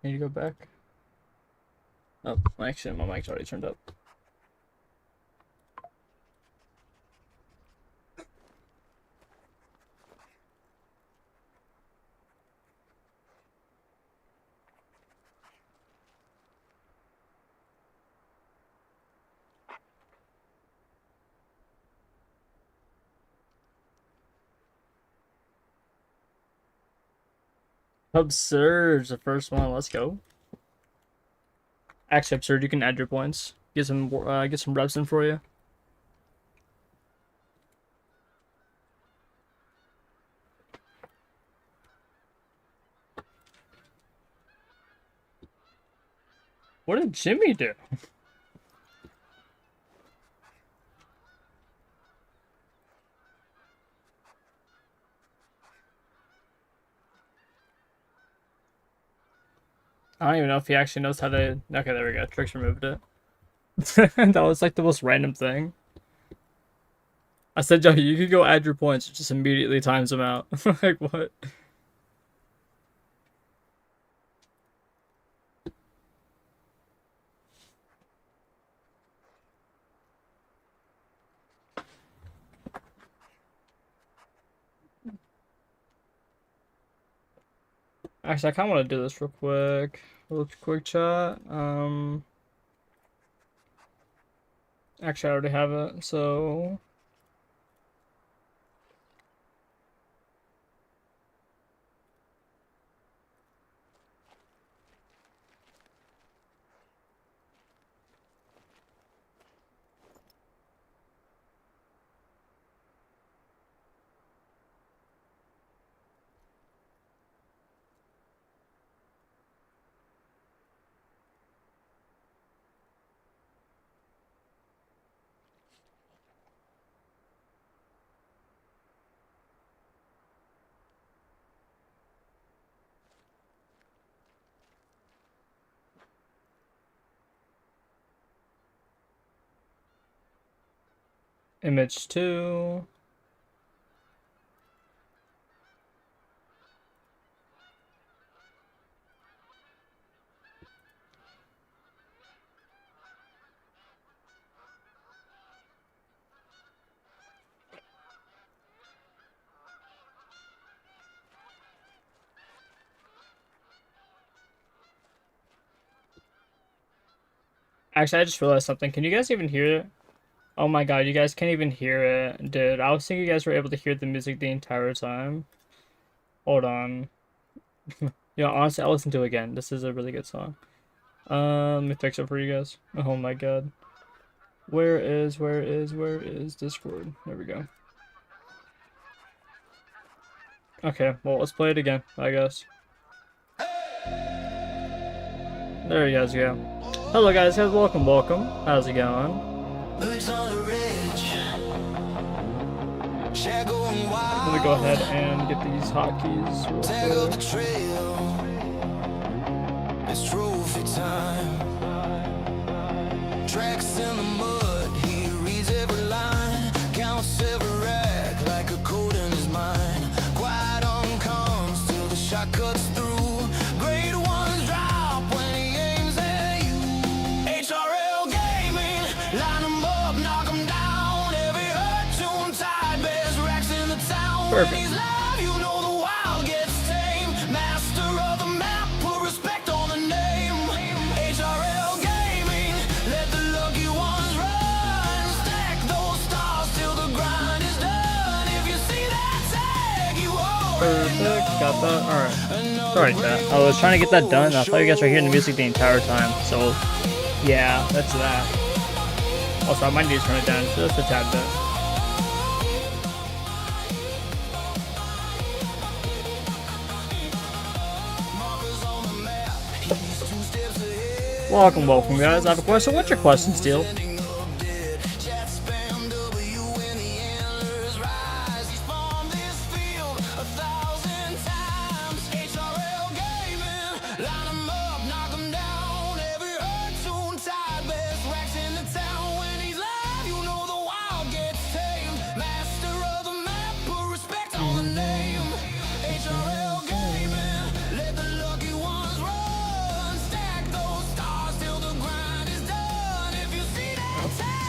Need to go back. Oh, actually, my mic's already turned up. Absurd, the first one. Let's go. Actually, absurd. You can add your points. Get some reps in for you. What did Jimmy do? I don't even know if he actually knows how to. Okay, there we go. Tricks removed it. That was like the most random thing. I said, Joey, you could go add your points. It just immediately times them out. Like, what? Actually, I kind of want to do this real quick. Real quick chat. Actually, I already have it, so... Image 2. Actually, I just realized something. Can you guys even hear it? Oh my god, you guys can't even hear it. Dude, I was thinking you guys were able to hear the music the entire time. Hold on. You know, honestly, I'll listen to it again. This is a really good song. Let me fix it for you guys. Oh my god. Where is Discord? There we go. Okay, well, let's play it again, I guess. There you guys go. Hello guys, welcome. How's it going? Let me go ahead and get these hotkeys real quick. It's trophy time. Tracks in the mud, he reads every line, counts every rack like a code in his mind. Quiet on comes till the shot cuts through. Great ones drop when he aims at you. HRL gaming, line them up, knock them down. Every hurt tune tied, best racks in the town. Perfect. When he's live, you know the wild gets tame. Master of the map, put respect on the name. HRL gaming, let the lucky ones run. Stack those stars till the grind is done. If you see that tag, you already know. Perfect, got that. Alright. Sorry, chat. I was trying to get that done. I thought you guys were hearing the music the entire time. So, yeah, that's that. Also, I might need to turn it down just a tad bit. Welcome, guys. I have a question. What's your question, Steel?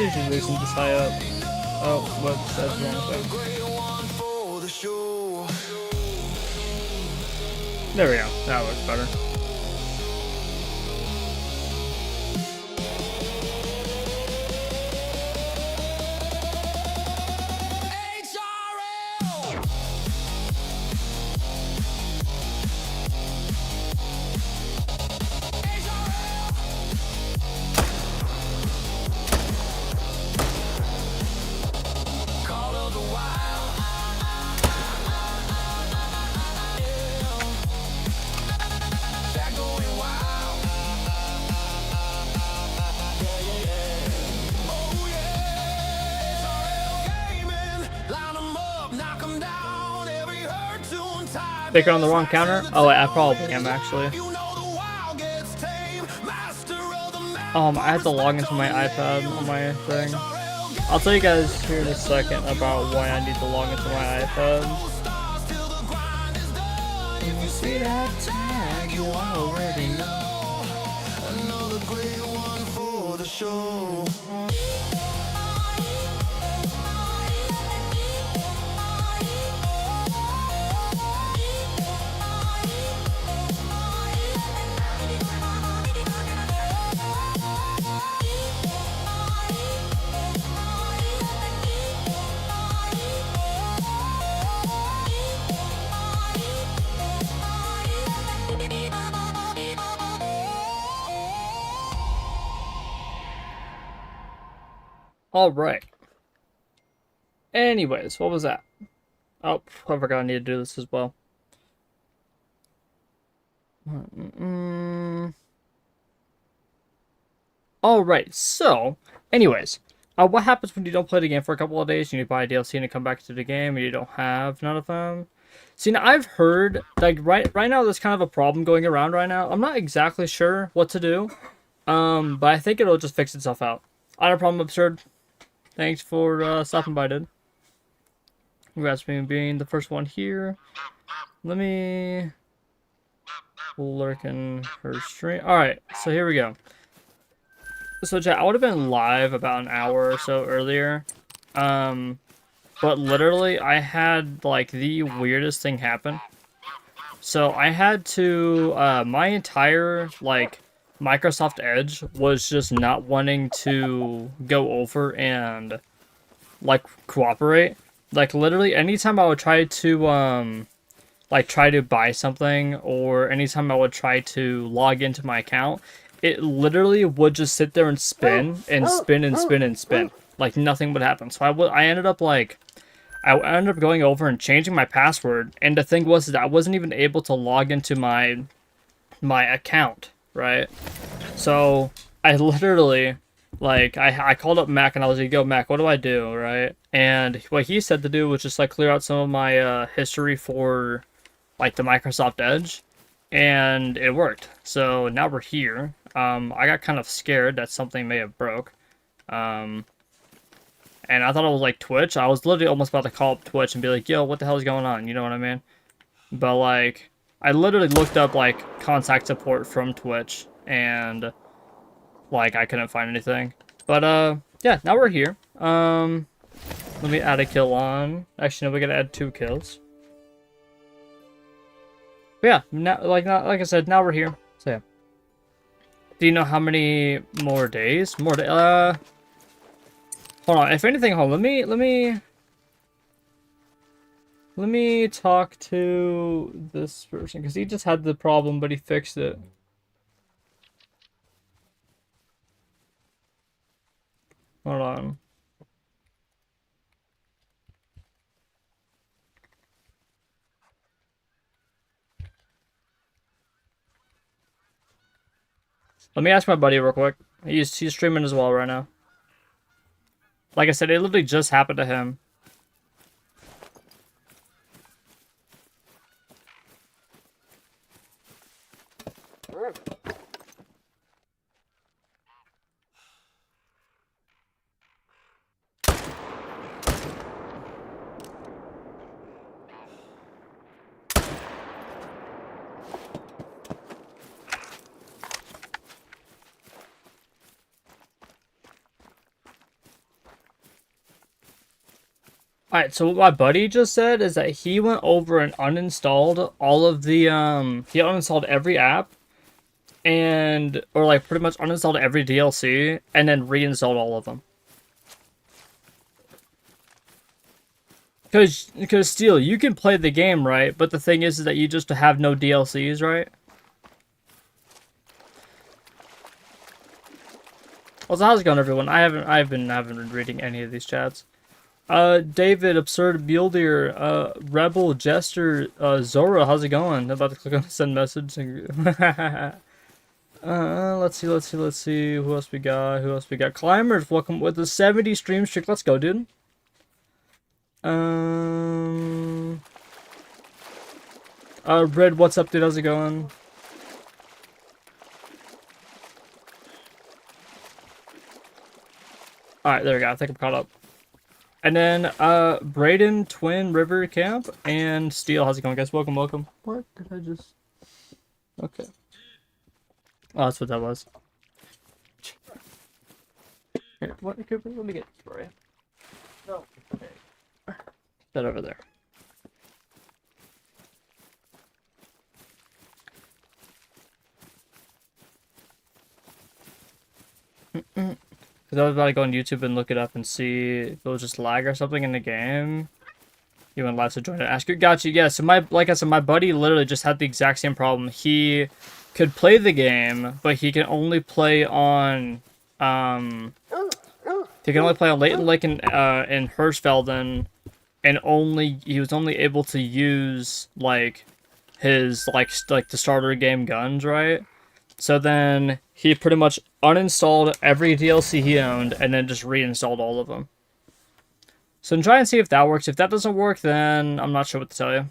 usually losing this high up. Oh, whoops, that's the wrong thing. There we go. That looks better. Pick on the wrong counter? Oh wait, I probably am actually. I have to log into my iPad on my thing. I'll tell you guys here in a second about why I need to log into my iPad. When you see that tag, you already know. Another great one for the show. Alright. Anyways, what was that? Oh, I forgot I need to do this as well. Alright, so, anyways, what happens when you don't play the game for a couple of days, you need to buy a DLC and come back to the game, and you don't have none of them? See, now I've heard, like, right now there's kind of a problem going around right now. I'm not exactly sure what to do, but I think it'll just fix itself out. I don't have a problem, Absurd. Thanks for stopping by, dude. Congrats on being the first one here. Let me lurk in her stream. Alright, so here we go. So chat, I would have been live about an hour or so earlier. But literally I had like the weirdest thing happen. So I had to my entire like Microsoft Edge was just not wanting to go over and like cooperate. Like literally anytime I would try to try to buy something, or anytime I would try to log into my account, it literally would just sit there and spin and spin and spin and spin. Like nothing would happen. So I ended up going over and changing my password, and the thing was that I wasn't even able to log into my account, right? So I literally, like, I called up Mac and I was like, yo, Mac, what do I do, right? And what he said to do was just, like, clear out some of my history for, like, the Microsoft Edge, and it worked. So now we're here. I got kind of scared that something may have broke. And I thought it was, like, Twitch. I was literally almost about to call up Twitch and be like, yo, what the hell is going on? You know what I mean? But, like, I literally looked up, like, contact support from Twitch, and, like, I couldn't find anything. But, yeah, now we're here. Let me add a kill on. Actually, no, we gotta add 2 kills. But yeah, now, like I said, now we're here. So, yeah. Do you know how many more days? Hold on. If anything, hold on. Let me talk to this person, because he just had the problem, but he fixed it. Hold on. Let me ask my buddy real quick. He's streaming as well right now. Like I said, it literally just happened to him. Alright, so what my buddy just said is that he went over and uninstalled all of the, he uninstalled every app, and, or like pretty much uninstalled every DLC, and then reinstalled all of them. Because Steel, you can play the game, right? But the thing is that you just have no DLCs, right? Well, so how's it going, everyone? I've been reading any of these chats. David, Absurd Builder, Rebel, Jester, Zora, how's it going? I'm about to click on send message. Let's see. Who else we got? Climbers, welcome with the 70 stream streak. Let's go, dude. Red, what's up, dude? How's it going? Alright, there we go. I think I'm caught up. And then, Brayden, Twin, River Camp, and Steel. How's it going, guys? Welcome. What did I just... Okay. Oh, that's what that was. Here, what? Let me get it for you. No. Okay. That over there. Because I was about to go on YouTube and look it up and see if it was just lag or something in the game. You went live, so join and ask you. Got you. Yeah, so like I said, my buddy literally just had the exact same problem. He could play the game, but he can only play on he can only play on Leighton Lake and in Hirschfelden, and he was only able to use like his like the starter game guns, right? So then he pretty much uninstalled every DLC he owned and then just reinstalled all of them. So try and see if that works. If that doesn't work, then I'm not sure what to tell you.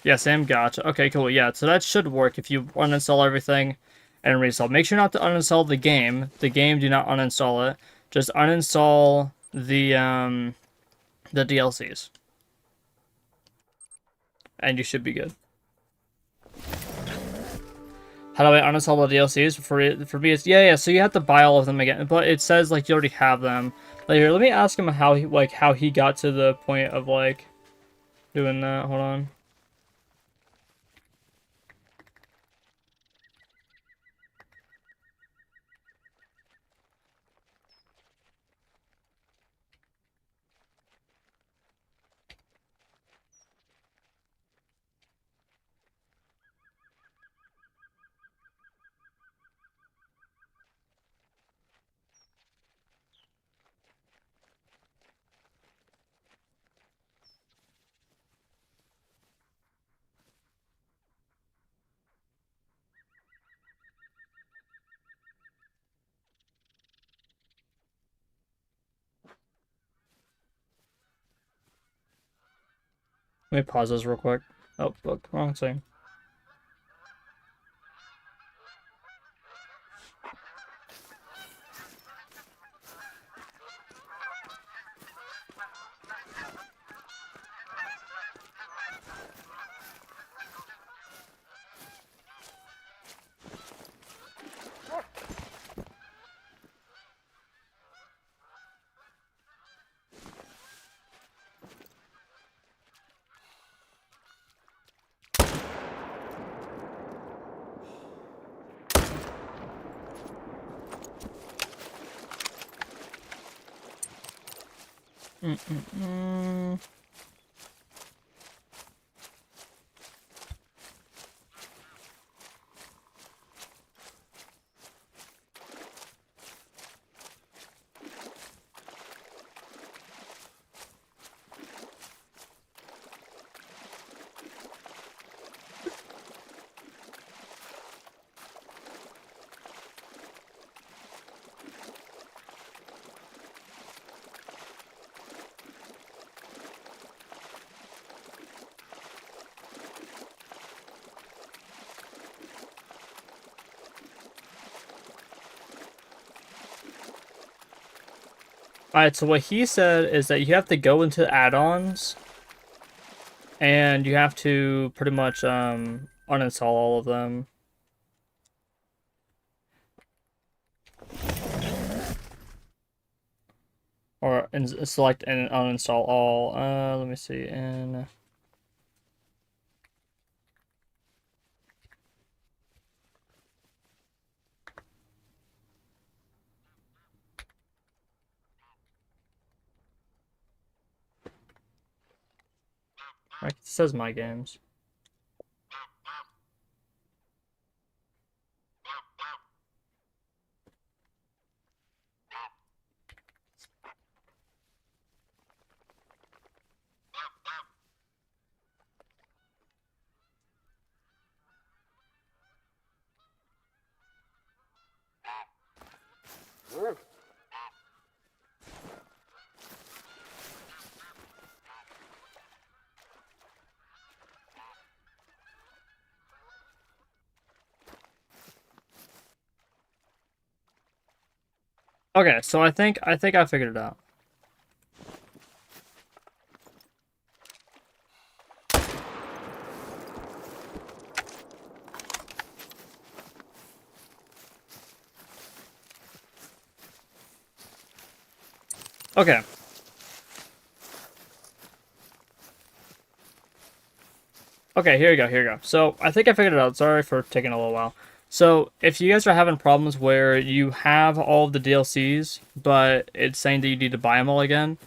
Yeah, Sam, gotcha. Okay, cool. Yeah, so that should work if you uninstall everything and reinstall. Make sure not to uninstall the game. The game, do not uninstall it. Just uninstall the DLCs. And you should be good. How do I uninstall the DLCs? For me, it's yeah. So you have to buy all of them again, but it says like you already have them. Like, here, let me ask him how he got to the point of like doing that. Hold on. Let me pause this real quick. Oh, look, wrong thing. Alright, so what he said is that you have to go into add-ons and you have to pretty much uninstall all of them. or select and uninstall all. Let me see. And it says my games. Okay, so I think I figured it out. Okay. Okay, here you go, here you go. So, I think I figured it out. Sorry for taking a little while. So, if you guys are having problems where you have all of the DLCs, but it's saying that you need to buy them all again,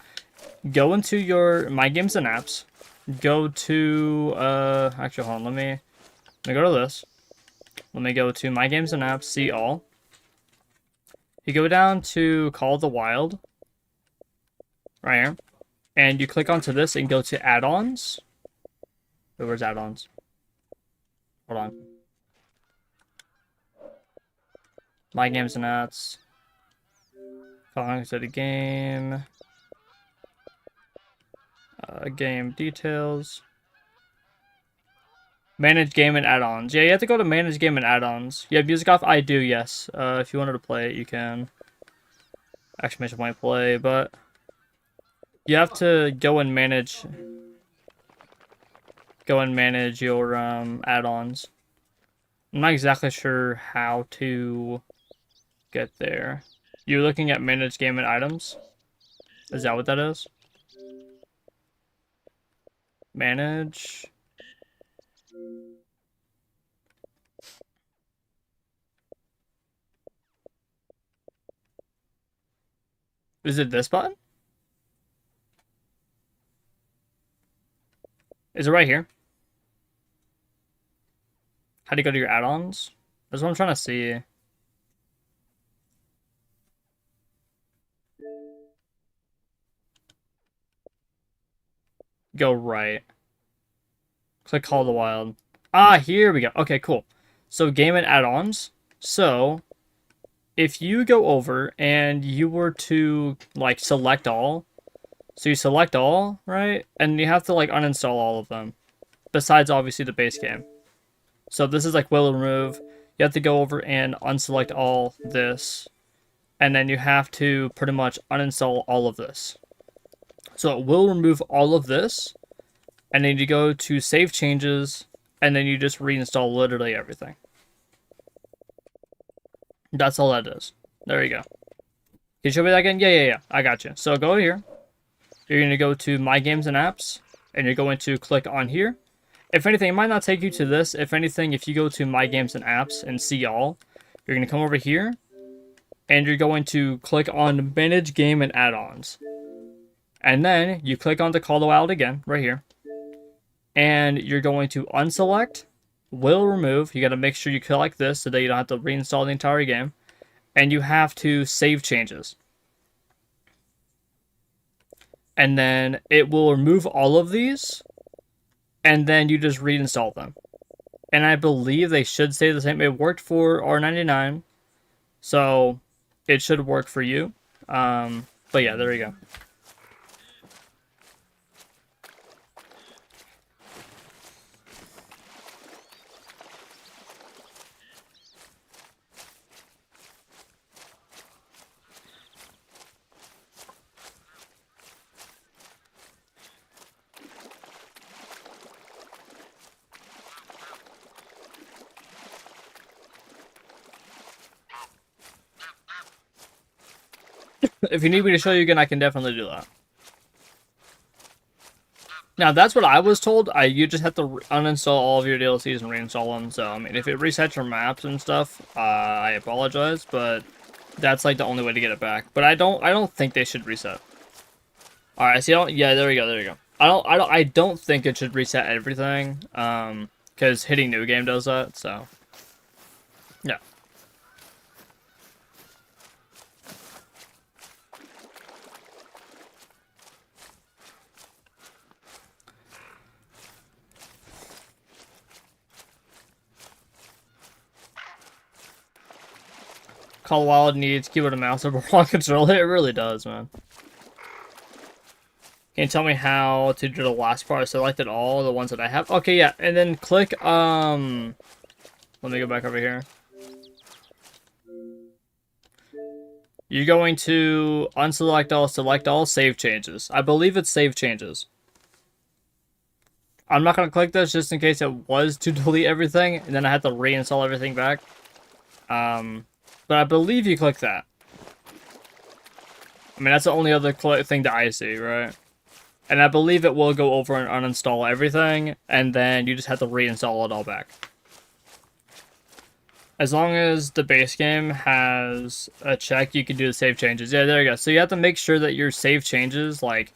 go into your My Games and Apps. Go to, actually, hold on, let me go to this. Let me go to My Games and Apps, see all. You go down to Call of the Wild, right here, and you click onto this and go to add-ons. Where's add-ons? Hold on. My Games and Apps. Calling to the game. Game details. Manage game and add-ons. Yeah, you have to go to manage game and add-ons. You have music off? I do, yes. If you wanted to play it, you can. Exclamation point play, but you have to go and manage your add-ons. I'm not exactly sure how to get there. You're looking at manage game and items? Is that what that is? Manage. Is it this button? Is it right here? How do you go to your add-ons? That's what I'm trying to see. Go right. Click Call of the Wild. Ah, here we go. Okay, cool. So game and add-ons. So if you go over and you were to like select all, so you select all, right? And you have to like uninstall all of them. Besides obviously the base game. So this is like will remove. You have to go over and unselect all this. And then you have to pretty much uninstall all of this. So it will remove all of this. And then you go to save changes. And then you just reinstall literally everything. That's all that is. There you go. Can you show me that again? Yeah. I got you. So go here. You're going to go to My Games and Apps. And you're going to click on here. If anything, it might not take you to this. If anything, if you go to My Games and Apps and see all, you're going to come over here. And you're going to click on Manage Game and Add-ons. And then you click on the Call of the Wild again, right here. And you're going to unselect, will remove. You got to make sure you select this so that you don't have to reinstall the entire game. And you have to save changes. And then it will remove all of these. And then you just reinstall them. And I believe they should stay the same. It worked for R99. So it should work for you. But yeah, there you go. If you need me to show you again, I can definitely do that. Now, that's what I was told. You just have to uninstall all of your DLCs and reinstall them. So, I mean, if it resets your maps and stuff, I apologize, but that's like the only way to get it back. But I don't think they should reset. All right, see, yeah, there we go. I don't think it should reset everything. Because hitting new game does that. So, yeah. Call of Wild needs keyboard and mouse over one controller. It really does, man. Can you tell me how to do the last part? I selected all the ones that I have. Okay, yeah, and then click, let me go back over here. You're going to unselect all, select all, save changes. I believe it's save changes. I'm not going to click this just in case it was to delete everything, and then I have to reinstall everything back. But I believe you click that. I mean, that's the only other thing that I see, right? And I believe it will go over and uninstall everything, and then you just have to reinstall it all back. As long as the base game has a check, you can do the save changes. Yeah, there you go. So you have to make sure that your save changes, like,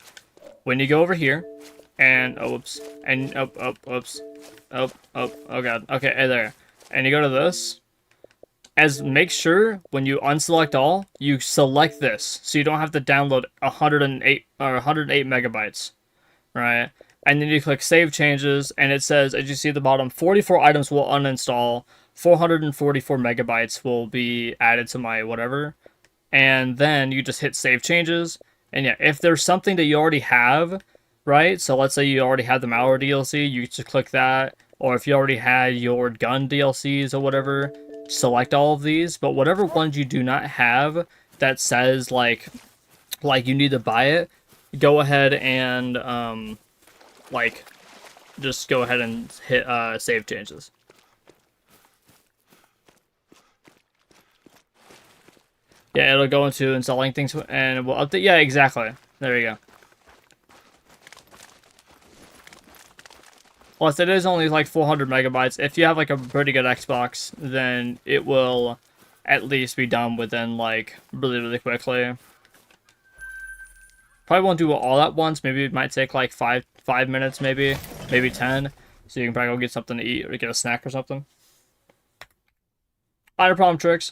when you go over here, and, oh god, okay, there. And you go to this, make sure when you unselect all, you select this, so you don't have to download 108 megabytes, right? And then you click save changes, and it says, as you see at the bottom, 44 items will uninstall, 444 megabytes will be added to my whatever, and then you just hit save changes. And yeah, if there's something that you already have, right? So let's say you already have the malware DLC, you just click that, or if you already had your gun DLCs or whatever, select all of these. But whatever ones you do not have that says like you need to buy it, go ahead and just go ahead and hit save changes. Yeah, it'll go into installing things and we'll update. Yeah, exactly. There you go. Plus, it is only like 400 megabytes. If you have like a pretty good Xbox, then it will at least be done within like really quickly. Probably won't do it all at once. Maybe it might take like five minutes, maybe 10. So you can probably go get something to eat or get a snack or something. Not a problem, Tricks.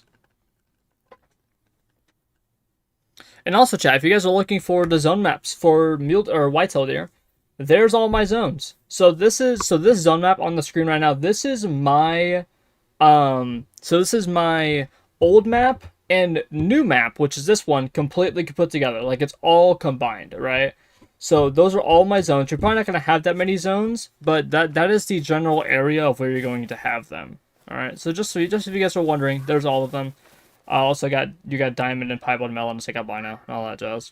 And also, chat, if you guys are looking for the zone maps for mule or whitetail deer, there's all my zones. So this zone map on the screen right now. This is my old map and new map, which is this one, completely put together. Like it's all combined, right? So those are all my zones. You're probably not gonna have that many zones, but that is the general area of where you're going to have them. All right. So just if you guys are wondering, there's all of them. Also you got diamond and piebald melon to take out by now and all that jazz.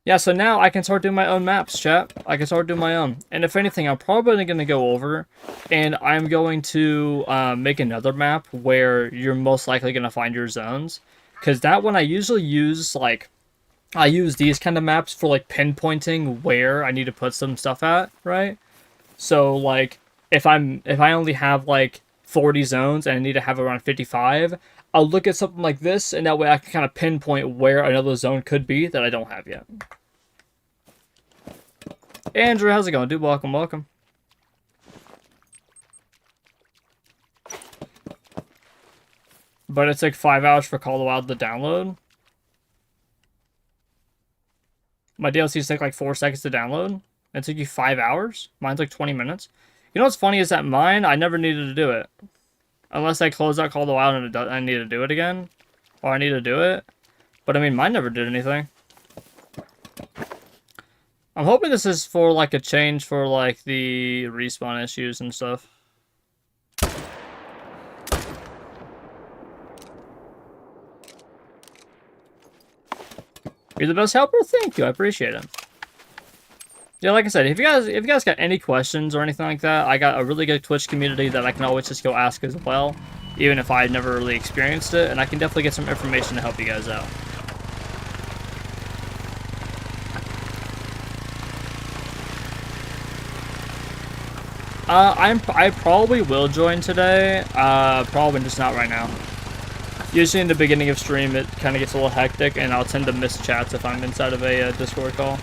Yeah, so now I can start doing my own maps, chat. I can start doing my own. And if anything, I'm probably going to go over and I'm going to make another map where you're most likely going to find your zones. Because that one I usually use, like, I use these kind of maps for, like, pinpointing where I need to put some stuff at, right? So, like, if I only have, like, 40 zones and I need to have around 55, I'll look at something like this, and that way I can kind of pinpoint where another zone could be that I don't have yet. Andrew, how's it going, dude? Welcome. But it's like 5 hours for Call of the Wild to download. My DLCs take like 4 seconds to download. It took you 5 hours? Mine's like 20 minutes. You know what's funny is that mine, I never needed to do it. Unless I close out Call of the Wild and I need to do it again. Or I need to do it. But I mean, mine never did anything. I'm hoping this is for like a change for like the respawn issues and stuff. You're the best helper? Thank you, I appreciate it. Yeah, like I said, if you guys got any questions or anything like that, I got a really good Twitch community that I can always just go ask as well, even if I never really experienced it, and I can definitely get some information to help you guys out. I probably will join today. Probably just not right now. Usually in the beginning of stream, it kind of gets a little hectic, and I'll tend to miss chats if I'm inside of a Discord call.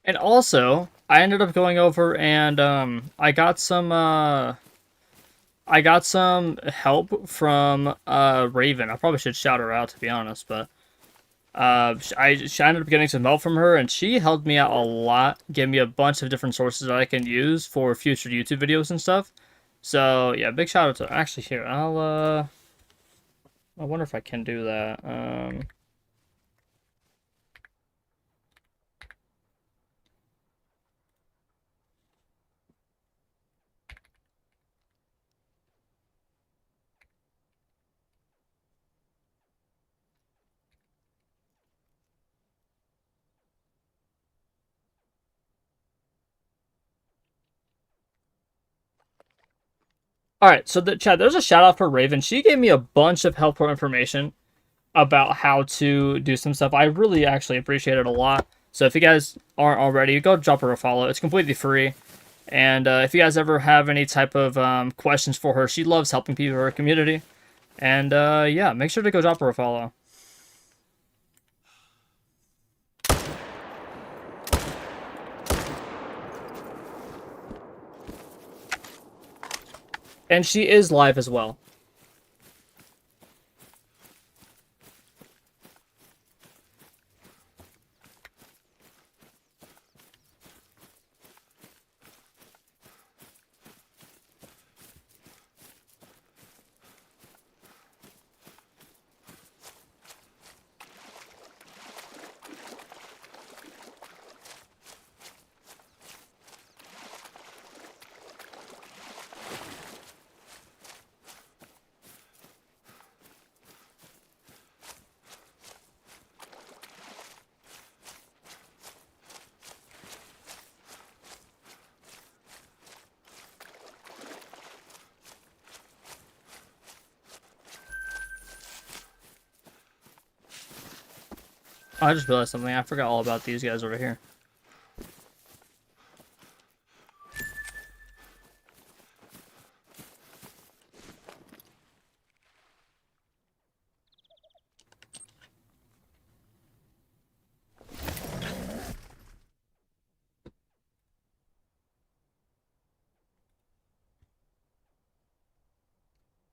And also, I ended up going over and I got some help from Raven. I probably should shout her out, to be honest, but she ended up getting some help from her, and she helped me out a lot, gave me a bunch of different sources that I can use for future YouTube videos and stuff. So yeah, big shout out to her. Actually, here I wonder if I can do that. All right, so Chad, there's a shout out for Raven. She gave me a bunch of helpful information about how to do some stuff. I really actually appreciate it a lot. So if you guys aren't already, go drop her a follow. It's completely free. And if you guys ever have any type of questions for her, she loves helping people in her community. And yeah, make sure to go drop her a follow. And she is live as well. I just realized something. I forgot all about these guys over here.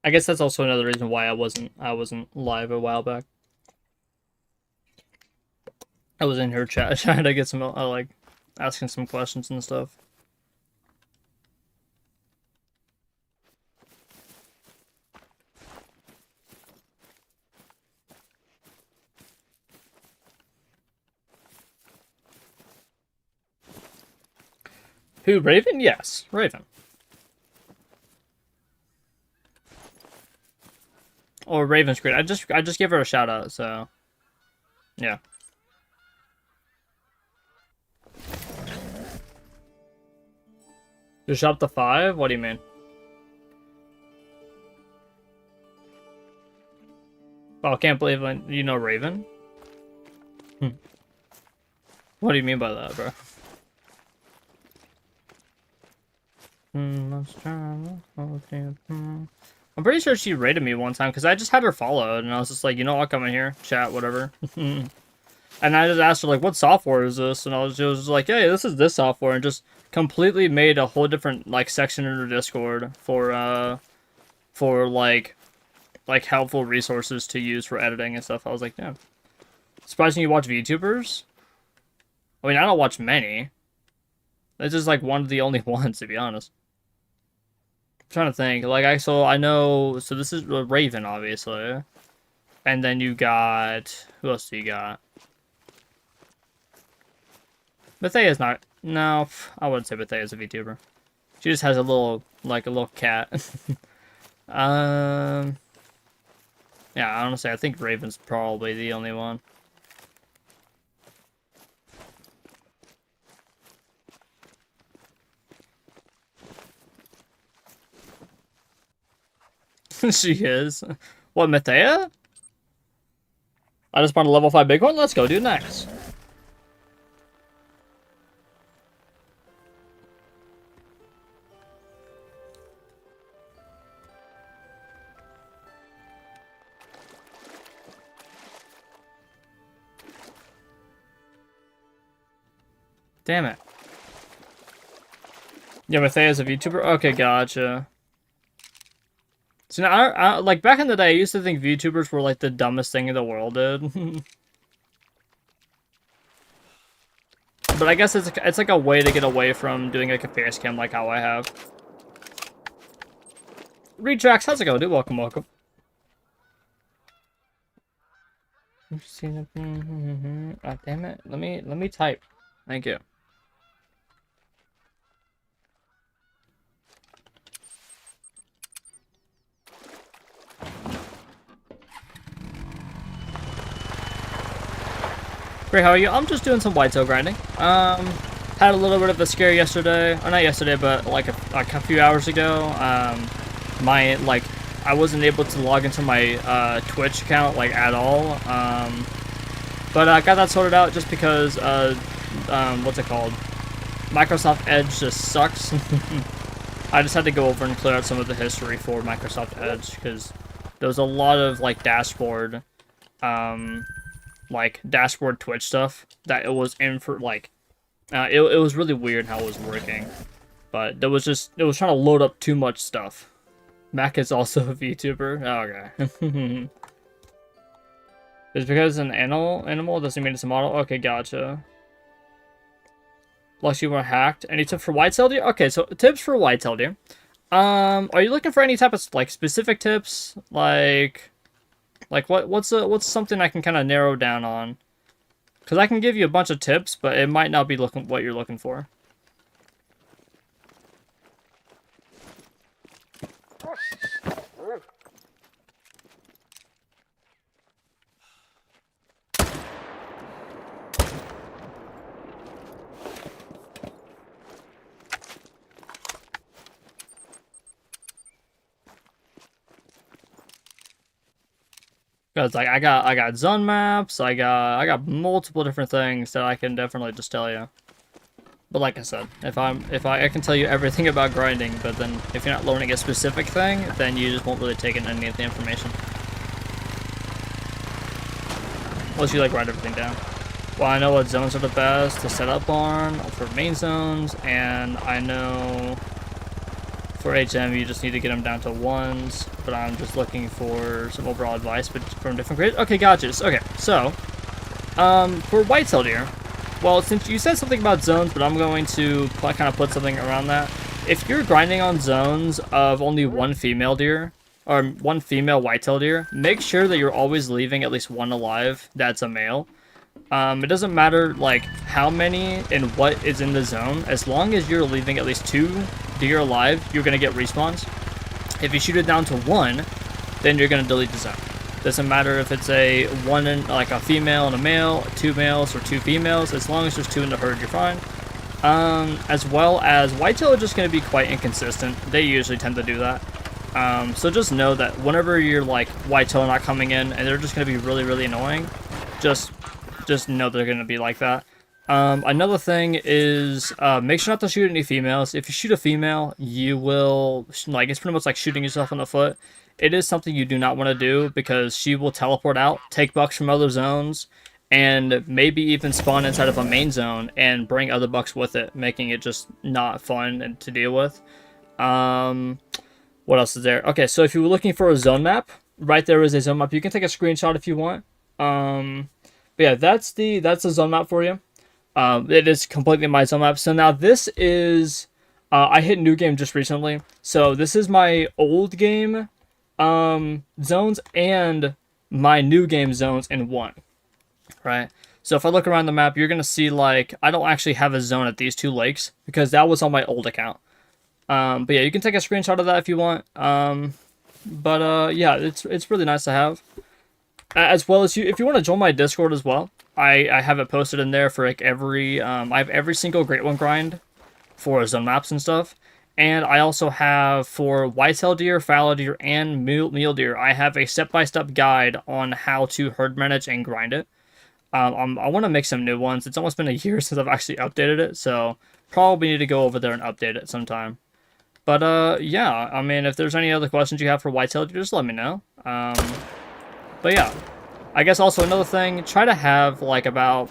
I guess that's also another reason why I wasn't live a while back. I was in her chat trying to get some like asking some questions and stuff. Who, Raven? Yes, Raven. Or Raven's great. I just gave her a shout out, so yeah. Just up to 5? What do you mean? Oh, I can't believe you know Raven? What do you mean by that, bro? I'm pretty sure she rated me one time because I just had her followed and I was just like, you know, I'll come in here, chat, whatever. And I just asked her like, what software is this? And she was like, hey, this is this software, and just completely made a whole different like section in her Discord for like helpful resources to use for editing and stuff. I was like, yeah. Surprising you watch VTubers? I mean, I don't watch many. This is like one of the only ones, to be honest. I'm trying to think. Like, I know. So this is Raven, obviously, and then you got who else do you got? Bethea's not. No, I wouldn't say Bethea's a VTuber. She just has a little, like a little cat. um, yeah, honestly, I think Raven's probably the only one. She is. What, Mathea? I just spawned a level 5 bighorn? Let's go, dude. Nice. Damn it. Yeah, Mathea's a VTuber? Okay, gotcha. So now, like, back in the day, I used to think VTubers were, like, the dumbest thing in the world, dude. But I guess it's like a way to get away from doing, like, a face cam like how I have. Retrax, how's it going, dude? Welcome, welcome. Ah, damn it. Let me type. Thank you. Great, how are you? I'm just doing some whitetail grinding. Had a little bit of a scare yesterday, or not yesterday, but like a few hours ago. I wasn't able to log into my Twitch account like at all. But I got that sorted out just because what's it called? Microsoft Edge just sucks. I just had to go over and clear out some of the history for Microsoft Edge because there was a lot of like dashboard Twitch stuff that it was in for like it was really weird how it was working, but it was trying to load up too much stuff. Mac is also a VTuber. Oh, okay. It's because it's an animal doesn't mean it's a model. Okay, gotcha. Unless you were hacked. Any tips for whitetail deer? Okay, so tips for whitetail deer. Are you looking for any type of like specific tips? Like what's something I can kind of narrow down on? Because I can give you a bunch of tips, but it might not be what you're looking for. Because like I got zone maps, I got multiple different things that I can definitely just tell you. But like I said, if I can tell you everything about grinding, but then if you're not learning a specific thing, then you just won't really take in any of the information. Unless you like write everything down. Well, I know what zones are the best to set up on for main zones, and I know for HM you just need to get them down to ones, but I'm just looking for some overall advice but from different grades. Okay, gotcha. Okay, so for whitetail deer, well, since you said something about zones, but I'm going to kind of put something around that. If you're grinding on zones of only one female deer, or one female whitetail deer, make sure that you're always leaving at least one alive that's a male. It doesn't matter like how many and what is in the zone, as long as you're leaving at least 2 deer alive, you're gonna get respawns. If you shoot it down to 1, then you're gonna delete the zone. Doesn't matter if it's a female and a male, 2 males or 2 females, as long as there's 2 in the herd, you're fine. As well as whitetail are just gonna be quite inconsistent. They usually tend to do that. So just know that whenever you're like whitetail not coming in and they're just gonna be really, really annoying, just know they're gonna be like that. Another thing is make sure not to shoot any females. If you shoot a female, you will it's pretty much like shooting yourself in the foot. It is something you do not want to do because she will teleport out, take bucks from other zones, and maybe even spawn inside of a main zone and bring other bucks with it, making it just not fun and to deal with. What else is there? Okay, so if you were looking for a zone map, right there is a zone map. You can take a screenshot if you want. But yeah, that's the zone map for you. It is completely my zone map. So now this is, I hit new game just recently. So this is my old game zones and my new game zones in one, right? So if I look around the map, you're gonna see like I don't actually have a zone at these two lakes because that was on my old account. But yeah, you can take a screenshot of that if you want. Yeah, it's really nice to have. As well as if you want to join my Discord as well, I have it posted in there for like every I have every single Great One grind for zone maps and stuff. And I also have for whitetail deer, fallow deer, and mule deer, I have a step-by-step guide on how to herd manage and grind it. I want to make some new ones. It's almost been a year since I've actually updated it, so probably need to go over there and update it sometime. But yeah, I mean, if there's any other questions you have for whitetail deer, just let me know. But yeah, I guess also another thing, try to have like about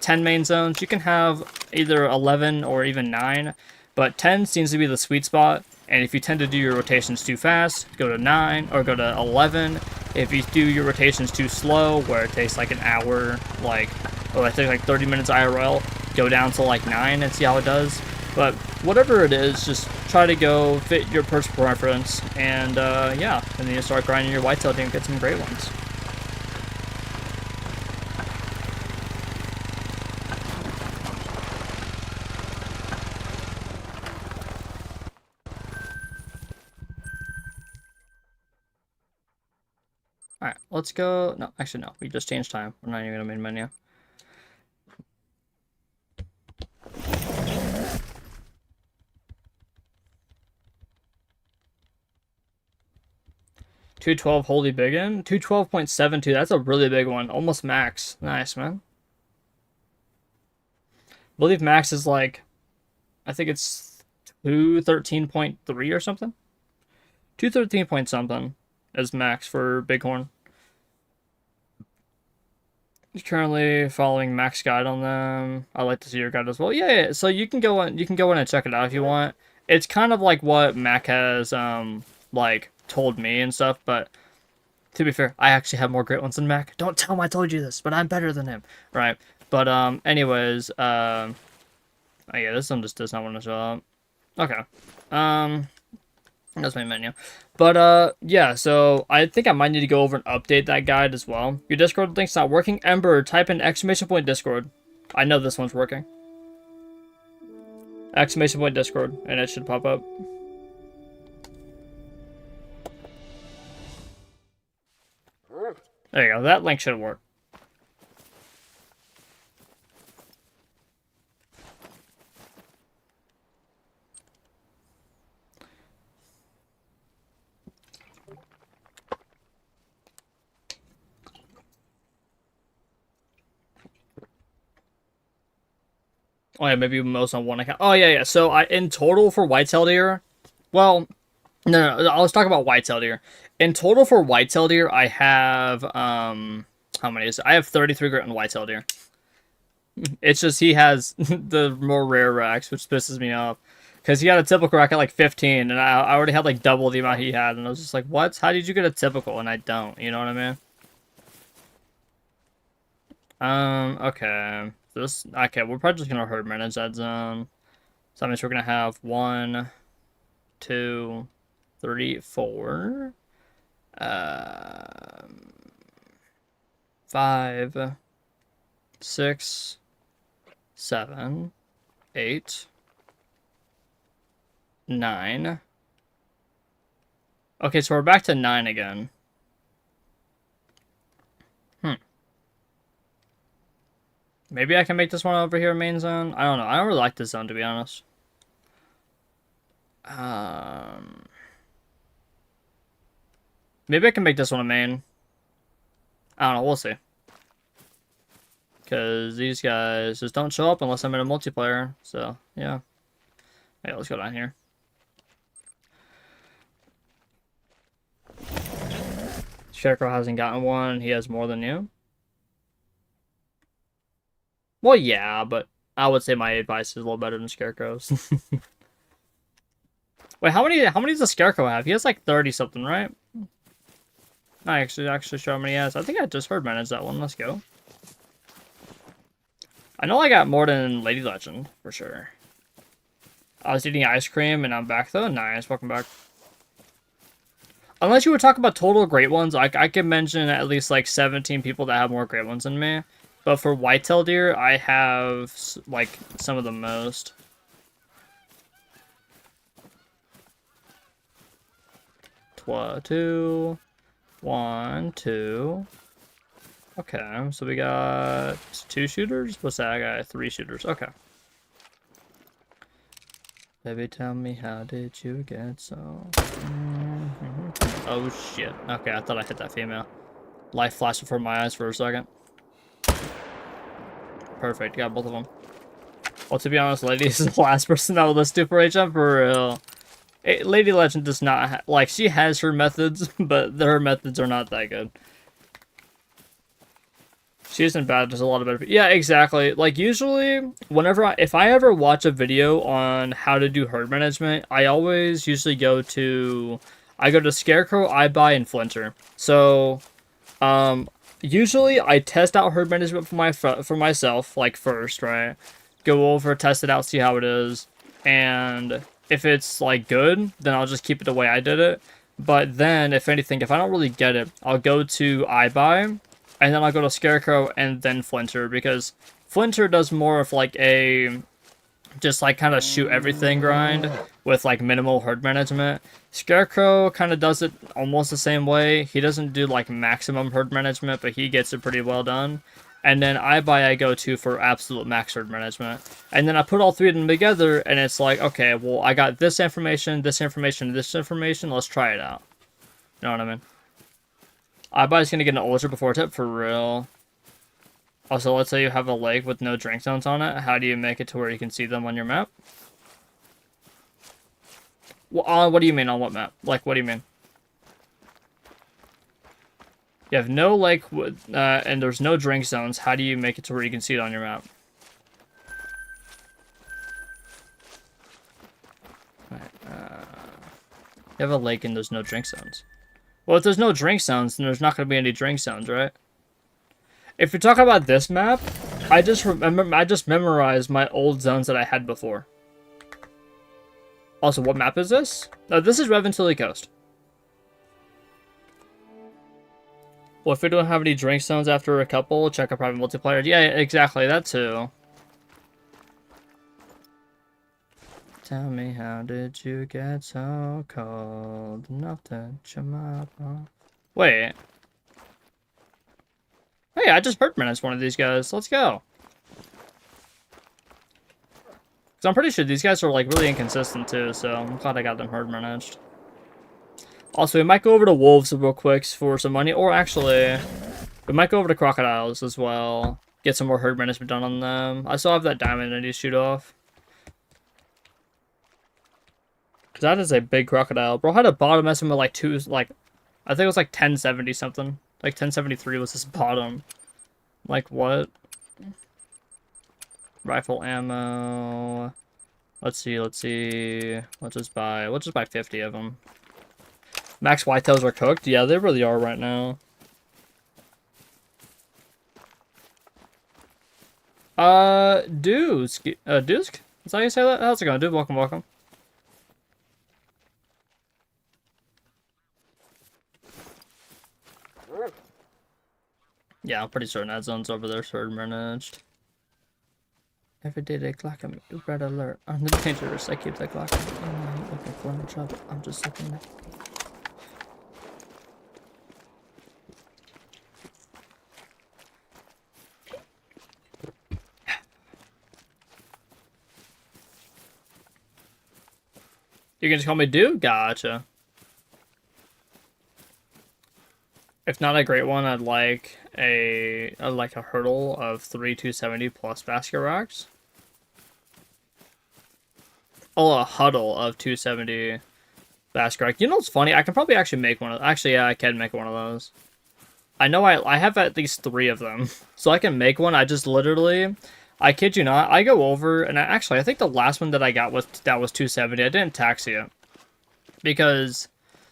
10 main zones. You can have either 11 or even 9, but 10 seems to be the sweet spot. And if you tend to do your rotations too fast, go to 9 or go to 11. If you do your rotations too slow, where it takes like an hour, or it takes like 30 minutes IRL, go down to like 9 and see how it does. But whatever it is, just try to go fit your personal preference, and yeah, and then you start grinding your whitetail deer and get some great ones. Alright, let's go. No, actually, no. We just changed time. We're not even in the main menu. $212 holy big in. 212.72. That's a really big one. Almost max. Nice, man. I believe max is like, I think it's 213.3 or something. 213 point something is max for bighorn. Currently following Mac's guide on them. I like to see your guide as well. Yeah. So you can go in and check it out if you want. It's kind of like what Mac has like told me and stuff, but to be fair, I actually have more great ones than Mac. Don't tell him I told you this, but I'm better than him, right? But anyways, oh yeah, this one just does not want to show up. Okay. That's my menu. But yeah, so I think I might need to go over and update that guide as well. Your Discord link's not working. Ember, type in ! Discord. I know this one's working. ! Discord, and it should pop up. There you go. That link should work. Oh yeah, maybe most on one account. Oh yeah. So in total for whitetail deer, well, no. Let's talk about whitetail deer. In total for whitetail deer, I have how many is it? I have 33 grit on whitetail deer. It's just he has the more rare racks, which pisses me off. Because he had a typical rack at like 15, and I already had like double the amount he had, and I was just like, what? How did you get a typical? And I don't, you know what I mean? Okay. Okay, we're probably just gonna herd manage that zone. So that means we're gonna have 1, 2, 3, 4, 5, 6, 7, 8, 9. Okay, so we're back to 9 again. Maybe I can make this one over here main zone. I don't know. I don't really like this zone, to be honest. Maybe I can make this one a main. I don't know. We'll see. Because these guys just don't show up unless I'm in a multiplayer. So, yeah. Yeah, let's go down here. Scarecrow hasn't gotten one. He has more than you. Well, yeah, but I would say my advice is a little better than Scarecrow's. Wait, how many does the Scarecrow have? He has like 30 something, right? I actually show how many he has. I think I just herd managed that one. Let's go. I know I got more than Lady Legend, for sure. I was eating ice cream, and I'm back, though. Nice, welcome back. Unless you were talking about total great ones, I could mention at least, like, 17 people that have more great ones than me. But for whitetail deer, I have, like, some of the most. Two, 1, 2. Okay, so we got 2 shooters. What's that? I got 3 shooters. Okay. Baby, tell me, how did you get so? Oh shit. Okay, I thought I hit that female. Light flashed before my eyes for a second. Perfect. Got both of them. Well, to be honest, Lady is the last person I would listen to for HM for real. Lady Legend does not like, she has her methods, but her methods are not that good. She isn't bad, there's a lot of better. Yeah, exactly. Like, usually, whenever if I ever watch a video on how to do herd management, I always usually go to Scarecrow, iBuy, and Flinter. So, usually I test out herd management for myself, like, first, right? Go over, test it out, see how it is, and if it's, like, good, then I'll just keep it the way I did it. But then, if anything, if I don't really get it, I'll go to iBuy, and then I'll go to Scarecrow, and then Flinter, because Flinter does more of, like, a just, like, kind of shoot everything grind with, like, minimal herd management. Scarecrow kind of does it almost the same way. He doesn't do, like, maximum herd management, but he gets it pretty well done. And then iBuy I go to for absolute max herd management. And then I put all 3 of them together, and it's like, okay, well, I got this information, this information, this information, let's try it out. You know what I mean? iBuy's gonna get an ultra before tip, for real. Also, let's say you have a lake with no drink zones on it. How do you make it to where you can see them on your map? Well, what do you mean on what map? Like, what do you mean? You have no lake and there's no drink zones. How do you make it to where you can see it on your map? Right, you have a lake and there's no drink zones. Well, if there's no drink zones, then there's not going to be any drink zones, right? If you're talking about this map, I just memorized my old zones that I had before. Also, what map is this? This is Reventilly Coast. Well, if we don't have any drink zones after a couple, check out private multiplayer. Yeah, exactly, that too. Tell me, how did you get so cold enough to jump off? Wait. Hey, I just herd managed one of these guys. Let's go. Because I'm pretty sure these guys are, like, really inconsistent, too, so I'm glad I got them herd managed. Also, we might go over to wolves real quick for some money, or actually, we might go over to crocodiles as well. Get some more herd management done on them. I still have that diamond I need to shoot off. Because that is a big crocodile. Bro, I had a bottom estimate like I think it was like 1070 something. Like 1073 was his bottom. Like what? Rifle ammo. Let's see. Let's just buy 50 of them. Max whitetails are cooked. Yeah, they really are right now. Dusk. Dusk? Is that how you say that? How's it going, dude? Welcome, welcome. Yeah, I'm pretty certain that zone's over there, herd managed. Every day they clock him. Red alert. I'm the dangerous. I keep that clock. I'm not looking for any trouble. I'm just looking. You can just call me dude? Gotcha. If not a great one, I'd like a hurdle of 3 270 plus basket racks. Oh, a huddle of 270 basket rack. You know what's funny? I can probably actually make one of. Actually, yeah, I can make one of those. I know I have at least 3 of them, so I can make one. I just literally, I kid you not, I go over and I think the last one that I got was 270. I didn't taxi it because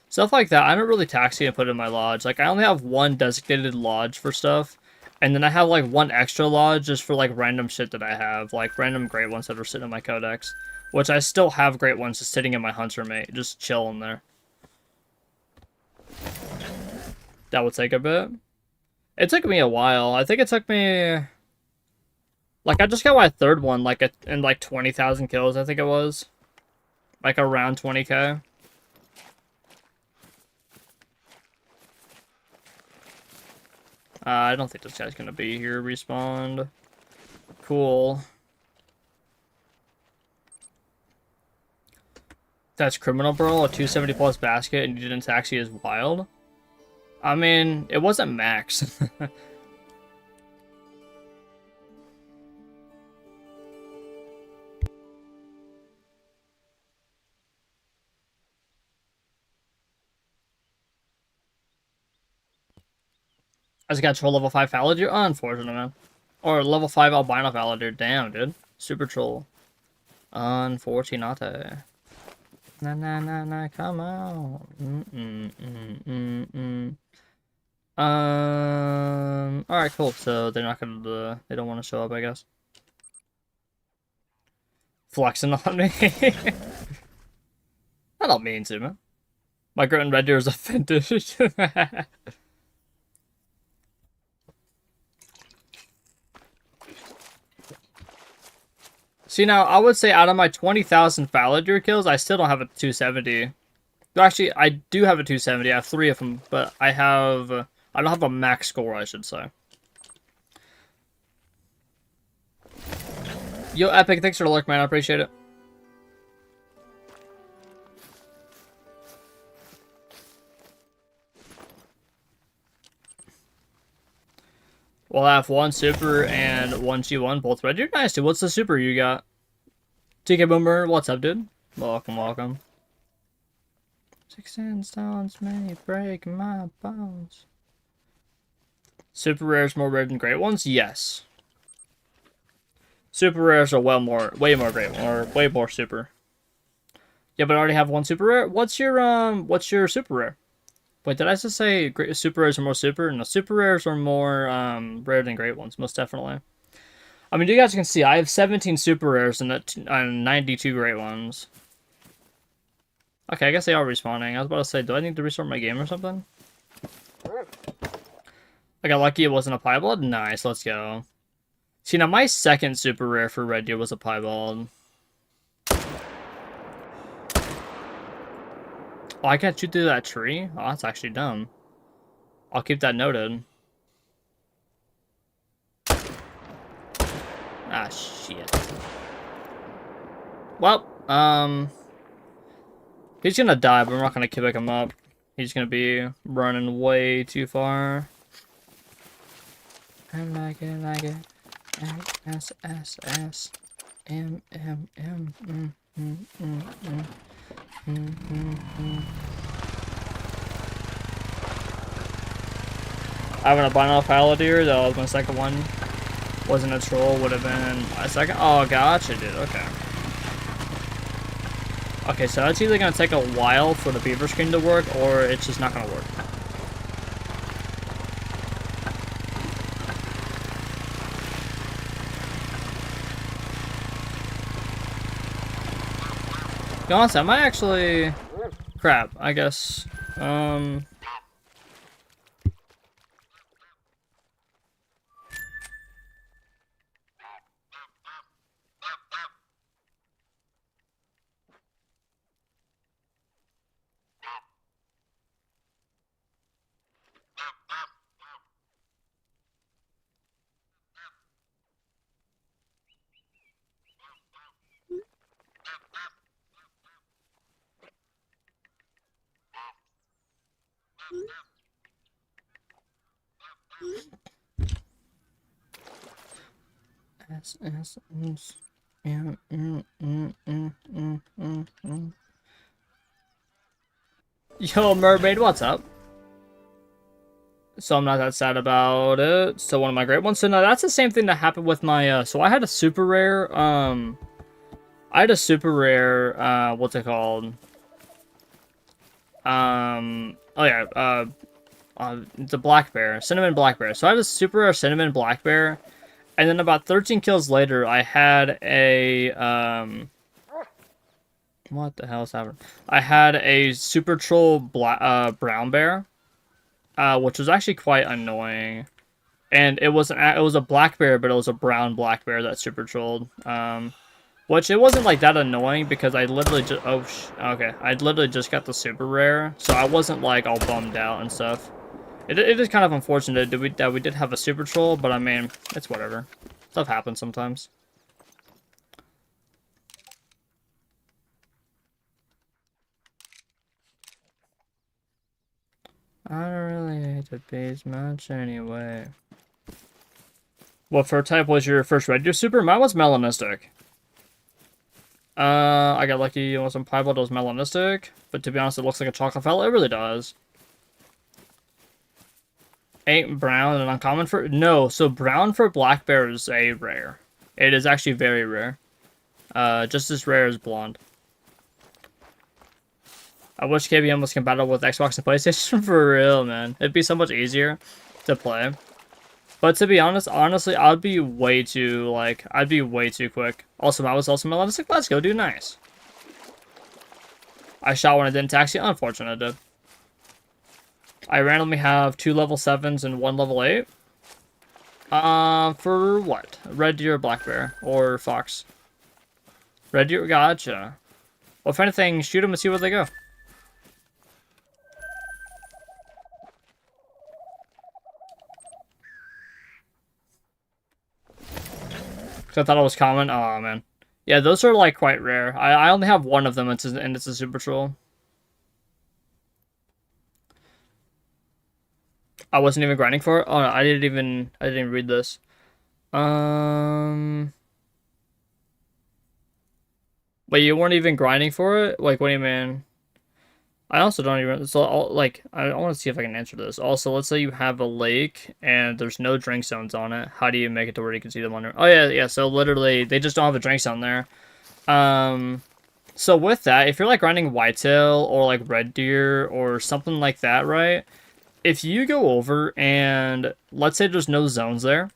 stuff like that, I don't really taxi and put it in my lodge. Like, I only have one designated lodge for stuff, And then I have like one extra lodge just for like random shit that I have, like random great ones that are sitting in my codex, which I still have great ones just sitting in my hunter mate, just chilling there. That would take a bit. It took me a while. I think it took me, like, I just got my third one like in like 20,000 kills. I think it was like around 20k. I don't think this guy's gonna be here. Respawned. Cool. That's criminal, bro. A 270 plus basket and you didn't taxi is wild. I mean, it wasn't max. I just got troll level 5 fallow deer. Unfortunate, man. Or level 5 albino fallow deer. Damn, dude. Super troll. Unfortunate. Na na na na, come on. Alright, cool. So they're not gonna, they don't want to show up, I guess. Flexing on me. I don't mean to, man. My Grit and Red Deer is offended. See, now, I would say out of my 20,000 fallow deer kills, I still don't have a 270. Actually, I do have a 270. I have 3 of them, but I don't have a max score, I should say. Yo, Epic, thanks for the lurk, man. I appreciate it. We'll have 1 super and 1 G1, both red. You're nice, dude. What's the super you got? TK Boomer, what's up, dude? Welcome, welcome. 16 stones may break my bones. Super rares more rare than great ones? Yes. Super rares are way more great, or way more super. Yeah, but I already have 1 super rare. What's your super rare? Wait, did I just say super rares are more super? No, super rares are more rare than great ones, most definitely. I mean, you guys can see I have 17 super rares and 92 great ones. Okay, I guess they are respawning. I was about to say, do I need to restart my game or something? I got lucky it wasn't a piebald. Nice, let's go. See, now my second super rare for red deer was a piebald. Oh, I can't shoot through that tree? Oh, that's actually dumb. I'll keep that noted. Ah, shit. Well, he's gonna die, but we're not gonna pick him up. He's gonna be running way too far. I like it. S, S, S, M, M, M, I have an albino fallow deer. That was my second one. Wasn't a troll. Would have been my second. Oh, gotcha, dude. Okay. Okay, so it's either gonna take a while for the beaver screen to work, or it's just not gonna work. To be honest, I might actually... Crap, I guess. Yo, mermaid, what's up? So I'm not that sad about it. Still one of my great ones. So no, that's the same thing that happened with my, so I had a super rare, what's it called? Oh yeah, it's a black bear, cinnamon black bear. So I had a super rare cinnamon black bear, and then about 13 kills later, I had a what the hell is happening? I had a super troll brown bear, which was actually quite annoying. And it was a black bear, but it was a brown black bear that super trolled. Which it wasn't like that annoying because I literally just I literally just got the super rare, so I wasn't like all bummed out and stuff. It is kind of unfortunate that we did have a super troll, but I mean it's whatever. Stuff happens sometimes. I don't really hate the bees much anyway. What fur type was your first red deer super? Mine was melanistic. I got lucky it wasn't piebald, it was melanistic. But to be honest, it looks like a chocolate fella. It really does. Ain't brown an uncommon for? No, so brown for black bear is a rare. It is actually very rare. Just as rare as blonde. I wish KBM was compatible with Xbox and PlayStation for real, man. It'd be so much easier to play. But to be honest, honestly, I'd be way too quick. Also, I was also melanistic. Let's go, dude. Nice. I shot one and didn't taxi. Unfortunate, dude. I randomly have 2 level 7s and 1 level 8. For what? Red deer, black bear, or fox? Red deer, gotcha. Well, if anything, shoot them and see where they go. I thought it was common. Oh man, yeah, those are like quite rare. I only have one of them, and it's a super troll. I wasn't even grinding for it. Oh, no, I didn't read this. But you weren't even grinding for it? Like, what do you mean? I also don't even, so, like, I want to see if I can answer this. Also, let's say you have a lake, and there's no drink zones on it. How do you make it to where you can see them under? Oh, yeah, so literally, they just don't have a drink zone there. So with that, if you're, like, grinding whitetail, or, like, red deer, or something like that, right? If you go over, and let's say there's no zones there,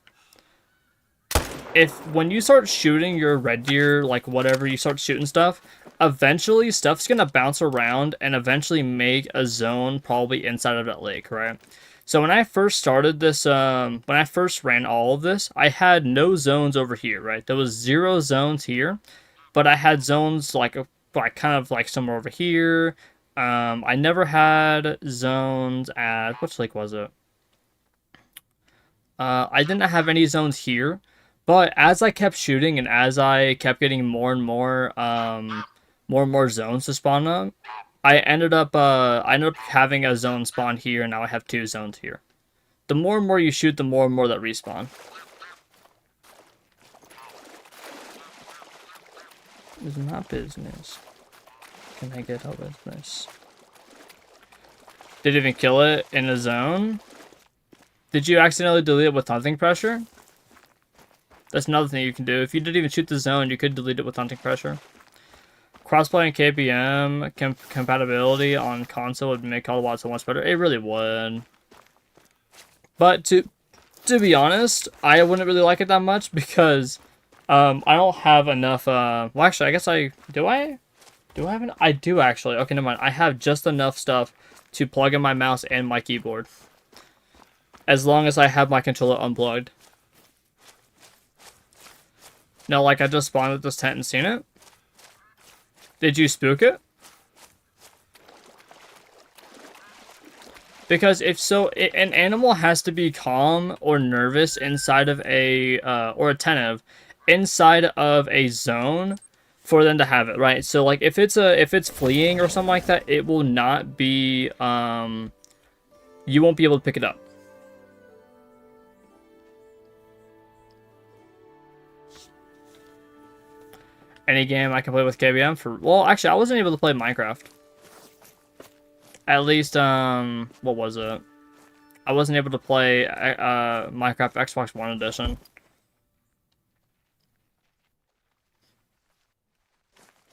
when you start shooting your red deer, like whatever, you start shooting stuff, eventually stuff's gonna bounce around and eventually make a zone probably inside of that lake, right? So when I first started this, when I first ran all of this, I had no zones over here, right? There was 0 zones here, but I had zones like kind of like somewhere over here. I never had zones at, which lake was it? I didn't have any zones here. But as I kept shooting and as I kept getting more and more zones to spawn on, I ended up having a zone spawn here, and now I have 2 zones here. The more and more you shoot, the more and more that respawn. It's not business. Can I get a business? Did you even kill it in a zone? Did you accidentally delete it with hunting pressure? That's another thing you can do. If you didn't even shoot the zone, you could delete it with hunting pressure. Crossplay and KPM compatibility on console would make Call of Duty so much better. It really would. But to be honest, I wouldn't really like it that much because I don't have enough. Well, actually, I guess do. I have an? I do actually. Okay, never mind. I have just enough stuff to plug in my mouse and my keyboard. As long as I have my controller unplugged. No, like I just spawned at this tent and seen it. Did you spook it? Because if so, an animal has to be calm or nervous inside of a, or attentive inside of a zone for them to have it, right? So like if it's fleeing or something like that, it will not be, you won't be able to pick it up. Any game I can play with KBM for... Well, actually, I wasn't able to play Minecraft. At least, what was it? I wasn't able to play Minecraft Xbox One Edition.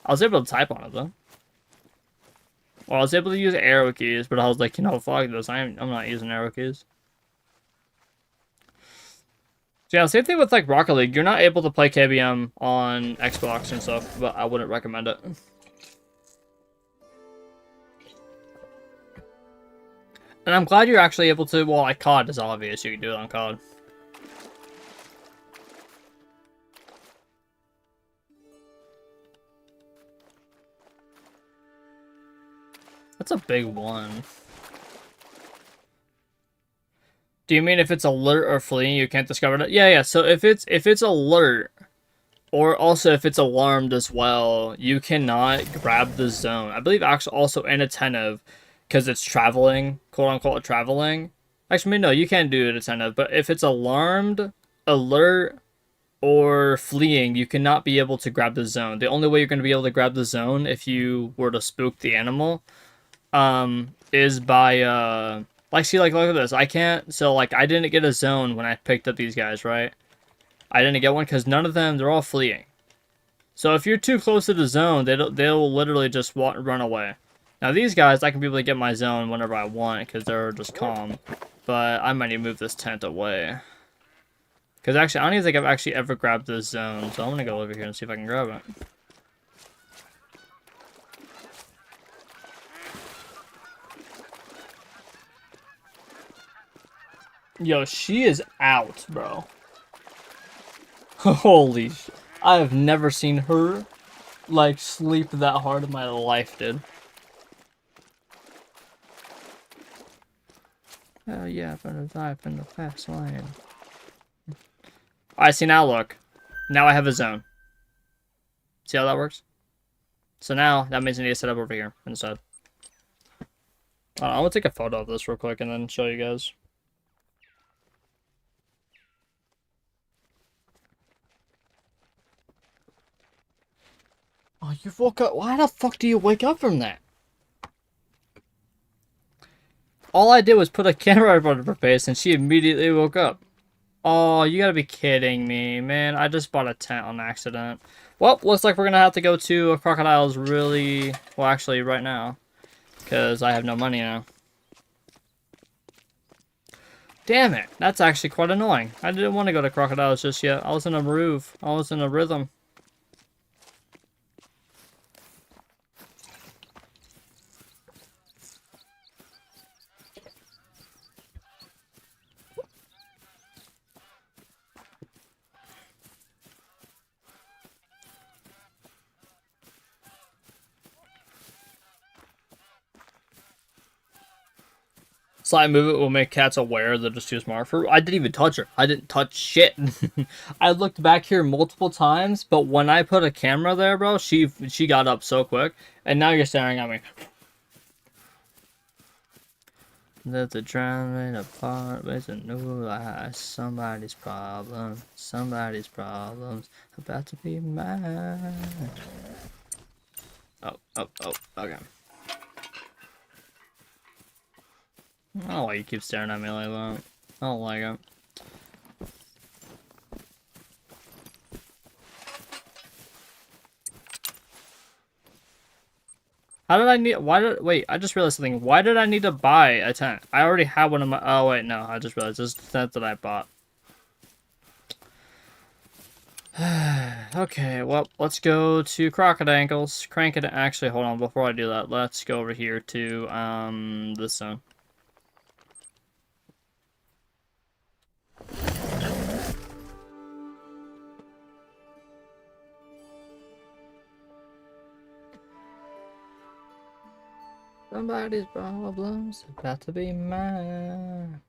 I was able to type on it, though. Well, I was able to use arrow keys, but I was like, you know, fuck this. I'm not using arrow keys. So yeah, same thing with like Rocket League. You're not able to play KBM on Xbox and stuff, but I wouldn't recommend it. And I'm glad you're actually able to. Well, like COD is obvious. You can do it on COD. That's a big one. Do you mean if it's alert or fleeing, you can't discover it? Yeah, yeah. So if it's alert, or also if it's alarmed as well, you cannot grab the zone. I believe actually also inattentive, because it's traveling, quote unquote traveling. Actually, no, you can't do it attentive. But if it's alarmed, alert, or fleeing, you cannot be able to grab the zone. The only way you're going to be able to grab the zone if you were to spook the animal, is by like, see, like, look at this. I can't, so, like, I didn't get a zone when I picked up these guys, right? I didn't get one because none of them, they're all fleeing. So if you're too close to the zone, they'll literally just run away. Now these guys, I can be able to get my zone whenever I want because they're just calm. But I might need to move this tent away. Because actually, I don't even think I've actually ever grabbed this zone. So I'm going to go over here and see if I can grab it. Yo, she is out, bro. Holy shit. I have never seen her, like, sleep that hard in my life, dude. Oh, yeah, but I'm dive in the fast lane. Alright, see, now look. Now I have a zone. See how that works? So now, that means I need to set up over here instead. I'm gonna take a photo of this real quick and then show you guys. Oh, you woke up. Why the fuck do you wake up from that? All I did was put a camera in front of her face and she immediately woke up. Oh, you gotta be kidding me, man. I just bought a tent on accident. Well, looks like we're gonna have to go to Crocodile's really... Well, actually, right now. Because I have no money now. Damn it. That's actually quite annoying. I didn't want to go to Crocodile's just yet. I was in a groove. I was in a rhythm. Slight movement will make cats aware they're just too smart for. I didn't even touch her. I didn't touch shit. I looked back here multiple times, but when I put a camera there, bro, she got up so quick. And now you're staring at me. That's a driving apart with a new life. Somebody's problem. Somebody's problems about to be mine. Oh, okay. I don't know why you keep staring at me like that. I don't like it. How did I need... Wait, I just realized something. Why did I need to buy a tent? I already had one of my... Oh, wait, no. I just realized this tent that I bought. Okay, well, let's go to Crocodiles. Crank it... Actually, hold on. Before I do that, let's go over here to, this zone. Somebody's problems about to be mine.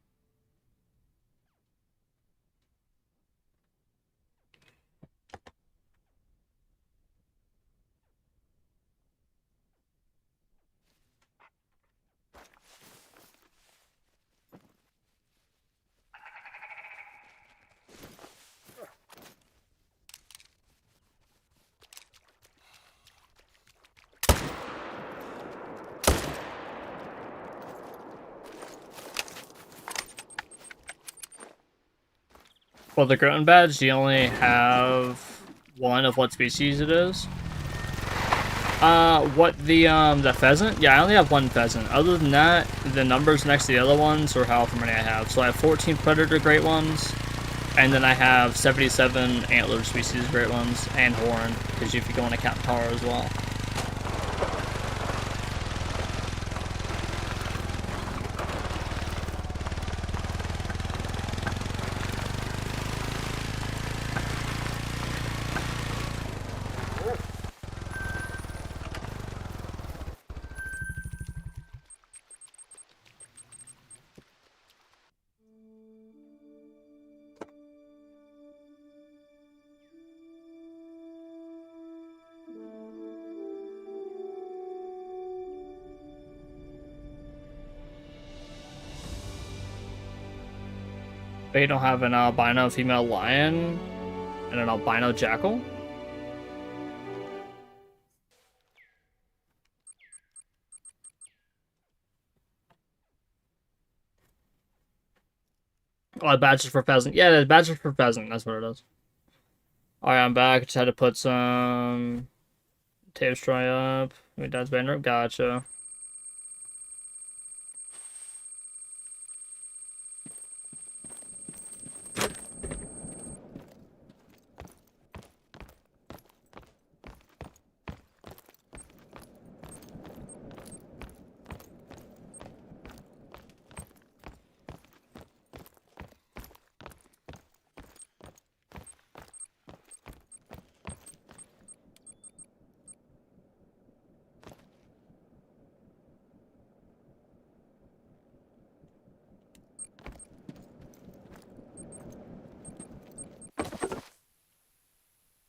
For the Groton badge, you only have one of what species it is. What the pheasant? Yeah, I only have one pheasant. Other than that, the numbers next to the other ones, or however many I have. So I have 14 predator great ones, and then I have 77 antlered species great ones, and horn, because if you go on to count power as well. They don't have an albino female lion and an albino jackal. Oh, badges for pheasant. Yeah, there's badges for pheasant. That's what it is. Alright, I'm back. Just had to put some tape stray up. Wait, that's banner. Gotcha.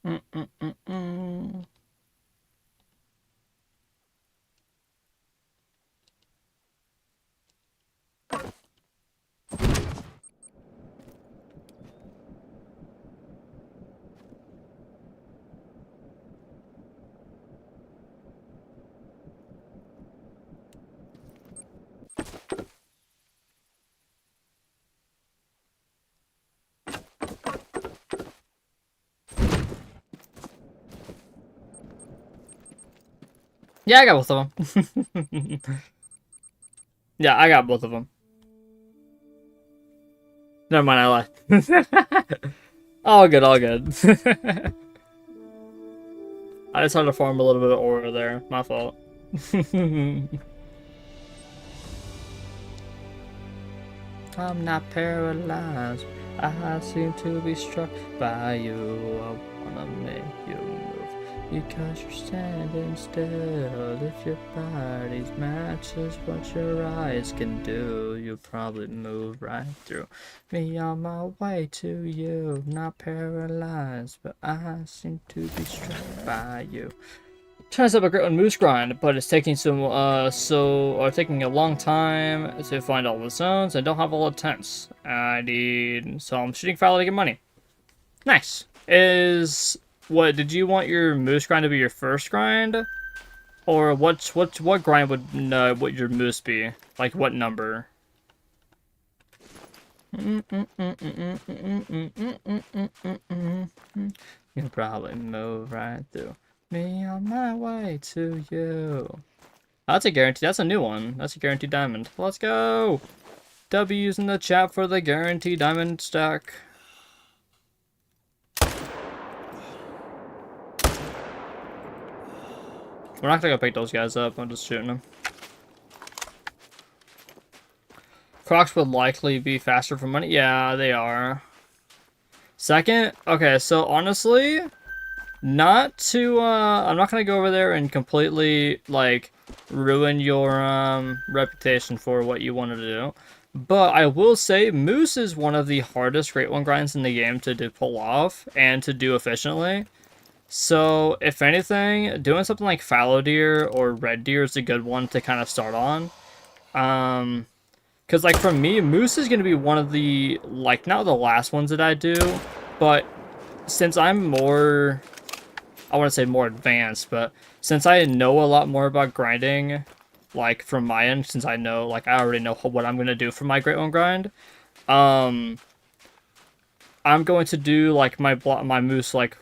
Mm-mm-mm-mm. Yeah, I got both of them. Yeah, I got both of them. Never mind, I lied. All good, all good. I just had to farm a little bit of aura there. My fault. I'm not paralyzed. I seem to be struck by you. I wanna make you move because you're standing still. If your body's matches what your eyes can do, you'll probably move right through me on my way to you. Not paralyzed, but I seem to be struck by you. Trying to set up a great one moose grind, but it's taking taking a long time to find all the zones and don't have all the tents. So I'm shooting fallow to get money. Nice. What did you want your moose grind to be your first grind? Or what grind would your moose be? Like what number? You'll probably move right through me on my way to you. That's a guarantee. That's a new one. That's a guaranteed diamond. Let's go. W's in the chat for the guaranteed diamond stack. We're not gonna go pick those guys up. I'm just shooting them. Crocs would likely be faster for money. Yeah, they are. Second, okay, so honestly, I'm not gonna go over there and completely like ruin your reputation for what you wanted to do, but I will say moose is one of the hardest great one grinds in the game to pull off and to do efficiently. So if anything, doing something like fallow deer or red deer is a good one to kind of start on. Because like for me, moose is gonna be one of the like not the last ones that I do, but since I'm more, I want to say more advanced, but since I know a lot more about grinding, like from my end, since I know, like I already know what I'm gonna do for my Great One grind, I'm going to do like my moose like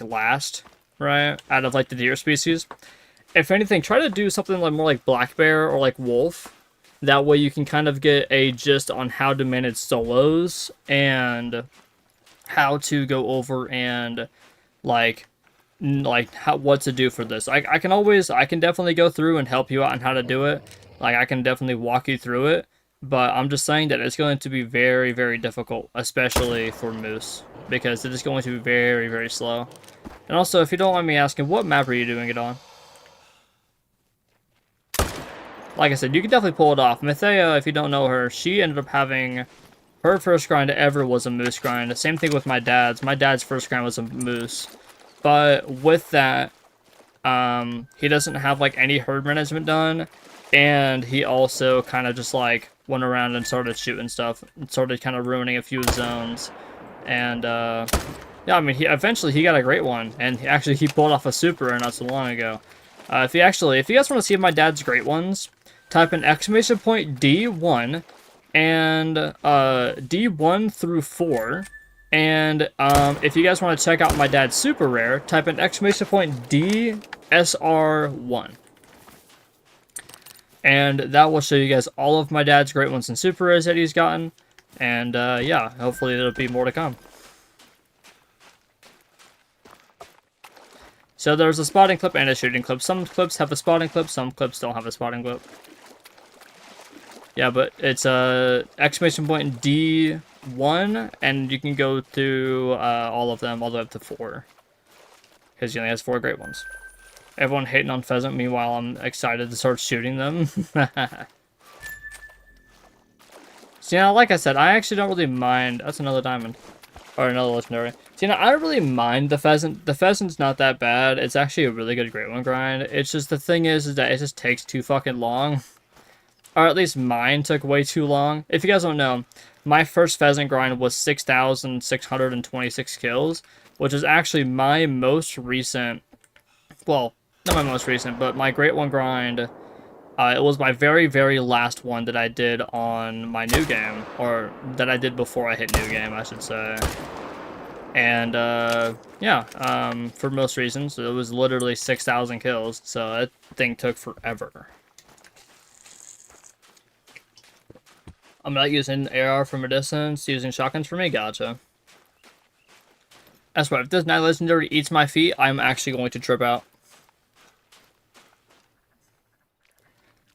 last, right, out of like the deer species, if anything, try to do something like more like black bear or like wolf. That way you can kind of get a gist on how to manage solos and how to go over and like what to do for this. I can definitely go through and help you out on how to do it. Like I can definitely walk you through it, but I'm just saying that it's going to be very, very difficult, especially for moose, because it is going to be very, very slow. And also, if you don't mind me asking, what map are you doing it on? Like I said, you can definitely pull it off. Mathea, if you don't know her, she ended up having her first grind ever was a moose grind. The same thing with my dad's. My dad's first grind was a moose. But with that, he doesn't have like any herd management done, and he also kind of just like went around and started shooting stuff and started kind of ruining a few zones. And yeah, I mean, he eventually got a great one, and he pulled off a super not so long ago. If you guys want to see my dad's great ones, type in !D1 and D1 through 4. And if you guys want to check out my dad's super rare, type in !DSR1. And that will show you guys all of my dad's great ones and super rares that he's gotten. And yeah, hopefully there'll be more to come. So there's a spotting clip and a shooting clip. Some clips have a spotting clip, some clips don't have a spotting clip. Yeah, but it's !D1, and you can go through all of them all the way up to 4. Because he only has 4 great ones. Everyone hating on pheasant, meanwhile I'm excited to start shooting them. So, yeah, like I said, I actually don't really mind. That's another diamond. Or another legendary. So, I don't really mind the pheasant. The pheasant's not that bad. It's actually a really good great one grind. It's just, the thing is that it just takes too fucking long. Or at least mine took way too long. If you guys don't know, my first pheasant grind was 6,626 kills, which is actually my most recent, well, not my most recent, but my great one grind. It was my very, very last one that I did on my new game, or that I did before I hit new game, I should say. And, yeah, for most reasons, it was literally 6,000 kills, so that thing took forever. I'm not using AR from a distance, using shotguns for me, gotcha. That's right, if this Night Legendary eats my feet, I'm actually going to trip out.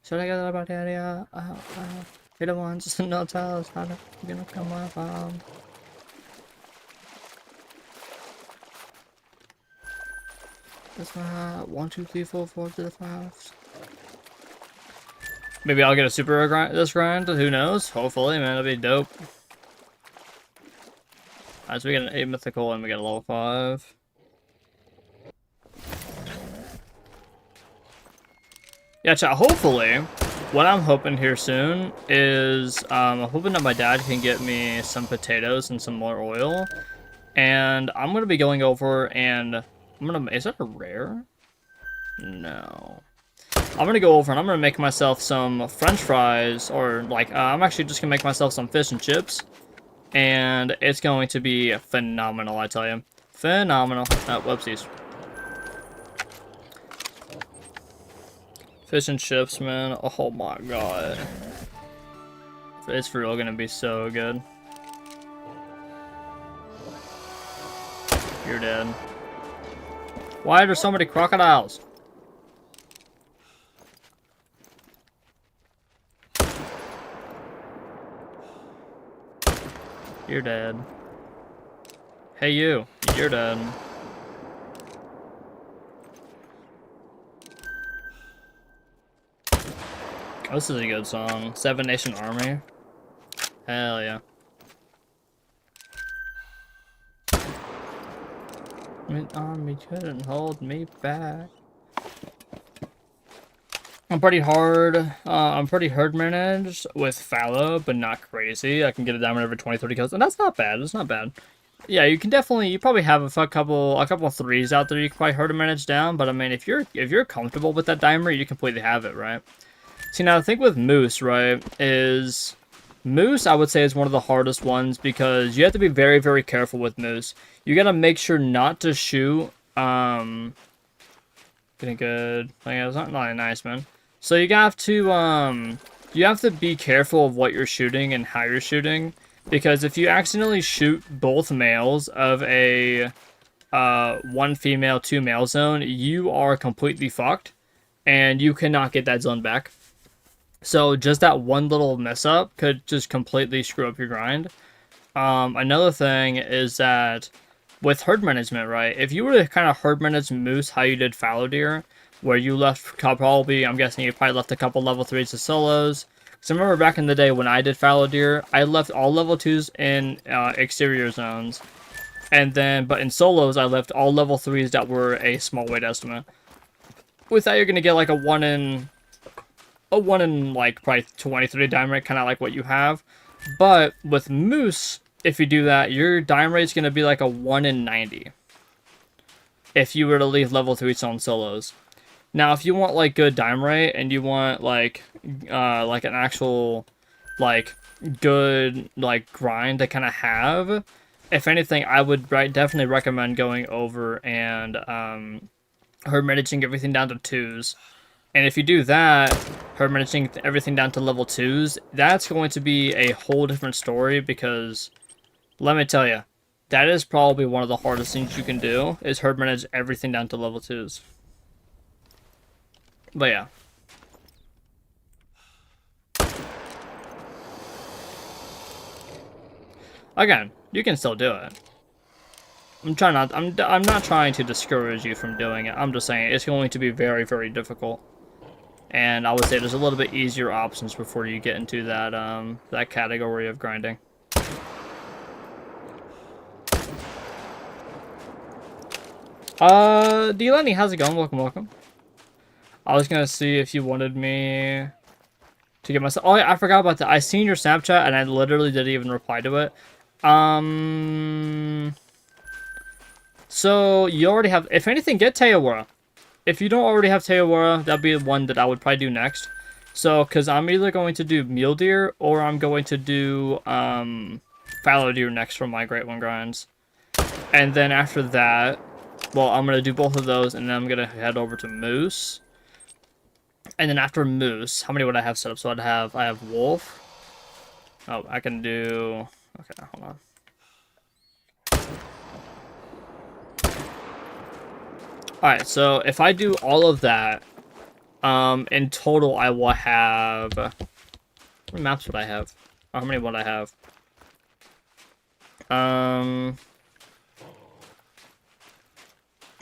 Should I get that about the area? You're the ones just no tell us how to gonna come up. That's not 1, 2, 3, 4, 4 to the 5. Maybe I'll get a super grind this grind. Who knows? Hopefully, man, that'd be dope. Alright, so we get an 8 mythical and we get a level 5. Yeah, chat, hopefully, what I'm hoping here soon is, I'm hoping that my dad can get me some potatoes and some more oil. And I'm going to be going over and, is that a rare? No. I'm going to go over and I'm going to make myself some french fries, or like, I'm actually just going to make myself some fish and chips. And it's going to be phenomenal, I tell you. Phenomenal. Oh, whoopsies. Fish and chips, man. Oh my god. It's for real gonna be so good. You're dead. Why are there so many crocodiles? You're dead. Hey you, you're dead. Oh, this is a good song. Seven Nation Army. Hell yeah. An army couldn't hold me back. I'm pretty herd managed with fallow, but not crazy. I can get a diamond every 20, 30 kills, and that's not bad. It's not bad. Yeah, you probably have a couple of threes out there you can probably herd manage down, but I mean, if you're comfortable with that diamond, you completely have it, right? See, now the thing with moose, right, is moose, I would say, is one of the hardest ones because you have to be very, very careful with moose. You gotta make sure not to shoot, Getting good. Like, it's not really nice, man. So you have to be careful of what you're shooting and how you're shooting, because if you accidentally shoot both males of a one female, two male zone, you are completely fucked, and you cannot get that zone back. So just that one little mess up could just completely screw up your grind. Another thing is that with herd management, right? If you were to kind of herd manage moose how you did fallow deer, where you left probably, I'm guessing you probably left a couple level 3s to solos. Because I remember back in the day when I did fallow deer, I left all level 2s in exterior zones. And then, but in solos, I left all level 3s that were a small weight estimate. With that, you're going to get like a 1 in like probably 23 dime rate, kind of like what you have. But with moose, if you do that, your dime rate is going to be like a 1 in 90. If you were to leave level 3 on solos. Now, if you want like good dime rate and you want like an actual like good like grind to kind of have, if anything, I would definitely recommend going over and herd managing everything down to 2s. And if you do that, herd managing everything down to level 2s, that's going to be a whole different story, because let me tell you, that is probably one of the hardest things you can do, is herd manage everything down to level 2s. But yeah. Again, you can still do it. I'm not trying to discourage you from doing it. I'm just saying it's going to be very, very difficult. And I would say there's a little bit easier options before you get into that that category of grinding. D-Lenny, how's it going? Welcome, welcome. I was gonna see if you wanted me to get myself. Oh, yeah, I forgot about that. I seen your Snapchat and I literally didn't even reply to it. So you already have. If anything, get Teowara. If you don't already have Teowara, that'd be the one that I would probably do next. So, because I'm either going to do mule deer or I'm going to do fallow deer next for my Great One grinds. And then after that, well, I'm going to do both of those, and then I'm going to head over to moose. And then after moose, how many would I have set up? So I have wolf. Oh, I can do... Okay, hold on. Alright, so if I do all of that, in total I will have... How many maps would I have? Or how many would I have? I'm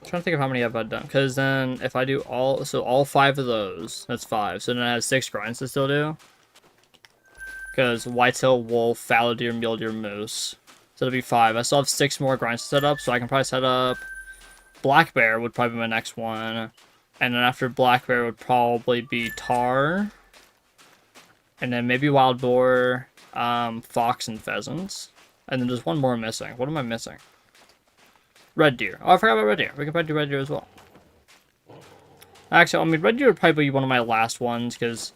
trying to think of how many have I done. Because then if I do all... So all 5 of those, that's 5. So then I have 6 grinds to still do. Because whitetail, wolf, fallow deer, mule deer, moose. So it'll be 5. I still have 6 more grinds to set up, so I can probably set up... Black bear would probably be my next one. And then after black bear would probably be tar. And then maybe wild boar, fox, and pheasants. And then there's one more missing. What am I missing? Red deer. Oh, I forgot about red deer. We can probably do red deer as well. Actually, I mean, red deer would probably be one of my last ones, because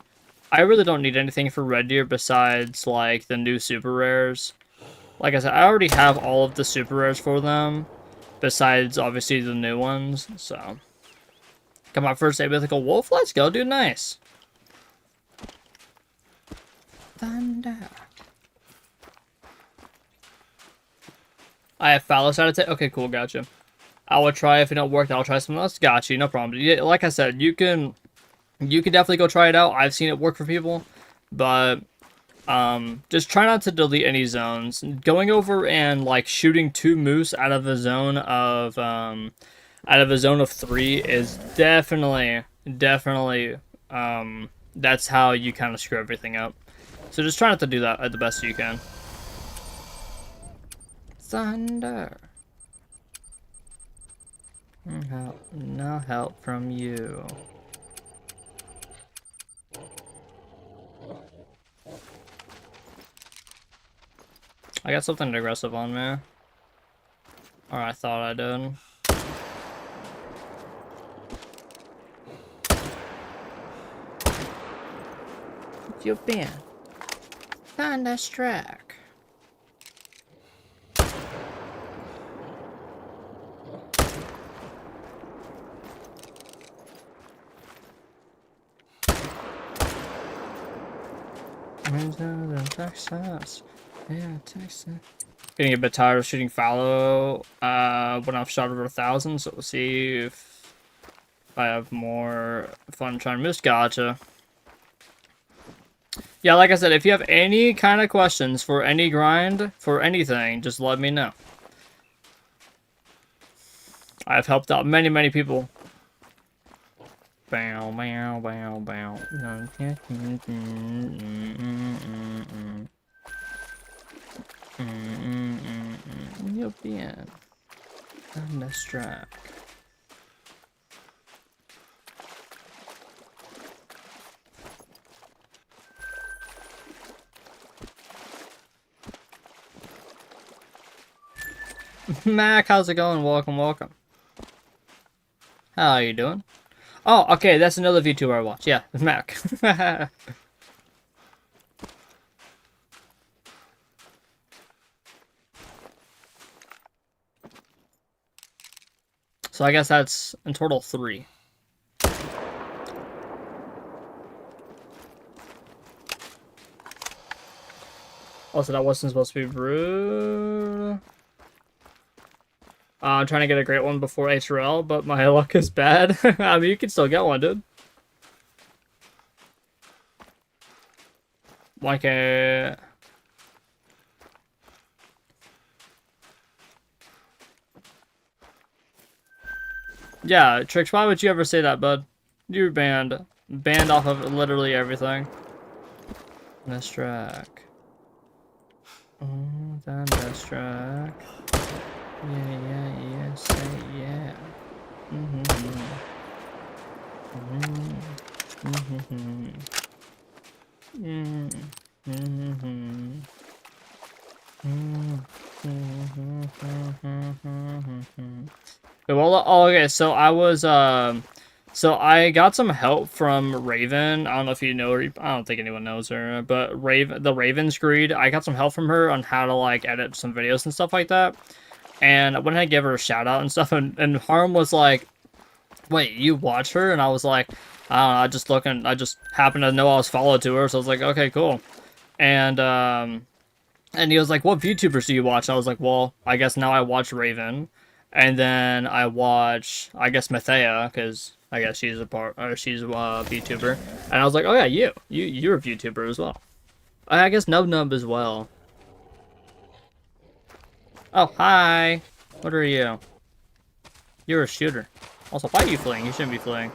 I really don't need anything for red deer besides, like, the new super rares. Like I said, I already have all of the super rares for them, besides, obviously, the new ones, so. Come on, first a mythical wolf. Let's go, dude. Nice. Thunder. I have fallow side attack. Okay, cool. Gotcha. I will try. If it don't work, I'll try something else. Gotcha. No problem. Yeah, like I said, you can definitely go try it out. I've seen it work for people, but just try not to delete any zones. Going over and like shooting 2 moose out of a zone of 3 is definitely that's how you kind of screw everything up. So just try not to do that at the best you can. Thunder. No help from you. I got something aggressive on me. Or I thought I did. You've been thunderstruck. Texas. Yeah, Texas. Getting a bit tired of shooting fallow when I've shot over 1,000, so we'll see if I have more fun trying to miss. Gotcha. Yeah, like I said, if you have any kind of questions for any grind, for anything, just let me know. I've helped out many, many people. Bow, bow, bow, bow. You'll be in. Thunderstruck. Mac, how's it going? Welcome, welcome. How are you doing? Oh, okay, that's another VTuber I watch. Yeah, Mac. So I guess that's in total 3. Also, that wasn't supposed to be rude. I'm trying to get a great one before HRL, but my luck is bad. I mean, you can still get one, dude. Like a... Yeah, Trix, why would you ever say that, bud? You're banned. Banned off of literally everything. This track. Oh, this track. Yeah, say yeah. Well, oh, okay, so I was, so I got some help from Raven. I don't know if you know her. I don't think anyone knows her, but the Raven's Greed. I got some help from her on how to, like, edit some videos and stuff like that. And I went ahead and gave her a shout out and stuff, and Harm was like, wait, you watch her? And I was like, I don't know, I just happened to know I was followed to her, so I was like, okay, cool. And he was like, what VTubers do you watch? And I was like, well, I guess now I watch Raven. And then I watch, I guess, Mathea, because I guess she's a VTuber. And I was like, oh yeah, you're a VTuber as well. I guess Nub as well. Oh, hi. What are you? You're a shooter. Also, why are you fleeing? You shouldn't be fleeing.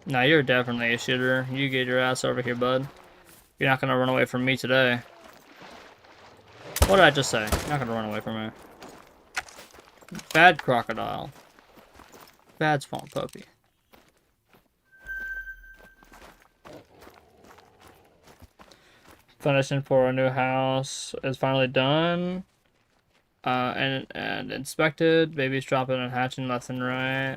Nah, you're definitely a shooter. You get your ass over here, bud. You're not gonna run away from me today. What did I just say? You're not gonna run away from me. Bad crocodile. Bad swamp puppy. Finishing for a new house is finally done. And inspected. Babies dropping and hatching left and right.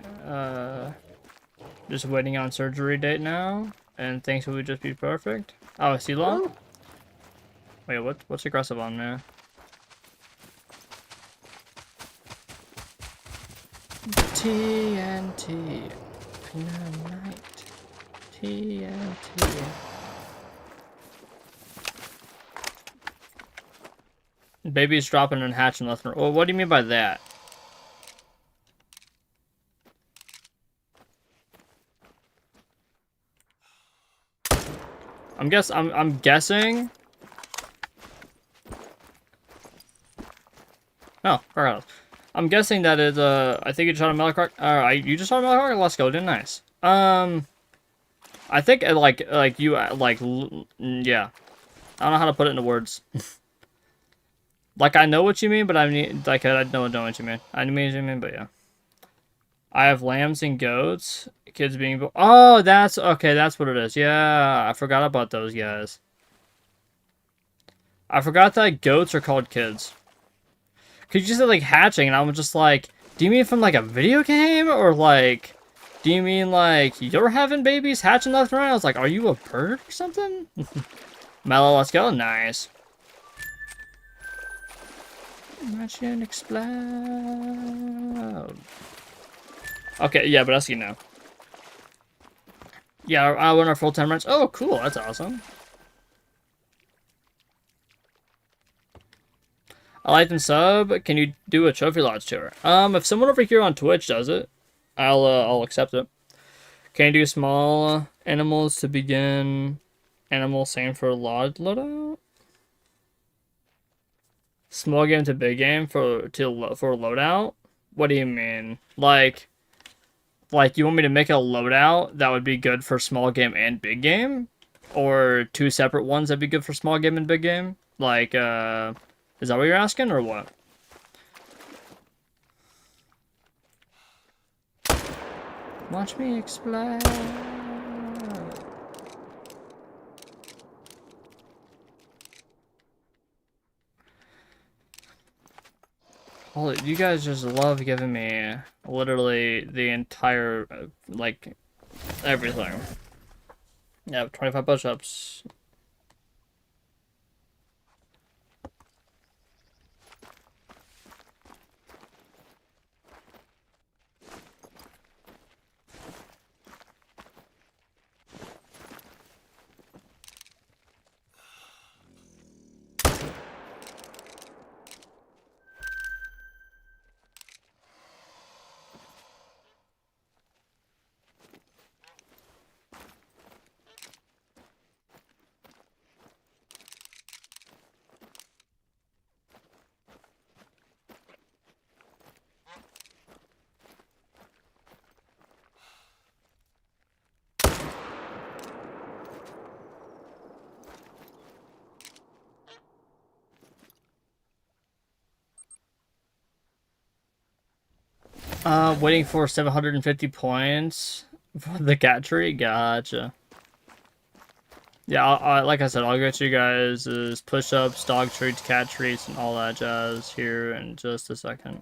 Just waiting on surgery date now. And things will just be perfect. Oh, is he long? Wait, what's aggressive on there? TNT. Night. TNT. Babies dropping and hatching left and right. Well, what do you mean by that? I'm guessing. Oh, regardless. I'm guessing that it, I think you just shot a Melicroc. Alright, you just shot a Melicroc? Let's go, didn't nice. I think, yeah. I don't know how to put it into words. Like, I know what you mean, but I mean, like, I don't know what you mean. I know what you mean, but yeah. I have lambs and goats. Kids being... Oh, that's... Okay, that's what it is. Yeah, I forgot about those guys. I forgot that goats are called kids. Because you just said, like, hatching, and I'm just like... Do you mean from, like, a video game? Or, like... Do you mean, like, you're having babies hatching left and right? I was like, are you a bird or something? Mellow, let's go. Nice. Watch it explode. Okay, yeah, but I see now. Yeah, I won our full-time ranch. Oh, cool. That's awesome. I like and sub. Can you do a trophy lodge tour? If someone over here on Twitch does it, I'll accept it. Can you do small animals to begin? Animal same for lodge loadout. Small game to big game for loadout. What do you mean? Like you want me to make a loadout that would be good for small game and big game, or two separate ones that'd be good for small game and big game? Like, is that what you're asking or what? Watch me explode. Holy, you guys just love giving me literally the entire, like, everything. Yeah, 25 push-ups. Waiting for 750 points for the cat tree. Gotcha. Yeah, like I said, I'll get you guys is push-ups, dog treats, cat treats, and all that jazz here in just a second.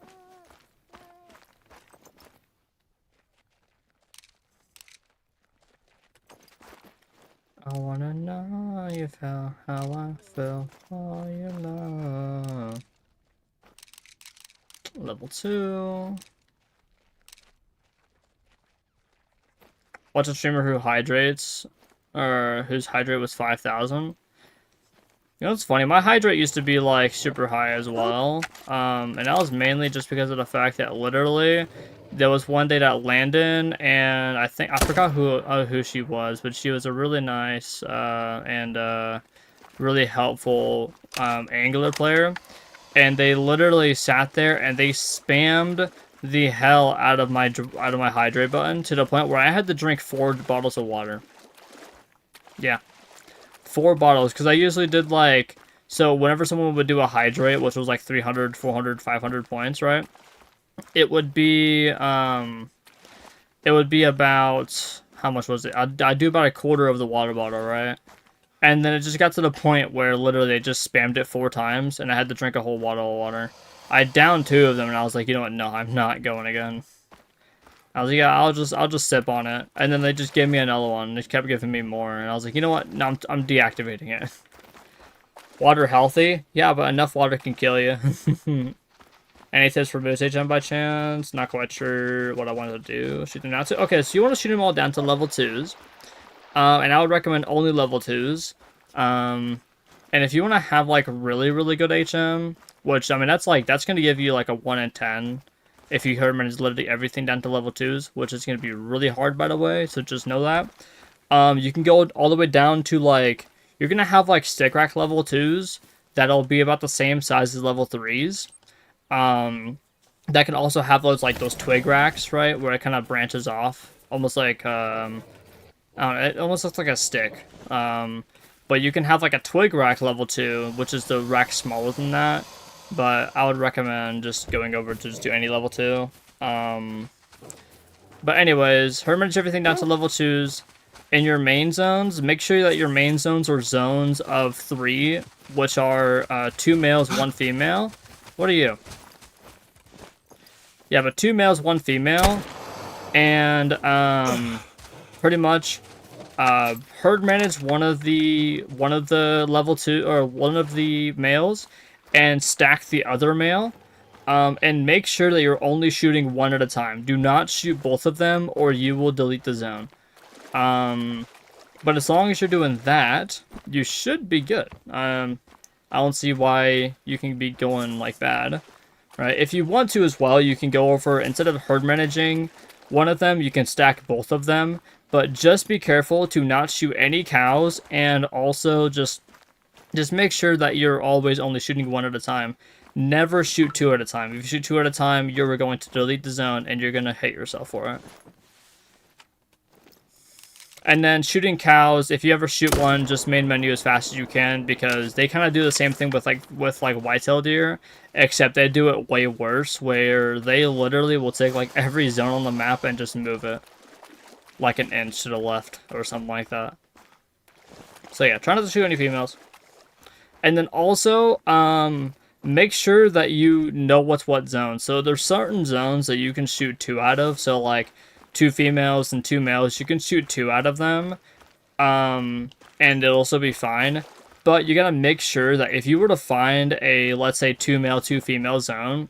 I wanna know how you felt, how I felt for your love. Level 2. Watch a streamer who hydrates, or whose hydrate was 5,000. You know what's funny? My hydrate used to be like super high as well, and that was mainly just because of the fact that literally there was one day that Landon and I forgot who she was, but she was a really nice and really helpful angler player, and they literally sat there and they spammed the hell out of my hydrate button to the point where I had to drink 4 bottles of water. Yeah. 4 bottles, because I usually did like, so whenever someone would do a hydrate, which was like 300, 400, 500 points, right? It would be about, how much was it? I'd do about a quarter of the water bottle, right? And then it just got to the point where literally they just spammed it 4 times, and I had to drink a whole bottle of water. I downed 2 of them, and I was like, you know what? No, I'm not going again. I was like, yeah, I'll just sip on it, and then they just gave me another one. They kept giving me more, and I was like, you know what? No, I'm deactivating it. Water healthy? Yeah, but enough water can kill you. Any tips for boost HM by chance? Not quite sure what I wanted to do. Shoot them down to okay, so you want to shoot them all down to level 2s, and I would recommend only level 2s. And if you want to have like really good HM, which I mean that's going to give you like a 1 in 10. If you manage literally everything down to level 2s, which is going to be really hard, by the way, so just know that. You can go all the way down to, like, you're going to have, like, stick rack level 2s that'll be about the same size as level 3s. That can also have those twig racks, right, where it kind of branches off, almost like, I don't know, it almost looks like a stick. But you can have, like, a twig rack level 2, which is the rack smaller than that. But I would recommend just going over to just do any level 2. But anyways, manage everything down to level 2s. In your main zones, make sure that your main zones are zones of 3, which are 2 males, 1 female. What are you? Yeah, but 2 males, 1 female. And pretty much herd manage one of the level 2 or one of the males and stack the other male, and make sure that you're only shooting one at a time. Do not shoot both of them or you will delete the zone. But as long as you're doing that, you should be good. I don't see why you can be going like bad, right? If you want to as well, you can go over, instead of herd managing one of them, you can stack both of them. But just be careful to not shoot any cows, and also just make sure that you're always only shooting one at a time. Never shoot two at a time. If you shoot two at a time, you're going to delete the zone, and you're going to hate yourself for it. And then shooting cows, if you ever shoot one, just main menu as fast as you can, because they kind of do the same thing with whitetail deer, except they do it way worse, where they literally will take like every zone on the map and just move it like an inch to the left or something like that. So yeah, try not to shoot any females. And then also, make sure that you know what's what zone. So there's certain zones that you can shoot two out of. So like 2 females and 2 males, you can shoot 2 out of them, and it'll also be fine. But you gotta make sure that if you were to find a, let's say, 2 male, 2 female zone,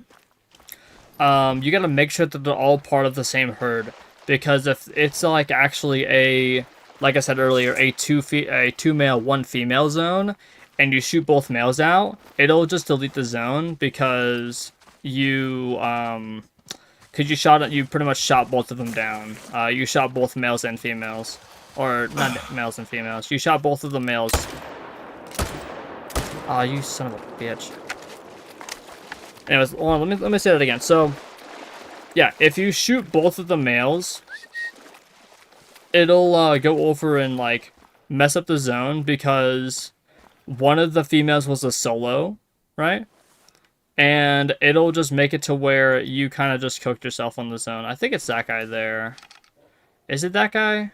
you gotta make sure that they're all part of the same herd. Because if it's like actually a, like I said earlier, a 2 male, 1 female zone, and you shoot both males out, it'll just delete the zone because you you pretty much shot both of them down. You shot both males and females. Or, not males and females. You shot both of the males. Aw, you son of a bitch. Anyways, hold on, let me say that again. So, yeah, if you shoot both of the males, it'll go over and, like, mess up the zone because one of the females was a solo, right? And it'll just make it to where you kind of just cooked yourself on the zone. I think it's that guy there. Is it that guy?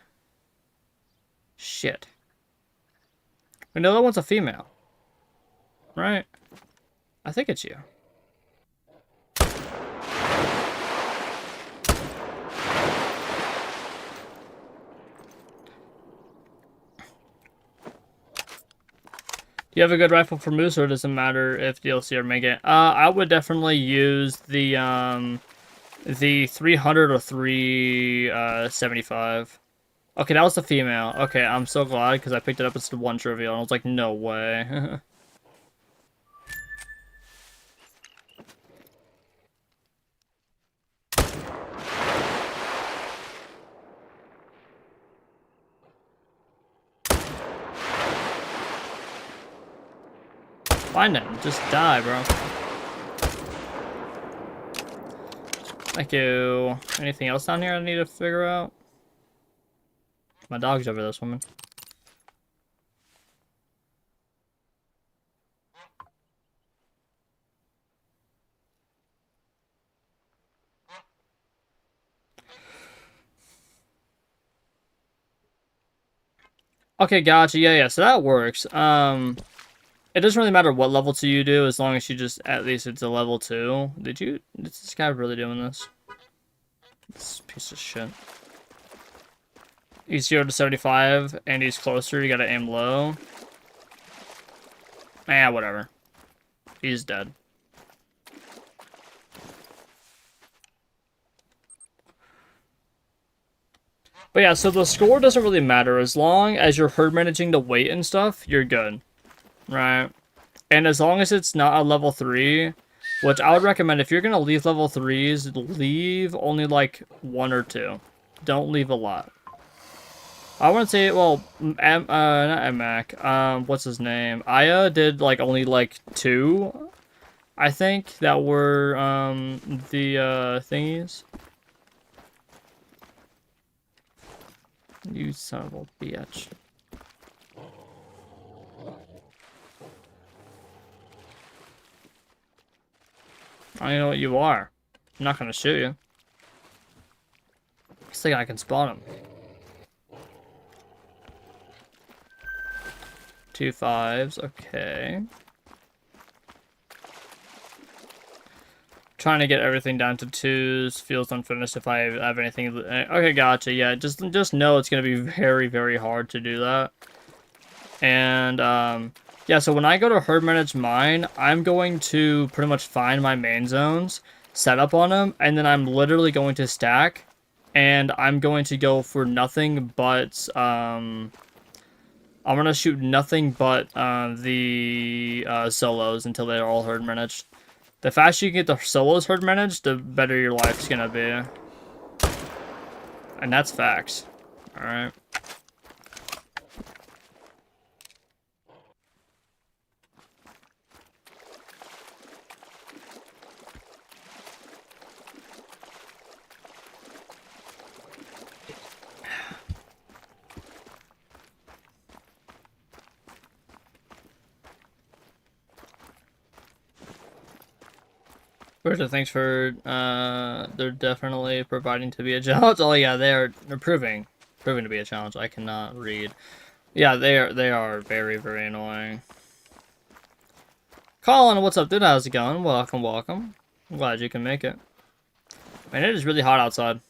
Shit. No, that one's a female. Right? I think it's you. Do you have a good rifle for moose, or does it matter if DLC or make it? I would definitely use the 300 or 375. Okay, that was the female. Okay, I'm so glad because I picked it up as the one trivial, and I was like, no way. Find him. Just die, bro. Thank you. Anything else down here I need to figure out? My dog's over this woman. Okay, gotcha. Yeah, so that works. It doesn't really matter what level 2 you do, as long as you just, at least it's a level 2. Is this guy really doing this? This piece of shit. He's 0 to 75, and he's closer, you gotta aim low. Whatever. He's dead. But yeah, so the score doesn't really matter. As long as you're herd managing the weight and stuff, you're good. Right? And as long as it's not a level 3, which I would recommend, if you're going to leave level 3s, leave only like 1 or 2. Don't leave a lot. I wouldn't say, well, not Mac, what's his name? Aya did like only like 2, I think, that were the thingies. You son of a bitch. I know what you are. I'm not gonna shoot you. I think I can spot him. 2 5s, okay. Trying to get everything down to 2s. Feels unfinished if I have anything. Okay, gotcha. Yeah, just know it's gonna be very, very hard to do that. And yeah, so when I go to herd manage mine, I'm going to pretty much find my main zones, set up on them, and then I'm literally going to stack and I'm going to go for nothing but I'm gonna shoot nothing but the solos until they're all herd managed. The faster you get the solos herd managed, the better your life's gonna be. And that's facts. Alright. First, thanks for they're definitely providing to be a challenge. Oh yeah, they're proving to be a challenge. I cannot read. Yeah, they are very, very annoying. Colin, what's up, dude? How's it going? Welcome, welcome. I'm glad you can make it. Man, it is really hot outside.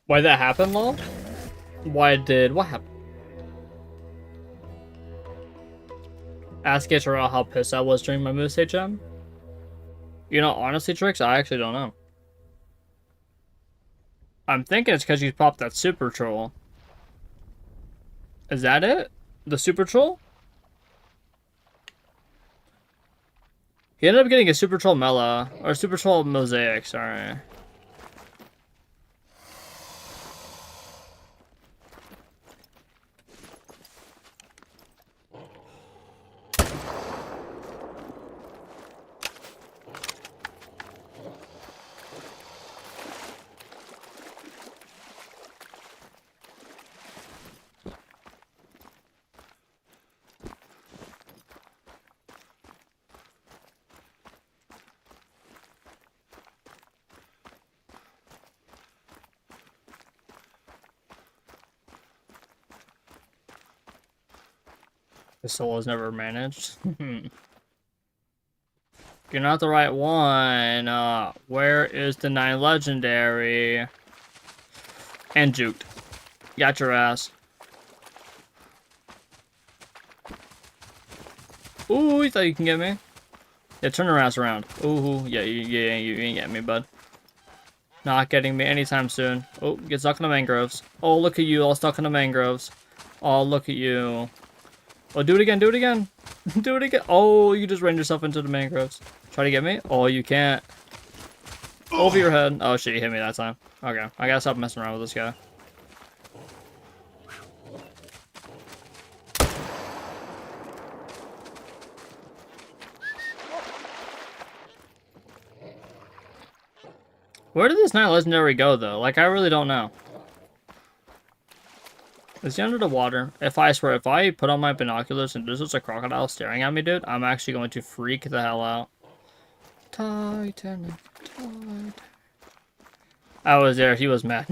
Why that happened, lol? What happened? Ask HRL how pissed I was during my Moose HM. You know, honestly, Tricks, I actually don't know. I'm thinking it's because you popped that Super Troll. Is that it? The Super Troll? He ended up getting a Super Troll Mela, or Super Troll Mosaic, sorry. The soul is never managed. You're not the right one. Where is the 9 legendary? And juked. Got your ass. Ooh, you thought you can get me? Yeah, turn your ass around. Ooh, yeah, you ain't get me, bud. Not getting me anytime soon. Oh, get stuck in the mangroves. Oh, look at you, all stuck in the mangroves. Oh, look at you. Oh, do it again, do it again. Do it again. Oh, you just ran yourself into the mangroves. Try to get me? Oh, you can't. Over your head. Oh, shit, you hit me that time. Okay, I gotta stop messing around with this guy. Where did this 9 legendary go, though? Like, I really don't know. Is he under the water? If I swear, if I put on my binoculars and there's just a crocodile staring at me, dude, I'm actually going to freak the hell out. Titanic, Titanic. I was there. He was mad.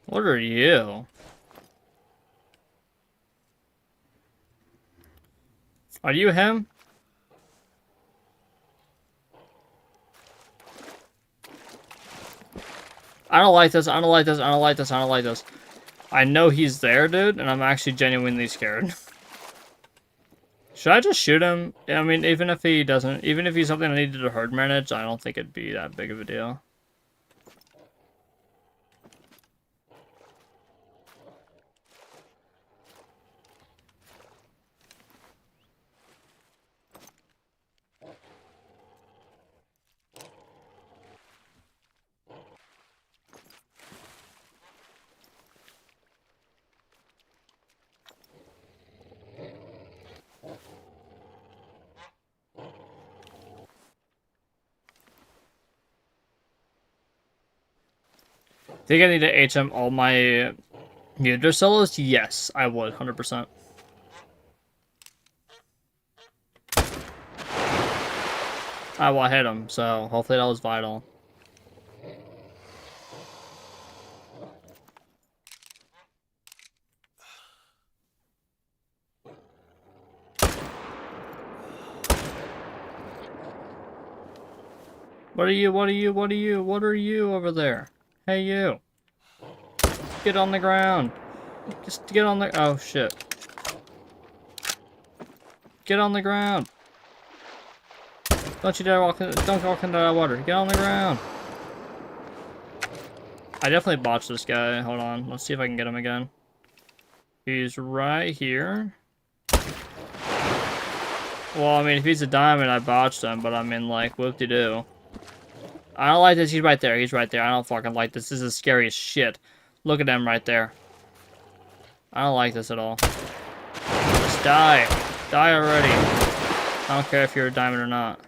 What are you? Are you him? I don't like this. I don't like this. I don't like this. I don't like this. I know he's there, dude, and I'm actually genuinely scared. Should I just shoot him? I mean, even if he doesn't, even if he's something I needed to herd manage, I don't think it'd be that big of a deal. Think I need to HM all my muter solos? Yes, I would, 100%. I will hit him, so hopefully that was vital. What are you? What are you? What are you? What are you over there? Hey, you. Get on the ground. Just get on the... Oh, shit. Get on the ground. Don't you dare walk in... Don't walk into that water. Get on the ground. I definitely botched this guy. Hold on. Let's see if I can get him again. He's right here. Well, I mean, if he's a diamond, I botched him. But I mean, like, whoop-de-doo. I don't like this. He's right there. He's right there. I don't fucking like this. This is scary as shit. Look at him right there. I don't like this at all. Just die. Die already. I don't care if you're a diamond or not.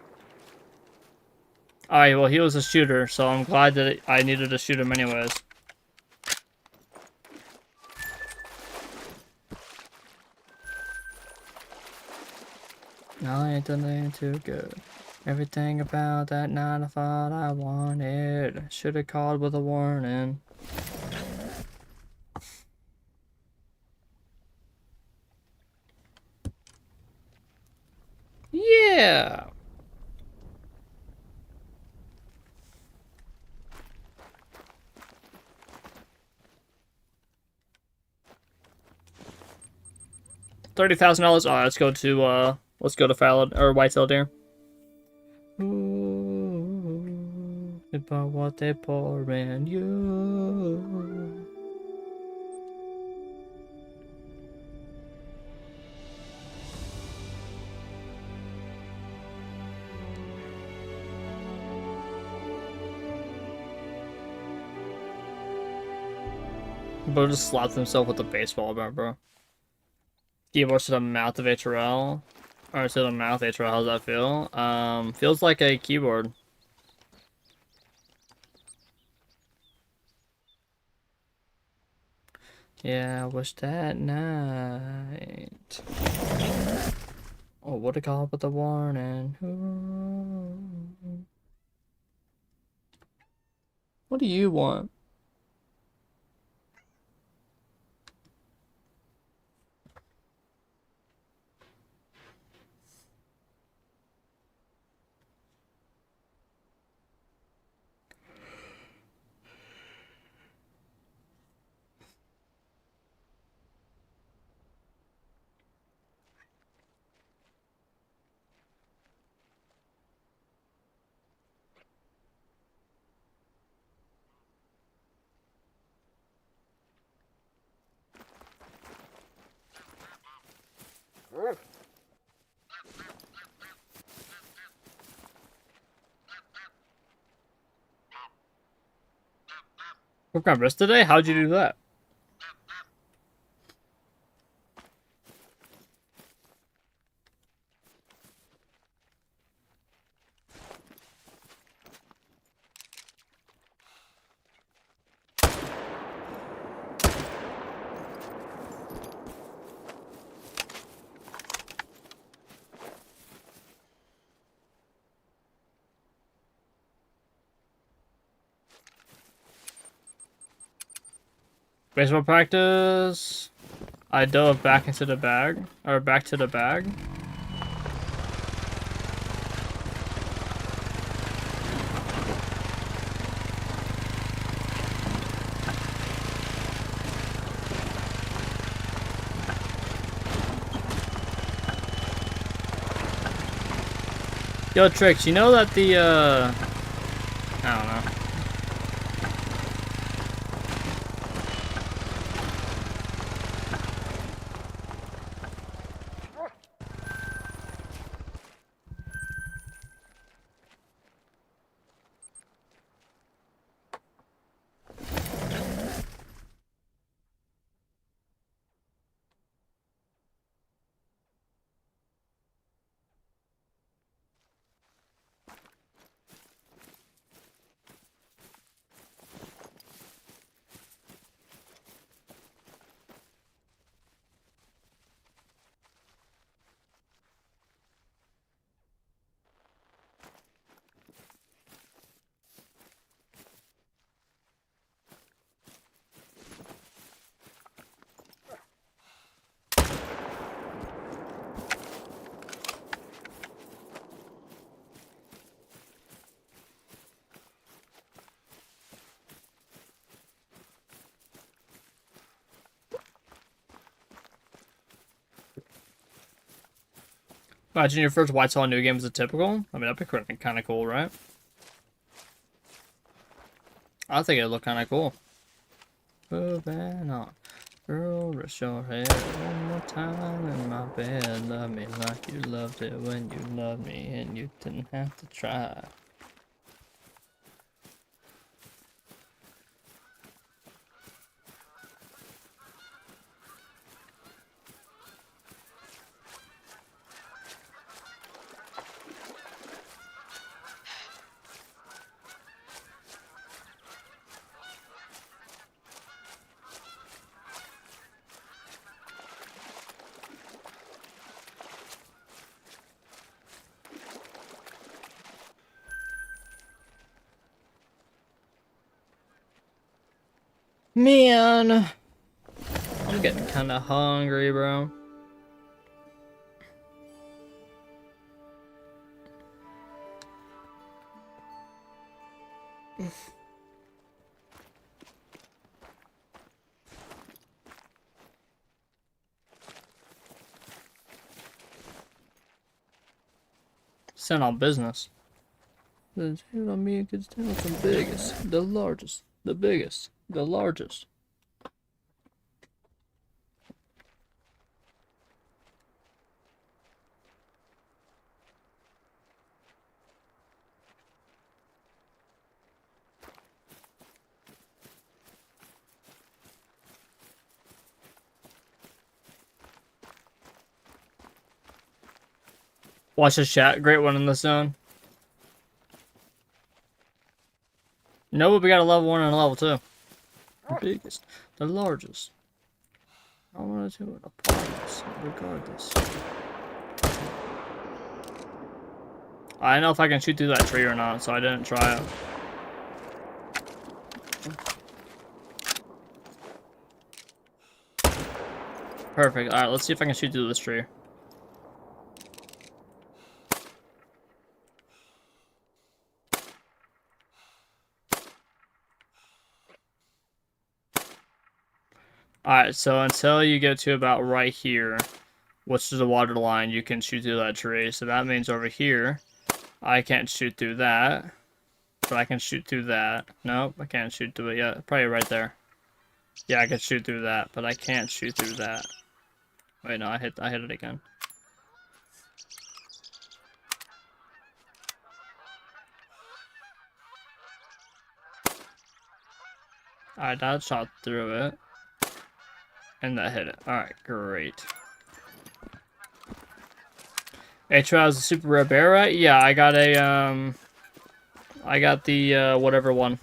Alright, well, he was a shooter, so I'm glad that I needed to shoot him anyways. I ain't done anything too good. Everything about that night I thought I wanted. Should've called with a warning. Yeah! $30,000. Oh, let's go to Fallon or Whitetail Deer. Ooh, about what they pour in you. Bro just slapped himself with a baseball bat, bro. Keyboard to the mouth of HRL. Or to the mouth HRL, how's that feel? Feels like a keyboard. Yeah, I wish that night. Oh, what a call with the warning. Ooh. What do you want? Broke my wrist today? How'd you do that? Baseball practice. I dove back into the bag. Or back to the bag. Yo, Tricks, you know that the, I don't know. Imagine your first Whitetail new game is a typical. I mean, that'd be kind of cool, right? I think it'd look kind of cool. Moving on. Girl, rest your head one more time in my bed. Love me like you loved it when you loved me and you didn't have to try. Man, I'm getting kind of hungry, bro. Send on business. The on me could stand on the biggest, the largest, the biggest, the largest. Watch this chat. Great one in the zone. No, but we got a level 1 and a level 2. The biggest, the largest. I want to do it apart, regardless. I don't know if I can shoot through that tree or not, so I didn't try it. Perfect. Alright, let's see if I can shoot through this tree. Alright, so until you get to about right here, which is the water line, you can shoot through that tree. So that means over here, I can't shoot through that. But I can shoot through that. Nope, I can't shoot through it yet. Probably right there. Yeah, I can shoot through that, but I can't shoot through that. Wait, no, I hit it again. Alright, that shot through it. And that hit it. Alright, great. H.O. has a super rare bear, right? Yeah, I got a, I got the, whatever one.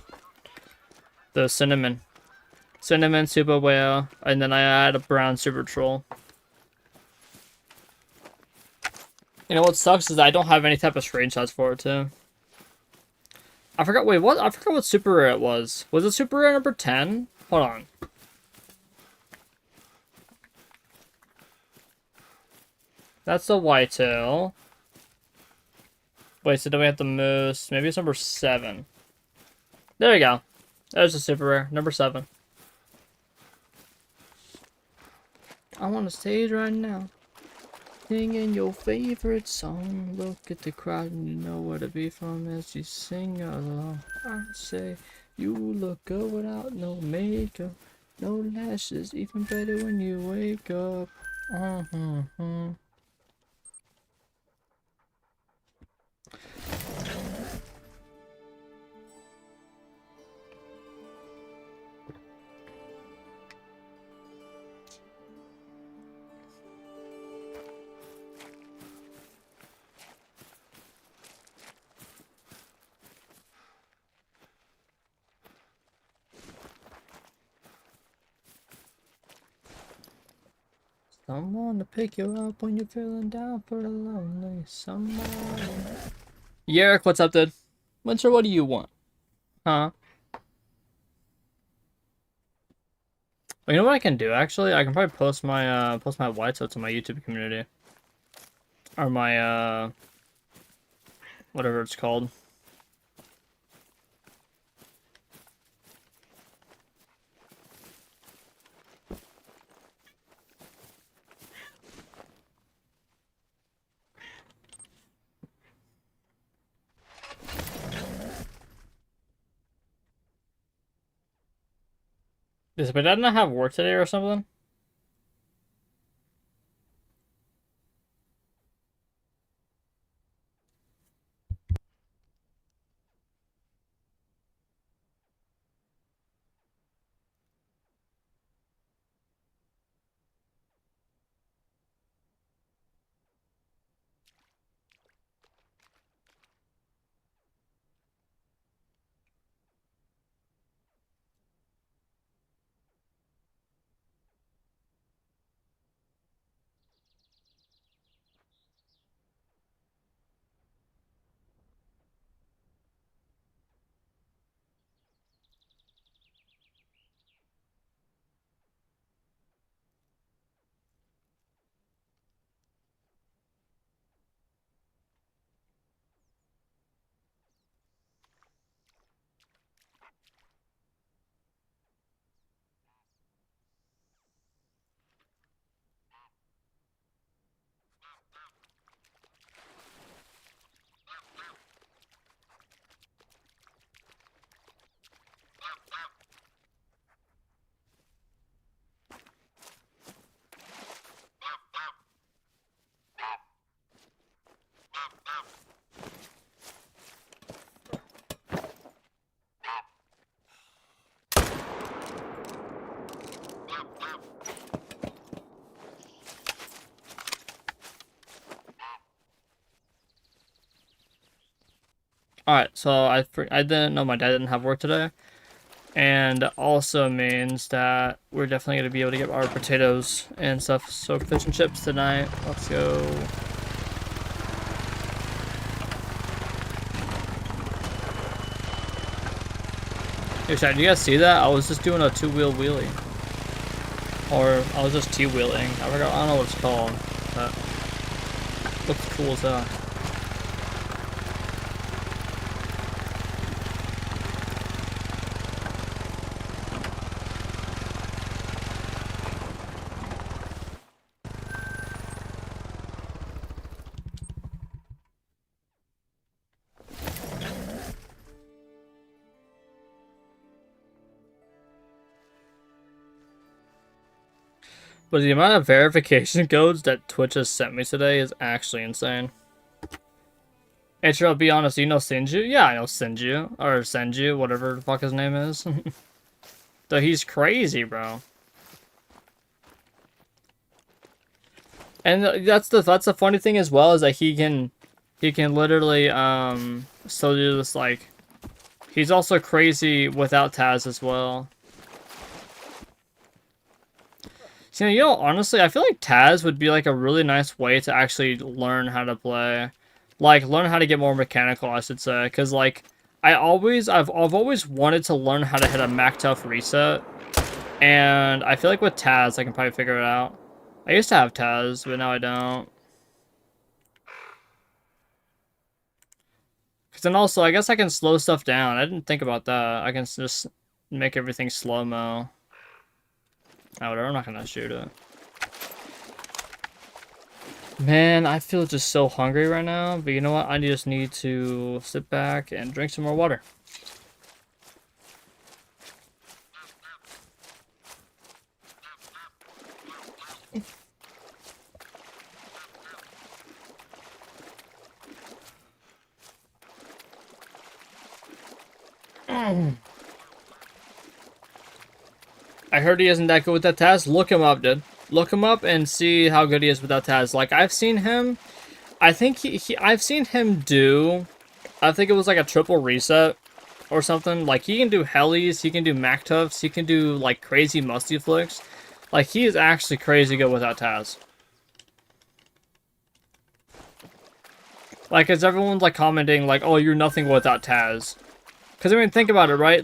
The cinnamon. Cinnamon super whale. And then I had a brown super troll. You know what sucks is I don't have any type of screenshots for it, too. I forgot, wait, what? I forgot what super rare it was. Was it super rare number 10? Hold on. That's the whitetail. Wait, so do we have the moose? Maybe it's number 7. There we go. There's the super rare, number 7. I'm on the stage right now. Singing your favorite song. Look at the crowd and you know where to be from as you sing along. I say, you look good without no makeup. No lashes, even better when you wake up. Someone to pick you up when you're feeling down for the lonely. Someone. Yeah, Eric, what's up, dude? Winter, what do you want? Huh? Well, you know what I can do, actually? I can probably post my whitetail to my YouTube community. Or my, whatever it's called. Does my dad not have work today or something? Alright, so I didn't know my dad didn't have work today. And also means that we're definitely going to be able to get our potatoes and stuff. So fish and chips tonight. Let's go. Hey, Chad, do you guys see that? I was just doing a two-wheel wheelie. Or I was just T-wheeling. I forgot. I don't know what it's called. But looks cool as hell. But the amount of verification codes that Twitch has sent me today is actually insane. Hey, sure, I'll be honest, you know Sinju? Yeah, I know Sinju. Or Senju, whatever the fuck his name is. So he's crazy, bro. And that's the funny thing as well, is that he can literally still do this, like, he's also crazy without Taz as well. So, you know, honestly, I feel like Taz would be like a really nice way to actually learn how to play. Like, learn how to get more mechanical, I should say. Because, like, I've always wanted to learn how to hit a Mac Tough reset. And I feel like with Taz, I can probably figure it out. I used to have Taz, but now I don't. Because then also, I guess I can slow stuff down. I didn't think about that. I can just make everything slow-mo. Oh, whatever, I'm not gonna shoot it. Man, I feel just so hungry right now, but you know what? I just need to sit back and drink some more water. I heard he isn't that good with that Taz. Look him up, dude. Look him up and see how good he is with that Taz. Like, I've seen him... I think I've seen him do... I think it was like a triple reset or something. Like, he can do helis, he can do Mac Toughs, he can do, like, crazy musty flicks. Like, he is actually crazy good with that Taz. Like, as everyone's, like, commenting, like, oh, you're nothing without Taz. Because, I mean, think about it, right?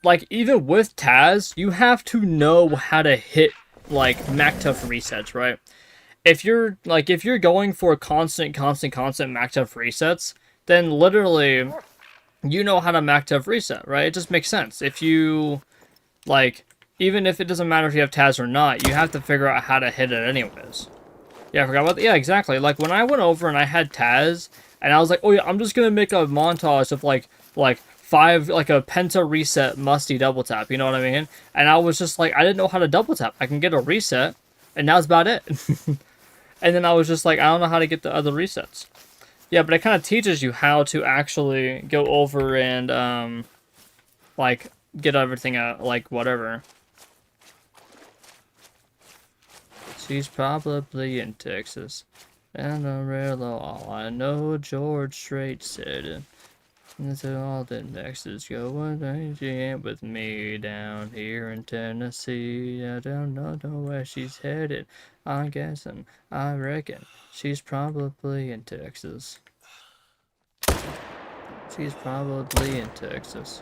Like, even with Taz, you have to know how to hit, like, Mac Tough resets, right? If you're going for constant Mac Tough resets, then literally, you know how to Mac Tough reset, right? It just makes sense. If you, like, even if it doesn't matter if you have Taz or not, you have to figure out how to hit it anyways. Yeah, I forgot about that. Yeah, exactly. Like, when I went over and I had Taz, and I was like, oh yeah, I'm just gonna make a montage of, like, like a penta reset musty double tap, you know what I mean? And I was just like, I didn't know how to double tap. I can get a reset, and that's about it. And then I was just like, I don't know how to get the other resets. Yeah, but it kind of teaches you how to actually go over and like get everything out, like whatever. She's probably in Texas. And Amarillo, all I know, George Strait said it. So all the Texas going crazy with me down here in Tennessee. I don't know where she's headed. I'm guessing, I reckon, she's probably in Texas. She's probably in Texas.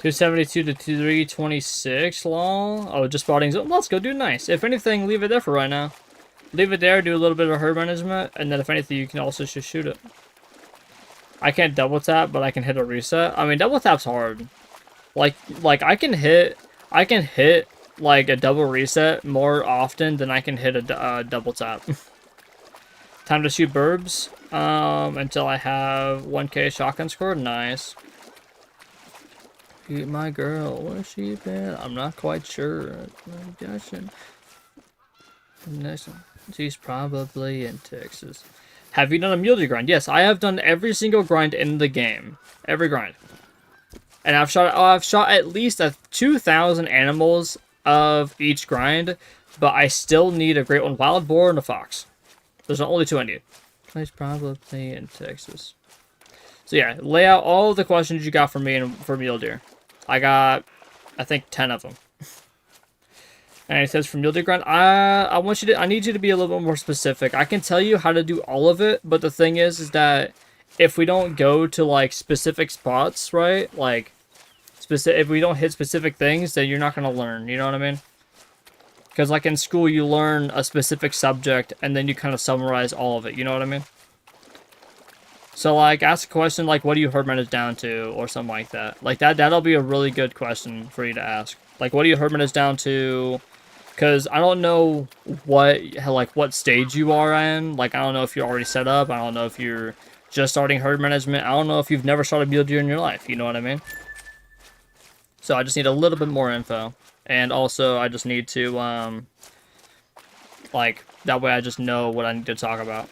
$272 to $326, lol. Oh, just spotting. Let's go, dude. Nice. If anything, leave it there for right now. Leave it there, do a little bit of herd management, and then if anything, you can also just shoot it. I can't double tap, but I can hit a reset. I mean, double tap's hard. Like I can hit like a double reset more often than I can hit a double tap. Time to shoot burbs. Until I have 1K shotgun score. Nice. Shoot my girl. Where's she been? I'm not quite sure. Next one. She's probably in Texas. Have you done a mule deer grind? Yes, I have done every single grind in the game. Every grind. And I've shot at least 2,000 animals of each grind, but I still need a great one, wild boar and a fox. Those are the only two I need. She's probably in Texas. So yeah, lay out all the questions you got for me and for mule deer. I got, I think, 10 of them. And it says for mule deer grind, I need you to be a little bit more specific. I can tell you how to do all of it, but the thing is that if we don't go to like specific spots, right? Like if we don't hit specific things, then you're not gonna learn. You know what I mean? Because like in school, you learn a specific subject and then you kind of summarize all of it. You know what I mean? So like ask a question like, what do you herd manage down to, or something like that. Like that'll be a really good question for you to ask. Like, what do you herd manage down to? Because I don't know what stage you are in. Like, I don't know if you're already set up. I don't know if you're just starting herd management. I don't know if you've never shot a mule deer in your life. You know what I mean? So I just need a little bit more info. And also, I just need to, like, that way I just know what I need to talk about.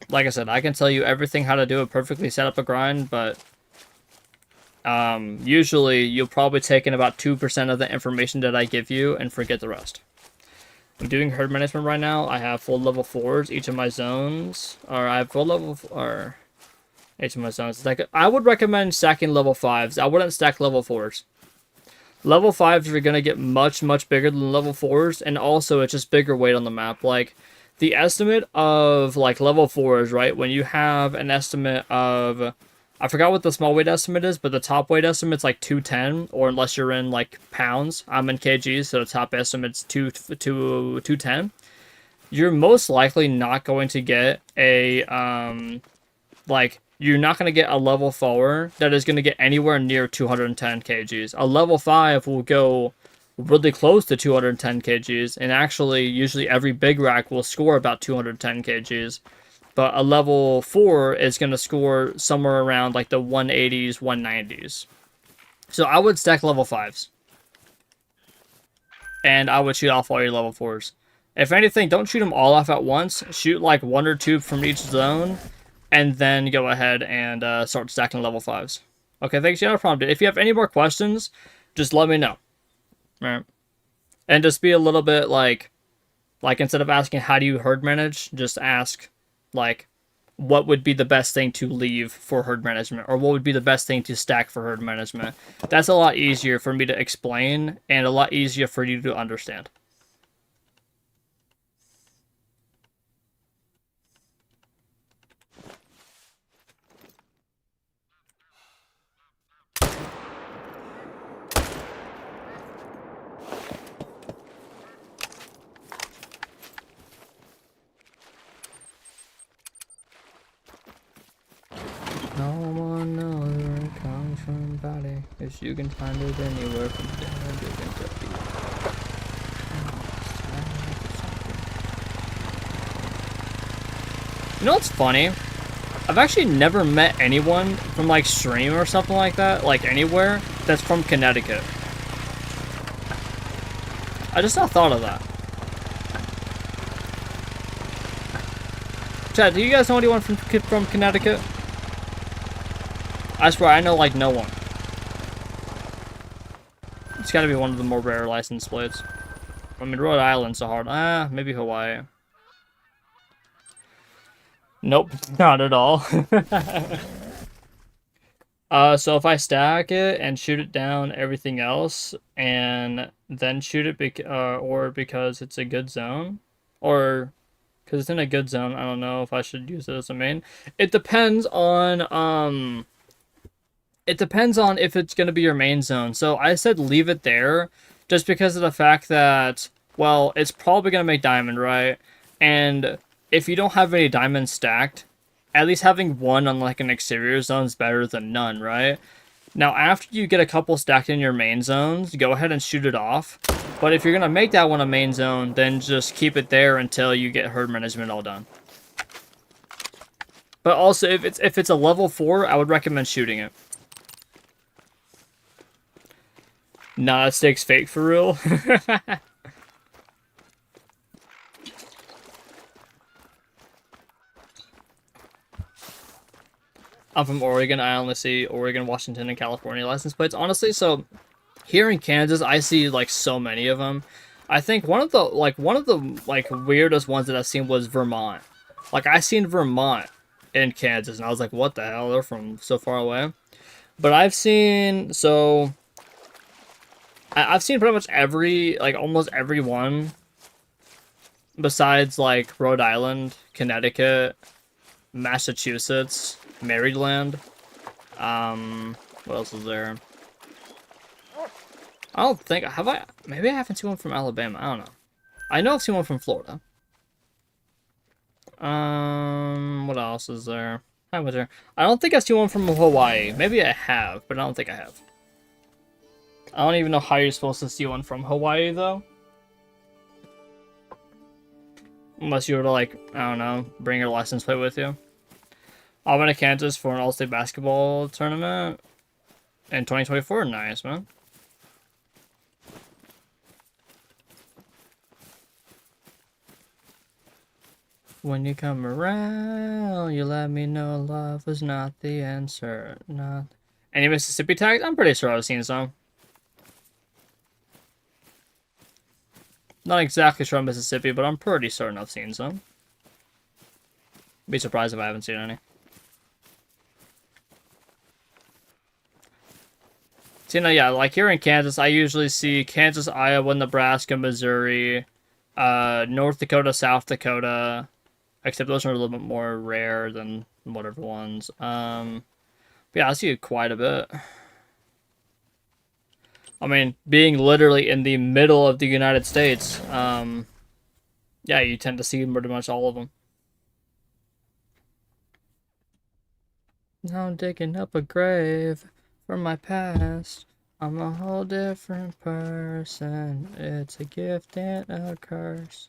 Like I said, I can tell you everything how to do it perfectly, set up a grind, but usually you'll probably take in about 2% of the information that I give you and forget the rest. I'm doing herd management right now. I have full level 4s, each of my zones, or I have full level, or each of my zones. Like, I would recommend stacking level 5s. I wouldn't stack level 4s. Level 5s are going to get much, much bigger than level 4s, and also it's just bigger weight on the map. Like, the estimate of, like, level 4s, right, when you have an estimate of, I forgot what the small weight estimate is, but the top weight estimate's like 210, or unless you're in, like, pounds. I'm in kgs, so the top estimate's 210. You're most likely not going to get a, like, you're not going to get a level 4 that is going to get anywhere near 210 kgs. A level 5 will go really close to 210 kgs, and actually, usually every big rack will score about 210 kgs. But a level 4 is going to score somewhere around like the 180s, 190s. So I would stack level 5s. And I would shoot off all your level 4s. If anything, don't shoot them all off at once. Shoot like 1 or 2 from each zone. And then go ahead and start stacking level 5s. Okay, thanks. Yeah, no problem. If you have any more questions, just let me know. Right. And just be a little bit like instead of asking how do you herd manage, just ask like what would be the best thing to leave for herd management, or what would be the best thing to stack for herd management. That's a lot easier for me to explain and a lot easier for you to understand. Cause you can find it anywhere from there to Kentucky. You know what's funny? I've actually never met anyone from like stream or something like that, like anywhere, that's from Connecticut. I just not thought of that. Chad, do you guys know anyone from Connecticut? I swear, I know like no one. It's gotta be one of the more rare license plates. I mean, Rhode Island's so hard. Maybe Hawaii. Nope, not at all. So if I stack it and shoot it down everything else, and then shoot it or because it's a good zone, or because it's in a good zone, I don't know if I should use it as a main. It depends on if it's gonna be your main zone. So I said leave it there, just because of the fact that, well, it's probably gonna make diamond, right? And if you don't have any diamonds stacked, at least having one on like an exterior zone is better than none, right? Now, after you get a couple stacked in your main zones, go ahead and shoot it off. But if you're gonna make that one a main zone, then just keep it there until you get herd management all done. But also, if it's a level 4, I would recommend shooting it. Nah, that stick's fake for real. I'm from Oregon. I only see Oregon, Washington, and California license plates. Honestly, so here in Kansas, I see like so many of them. I think one of the weirdest ones that I've seen was Vermont. Like, I seen Vermont in Kansas, and I was like, what the hell? They're from so far away. But I've seen pretty much almost every one besides like Rhode Island, Connecticut, Massachusetts, Maryland. What else is there? I don't think maybe I haven't seen one from Alabama. I don't know. I know I've seen one from Florida. What else is there? I was there. I don't think I've seen one from Hawaii. Maybe I have, but I don't think I have. I don't even know how you're supposed to see one from Hawaii, though. Unless you were to, like, I don't know, bring your license plate with you. I went to Kansas for an all-state basketball tournament in 2024. Nice, man. When you come around, you let me know love was not the answer. Not any Mississippi tags? I'm pretty sure I've seen some. Not exactly sure on Mississippi, but I'm pretty certain I've seen some. Be surprised if I haven't seen any. So, you know, yeah, like here in Kansas, I usually see Kansas, Iowa, Nebraska, Missouri, North Dakota, South Dakota. Except those are a little bit more rare than whatever ones. But yeah, I see it quite a bit. I mean, being literally in the middle of the United States, yeah, you tend to see pretty much all of them. Now I'm digging up a grave from my past. I'm a whole different person. It's a gift and a curse.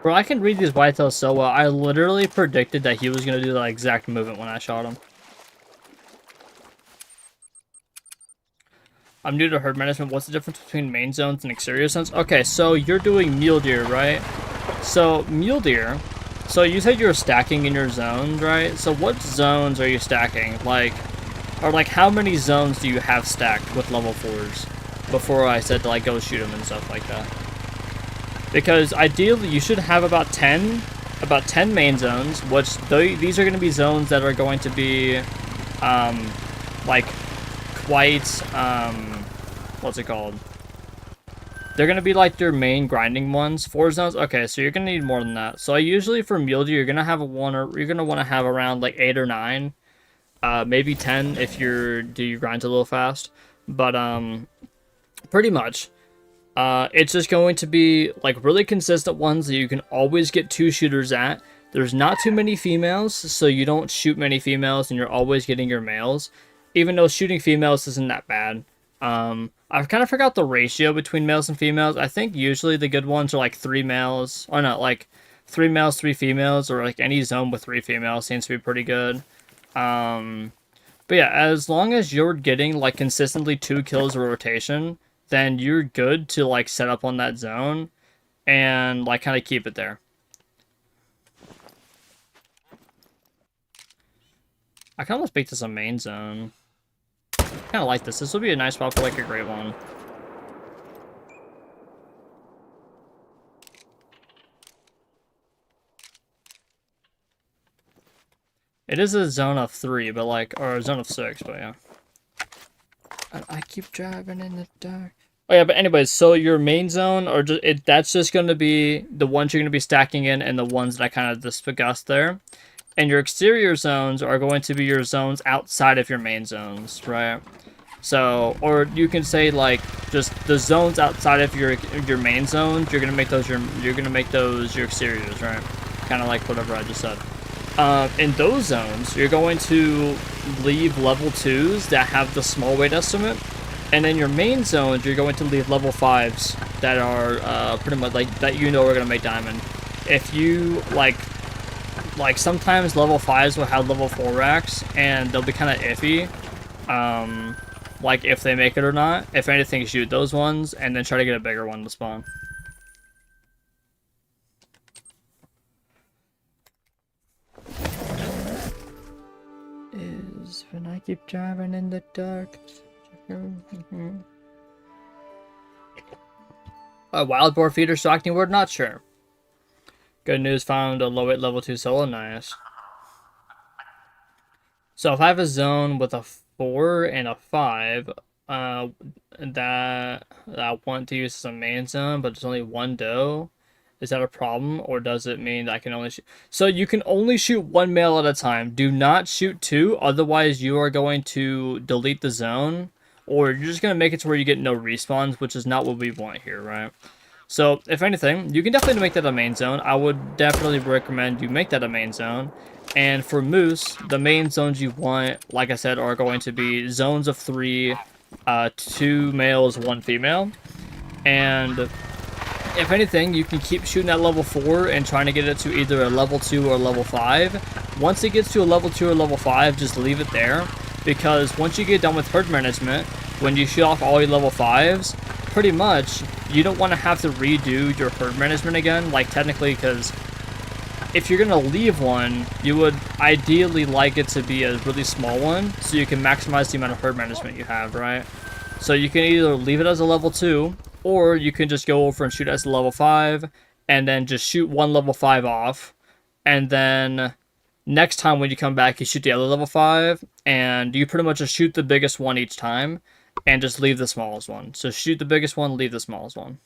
Bro, I can read these whitetails so well. I literally predicted that he was going to do that exact movement when I shot him. I'm new to herd management. What's the difference between main zones and exterior zones? Okay, so you're doing mule deer, right? So mule deer, So you said you're stacking in your zones, right? So what zones are you stacking? Like, or like how many zones do you have stacked with level 4s before I said to like go shoot them and stuff like that? Because ideally you should have about 10 main zones, which these are going to be zones that are going to be like quite what's it called? They're going to be like your main grinding ones. 4 zones. Okay, so you're going to need more than that. So usually for mule deer, you're going to have you're going to want to have around like 8 or 9, maybe 10 if you grind a little fast. But pretty much it's just going to be like really consistent ones that you can always get 2 shooters at. There's not too many females, so you don't shoot many females and you're always getting your males. Even though shooting females isn't that bad. I've kind of forgot the ratio between males and females. I think usually the good ones are like 3 males, or not, like 3 males, 3 females, or like any zone with 3 females seems to be pretty good. But yeah, as long as you're getting like consistently 2 kills a rotation, then you're good to like set up on that zone and like kind of keep it there. I kind of want to speak to some main zone. Kind of like this. This will be a nice spot for like a great one. It is a zone of 3, but like, or a zone of 6, but yeah. And I keep driving in the dark. Oh yeah, but anyways, so your main zone, or that's just going to be the ones you're going to be stacking in, and the ones that I kind of discussed there. And your exterior zones are going to be your zones outside of your main zones, right? So, or you can say like just the zones outside of your main zones. You're gonna make those your exteriors, right? Kind of like whatever I just said. In those zones, you're going to leave level 2s that have the small weight estimate, and in your main zones, you're going to leave level 5s that are pretty much like that are going to make diamond. If you like sometimes level 5s will have level 4 racks, and they'll be kind of iffy, like if they make it or not. If anything, shoot those ones, and then try to get a bigger one to spawn. Is when I keep driving in the dark. A wild boar feeder stocking word? Not sure. Good news, found a low weight level 2 solo. Nice. So if I have a zone with a 4 and a 5, that I want to use as a main zone, but there's only one doe, is that a problem, or does it mean that I can only shoot? So you can only shoot 1 male at a time. Do not shoot 2, otherwise you are going to delete the zone, or you're just going to make it to where you get no respawns, which is not what we want here, right? So, if anything, you can definitely make that a main zone. I would definitely recommend you make that a main zone. And for moose, the main zones you want, like I said, are going to be zones of 3, 2 males, 1 female. And if anything, you can keep shooting at level 4 and trying to get it to either a level 2 or level 5. Once it gets to a level 2 or level 5, just leave it there. Because once you get done with herd management, when you shoot off all your level 5s, pretty much, you don't want to have to redo your herd management again, like technically, because if you're going to leave one, you would ideally like it to be a really small one, so you can maximize the amount of herd management you have, right? So you can either leave it as a level 2, or you can just go over and shoot as a level 5, and then just shoot one level 5 off, and then next time when you come back, you shoot the other level 5, and you pretty much just shoot the biggest one each time, and just leave the smallest one. So shoot the biggest one, leave the smallest one.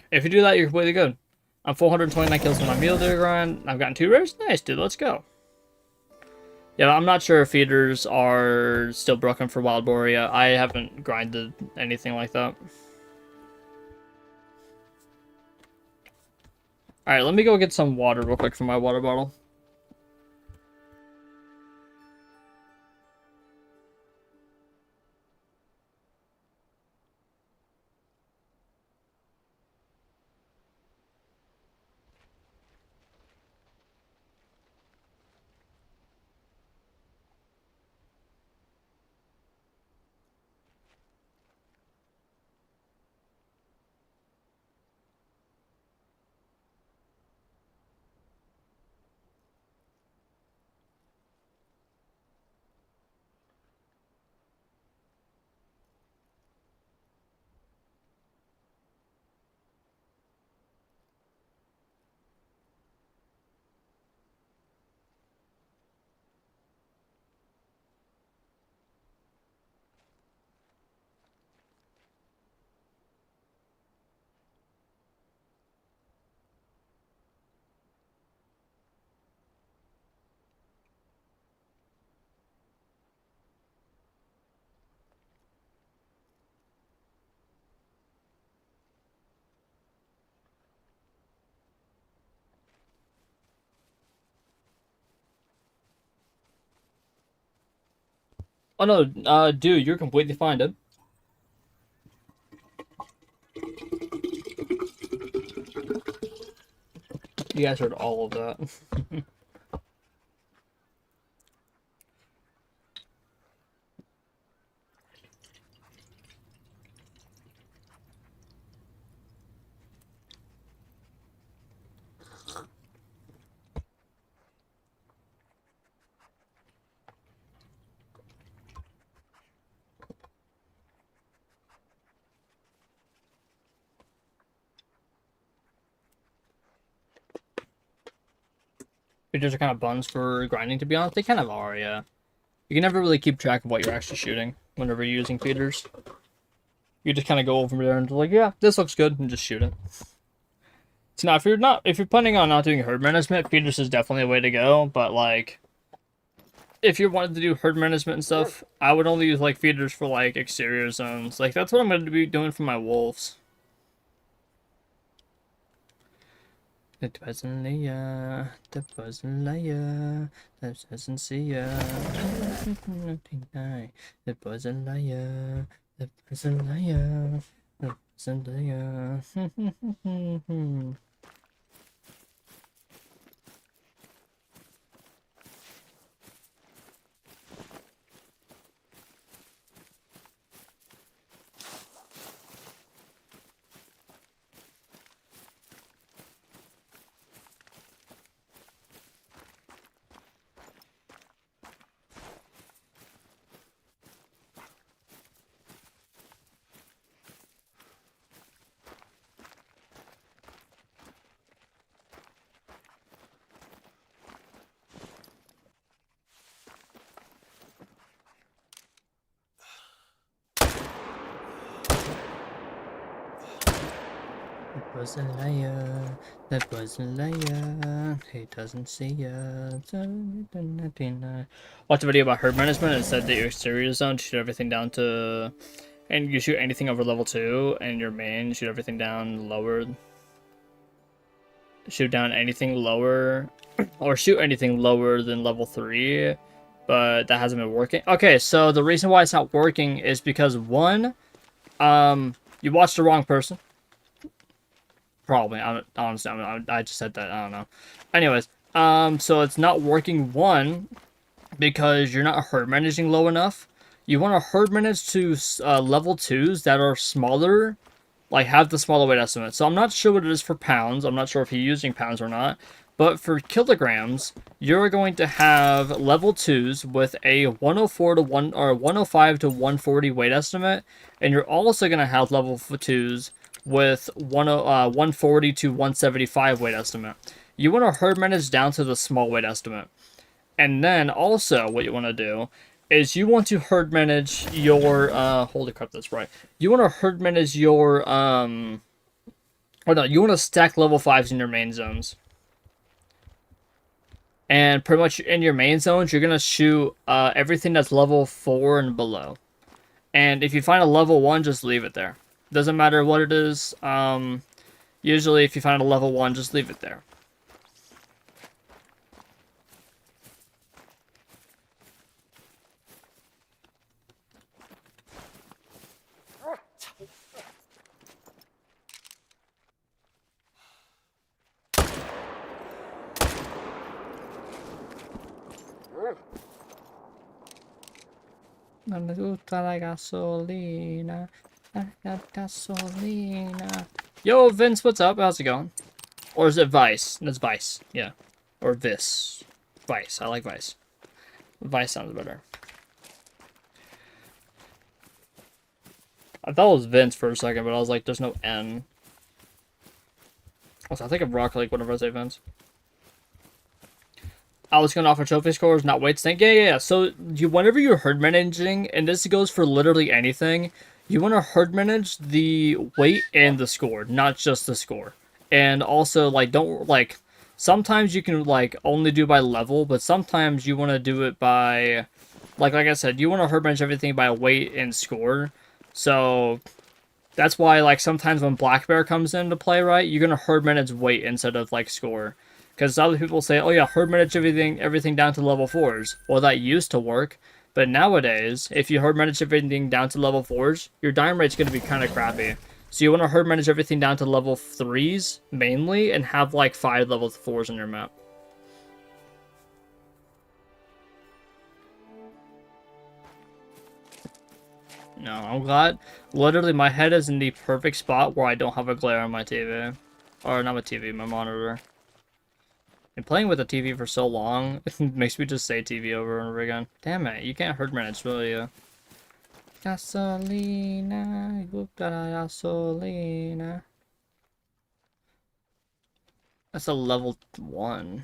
If you do that, you're completely good. I'm 429 kills on my mule deer grind. I've gotten 2 rares. Nice, dude. Let's go. Yeah, I'm not sure if feeders are still broken for wild boar yet. I haven't grinded anything like that. Alright, let me go get some water real quick from my water bottle. Oh no, dude, you're completely fine, dude. You guys heard all of that. Feeders are kind of buns for grinding, to be honest. They kind of are, yeah. You can never really keep track of what you're actually shooting whenever you're using feeders. You just kind of go over there and like, yeah, this looks good, and just shoot it. So now, if you're planning on not doing herd management, feeders is definitely a way to go. But like, if you wanted to do herd management and stuff, I would only use like feeders for like exterior zones. Like that's what I'm going to be doing for my wolves. It wasn't Leia, that wasn't Leia, that doesn't see ya. It wasn't Leia, that wasn't Leia, that wasn't Leia. That wasn't Leia, that wasn't Leia, he doesn't see ya. Watched a video about herd management and said that your exterior zone shoot everything down to, and you shoot anything over level 2, and your main shoot everything down lower. Shoot down anything lower, or shoot anything lower than level 3, but that hasn't been working. Okay, so the reason why it's not working is because one, you watched the wrong person. Probably. Honestly, I just said that. I don't know. Anyways, so it's not working, one, because you're not herd managing low enough. You want to herd manage to level 2s that are smaller, like have the smaller weight estimate. So I'm not sure what it is for pounds. I'm not sure if you're using pounds or not. But for kilograms, you're going to have level 2s with a 104 to 1 or 105 to 140 weight estimate, and you're also going to have level 2s with 140 to 175 weight estimate. You want to herd manage down to the small weight estimate. And then also what you want to do is you want to herd manage your holy crap, that's right. You want to herd manage your you want to stack level 5s in your main zones. And pretty much in your main zones, you're going to shoot everything that's level 4 and below. And if you find a level 1, just leave it there. Doesn't matter what it is. Usually if you find a level 1, just leave it there. Non mi tutta la gasolina. I got gasolina. Yo, Vince, what's up? How's it going? Or is it Vice? It's Vice, yeah. Or Vis. Vice. I like Vice. Vice sounds better. I thought it was Vince for a second, but I was like, there's no N. Also, I think of Rock League whenever I say Vince. I was going to offer trophy scores, not weight stink. Yeah. So, whenever you're herd managing, and this goes for literally anything, you want to herd manage the weight and the score, not just the score. And also, like, don't, like, sometimes you can, like, only do by level, but sometimes you want to do it by, like I said, you want to herd manage everything by weight and score. So, that's why, like, sometimes when Black Bear comes into play, right, you're going to herd manage weight instead of, like, score. Because other people say, oh yeah, herd manage everything down to level 4s. Well, that used to work. But nowadays, if you herd manage everything down to level 4s, your dime rate's going to be kind of crappy. So you want to herd manage everything down to level 3s, mainly, and have like 5 level 4s on your map. No, I'm glad. Literally, my head is in the perfect spot where I don't have a glare on my TV. Or not my TV, my monitor. And playing with the TV for so long, it makes me just say TV over and over again. Damn it, you can't herd manage, will you? Gasolina, gasolina. That's a level 1.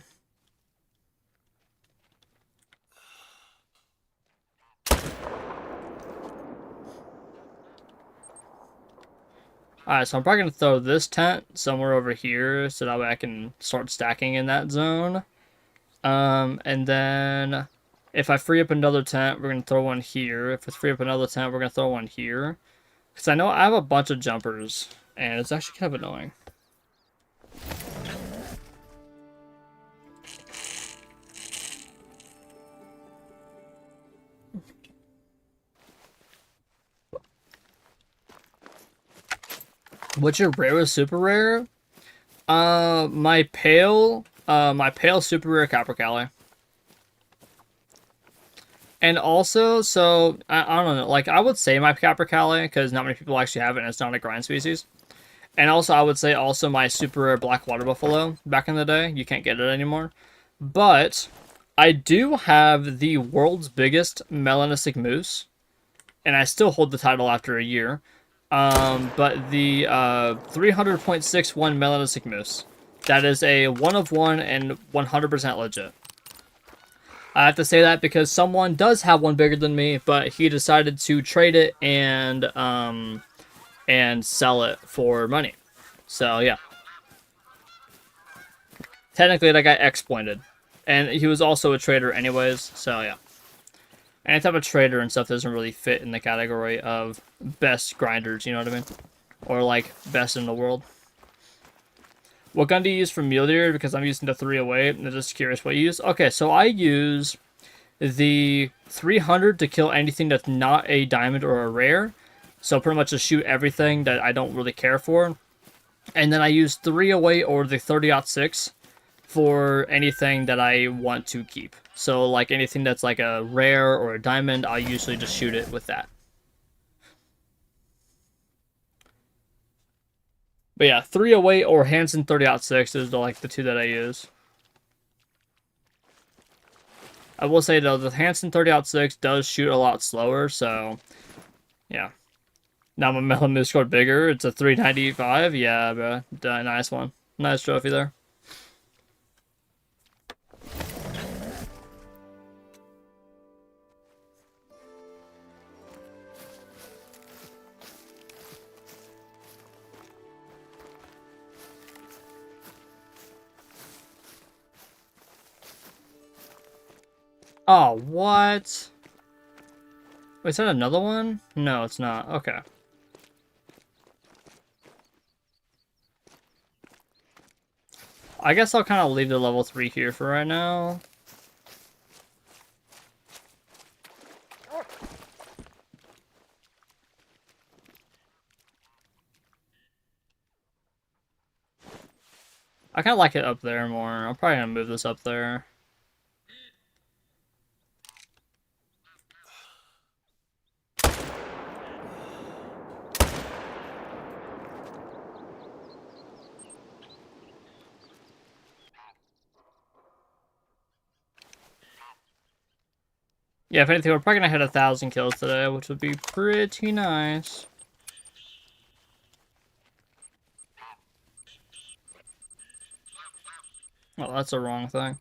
Alright, so I'm probably going to throw this tent somewhere over here so that way I can start stacking in that zone. And then if I free up another tent, we're going to throw one here. If I free up another tent, we're going to throw one here. Because I know I have a bunch of jumpers, and it's actually kind of annoying. What's your rarest super rare? My pale super rare Capercaillie. And also, so, I don't know, like, I would say my Capercaillie, because not many people actually have it, and it's not a grind species. And also, I would say also my super rare black water buffalo back in the day. You can't get it anymore. But I do have the world's biggest melanistic moose, and I still hold the title after a year. But the 300.61 melanistic moose. That is a 1 of 1 and 100% legit. I have to say that because someone does have one bigger than me, but he decided to trade it and sell it for money. So yeah, technically that guy exploited, and he was also a trader anyways. So yeah, any type of trader and stuff doesn't really fit in the category of best grinders. You know what I mean? Or like best in the world. What gun do you use for mule deer? Because I'm using the 308. I'm just curious what you use. Okay, so I use the 300 to kill anything that's not a diamond or a rare. So pretty much just shoot everything that I don't really care for. And then I use 308 or the 30-06 for anything that I want to keep. So like anything that's like a rare or a diamond, I'll usually just shoot it with that. But yeah, 308 or Hansen 30-06 is like the two that I use. I will say though, the Hansen 30-06 does shoot a lot slower, so yeah. Now my Melon scored bigger. It's a 395. Yeah, bro. Nice one. Nice trophy there. Oh, what? Wait, is that another one? No, it's not. Okay. I guess I'll kind of leave the level 3 here for right now. I kind of like it up there more. I'm probably going to move this up there. Yeah, if anything, we're probably going to hit 1,000 kills today, which would be pretty nice. Oh, that's the wrong thing.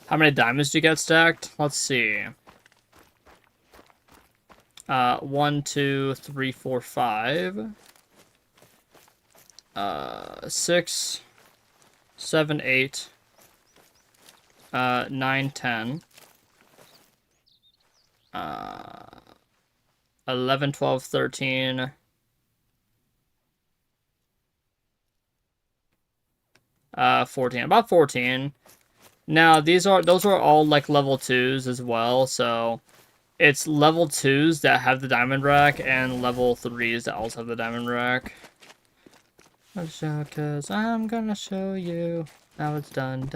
How many diamonds do you get stacked? Let's see. 1, 2, 3, 4, 5. 6, 7, 8. 9, 10. 11, 12, 13. 14. About 14. Now, those are all like level 2s as well, so it's level 2s that have the diamond rack and level 3s that also have the diamond rack. Cause I'm gonna show you how it's done.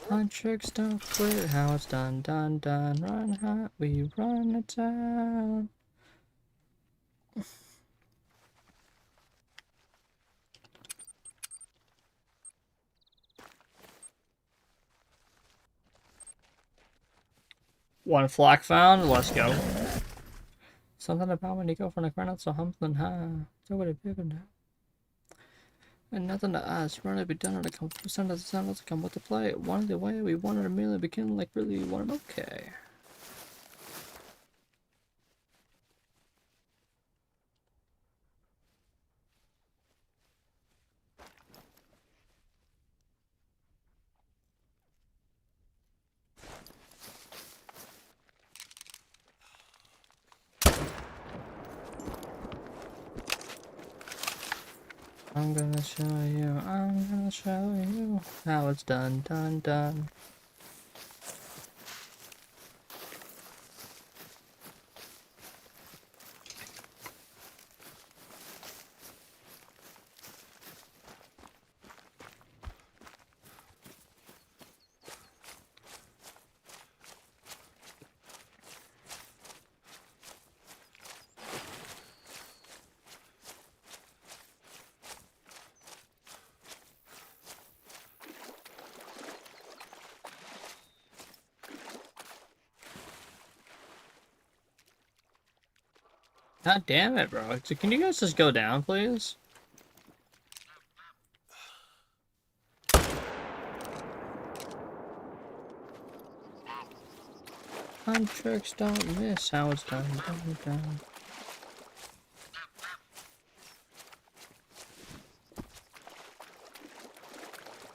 Hunt tricks don't quit, how it's done. Run hot, we run the town. One flak found, let's go. Something about when you go from the ground up so humbling high. So what it bigger now. And nothing to us. Run to be done on a couple percent of the sound to come with the play. Wanted the way we wanted to merely begin like really wanted okay. I'm gonna show you how it's done. God damn it, bro. Can you guys just go down, please? Hunt tricks don't miss how it's done.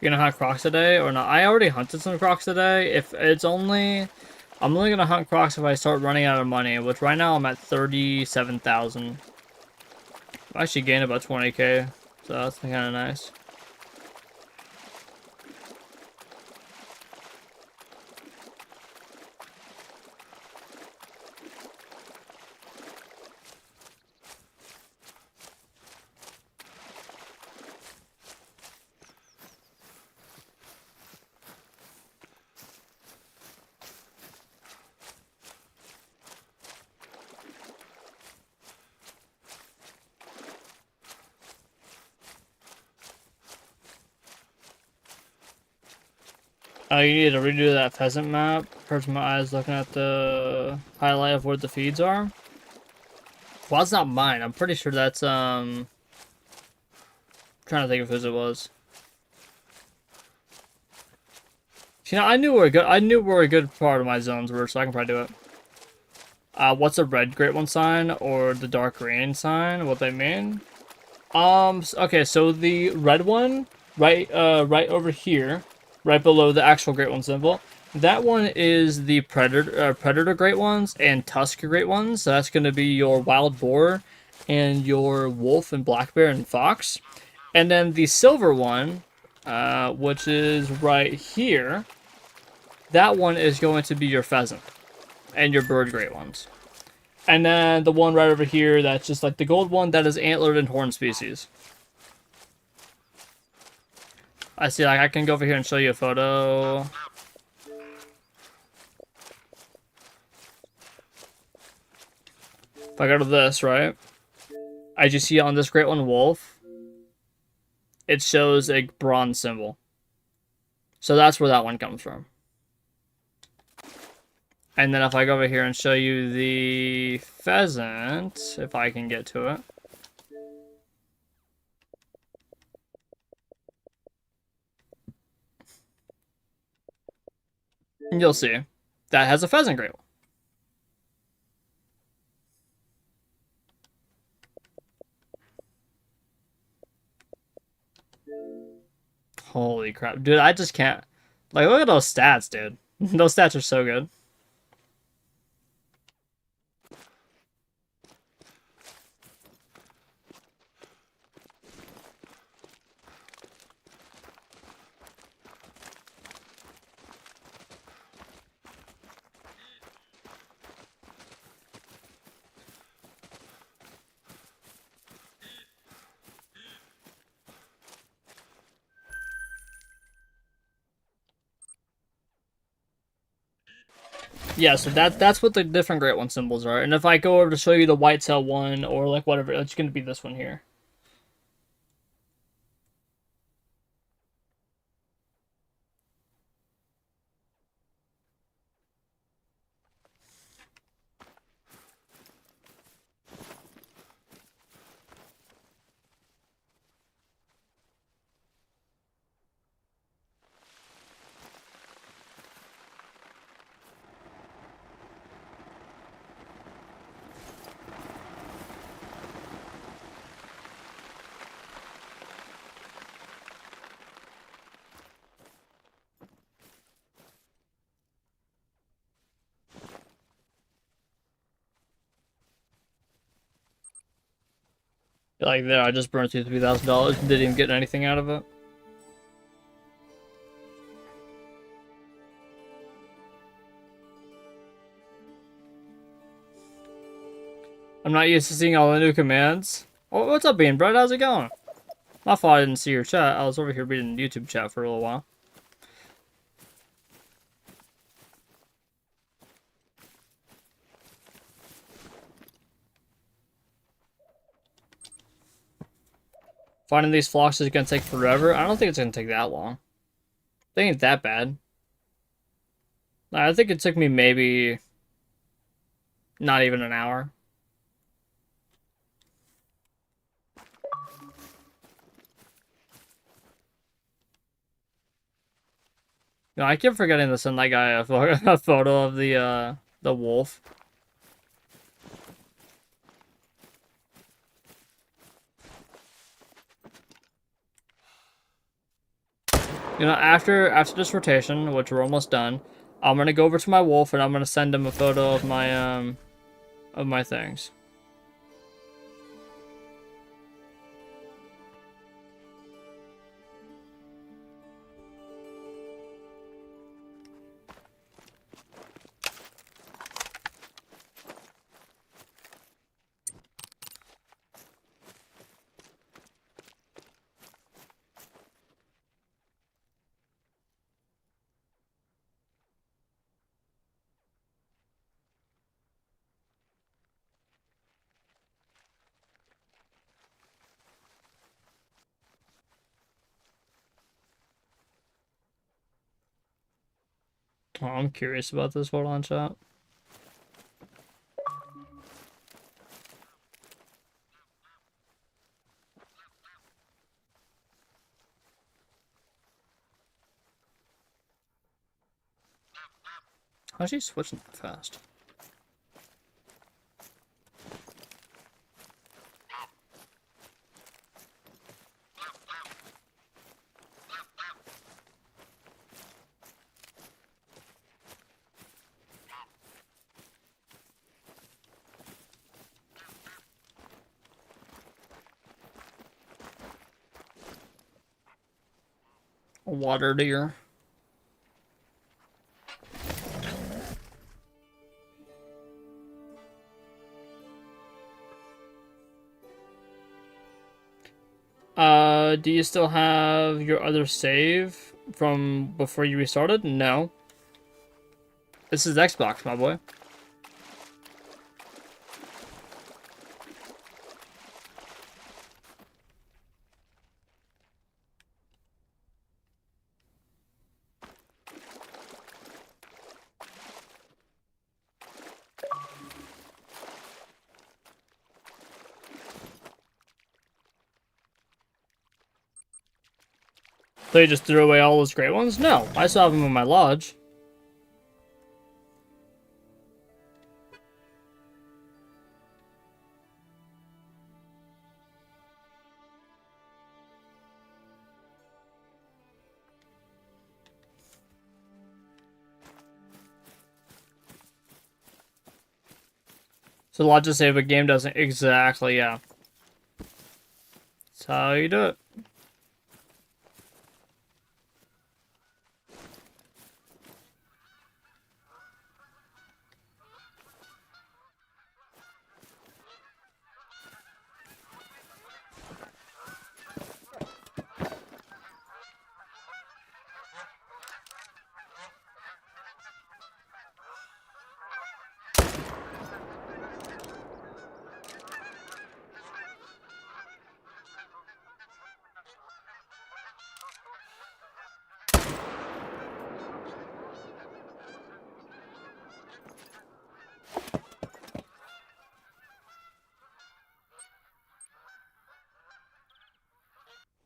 You gonna hunt crocs today or not? I already hunted some crocs today. If it's only... I'm only gonna hunt crocs if I start running out of money, which right now I'm at 37,000. I actually gained about 20k, so that's kind of nice. Oh, you need to redo that pheasant map. Hurts my eyes looking at the highlight of where the feeds are. Well, that's not mine. I'm pretty sure that's, trying to think of whose it was. You know, I knew where a good part of my zones were, so I can probably do it. What's a red great one sign or the dark green sign? What they mean? Okay, so the red one, right over here, right below the actual great one symbol, that one is the predator great ones and tusk great ones. So that's going to be your wild boar and your wolf and black bear and fox. And then the silver one, which is right here, that one is going to be your pheasant and your bird great ones. And then the one right over here, that's just like the gold one, that is antlered and horn species. I see, like, I can go over here and show you a photo. If I go to this, right? As you see on this great one wolf, it shows a bronze symbol. So that's where that one comes from. And then if I go over here and show you the pheasant, if I can get to it. And you'll see. That has a pheasant great one. crap. Dude, I just can't. Like, look at those stats, dude. Those stats are so good. Yeah, so that's what the different Great One symbols are. And if I go over to show you the Whitetail one or like whatever, it's going to be this one here. Like there, I just burned through $3,000 and didn't even get anything out of it. I'm not used to seeing all the new commands. Oh, what's up, Bean Bread? How's it going? My fault I didn't see your chat. I was over here reading YouTube chat for a little while. Finding these flocks is gonna take forever. I don't think it's gonna take that long. They ain't that bad. I think it took me maybe not even an hour. No, I keep forgetting to send that guy a photo of the wolf. You know, after this rotation, which we're almost done, I'm gonna go over to my wolf and I'm gonna send him a photo of my things. Oh, I'm curious about this. Hold on, chat. How's she switching that fast? A water deer. Do you still have your other save from before you restarted? No. This is Xbox, my boy. So you just threw away all those great ones? No, I still have them in my lodge. So a lot to say, but game doesn't exactly, yeah. That's how you do it.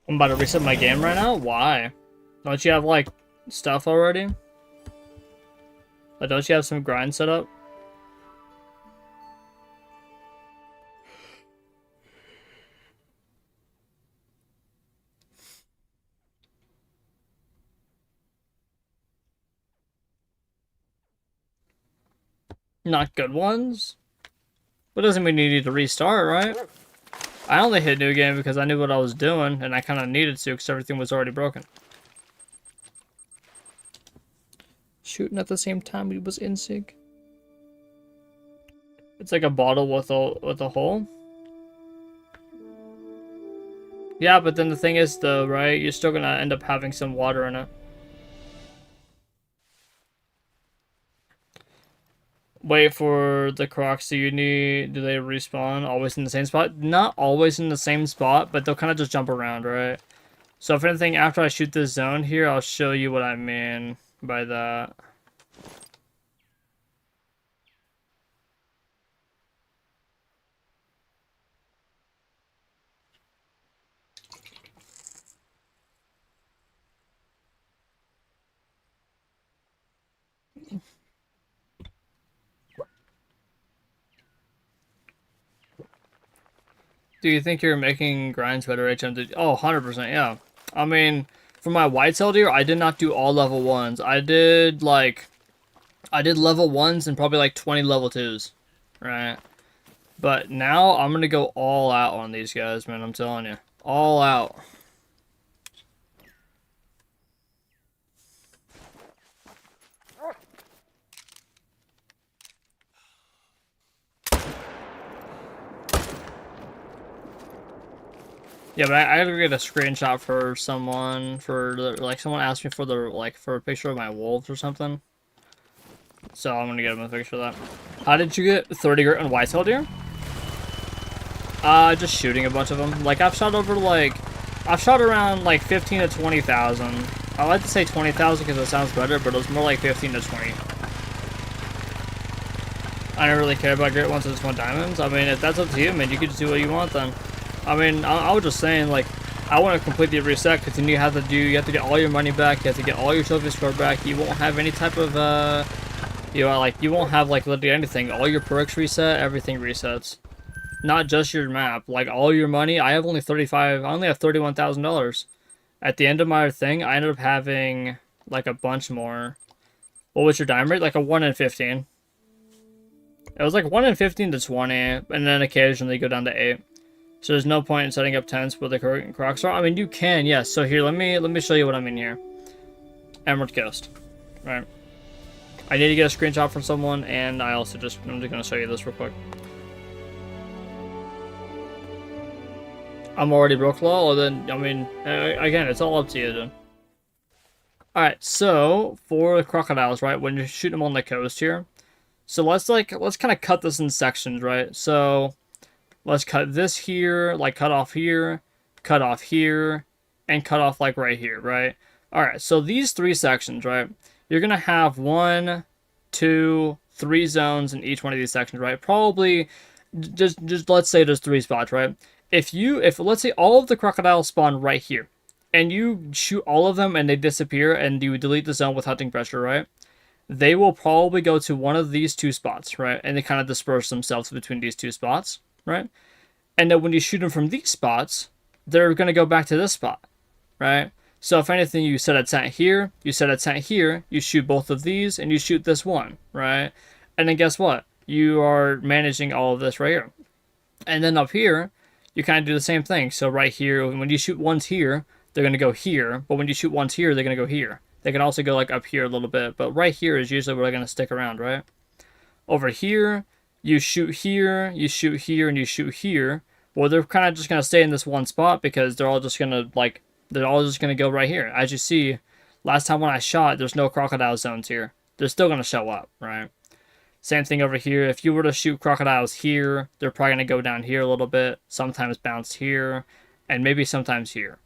I'm about to reset my game right now? Why? Don't you have, like, stuff already? Like, don't you have some grind set up? Not good ones? But doesn't mean you need to restart, right? I only hit new game because I knew what I was doing, and I kind of needed to because everything was already broken. Shooting at the same time it was in sig. It's like a bottle with a hole. Yeah, but then the thing is, though, right? You're still gonna end up having some water in it. Wait for the crocs. Do they respawn always in the same spot? Not always in the same spot, but they'll kind of just jump around, right? So if anything, after I shoot this zone here, I'll show you what I mean by that. Do you think you're making grinds better HM? Oh, 100%, yeah. I mean, for my whitetail deer, I did not do all level 1s. I did level 1s and probably like 20 level 2s, right? But now I'm going to go all out on these guys, man, I'm telling you. All out. Yeah, but I gotta get a screenshot for someone, like, someone asked me for for a picture of my wolves or something. So I'm gonna get them a picture of that. How did you get 30 grit on whitetail deer? Just shooting a bunch of them. Like, I've shot around, like, 15 to 20,000. I like to say 20,000 because it sounds better, but it was more like 15 to 20. I don't really care about grit once I just want diamonds. I mean, if that's up to you, man, you can just do what you want then. I mean, I was just saying, like, I want to completely reset because then you have to get all your money back, you have to get all your trophy score back, you won't have any type of, you won't have, like, literally anything. All your perks reset, everything resets. Not just your map, like, all your money. I only have $31,000. At the end of my thing, I ended up having, like, a bunch more. What was your diamond rate? Like a 1 in 15. It was like 1 in 15 to 20, and then occasionally go down to 8. So there's no point in setting up tents where the crocs are. I mean, you can, yes. So here, let me show you what I mean here. Emerald Coast, right? I need to get a screenshot from someone, and I'm just gonna show you this real quick. I'm already broke low, or then, I mean, again, it's all up to you, dude. Alright, so, for the crocodiles, right, when you're shooting them on the coast here, so let's kind of cut this in sections, right? So, let's cut this here, like cut off here, and cut off like right here, right? Alright, so these 3 sections, right? You're going to have 1, 2, 3 zones in each one of these sections, right? Probably, just let's say there's 3 spots, right? If let's say all of the crocodiles spawn right here, and you shoot all of them and they disappear and you delete the zone with hunting pressure, right? They will probably go to one of these 2 spots, right? And they kind of disperse themselves between these 2 spots, right? And then when you shoot them from these spots, they're going to go back to this spot, right? So if anything, you set a tent here, you set a tent here, you shoot both of these, and you shoot this one, right? And then guess what? you are managing all of this right here. And then up here, you kind of do the same thing. So right here, when you shoot ones here, they're going to go here. But when you shoot ones here, they're going to go here. They can also go like up here a little bit. But right here is usually where they're going to stick around, right? Over here, you shoot here, and you shoot here. Well, they're kind of just going to stay in this one spot because they're all just going to go right here. As you see, last time when I shot, there's no crocodile zones here. They're still going to show up, right? Same thing over here. If you were to shoot crocodiles here, they're probably going to go down here a little bit, sometimes bounce here, and maybe sometimes here.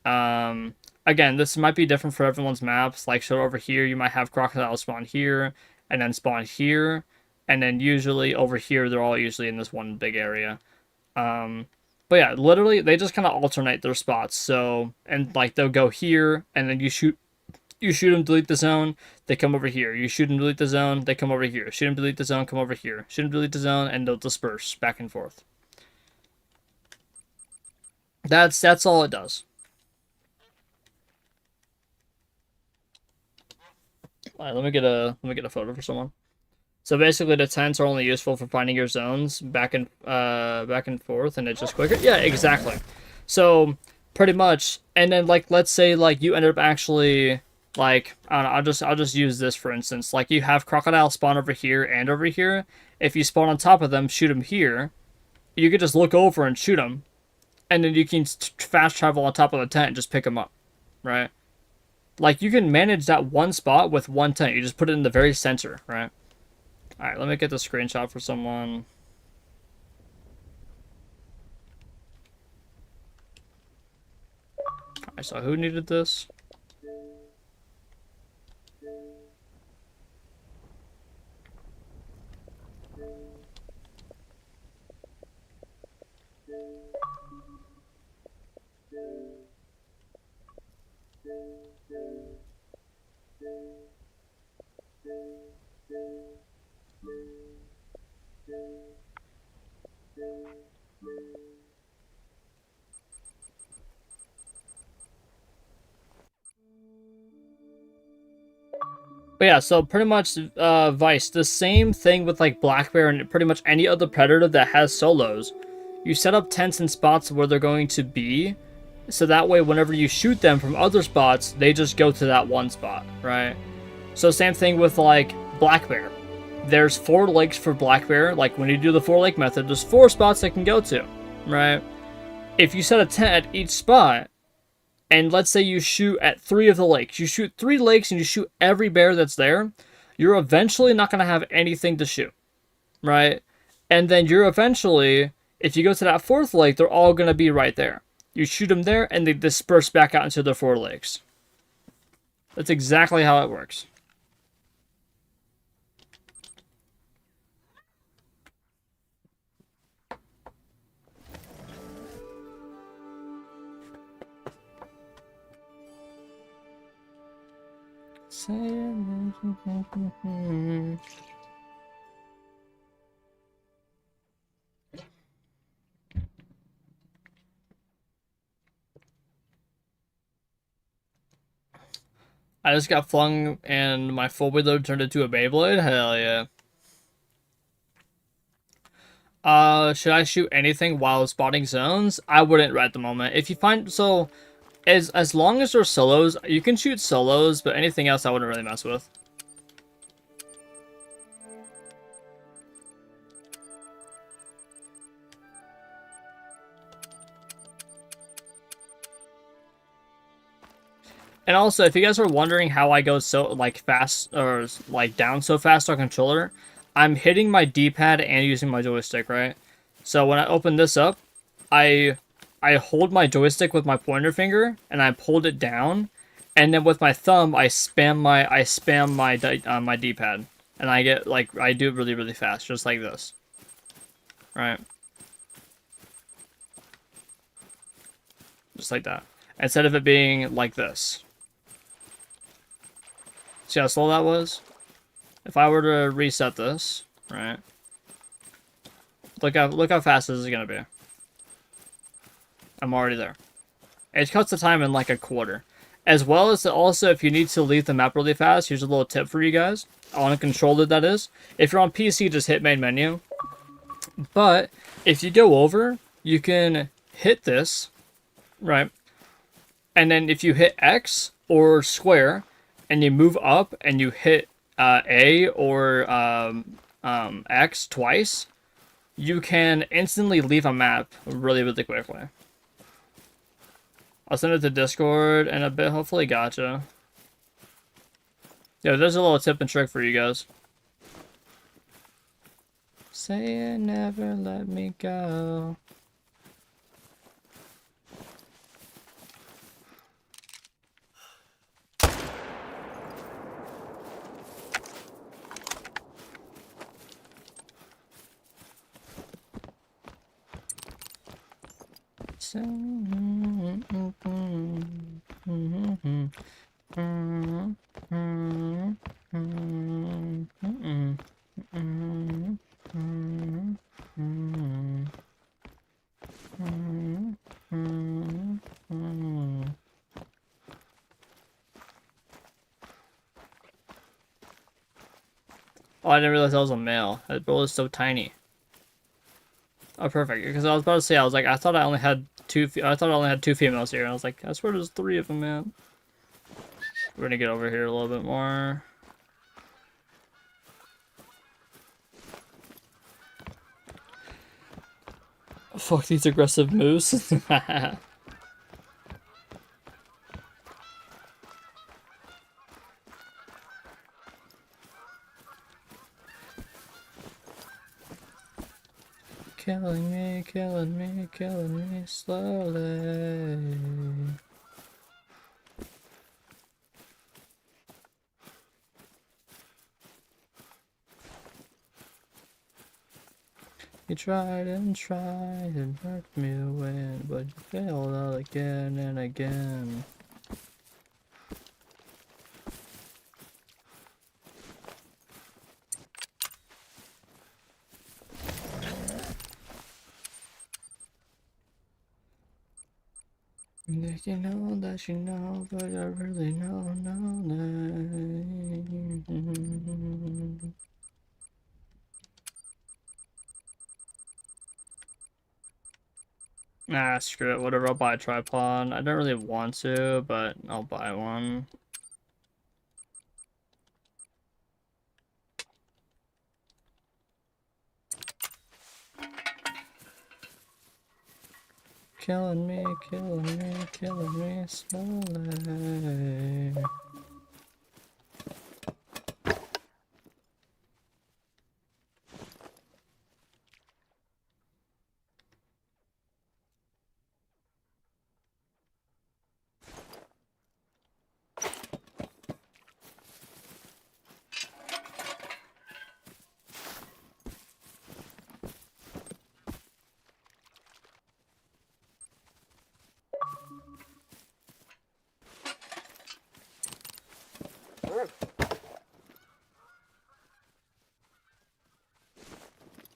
Again, this might be different for everyone's maps. Like, so over here, you might have crocodiles spawn here, and then spawn here, and then usually over here, they're all usually in this one big area. But yeah, literally, they just kind of alternate their spots. So, and like, they'll go here, and then you shoot them, delete the zone, they come over here. You shoot them, delete the zone, they come over here. Shoot them, delete the zone, come over here. Shoot them, delete the zone, and they'll disperse back and forth. That's all it does. All right, let me get a photo for someone. So basically, the tents are only useful for finding your zones back and forth, and it's just quicker. Yeah, exactly. So pretty much, and then like let's say like you ended up actually like I don't know, I'll just use this for instance. Like you have crocodile spawn over here and over here. If you spawn on top of them, shoot them here. You could just look over and shoot them, and then you can fast travel on top of the tent and just pick them up, right? Like you can manage that one spot with one tent. You just put it in the very center, right? All right, let me get the screenshot for someone. All right, so who needed this? But yeah, so pretty much Vice, the same thing with like black bear and pretty much any other predator that has solos. You set up tents and spots where they're going to be, so that way whenever you shoot them from other spots, they just go to that one spot, right? So same thing with like black bear. There's 4 lakes for black bear. Like when you do the 4 lake method, there's 4 spots they can go to, right? If you set a tent at each spot, and let's say you shoot at 3 of the lakes, you shoot 3 lakes and you shoot every bear that's there, you're eventually not going to have anything to shoot, right? And then you're eventually, if you go to that 4th lake, they're all going to be right there. You shoot them there and they disperse back out into the 4 lakes. That's exactly how it works. I just got flung and my full wheeler turned into a Beyblade? Hell yeah. Should I shoot anything while spotting zones? I wouldn't right at the moment. If you find, so, as long as they're solos, you can shoot solos, but anything else I wouldn't really mess with. And also, if you guys are wondering how I go so, like, fast, or, like, down so fast on controller, I'm hitting my D-pad and using my joystick, right? So when I open this up, I hold my joystick with my pointer finger, and I pulled it down, and then with my thumb, I spam my D-pad, and I get, like, I do it really, really fast, just like this. Right? Just like that. Instead of it being like this. See how slow that was? If I were to reset this, right? Look how fast this is gonna be. I'm already there. It cuts the time in like a quarter. As well as also, if you need to leave the map really fast, here's a little tip for you guys. On a controller, that is. If you're on PC, just hit main menu. But if you go over, you can hit this, right? And then if you hit X or square, and you move up and you hit A or X twice, you can instantly leave a map really, really quickly. I'll send it to Discord in a bit. Hopefully, gotcha. Yeah, there's a little tip and trick for you guys. Say it never let me go. Oh, I didn't realize that was a male. That bull is so tiny. Oh, perfect. Because I was about to say, I thought I only had two females here. And I was like, I swear there's 3 of them, man. We're gonna get over here a little bit more. Fuck these aggressive moves. Killing me, killing me, killing me slowly. You tried and tried and hurt me away, but you failed all again and again. You know that you know, but I really know. Nah, screw it. Whatever, I'll buy a tripod. I don't really want to, but I'll buy one. Killing me, killing me, killing me slowly.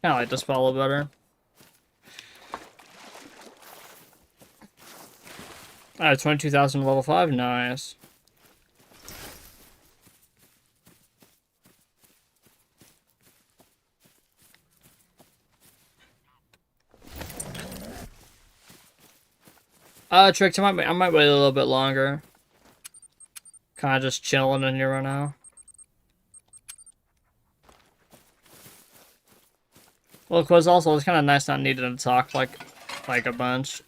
I like this follow better. Alright, 22,000 level 5, nice. Tricks, I might wait a little bit longer. Kinda just chilling in here right now. Well, cause also it's kinda nice not needing to talk like a bunch.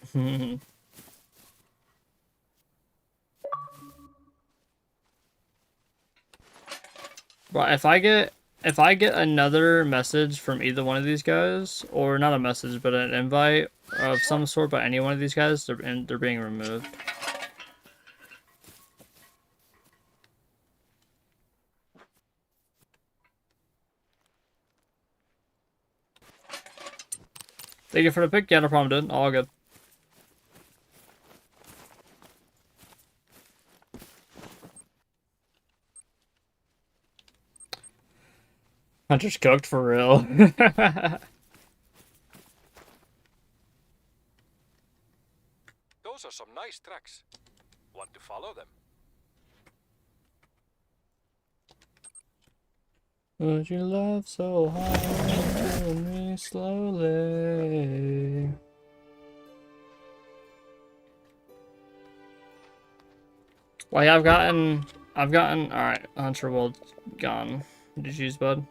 But if I get another message from either one of these guys, or not a message, but an invite of some sort by any one of these guys, they're being removed. Thank you for the pick. Yeah, no problem, dude. All good. Hunter's cooked for real. Those are some nice tracks. Want to follow them? Would you love so hard, killing me slowly? Like I've gotten. All right, Hunter World gone. Did you use bud?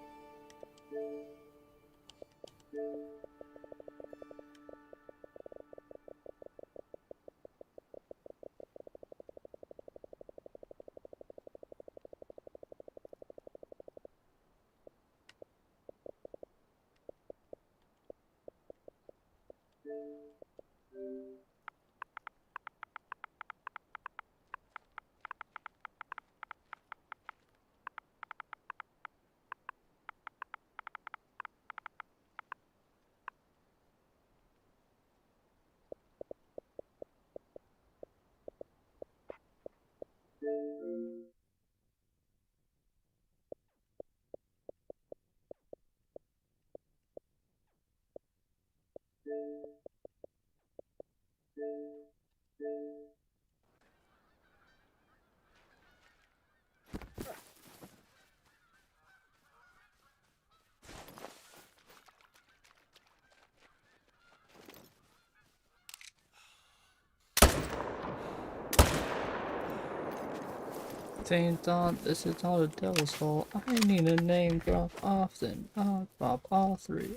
They thought this is all the devil's fault. I need a name drop often. Off, off, all three.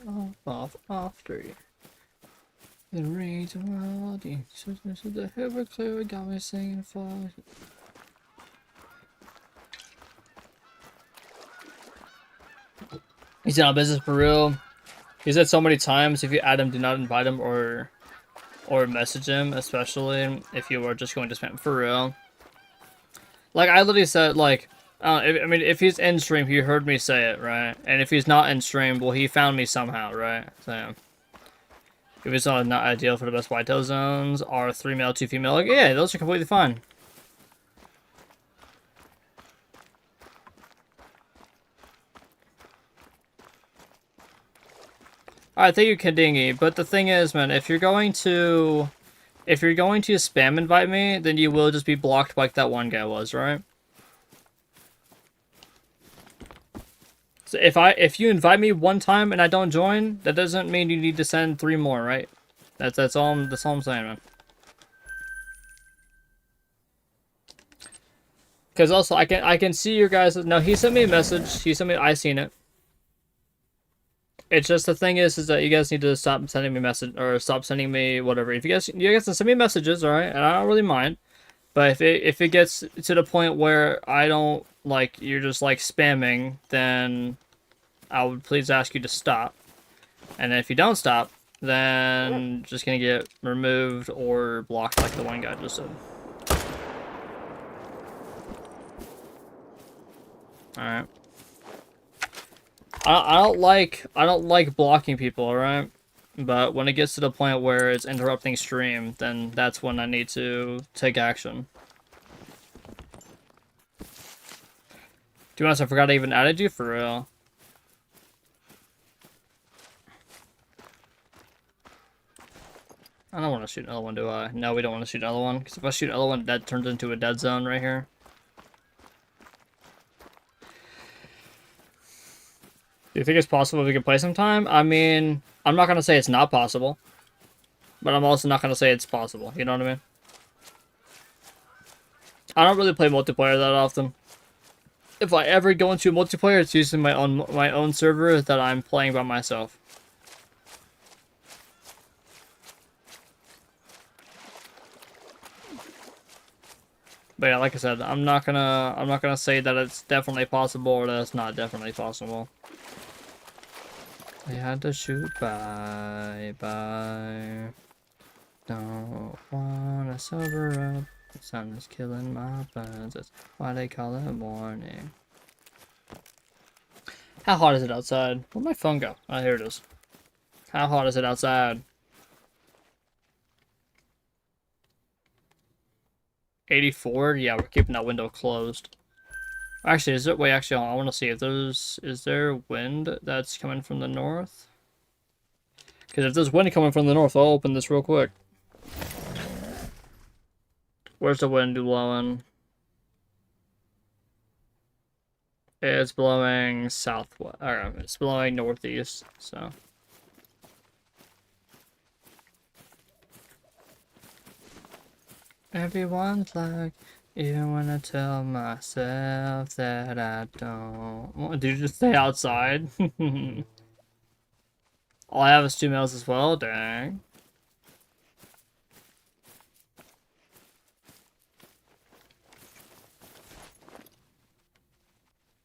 Off, three. The reason why all the sisters of the ever clear got me singing for. He's in our business for real. He said so many times if you add him, do not invite him or message him, especially if you are just going to spam for real. Like, I literally said, like, I mean, if he's in stream, he heard me say it, right? And if he's not in stream, well, he found me somehow, right? So, if it's not ideal for the best whitetail zones, are 3 male, 2 female, like, yeah, those are completely fine. Alright, thank you, Kadingi. But the thing is, man, if you're going to spam invite me, then you will just be blocked like that one guy was, right? So if you invite me one time and I don't join, that doesn't mean you need to send 3 more, right? That's all I'm saying, man. Because also I can see your guys. No, he sent me a message. I seen it. It's just the thing is that you guys need to stop sending me message or stop sending me whatever. If you guys can send me messages, all right, and I don't really mind. But if it gets to the point where I don't like you're just like spamming, then I would please ask you to stop. And if you don't stop, then just gonna get removed or blocked like the one guy just said. All right. I don't like blocking people, alright? But when it gets to the point where it's interrupting stream, then that's when I need to take action. To be honest, I forgot I even added you for real. I don't want to shoot another one, do I? No, we don't want to shoot another one, because if I shoot another one, that turns into a dead zone right here. Do you think it's possible we can play sometime? I mean, I'm not going to say it's not possible. But I'm also not going to say it's possible. You know what I mean? I don't really play multiplayer that often. If I ever go into multiplayer, it's usually my own server that I'm playing by myself. But yeah, like I said, I'm not gonna say that it's definitely possible or that it's not definitely possible. I had to shoot bye. Don't wanna sober up. The sun is killing my bones. That's why they call it morning. How hot is it outside? Where'd my phone go? Oh, here it is. How hot is it outside? 84? Yeah, we're keeping that window closed. Actually, is it? Wait, actually, I want to see if there's. Is there wind that's coming from the north? Because if there's wind coming from the north, I'll open this real quick. Where's the wind blowing? It's blowing southwest, or it's blowing northeast, so. Everyone's like, even when I tell myself that I don't. Did you just stay outside? All I have is 2 males as well, dang.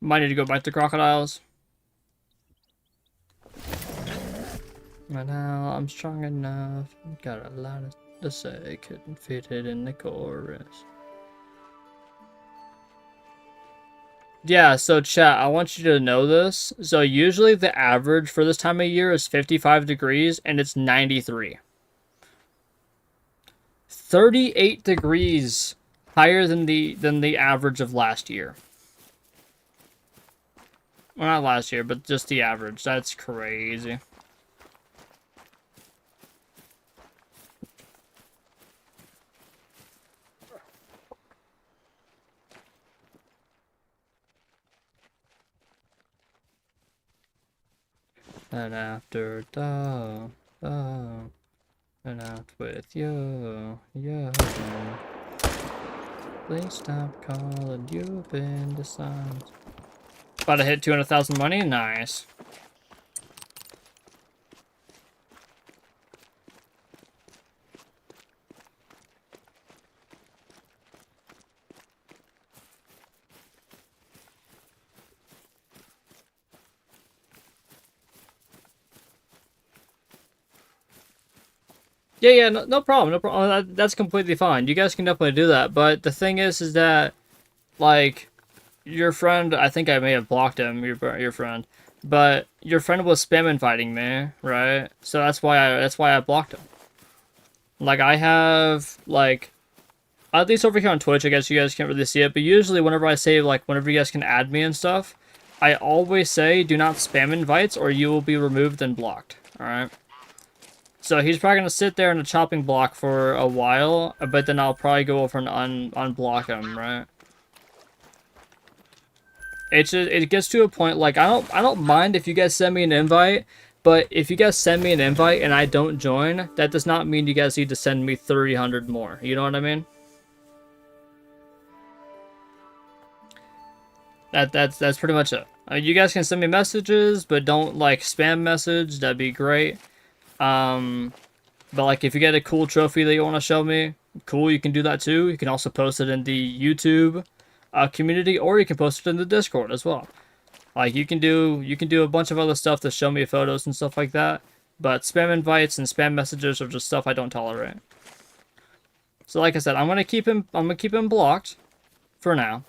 Might need to go back to crocodiles. But now I'm strong enough. Got a lot to say, couldn't fit it in the chorus. Yeah, so chat, I want you to know this. So usually the average for this time of year is 55 degrees and it's 93. 38 degrees higher than the average of last year. Well, not last year, but just the average. That's crazy. And after dark, and out with you. Please stop calling, you've been dishonest. About to hit 200,000 money? Nice. Yeah, no problem, no problem. That's completely fine. You guys can definitely do that. But the thing is that, like, your friend, I think I may have blocked him, your friend, but your friend was spam inviting me, right? So that's why I blocked him. Like, I have, like, at least over here on Twitch, I guess you guys can't really see it, but usually whenever I say, like, whenever you guys can add me and stuff, I always say do not spam invites or you will be removed and blocked, alright? So he's probably gonna sit there in a chopping block for a while, but then I'll probably go over and unblock him, right? It gets to a point like I don't mind if you guys send me an invite, but if you guys send me an invite and I don't join, that does not mean you guys need to send me 300 more. You know what I mean? That's pretty much it. You guys can send me messages, but don't like spam message. That'd be great. But like if you get a cool trophy that you want to show me, cool, you can do that too. You can also post it in the YouTube community, or you can post it in the Discord as well. Like you can do a bunch of other stuff to show me photos and stuff like that. But spam invites and spam messages are just stuff I don't tolerate. So like I said, I'm gonna keep him blocked for now.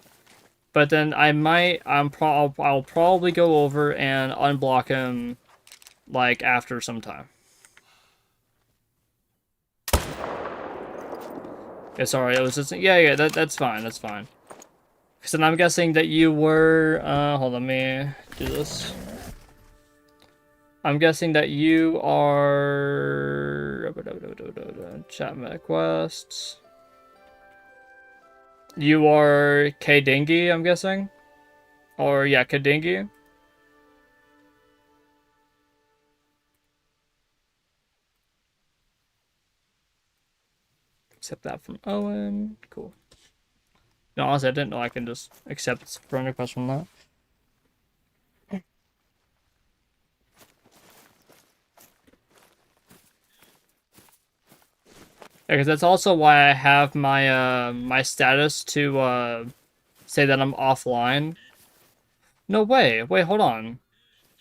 But then I'll probably go over and unblock him like after some time. Yeah, sorry, it was just yeah, that's fine, that's fine. So then I'm guessing that you were hold on, let me do this. I'm guessing that you are chat requests. You are Kadingi, I'm guessing? Or yeah, Kadingi. Accept that from Owen. Cool. No, honestly, I didn't know I can just accept friend request from that. Yeah, because that's also why I have my my status to say that I'm offline. No way. Wait, hold on.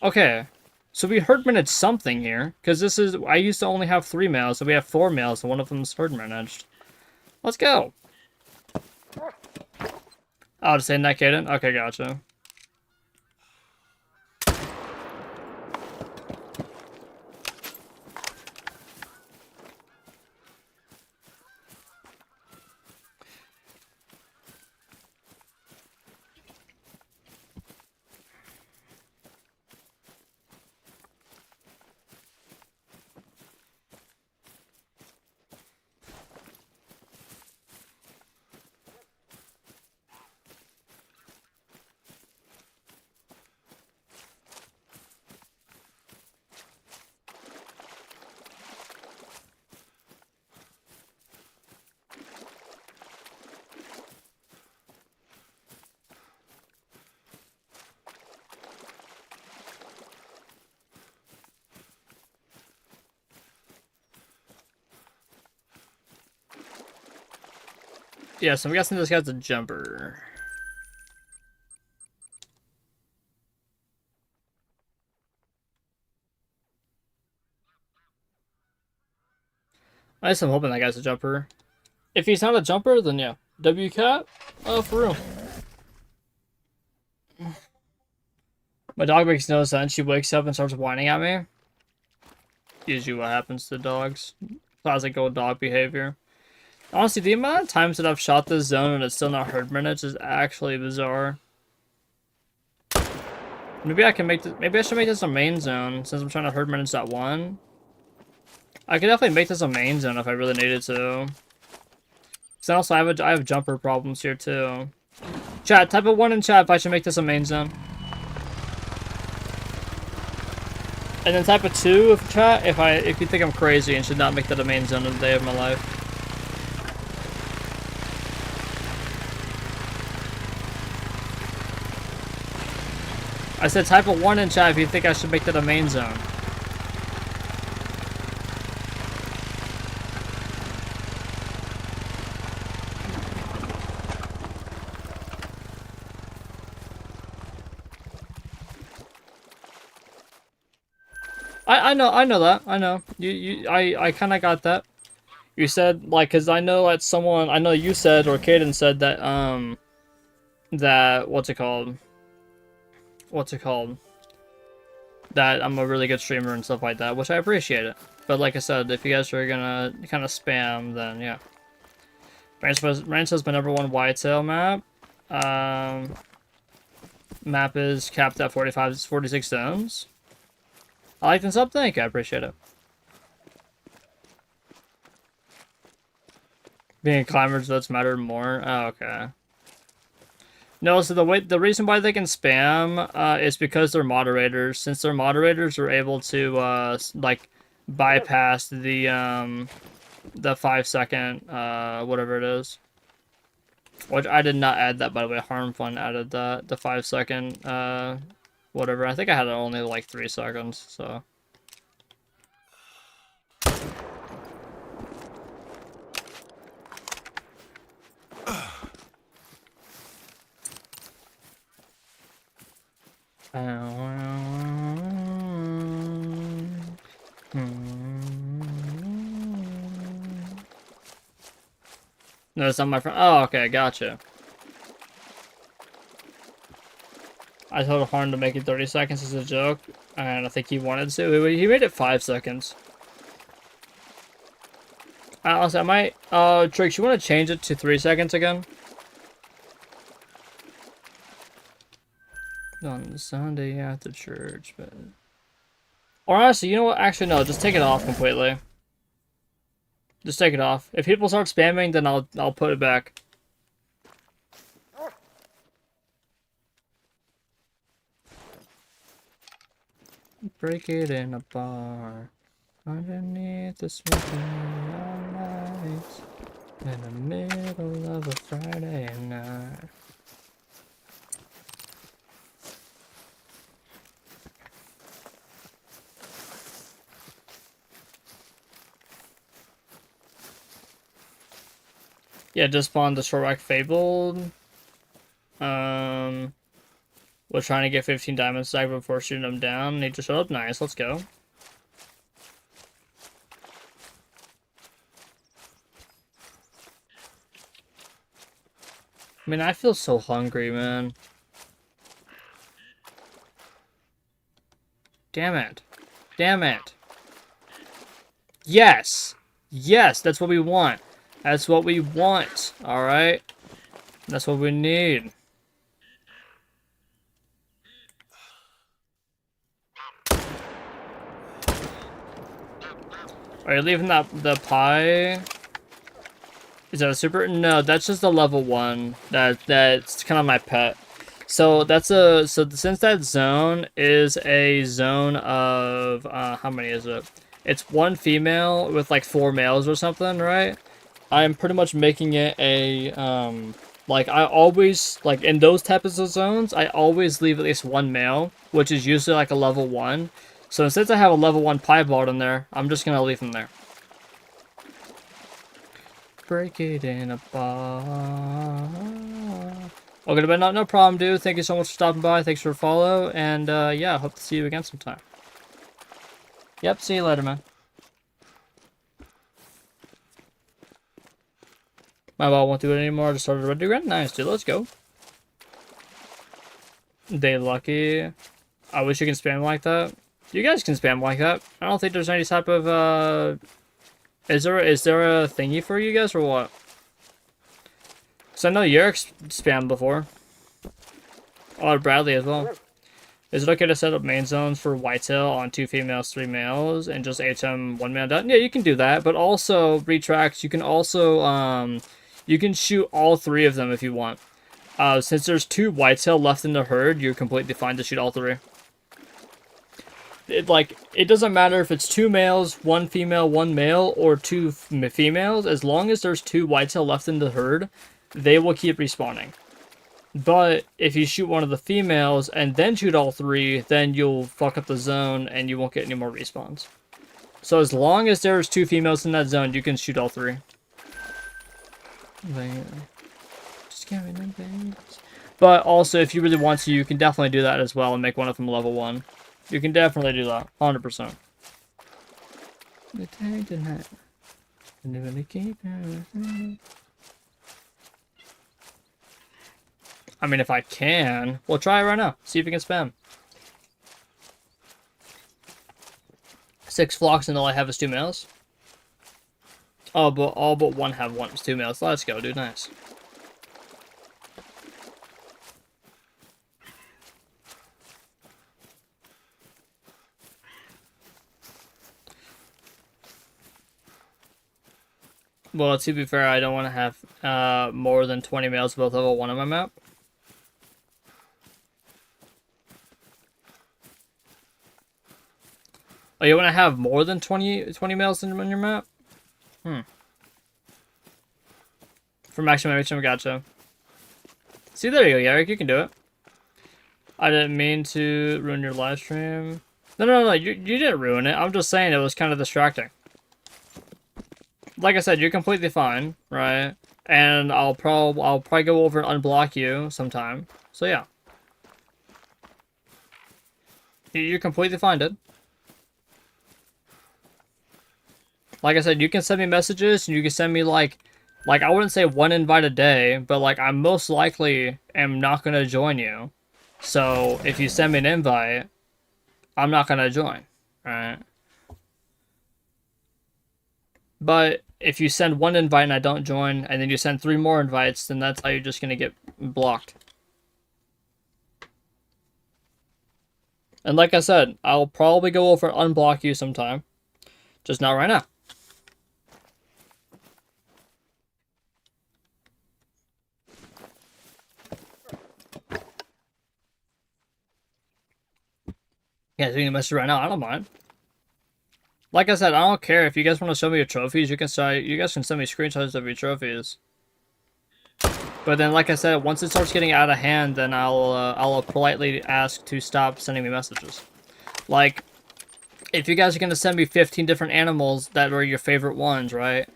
Okay. So we herd managed something here, because this is I used to only have 3 males, so we have 4 males, and one of them's herd managed. Let's go. Oh, just saying that, Kaden? Okay, gotcha. Yeah, so I'm guessing this guy's a jumper. I guess I'm hoping that guy's a jumper. If he's not a jumper, then yeah. W cat? Oh, for real. My dog makes no sense. She wakes up and starts whining at me. Usually what happens to dogs. Classic old dog behavior. Honestly, the amount of times that I've shot this zone and it's still not herd minutes is actually bizarre. Maybe I can make this. Maybe I should make this a main zone since I'm trying to herd minutes at 1. I could definitely make this a main zone if I really needed to. Because also I have jumper problems here too. Chat, type of 1 in chat if I should make this a main zone. And then type of 2 if chat if you think I'm crazy and should not make that a main zone of the day of my life. I said type of 1 in chat if you think I should make that a main zone. I know that. I know. I kind of got that. You said, like, because I know that someone, I know you said, or Caden said that, that, what's it called? That I'm a really good streamer and stuff like that, which I appreciate it. But like I said, if you guys are gonna kind of spam, then yeah. Ranch is my #1 Whitetail map. Map is capped at 46 zones. I like this up, thank you, I appreciate it. Being a climber does matter more. Oh, okay. No, so the reason why they can spam is because they're moderators. Since they're moderators, they're able to like bypass the 5-second whatever it is. Which I did not add that, by the way. Harmfun added that, the 5-second whatever. I think I had it only like 3 seconds, so. No, it's not my friend. Oh, okay, gotcha. I told Harn to make it 30 seconds as a joke, and I think he wanted to. He made it 5 seconds. Honestly, I might... Trix, you want to change it to 3 seconds again? On Sunday after church, but... Or honestly, you know what? Actually, no, just take it off completely. Just take it off. If people start spamming, then I'll put it back. Break it in a bar. Underneath the smoking lights. In the middle of a Friday night. Yeah, just spawned the short rack fabled. We're trying to get 15 diamond stack before shooting them down. Need to shut up. Nice, let's go. I mean, I feel so hungry, man. Damn it. Damn it. Yes! Yes, that's what we want. That's what we want, alright? That's what we need. Are you leaving the pie? Is that a super? No, that's just a level 1. That's kind of my pet. So since that zone is a zone of how many is it? It's 1 female with like 4 males or something, right? I'm pretty much making it a like I always like in those types of zones I always leave at least 1 male, which is usually like a level 1. So since I have a level 1 piebald in there, I'm just gonna leave him there. break it in a bar. Okay, but no problem, dude. Thank you so much for stopping by. Thanks for the follow, and yeah, hope to see you again sometime. Yep, see you later, man. My ball won't do it anymore. Just started Red Dead Red. Nice, dude. Let's go. Day lucky. I wish you can spam like that. You guys can spam like that. I don't think there's any type of Is there a thingy for you guys or what? Cause I know Yerik's spammed before. Oh, Bradley as well. Is it okay to set up main zones for Whitetail on 2 females, 3 males, and just HM 1 man down? Yeah, you can do that, but also retracts. You can also you can shoot all 3 of them if you want. Since there's 2 Whitetail left in the herd, you're completely fine to shoot all 3. It doesn't matter if it's 2 males, 1 female, 1 male, or 2 females. As long as there's 2 Whitetail left in the herd, they will keep respawning. But if you shoot one of the females and then shoot all 3, then you'll fuck up the zone and you won't get any more respawns. So as long as there's 2 females in that zone, you can shoot all 3. But also, if you really want to, you can definitely do that as well and make one of them level 1. You can definitely do that, 100%. I mean, if I can, we'll try it right now. See if we can spam. 6 flocks and all I have is 2 males. Oh, but all but 1 have 2 males. Let's go, dude. Nice. Well, to be fair, I don't want to have more than 20 males both level 1 on my map. Oh, you want to have more than 20 males on your map? For maximum HM, gotcha. See, there you go, Eric. You can do it. I didn't mean to ruin your live stream. No. You didn't ruin it. I'm just saying it was kind of distracting. Like I said, you're completely fine, right? And I'll probably go over and unblock you sometime. So yeah, you're completely fine, dude. Like I said, you can send me messages, and you can send me like I wouldn't say 1 invite a day, but like I most likely am not gonna join you. So if you send me an invite, I'm not gonna join, right? But if you send 1 invite and I don't join, and then you send 3 more invites, then that's how you're just gonna get blocked. And like I said, I'll probably go over and unblock you sometime. Just not right now. Yeah, doing a message right now, I don't mind. Like I said, I don't care if you guys want to show me your trophies. You guys can send me screenshots of your trophies. But then, like I said, once it starts getting out of hand, then I'll politely ask to stop sending me messages. Like, if you guys are gonna send me 15 different animals that were your favorite ones, right?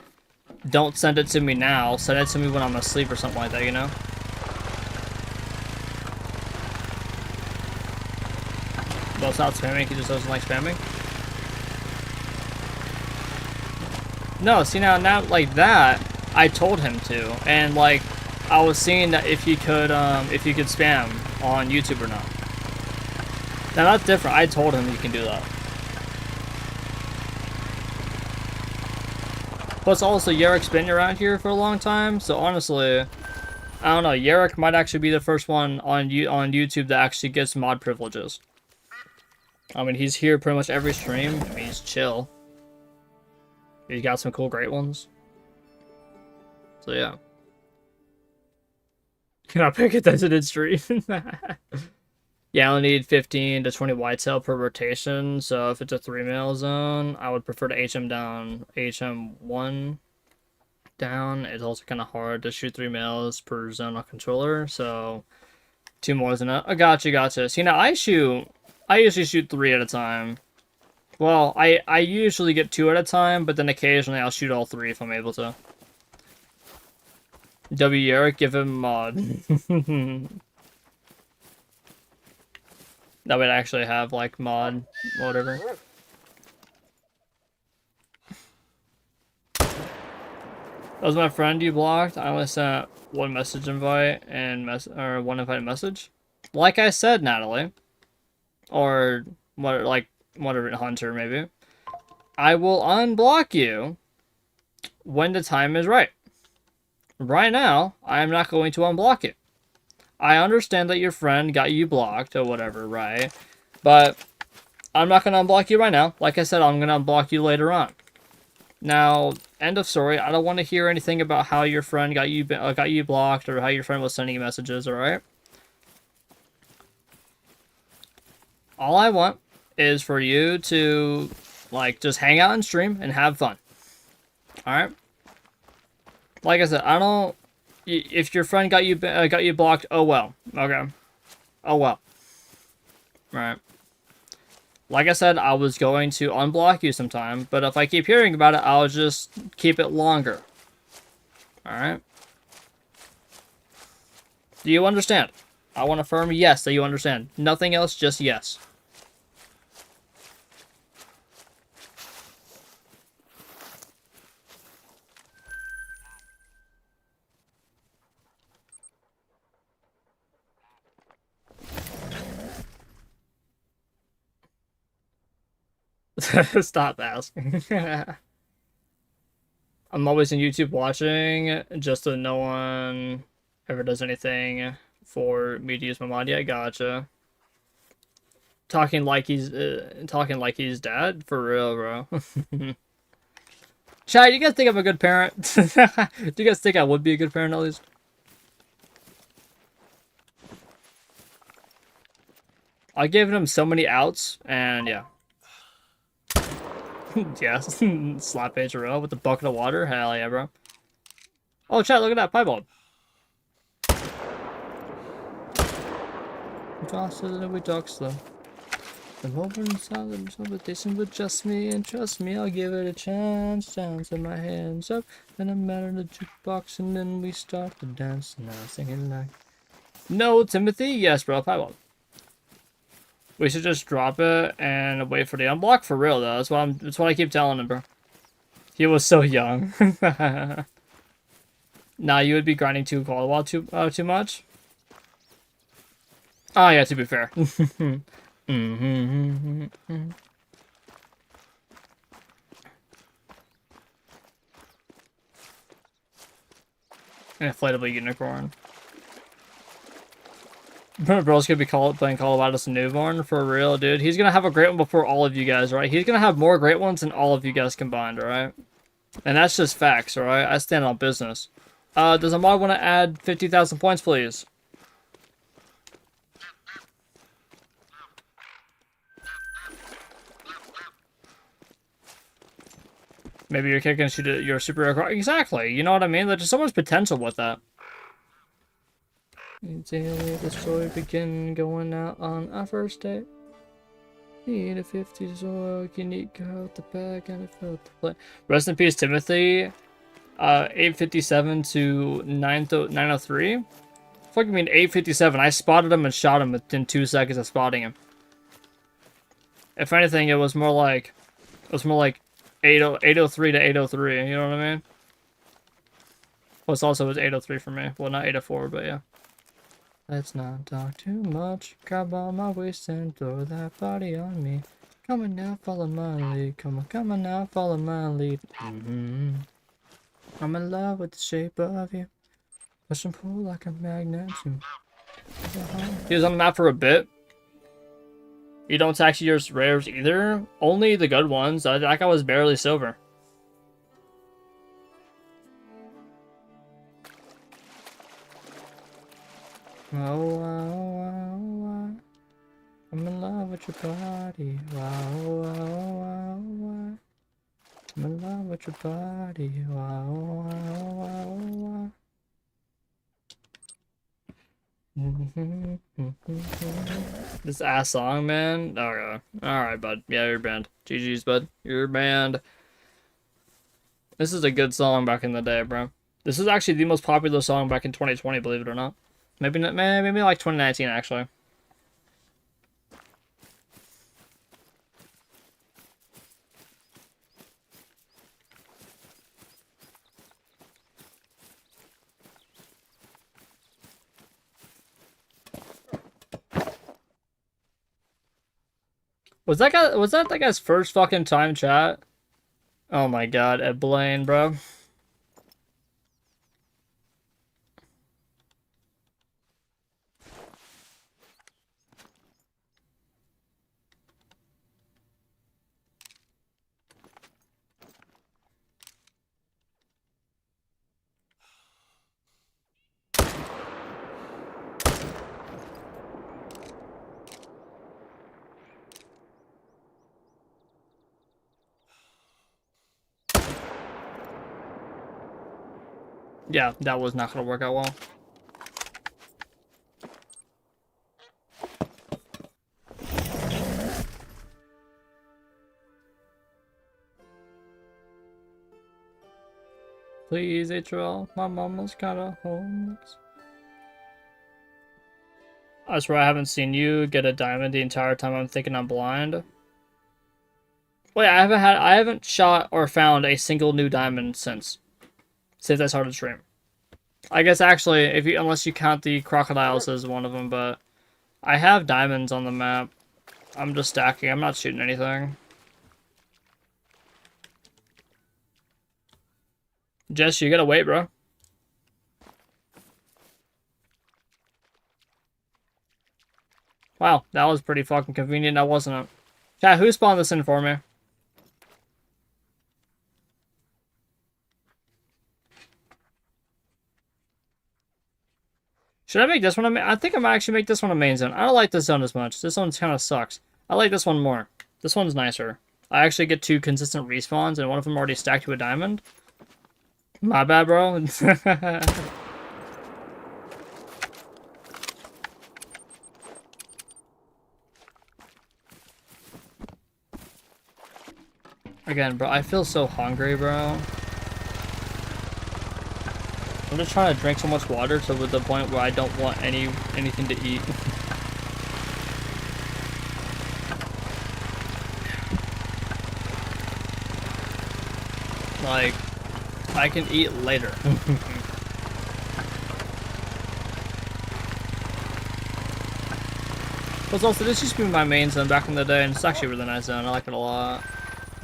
Don't send it to me now. Send it to me when I'm asleep or something like that, you know? Well, it's not spamming. He just doesn't like spamming. No, see now like that, I told him to, and like I was seeing that if you could spam on YouTube or not. Now that's different. I told him you can do that. Plus also Yarik's been around here for a long time, so honestly, I don't know. Yarik might actually be the first one on YouTube that actually gets mod privileges. I mean, he's here pretty much every stream. I mean, he's chill. He's got some cool, great ones. So yeah. Can I pick attention in stream? Yeah, I only need 15 to 20 whitetail per rotation. So if it's a 3 male zone, I would prefer to HM down, HM 1 down. It's also kind of hard to shoot 3 males per zone on controller. So 2 more is enough. Oh, gotcha. See, now I usually shoot 3 at a time. Well, I usually get 2 at a time, but then occasionally I'll shoot all 3 if I'm able to. W Eric, give him mod. That would actually have like mod, whatever. That was my friend you blocked. I only sent one message invite and one invited message. Like I said, Natalie, or what, like whatever, Hunter maybe. I will unblock you when the time is right. Right now, I am not going to unblock you. I understand that your friend got you blocked or whatever, right? But I'm not going to unblock you right now. Like I said, I'm going to unblock you later on. Now, end of story. I don't want to hear anything about how your friend got you blocked or how your friend was sending you messages, alright? All I want is for you to, like, just hang out and stream and have fun. Alright? Like I said, I don't... If your friend got you blocked, oh well. Okay. Oh well. Alright. Like I said, I was going to unblock you sometime, but if I keep hearing about it, I'll just keep it longer. Alright? Do you understand? I want to affirm yes that you understand. Nothing else, just yes. Stop asking. I'm always on YouTube watching, just so no one ever does anything for me to use my mod. Yeah, gotcha. Talking like he's dad? For real, bro. Chad, you guys think I'm a good parent? Do you guys think I would be a good parent at least? I gave him so many outs, and yeah. Yes, slap page row with the bucket of water. Hell yeah, bro. Oh, chat, look at that piebald. Faster than we talk slow. The moment silent conversation with just me, and trust me, I'll give it a chance. Dance in my hands up, then I'm out of the jukebox, and then we start to dance. Now singing like, no, Timothy. Yes, bro, piebald. We should just drop it and wait for the unblock for real though. That's what I keep telling him, bro. He was so young. Nah, you would be grinding too cold while too much. Oh yeah, to be fair. An inflatable unicorn. Bro's gonna be playing Call of Duty as a newborn for real, dude. He's gonna have a great one before all of you guys, right? He's gonna have more great ones than all of you guys combined, alright? And that's just facts, alright? I stand on business. Does a mod want to add 50,000 points, please? Maybe you're kicking your superhero car. Exactly. You know what I mean? There's so much potential with that. Daily, the story begin going out on our first date. Need a 50 so you need to go out the back and I felt the play. Rest in peace, Timothy. 857 to 903. Fucking mean 857. I spotted him and shot him within 2 seconds of spotting him. If anything, it was more like 803 to 803. You know what I mean? Well, it's also was 803 for me. Well, not 804, but yeah. Let's not talk too much. Grab on my waist and throw that body on me. Come on now, follow my lead. Come on now, follow my lead. I'm in love with the shape of you. Push and pull like a magnet too. He was on the map for a bit. You don't taxi your rares either. Only the good ones. That guy was barely silver. Oh, wow, wow, wow. I'm in love with your body. Wow, wow, wow, wow. I'm in love with your body. Wow, wow, wow, wow. This ass song, man. Okay. Alright, bud. Yeah, you're banned. GG's, bud. You're banned. This is a good song back in the day, bro. This is actually the most popular song back in 2020, believe it or not. Maybe maybe like 2019 actually. Was that guy's first fucking time chat? Oh my god, Ed Blaine, bro. Yeah, that was not gonna work out well. Please, H.O.L. My mama's kinda homeless. I swear I haven't seen you get a diamond the entire time I'm thinking I'm blind. Wait, I haven't shot or found a single new diamond since I started stream. I guess actually, if you unless you count the crocodiles as one of them, but I have diamonds on the map. I'm just stacking. I'm not shooting anything. Jess, you gotta wait, bro. Wow, that was pretty fucking convenient, now wasn't it? Chat, who spawned this in for me? Should I make this one a main? I think I might actually make this one a main zone. I don't like this zone as much. This one kind of sucks. I like this one more. This one's nicer. I actually get 2 consistent respawns, and one of them already stacked to a diamond. My bad, bro. Again, bro, I feel so hungry, bro. I'm just trying to drink so much water to the point where I don't want anything to eat. Like, I can eat later. Plus also, this used to be my main zone back in the day, and it's actually a really nice zone. I like it a lot.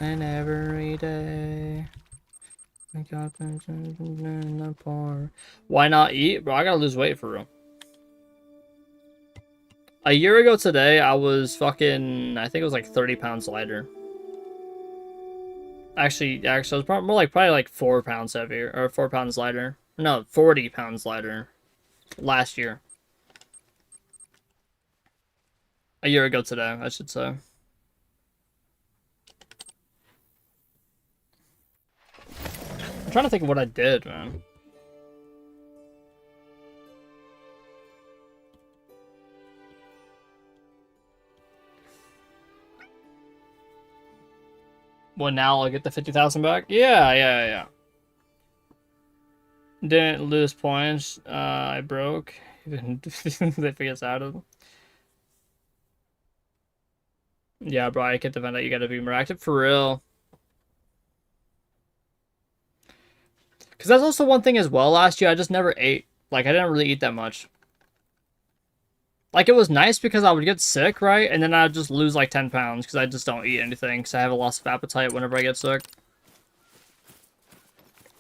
And every day, I got them in the bar. Why not eat? Bro, I gotta lose weight for real. A year ago today, I was fucking, I think it was like 30 pounds lighter. Actually, I was probably like 4 pounds heavier, or 4 pounds lighter. No, 40 pounds lighter. Last year. A year ago today, I should say. I'm trying to think of what I did, man. Well, now I'll get the 50,000 back? Yeah. Didn't lose points. I broke. Even they figures out of them. Yeah, bro, I get the event that you gotta be more active for real. Because that's also one thing as well. Last year, I just never ate. Like, I didn't really eat that much. Like, it was nice because I would get sick, right? And then I'd just lose like 10 pounds because I just don't eat anything because I have a loss of appetite whenever I get sick.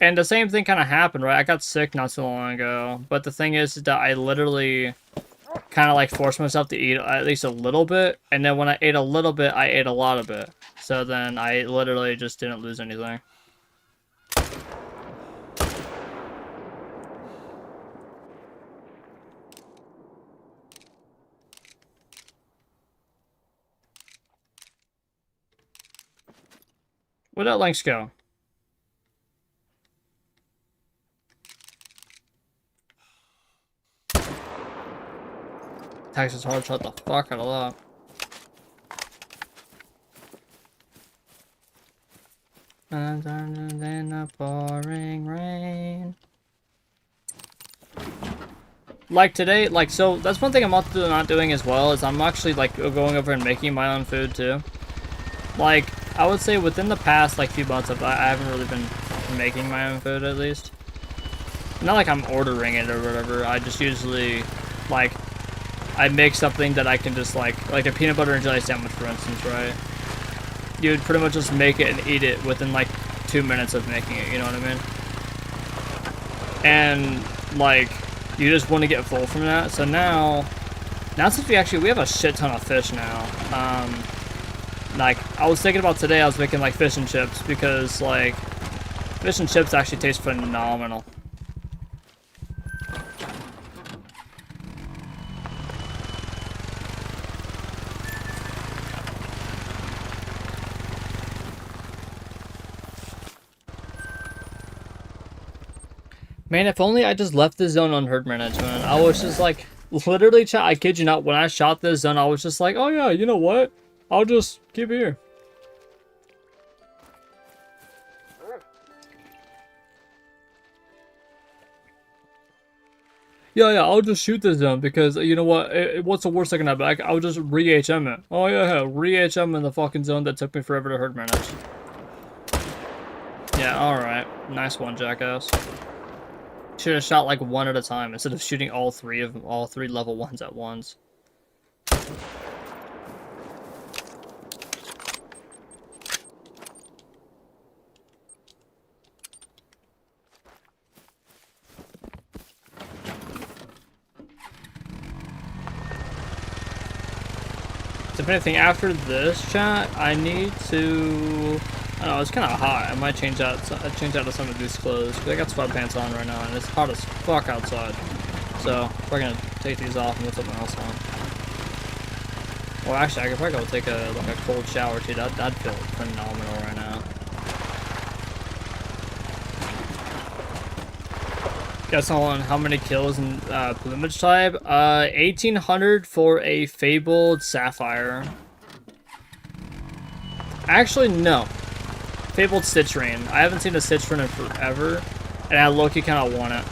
And the same thing kind of happened, right? I got sick not so long ago. But the thing is that I literally kind of like forced myself to eat at least a little bit. And then when I ate a little bit, I ate a lot of it. So then I literally just didn't lose anything. Where'd that links go? Texas hard shot the fuck out of that. And then the pouring rain. like today, like, so that's one thing I'm also not doing as well, is I'm actually like going over and making my own food too. Like, I would say within the past like few months, I haven't really been making my own food, at least. Not like I'm ordering it or whatever. I just usually, like, I make something that I can just like a peanut butter and jelly sandwich, for instance, right? You would pretty much just make it and eat it within like 2 minutes of making it, you know what I mean? And like, you just want to get full from that. So now since we have a shit ton of fish now. Like, I was thinking about today, I was making like fish and chips, because like fish and chips actually taste phenomenal. Man, if only I just left this zone on herd management. I was just like, literally, chat, I kid you not, when I shot this zone, I was just like, oh yeah, you know what? I'll just keep it here. Yeah, I'll just shoot this zone, because you know what? What's the worst that can happen? I'll just re-HM it. Oh yeah, re-HM in the fucking zone that took me forever to herd manage. Yeah, alright. Nice one, jackass. Should have shot like one at a time instead of shooting all three level 1s at once. So if anything, after this chat, I need to... I don't know, it's kind of hot. I might change out to some of these clothes, because I got sweatpants on right now, and it's hot as fuck outside. So, we're gonna take these off and put something else on. Well, actually, I could probably go take a cold shower too. That'd feel phenomenal right now. Guess on how many kills in plumage type? 1,800 for a fabled sapphire. Actually, no. Fabled citrine. I haven't seen a citrine in forever, and I low-key kind of want it.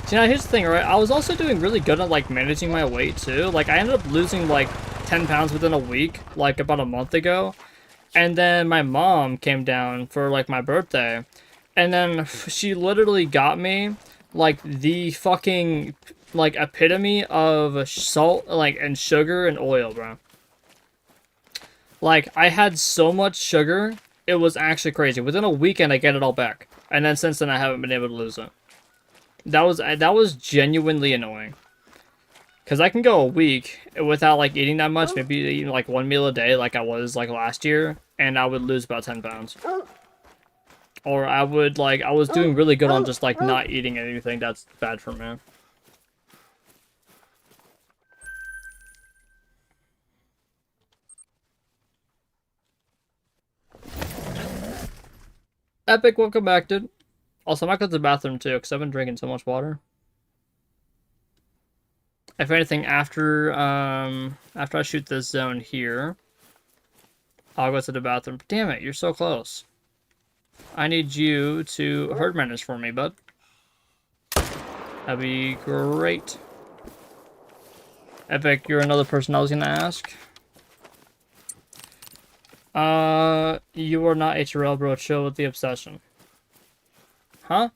See, now here's the thing, right? I was also doing really good at like managing my weight too. Like, I ended up losing like 10 pounds within a week, like about a month ago. And then my mom came down for like my birthday, and then she literally got me like the fucking like epitome of salt, like, and sugar and oil, bro. Like, I had so much sugar, it was actually crazy. Within a weekend, I get it all back, and then since then I haven't been able to lose it. That was genuinely annoying. Because I can go a week without, like, eating that much, maybe eating, like, one meal a day like I was, like, last year, and I would lose about 10 pounds. Or I would, like, I was doing really good on just, like, not eating anything that's bad for me. Epic, welcome back, dude. Also, I might go to the bathroom, too, because I've been drinking so much water. If anything, after I shoot this zone here, I'll go to the bathroom. Damn it, you're so close. I need you to herd manage for me, bud. That'd be great. Epic, you're another person I was gonna ask. You are not HRL, bro. Chill with the obsession. Huh?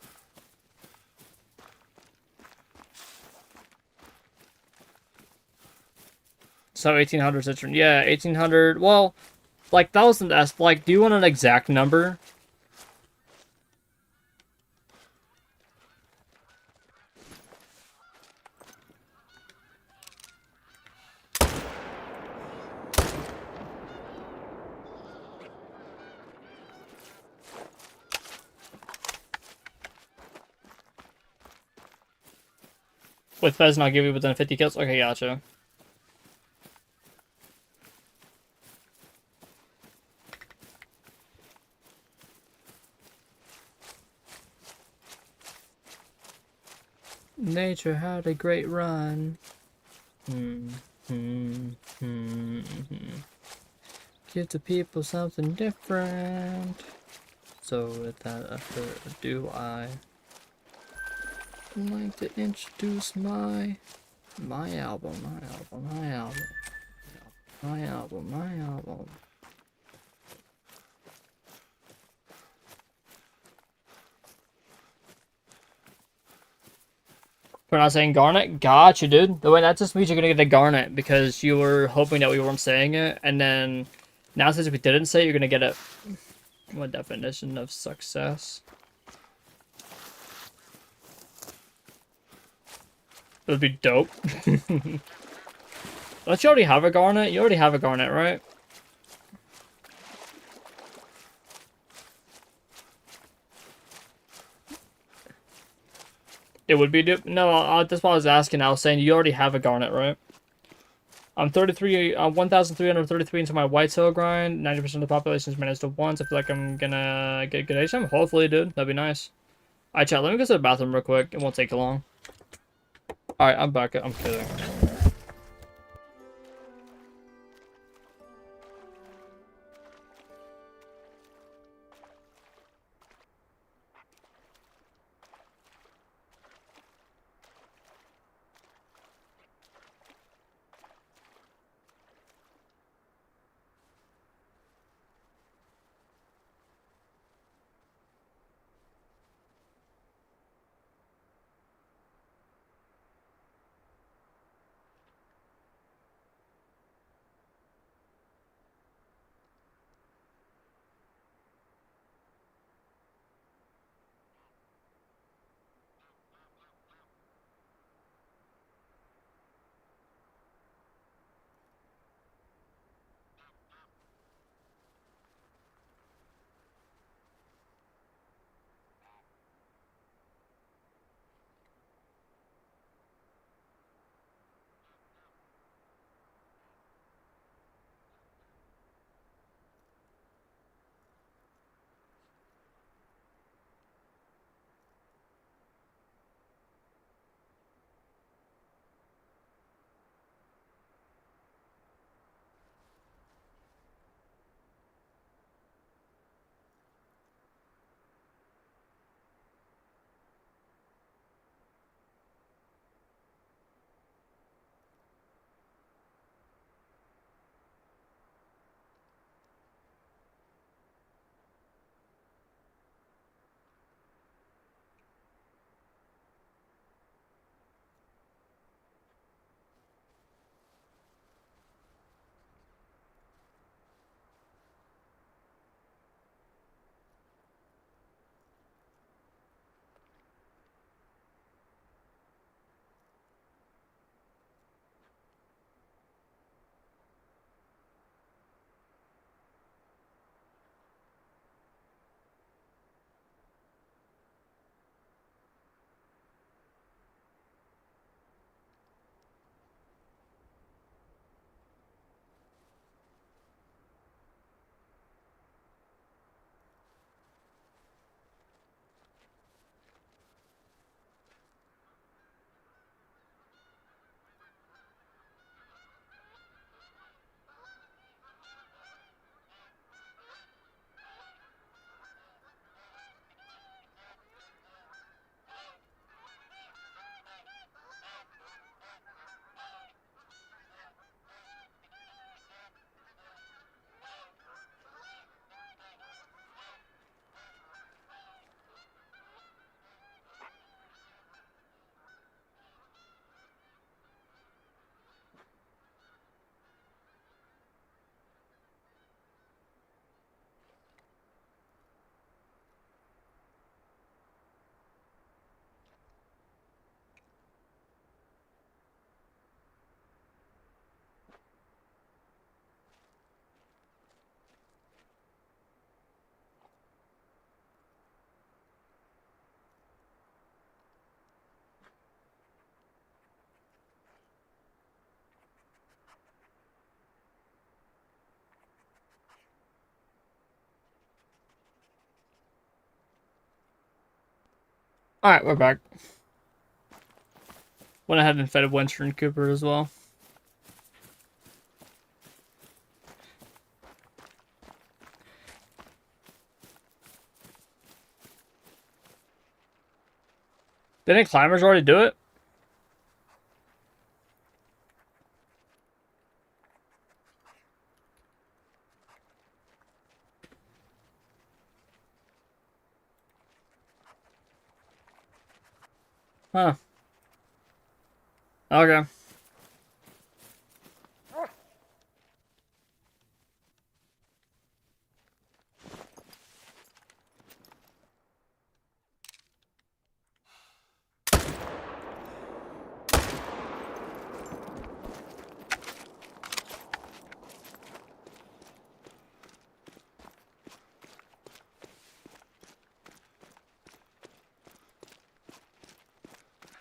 So 1,800 citron. Yeah, 1,800. Well, like, that wasn't S. Like, do you want an exact number? With Fez not give you within 50 kills? Okay, gotcha. Nature had a great run. Give the people something different. So without further ado, I like to introduce my album, my album. We're not saying garnet? Gotcha, dude. The way that just means you're gonna get a garnet because you were hoping that we weren't saying it, and then now since we didn't say it, you're gonna get it. What definition of success? It would be dope. Don't you already have a garnet? You already have a garnet, right? It would be dope. No, that's what I was asking. I was saying you already have a garnet, right? I'm 1,333 into my whitetail grind. 90% of the population is managed to once. I feel like I'm gonna get good HM. Hopefully, dude. That'd be nice. Alright, chat. Let me go to the bathroom real quick. It won't take long. Alright, I'm back. I'm kidding. Alright, we're back. Went ahead and fed Winter and Cooper as well. Didn't climbers already do it? Huh. Okay.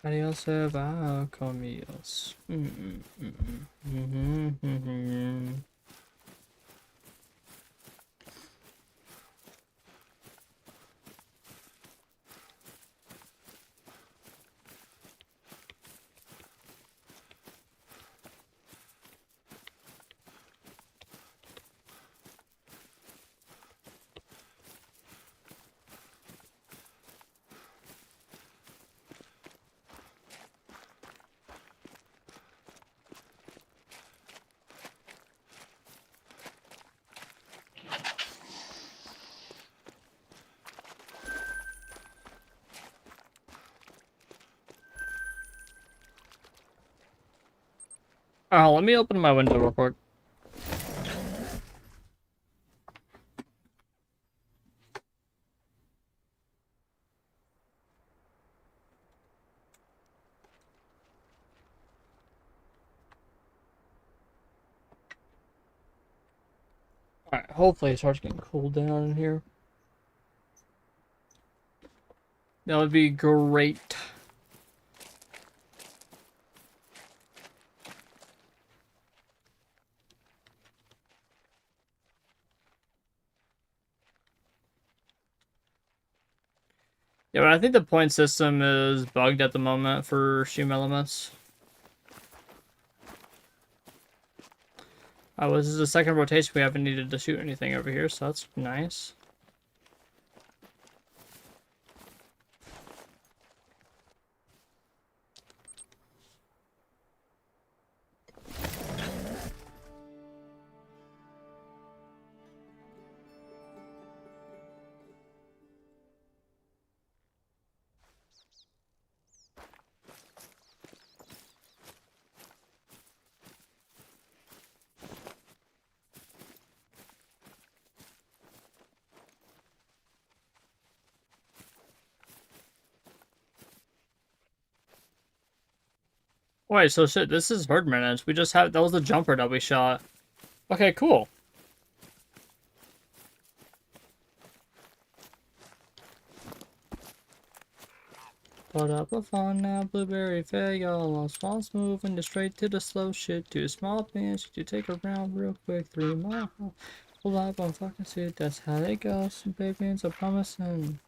Adios va conmios. Oh, let me open my window real quick. Alright, hopefully it starts getting cooled down in here. That would be great. Yeah, but I think the point system is bugged at the moment for stream elements. Oh, this is the second rotation we haven't needed to shoot anything over here, so that's nice. Wait, so shit, this is herd managed. We just have, that was the jumper that we shot. Okay, cool. Put up a phone now, blueberry fag, all on small moving just straight to the slow shit. Too small pants, you take a round real quick, 3 mile. Pull up on fucking shit, that's how they go. Some babies are promising.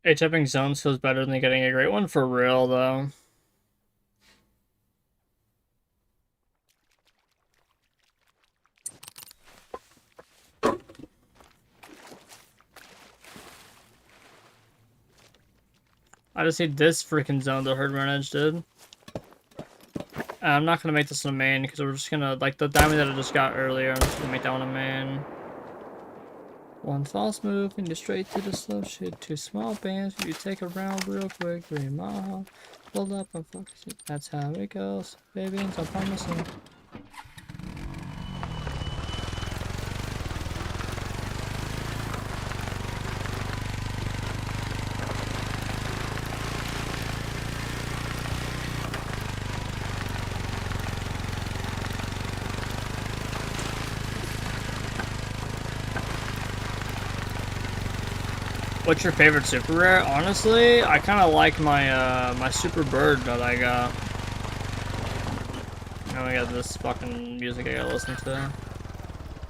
HFing zones feels better than getting a great one for real, though. I just need this freaking zone the herd managed did. I'm not gonna make this a main because we're just gonna, like the diamond that I just got earlier, I'm just gonna make that one a main. One false move and you're straight to the slow shit. 2 small bands, you take a round real quick, 3 mile. Hold up and fuck shit. That's how it goes. Baby, I'm promising. What's your favorite super rare? Honestly, I kind of like my my super bird that I got. Now I got this fucking music I gotta listen to.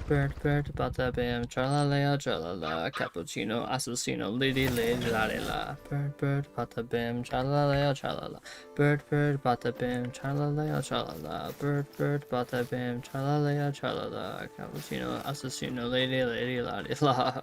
Bird, bird, bada bim, tralalea, tralala, cappuccino, assassino, lady, lady, la la. Bird, bird, bada bim, tralalea, tralala. Bird, bird, bada bim, tralalea, tralala. Bird, bird, bada bim, tralalea, tralala. Cappuccino, assassino, lady, lady, la la.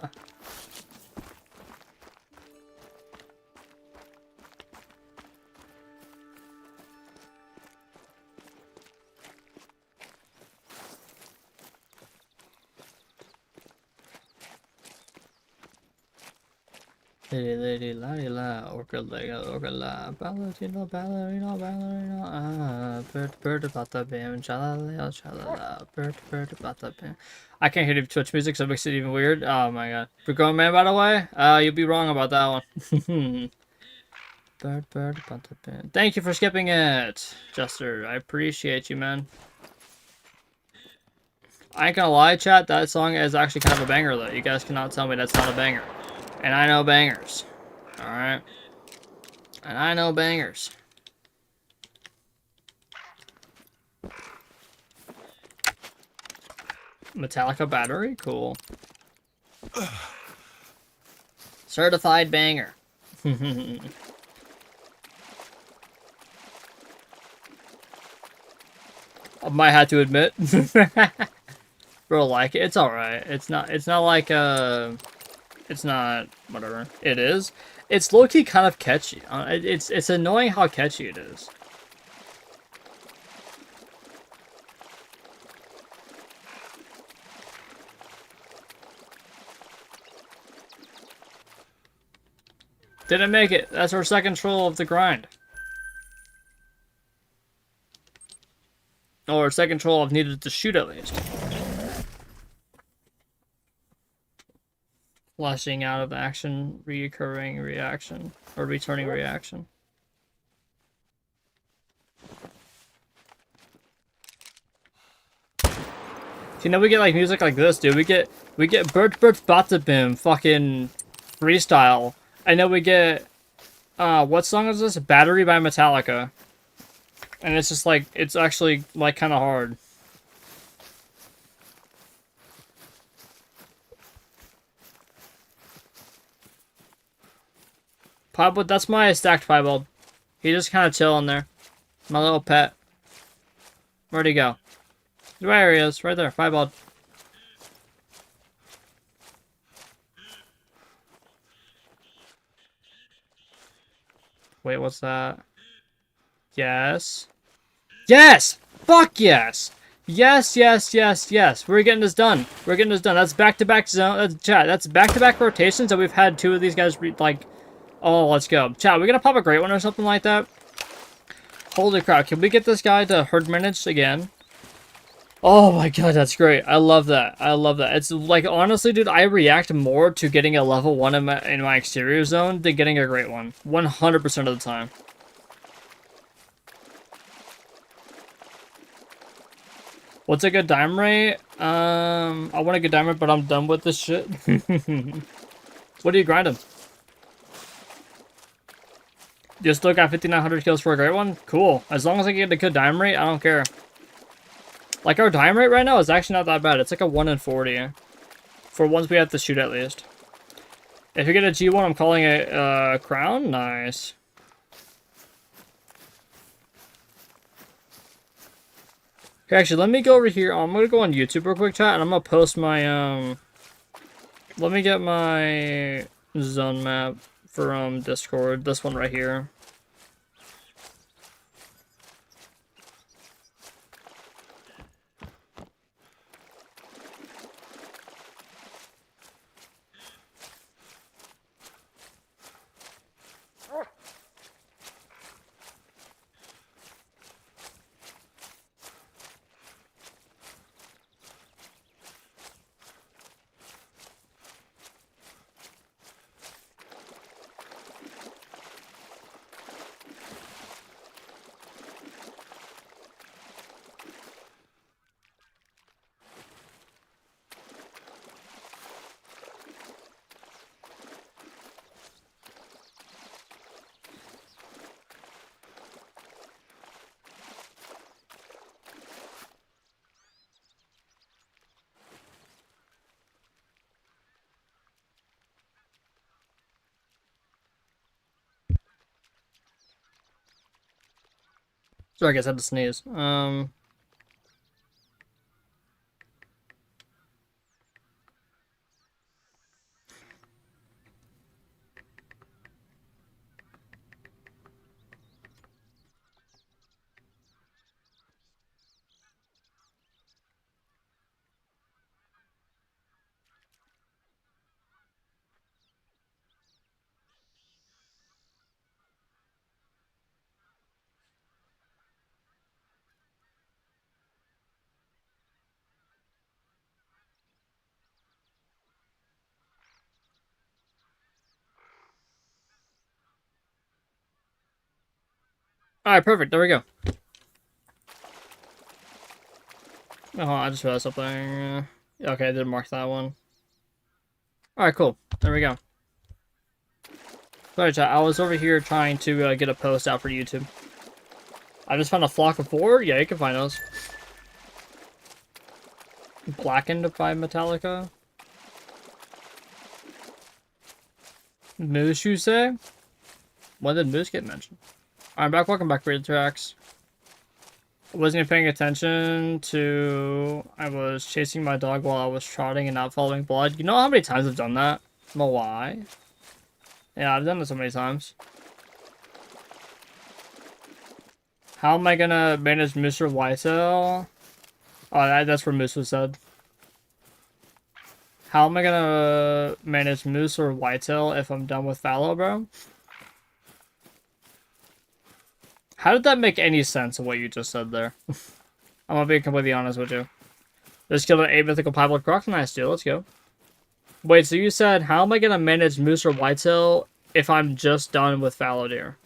Lady, lady, la la, orca lega, orca la, ballerino, ballerino, ballerino, ah, bird, bird, bata bam, chalala, chalala, bird, bird, bata bam. I can't hear the Twitch music, so it makes it even weird. Oh my god. We're going, man, by the way? You'll be wrong about that one. Bird, bird, bata bam. Thank you for skipping it, Jester. I appreciate you, man. I ain't gonna lie, chat, that song is actually kind of a banger, though. You guys cannot tell me that's not a banger. And I know bangers. Alright. And I know bangers. Metallica battery? Cool. Certified banger. I might have to admit. Bro, like it. It's alright. It's not like it's not whatever. It is. It's low-key kind of catchy. It's annoying how catchy it is. Didn't make it. That's our second troll of the grind. Or second troll I've needed to shoot at least. Flashing out of action, reoccurring reaction, or returning reaction. You know, we get like music like this, dude. We get Bird Bird Batabim fucking freestyle. I know we get what song is this? Battery by Metallica. And it's just like it's actually like kinda hard. Piebald, that's my stacked piebald. He just kinda chilling there. My little pet. Where'd he go? There he is, right there, piebald. Wait, what's that? Yes. Yes! Fuck yes! Yes, yes, yes, yes. We're getting this done. We're getting this done. That's back-to-back zone. That's chat. That's back-to-back rotations that we've had two of these guys like. Oh, let's go. Chat, we're gonna pop a great one or something like that. Holy crap. Can we get this guy to herd minutes again? Oh my god, that's great. I love that. I love that. It's like, honestly, dude, I react more to getting a level 1 in my exterior zone than getting a great one. 100% of the time. What's a good dime rate? I want a good dime rate, but I'm done with this shit. What do you grind him? You still got 5,900 kills for a great one? Cool. As long as I get a good dime rate, I don't care. Like, our dime rate right now is actually not that bad. It's like a 1 in 40. For ones we have to shoot at least. If you get a G1, I'm calling it crown? Nice. Okay, actually, let me go over here. I'm gonna go on YouTube real quick, chat, and I'm gonna post my, let me get my zone map for, Discord. This one right here. Sorry, I guess I had to sneeze. Alright, perfect. There we go. Oh, I just realized something. Okay, I did mark that one. Alright, cool. There we go. Sorry, chat. I was over here trying to get a post out for YouTube. I just found a flock of 4. Yeah, you can find those. Blackened by Metallica. Moose, you say? When did Moose get mentioned? Alright, back. Welcome back, Read Tracks. I wasn't even paying attention to... I was chasing my dog while I was trotting and not following blood. You know how many times I've done that? No why? Yeah, I've done it so many times. How am I gonna manage Mr. Whitetail? Oh, that's where Moose was said. How am I gonna manage Moose or Whitetail if I'm done with fallow, bro? How did that make any sense of what you just said there? I'm gonna be completely honest with you. Just killed an 8 mythical piebald croc. Nice, dude. Let's go. Wait, so you said, how am I gonna manage Moose or Whitetail if I'm just done with fallow deer?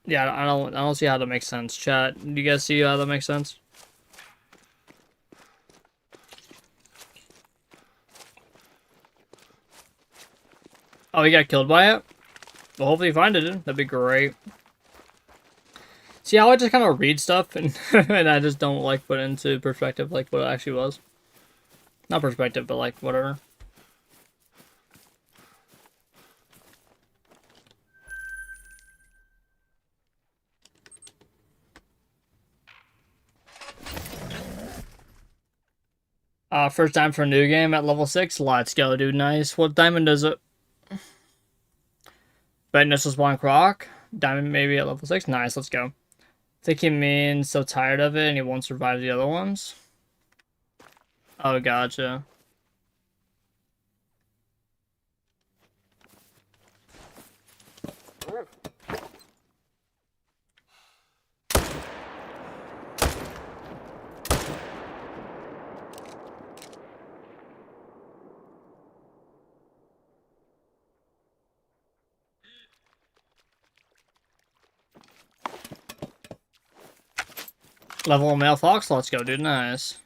Yeah, I don't see how that makes sense. Chat, do you guys see how that makes sense? Oh, he got killed by it? Well, hopefully you find it, dude. That'd be great. See how I just kind of read stuff and and I just don't like put into perspective like what it actually was. Not perspective, but like whatever. First time for a new game at level 6. Let's go, dude. Nice. What diamond is it? Bet initial spawn croc. Diamond maybe at level 6. Nice, let's go. I think he means so tired of it and he won't survive the other ones. Oh, gotcha. Level male fox, let's go, dude. Nice.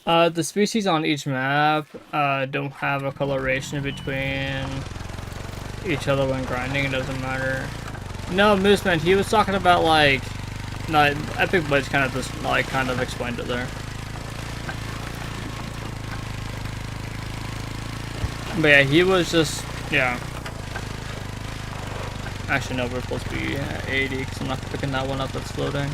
The species on each map don't have a coloration between each other when grinding. It doesn't matter. No, Moose Man, he was talking about like, no, Epic Blades kind of just like kind of explained it there. But yeah, he was just, yeah. Actually, no, we're supposed to be 80 because I'm not picking that one up that's floating.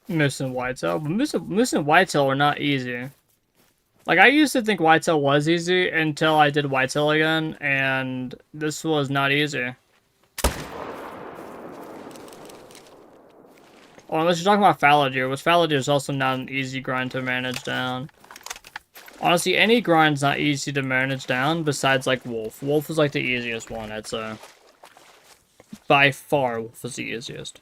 Moose and Whitetail, but Moose and Whitetail are not easy. Like, I used to think Whitetail was easy until I did Whitetail again, and this was not easy. Or unless you're talking about fallow deer, which fallow deer is also not an easy grind to manage down. Honestly, any grind's not easy to manage down besides, like, wolf. Wolf is, like, the easiest one, I'd say. By far, wolf is the easiest.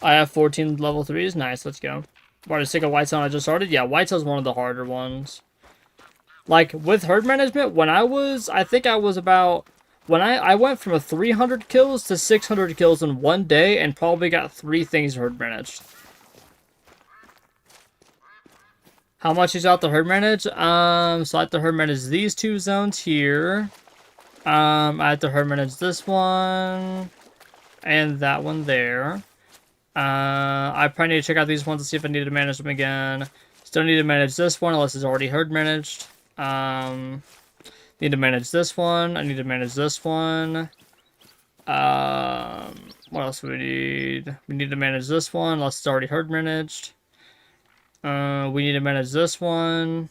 I have 14 level 3s. Nice, let's go. What, to take a Whitetail I just started? Yeah, Whitetail's one of the harder ones. Like, with herd management, I think I was about, I went from 300 kills to 600 kills in one day and probably got 3 things herd managed. How much is out the herd manage? So I have to herd manage these 2 zones here. I have to herd manage this one and that one there. I probably need to check out these ones to see if I need to manage them again. Still need to manage this one unless it's already herd managed. Need to manage this one. I need to manage this one. What else do we need? We need to manage this one unless it's already herd managed. We need to manage this one.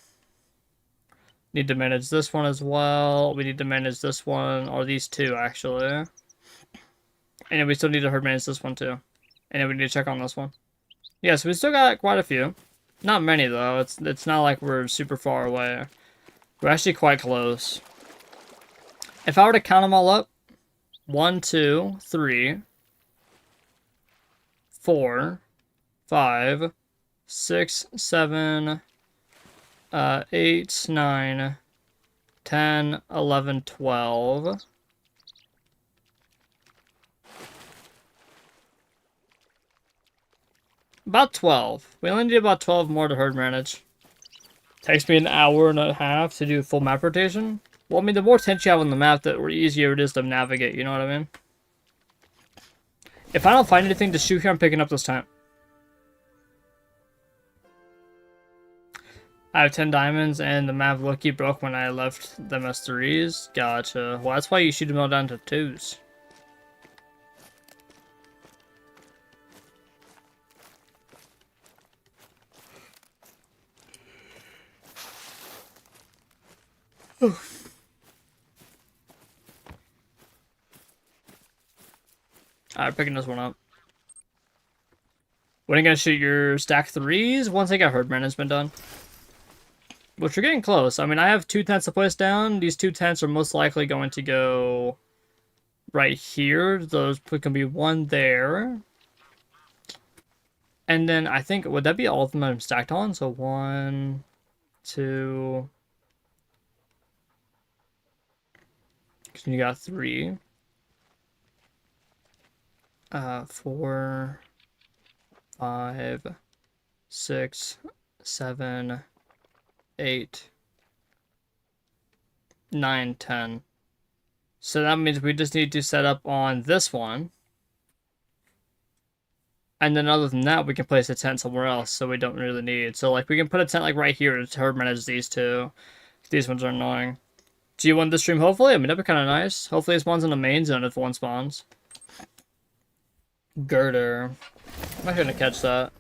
Need to manage this one as well. We need to manage this one, or these 2 actually. And then we still need to herd manage this one too. And then we need to check on this one. Yeah, so we still got quite a few. Not many though. It's not like we're super far away. We're actually quite close. If I were to count them all up, 1, 2, 3, 4, 5, 6, 7, 8, 9, 10, 11, 12. About 12. We only need about 12 more to herd manage. Takes me an hour and a half to do full map rotation. Well, I mean, the more tents you have on the map, the easier it is to navigate, you know what I mean? If I don't find anything to shoot here, I'm picking up this tent. I have 10 diamonds, and the map lucky broke when I left them as 3s. Gotcha. Well, that's why you shoot them all down to 2s. Alright, picking this one up. When are you gonna shoot your stack 3s? Once I get herd management done. Which we're getting close. I mean, I have 2 tents to place down. These 2 tents are most likely going to go right here. Those can be 1 there. And then I think, would that be all of them that I'm stacked on? So 1, 2... Because you got 3. 4, 5, 6, 7, 8, 9, 10. So that means we just need to set up on this one. And then other than that, we can place a tent somewhere else, so we don't really need. So like we can put a tent like right here to herd manage these 2. These ones are annoying. Do you want this stream hopefully? I mean, that'd be kind of nice. Hopefully it spawns in the main zone if one spawns. Girder. I'm not gonna catch that.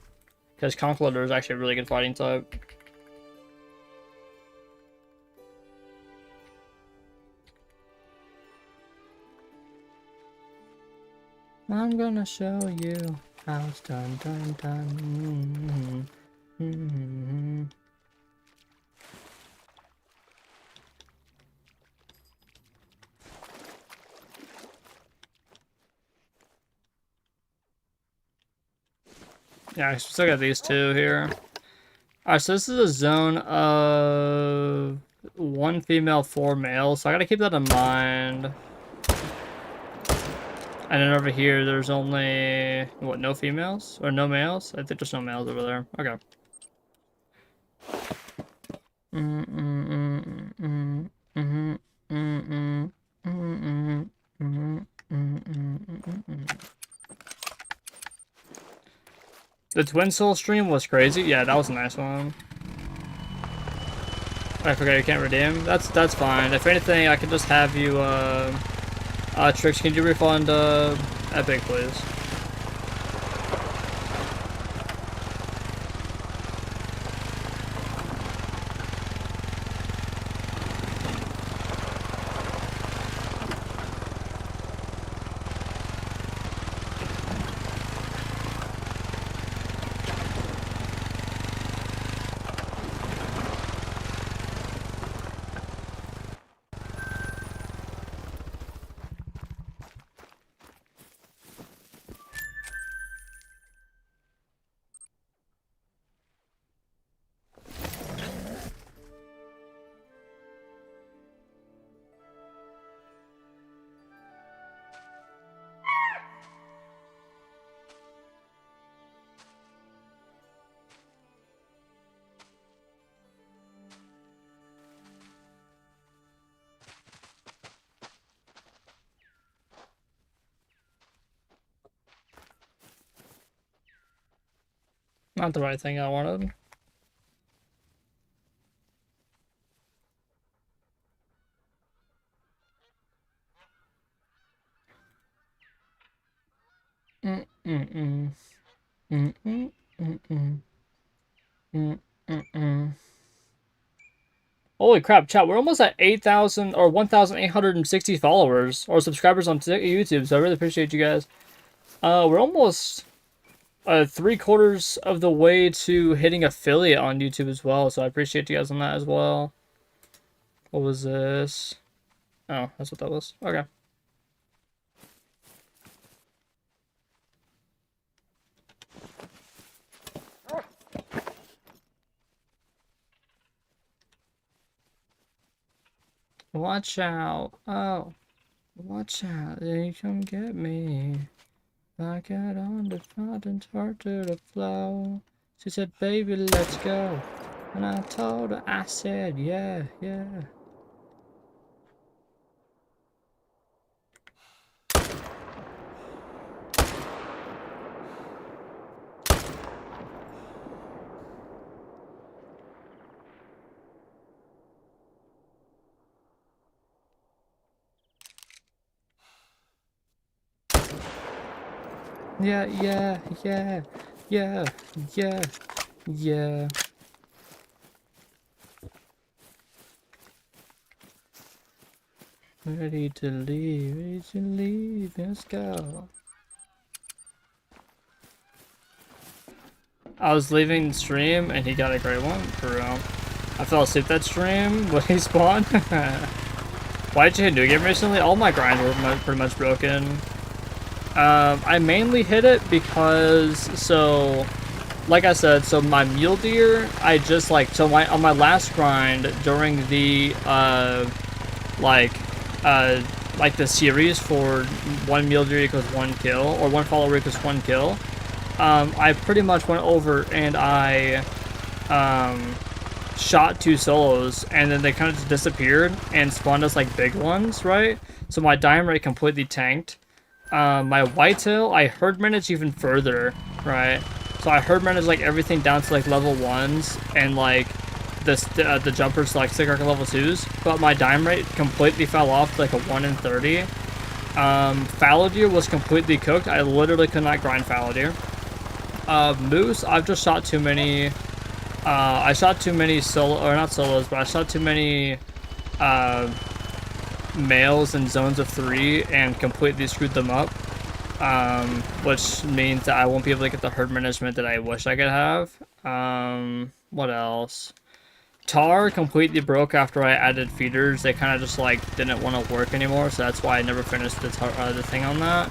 Because Conqueror is actually a really good fighting type. I'm gonna show you how it's done, done, done. Yeah, I still got these 2 here. Alright, so this is a zone of 1 female, 4 males, so I gotta keep that in mind. And then over here, there's only, what, no females? Or no males? I think there's no males over there. Okay. The Twin Soul stream was crazy. Yeah, that was a nice one. I forgot you can't redeem. That's fine. If anything, I can just have you, Trix, can you refund, Epic, please? Not the right thing I wanted. Mm-mm-mm. Mm-mm-mm-mm. Mm-mm-mm. Holy crap, chat, we're almost at 8,000 or 1,860 followers or subscribers on YouTube, so I really appreciate you guys. We're almost 3/4 of the way to hitting affiliate on YouTube as well, so I appreciate you guys on that as well. What was this? Oh, that's what that was. Okay. Watch out. Oh, watch out. They come get me. I got on the front and started to flow. She said, baby, let's go. And I told her, I said, yeah, yeah. Yeah, yeah, yeah, yeah, yeah, yeah. Ready to leave, let's go. I was leaving the stream and he got a great one, for real. I fell asleep that stream when he spawned. Why'd you hit New Game recently? All my grinds were pretty much broken. I mainly hit it because, so, like I said, so my mule deer, I just like, so on my last grind during the, like the series for one mule deer equals one kill, or one follower equals one kill, I pretty much went over and I, shot 2 solos, and then they kind of just disappeared and spawned us like big ones, right? So my dime rate completely tanked. My whitetail, I herd managed even further, right? So I herd managed like everything down to like level 1s and like the jumpers to like stick arc level 2s, but my dime rate completely fell off to like a 1 in 30. Fallow deer was completely cooked. I literally could not grind fallow deer. Moose, I've just shot too many. I shot too many or not solos, but I shot too many males in zones of 3 and completely screwed them up. Which means that I won't be able to get the herd management that I wish I could have. What else? Tar completely broke after I added feeders. They kind of just like didn't want to work anymore, so that's why I never finished the thing on that.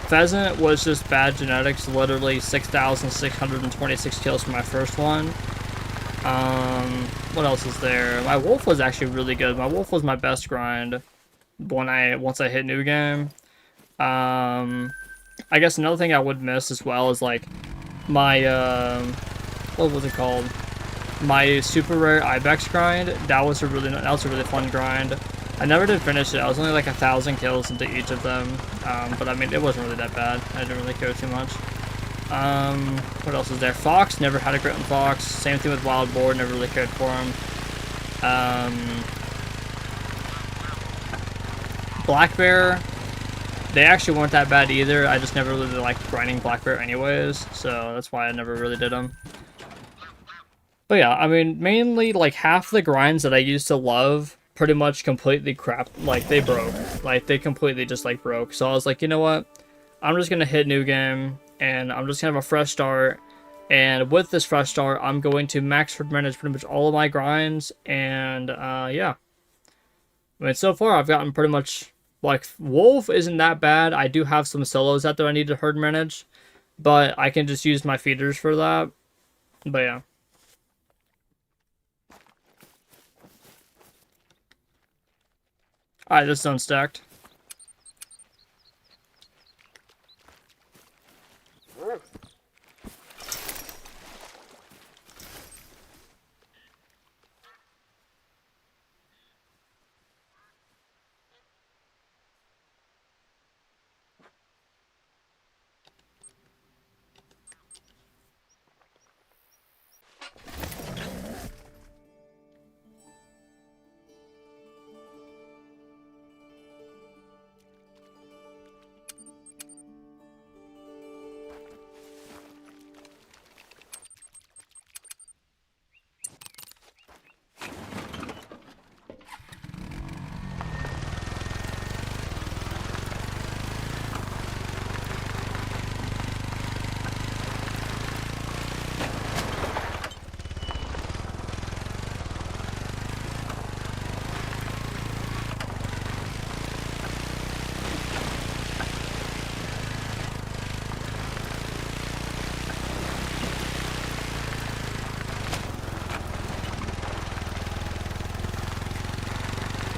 Pheasant was just bad genetics, literally 6,626 kills for my first one. What else is there? My wolf was actually really good. My wolf was my best grind once I hit new game. I guess another thing I would miss as well is like my what was it called? My super rare ibex grind. That was a really fun grind. I never did finish it. I was only like 1,000 kills into each of them, but I mean it wasn't really that bad. I didn't really care too much. What else is there? Fox, never had a grit on Fox. Same thing with Wild Boar, never really cared for him. Black Bear, they actually weren't that bad either. I just never really liked grinding Black Bear anyways, so that's why I never really did them. But yeah, I mean, mainly like half the grinds that I used to love pretty much completely crap. Like they broke. Like they completely just like broke. So I was like, you know what? I'm just gonna hit new game and I'm just gonna have a fresh start. And with this fresh start, I'm going to max herd manage pretty much all of my grinds. And yeah. I mean, so far I've gotten pretty much like Wolf isn't that bad. I do have some solos out there I need to herd manage, but I can just use my feeders for that. But yeah. Alright, this zone's stacked.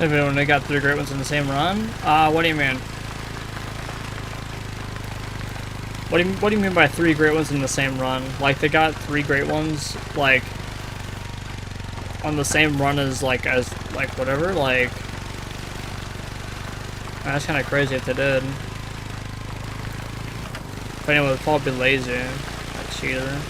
Even when they got 3 great ones in the same run? What do you mean? What do you mean by 3 great ones in the same run? Like, they got 3 great ones, like, on the same run as whatever? Like, that's kind of crazy if they did. But anyway, would probably be lazy. Like, cheater.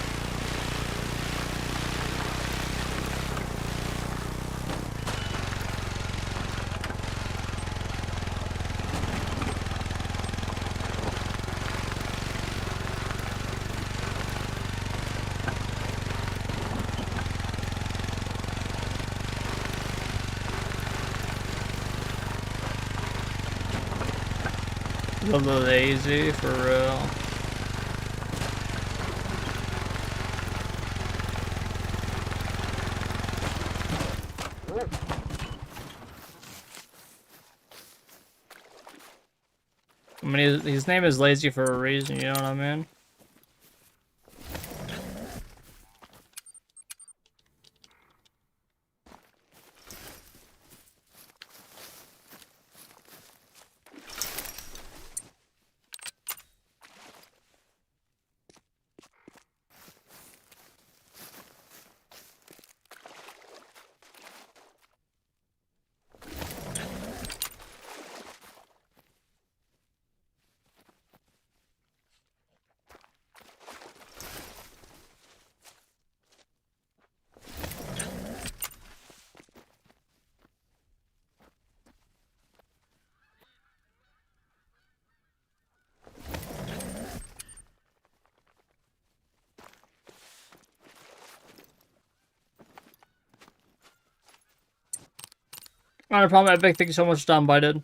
A little lazy, for real. I mean, his name is Lazy for a reason, you know what I mean? Not a problem, Epic. Thank you so much for stopping by, dude.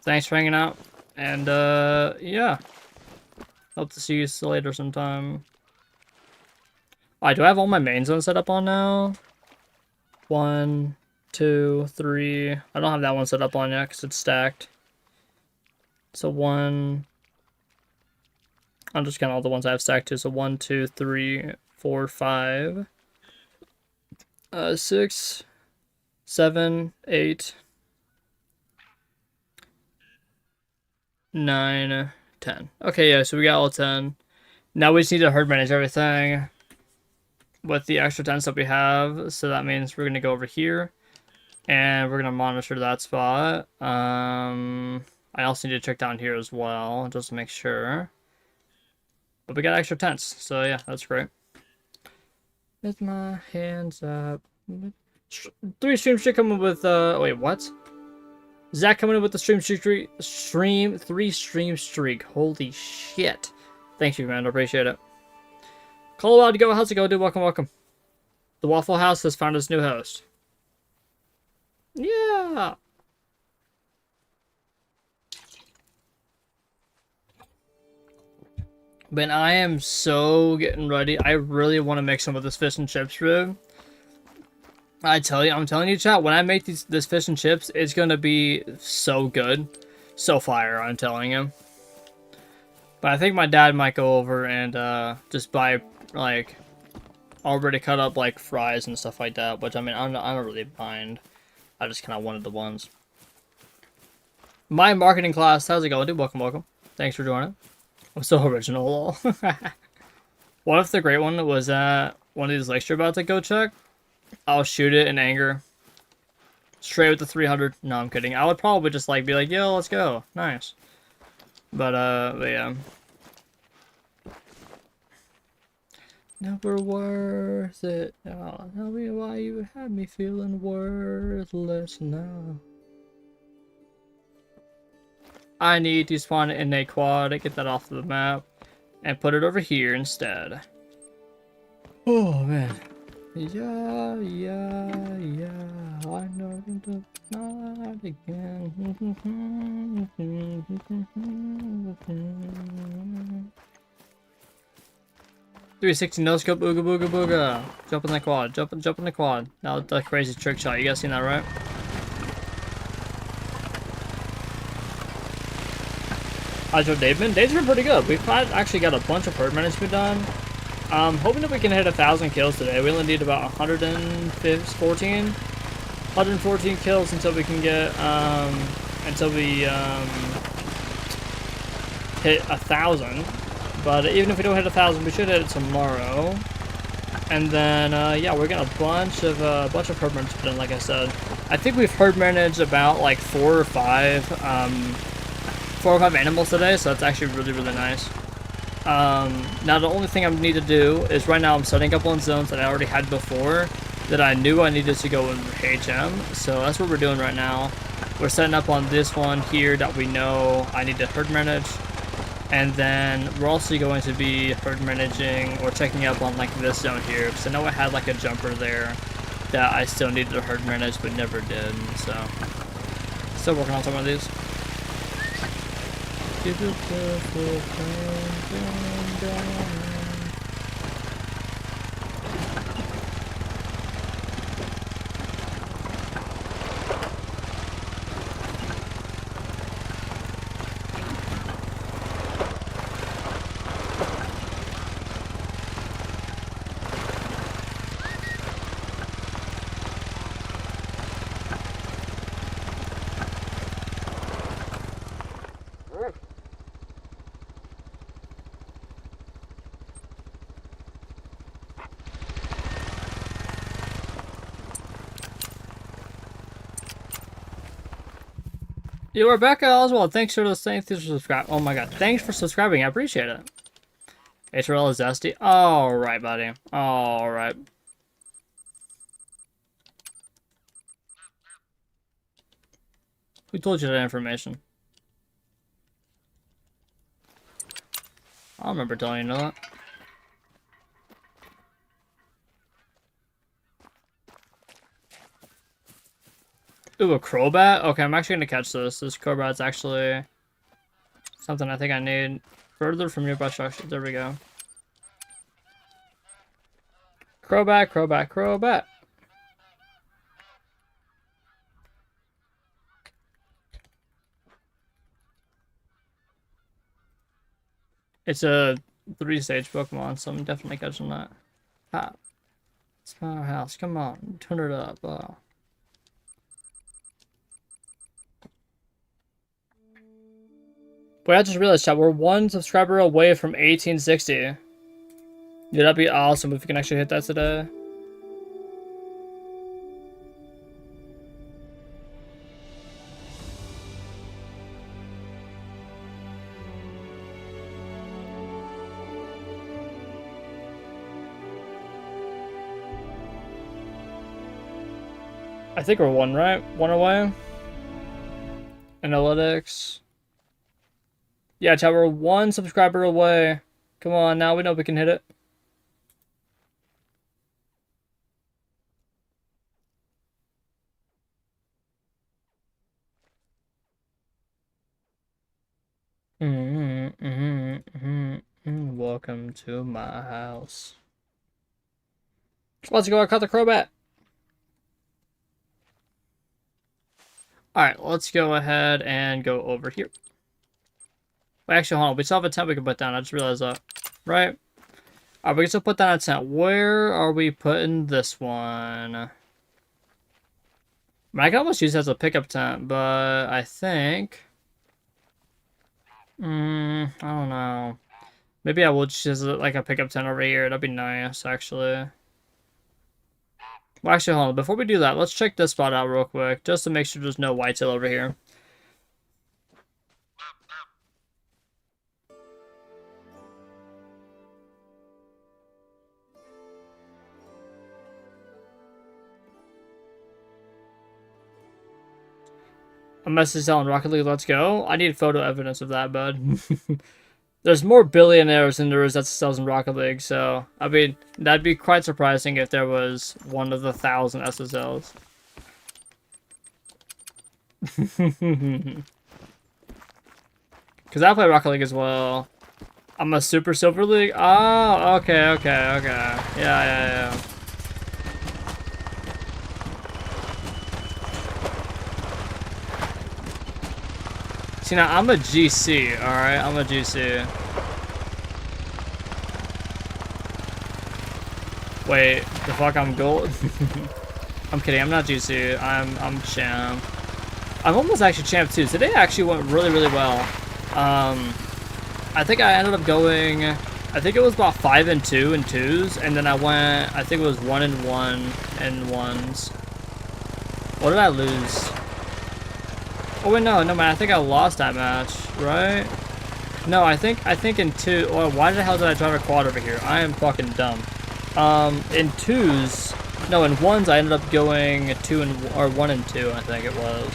Thanks for hanging out. And, yeah. Hope to see you later sometime. Alright, do I have all my main zones set up on now? 1, 2, 3. I don't have that one set up on yet because it's stacked. So 1. I'm just counting all the ones I have stacked to. So 1, 2, 3, 4, 5. 6, 7, 8, 9, 10. Okay, yeah, so we got all 10. Now we just need to herd manage everything with the extra 10 that we have. So that means we're going to go over here and we're going to monitor that spot. I also need to check down here as well, just to make sure. But we got extra tents, so yeah, that's great. With my hands up. 3 stream streak coming with, wait, what? Zach coming in with the stream 3 stream streak. Holy shit. Thank you, man. I appreciate it. Colorado, go. How's it going, dude? Welcome, welcome. The Waffle House has found its new host. Yeah. But I am so getting ready. I really want to make some of this fish and chips rib. I'm telling you, chat, when I make this fish and chips, it's gonna be so good. So fire, I'm telling you. But I think my dad might go over and just buy, like, already cut up, like, fries and stuff like that. Which, I mean, I'm not really mind. I just kind of wanted the ones. My marketing class, how's it going, dude? Welcome, welcome. Thanks for joining. I'm so original, lol. What if the great one was at one of these lakes you're about to go check? I'll shoot it in anger. Straight with the 300. No, I'm kidding. I would probably just like be like, yo, let's go. Nice. But yeah. Never worth it. Oh, tell me why you had me feeling worthless now. I need to spawn in a quad to get that off the map and put it over here instead. Oh man. Yeah, I know the night again. 360 no scope, booga booga booga. Jump in the quad, jump in the quad. Now the crazy trick shot. You guys seen that, right? How's your day been? Days been pretty good. We've actually got a bunch of herd management done. Hoping that we can hit 1,000 kills today. We only need about 114. 114 kills until we can get, until we, hit 1,000. But even if we don't hit 1,000, we should hit it tomorrow. And then, yeah, we're getting a bunch of herd managed put in, like I said. I think we've herd managed about, like, 4 or 5 animals today, so that's actually really, really nice. Now the only thing I need to do is right now I'm setting up on zones that I already had before that I knew I needed to go in HM, so that's what we're doing right now. We're setting up on this one here that we know I need to herd manage, and then we're also going to be herd managing or checking up on like this zone here, because I know I had like a jumper there that I still needed to herd manage but never did, so still working on some of these. Yo, Rebecca Oswald, thanks for subscribing. Oh my god, thanks for subscribing. I appreciate it. HRL is zesty. Alright, buddy. Alright. Who told you that information? I don't remember telling you that. Ooh, a crowbat? Okay, I'm actually gonna catch this. This crowbat's actually something I think I need. Further from nearby structures. There we go. Crowbat, crowbat, crowbat. It's a 3-stage Pokemon, so I'm definitely catching that. Ah, it's my house. Come on, turn it up. But I just realized, chat, we're 1 subscriber away from 1860. Yeah, that'd be awesome if we can actually hit that today. I think we're 1, right? 1 away. Analytics. Yeah, chat, we're 1 subscriber away. Come on, now we know we can hit it. Welcome to my house. Let's go, I caught the crowbat. Alright, let's go ahead and go over here. Wait, actually, hold on. We still have a tent we can put down. I just realized that. Right? Alright, we can still put down a tent. Where are we putting this one? I mean, I can almost use it as a pickup tent, but I think... I don't know. Maybe I will just use it like a pickup tent over here. That'd be nice, actually. Well, actually, hold on. Before we do that, let's check this spot out real quick, just to make sure there's no whitetail over here. A message telling Rocket League, let's go. I need photo evidence of that, bud. There's more billionaires than there is SSLs in Rocket League, so, I mean, that'd be quite surprising if there was one of the 1,000 SSLs. Because I play Rocket League as well. I'm a Super Silver League? Oh, okay. Yeah. See, now, I'm a GC, alright? I'm a GC. Wait, the fuck, I'm gold? I'm kidding. I'm not GC. I'm champ. I'm almost actually champ too. Today actually went really well. I think I ended up going. I think it was about 5 and 2 and 2s, and then I went. I think it was 1 and 1 and 1s. What did I lose? Oh wait, no man. I think I lost that match, right? No, I think in 2. Oh, why the hell did I drive a quad over here? I am fucking dumb. In 2s. No, in 1s I ended up going 1 and 2. I think it was.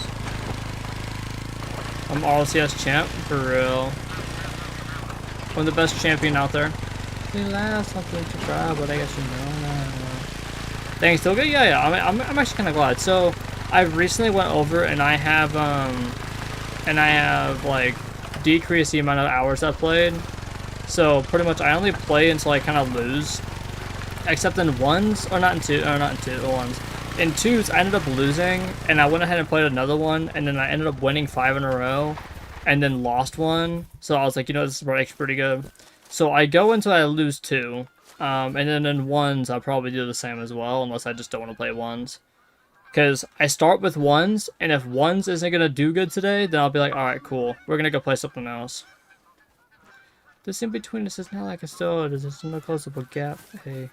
I'm RLCS champ for real. I'm the best champion out there. We last something to try, but I guess you know. Thanks, still good. Yeah. I'm actually kind of glad. So I recently went over and I have like decreased the amount of hours I played. So pretty much I only play until I kind of lose. Except in 1s, or not in 2, or not in 2, 1s. In 2s, I ended up losing, and I went ahead and played another one, and then I ended up winning 5 in a row, and then lost 1. So I was like, you know, this is actually pretty good. So I go until I lose 2, and then in 1s, I'll probably do the same as well, unless I just don't want to play 1s. Because I start with 1s, and if 1s isn't going to do good today, then I'll be like, alright, cool. We're going to go play something else. This in between us is not like a still, there's just no close-up gap. Hey.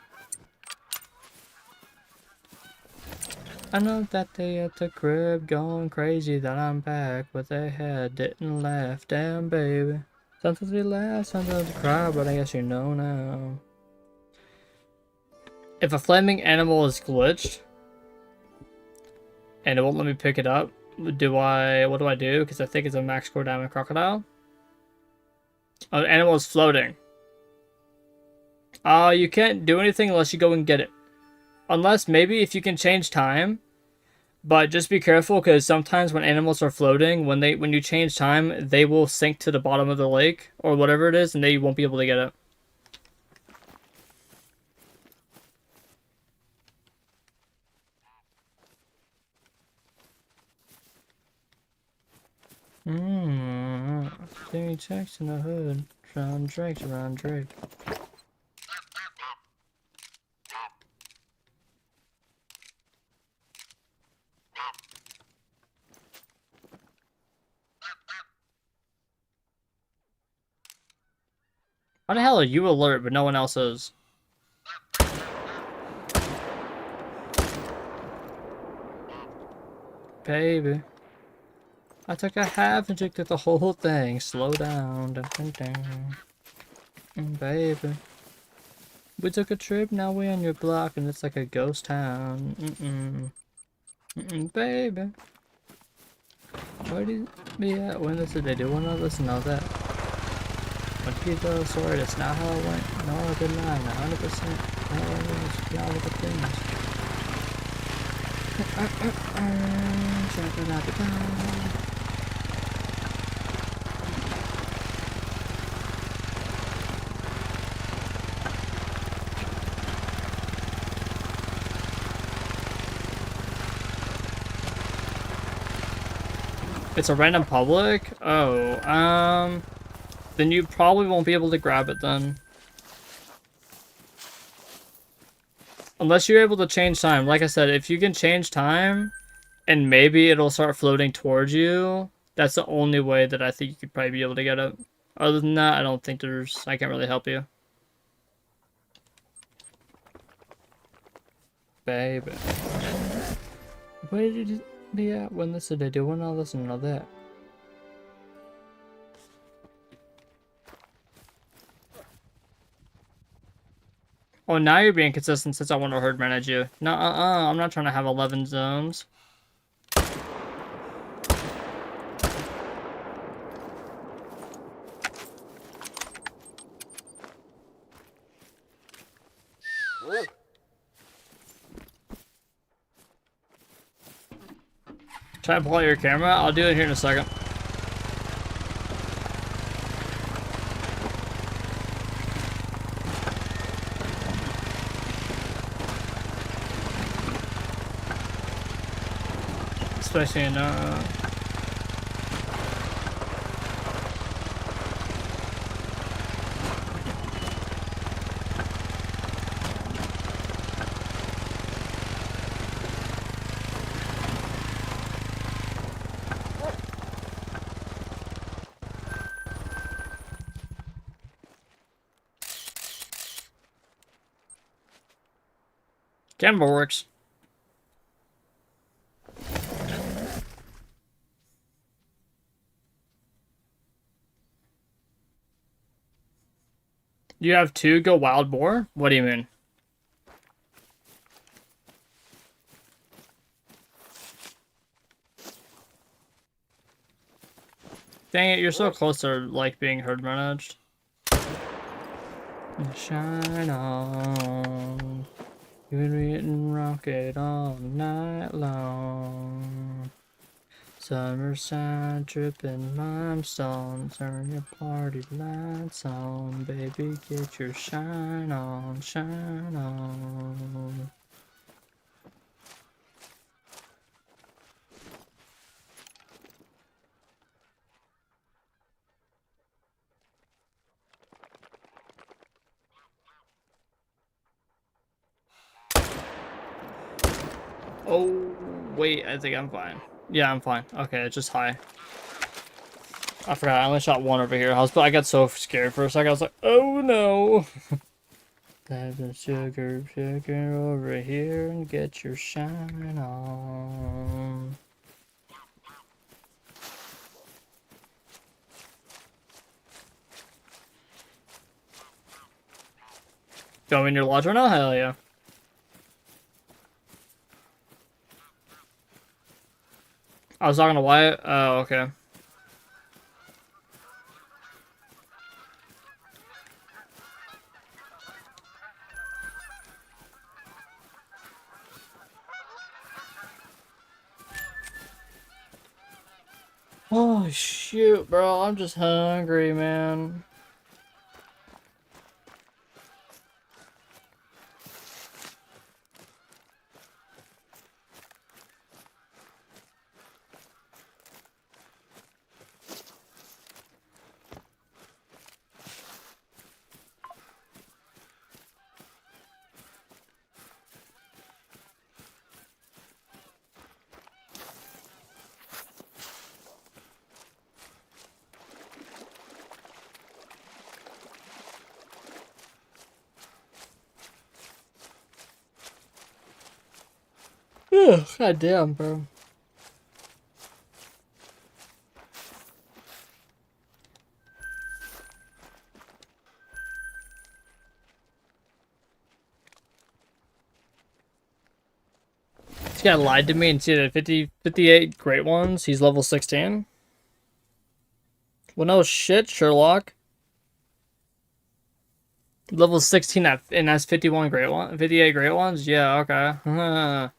I know that they at the crib going crazy that I'm back, but they had didn't laugh. Damn, baby. Sometimes we laugh, sometimes we cry, but I guess you know now. If a flaming animal is glitched and it won't let me pick it up, what do I do? Because I think it's a max score diamond crocodile. Oh, the animal is floating. You can't do anything unless you go and get it. Unless maybe if you can change time, but just be careful because sometimes when animals are floating, when you change time, they will sink to the bottom of the lake or whatever it is, and they won't be able to get it. Doing checks in the hood, around Drake. Why the hell are you alert but no one else is? Baby. I took a half and took the whole thing. Slow down. Baby. We took a trip, now we're on your block and it's like a ghost town. Baby. Where do you be at? When this did they do one of this and all that? When people sorry, that's not how it went. No, I did not. 100%. No, it was not with the things. It's a random public? Oh, then you probably won't be able to grab it then. Unless you're able to change time. Like I said, if you can change time, and maybe it'll start floating towards you, that's the only way that I think you could probably be able to get it. Other than that, I don't think I can't really help you. Baby. Where did it be at when this did they do one all this and all that? Oh, now you're being consistent since I want to herd manage you. No, I'm not trying to have 11 zones. Try to pull out your camera? I'll do it here in a second. Especially in Camera works. You have two go wild boar? What do you mean? Dang it, you're so close to like being herd managed. Shine on. You've been eating rocket all night long. Summerside dripping limestone. Turn your party lights on. Baby, get your shine on. Shine on. Oh, wait, I think I'm fine. Yeah, I'm fine. Okay, it's just high. I forgot, I only shot one over here. I got so scared for a second. I was like, oh no. Have the sugar over here and get your shine on. Go in your lodge right now? Hell yeah. I was talking to Wyatt. Oh, okay. Oh, shoot, bro. I'm just hungry, man. Ugh, God damn, bro. This guy lied to me and said 58 great ones. He's level 16. Well, no shit, Sherlock. Level 16 and that's 51 great one, 58 great ones? Yeah, okay.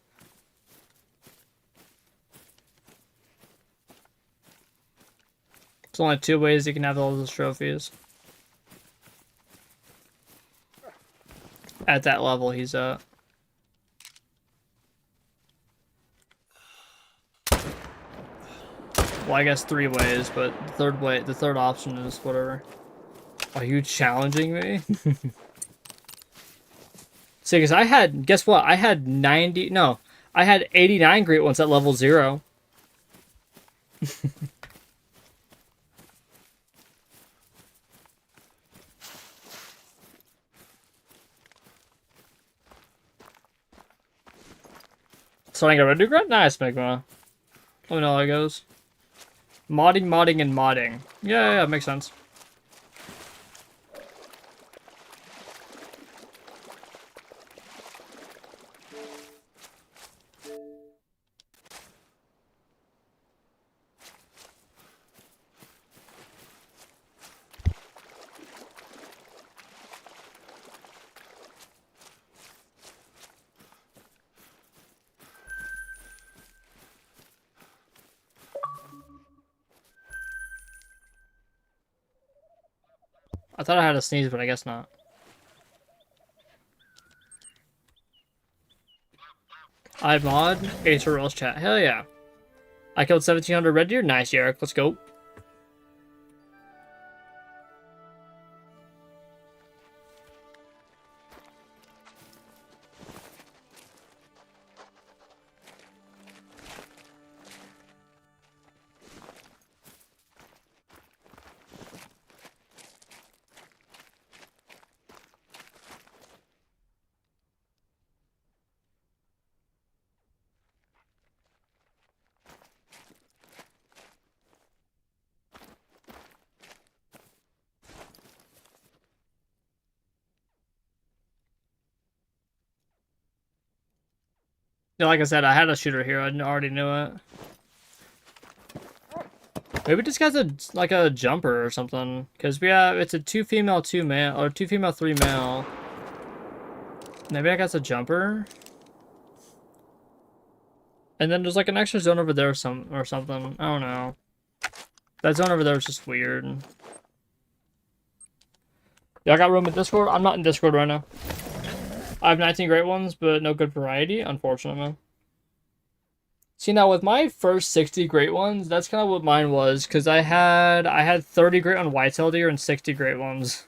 There's only two ways you can have all those trophies. At that level he's at. Well, I guess three ways, but the third option is whatever. Are you challenging me? See, because I had, guess what? I had 90, no, I had 89 great ones at level 0. So I got red regret? Nice, Magma. Let me know how it goes. Modding, and modding. Yeah, makes sense. I thought I had a sneeze, but I guess not. I mod HRL's chat. Hell yeah. I killed 1700 red deer. Nice, Yarrick. Let's go. Yeah, like I said, I had a shooter here. I already knew it. Maybe this guy's like a jumper or something. Because it's a 2 female, 2 male, or 2 female, 3 male. Maybe that guy's a jumper. And then there's like an extra zone over there or something. I don't know. That zone over there is just weird. Y'all got room in Discord? I'm not in Discord right now. I have 19 great ones, but no good variety, unfortunately. See, now with my first 60 great ones, that's kind of what mine was, because I had 30 great on whitetail deer and 60 great ones.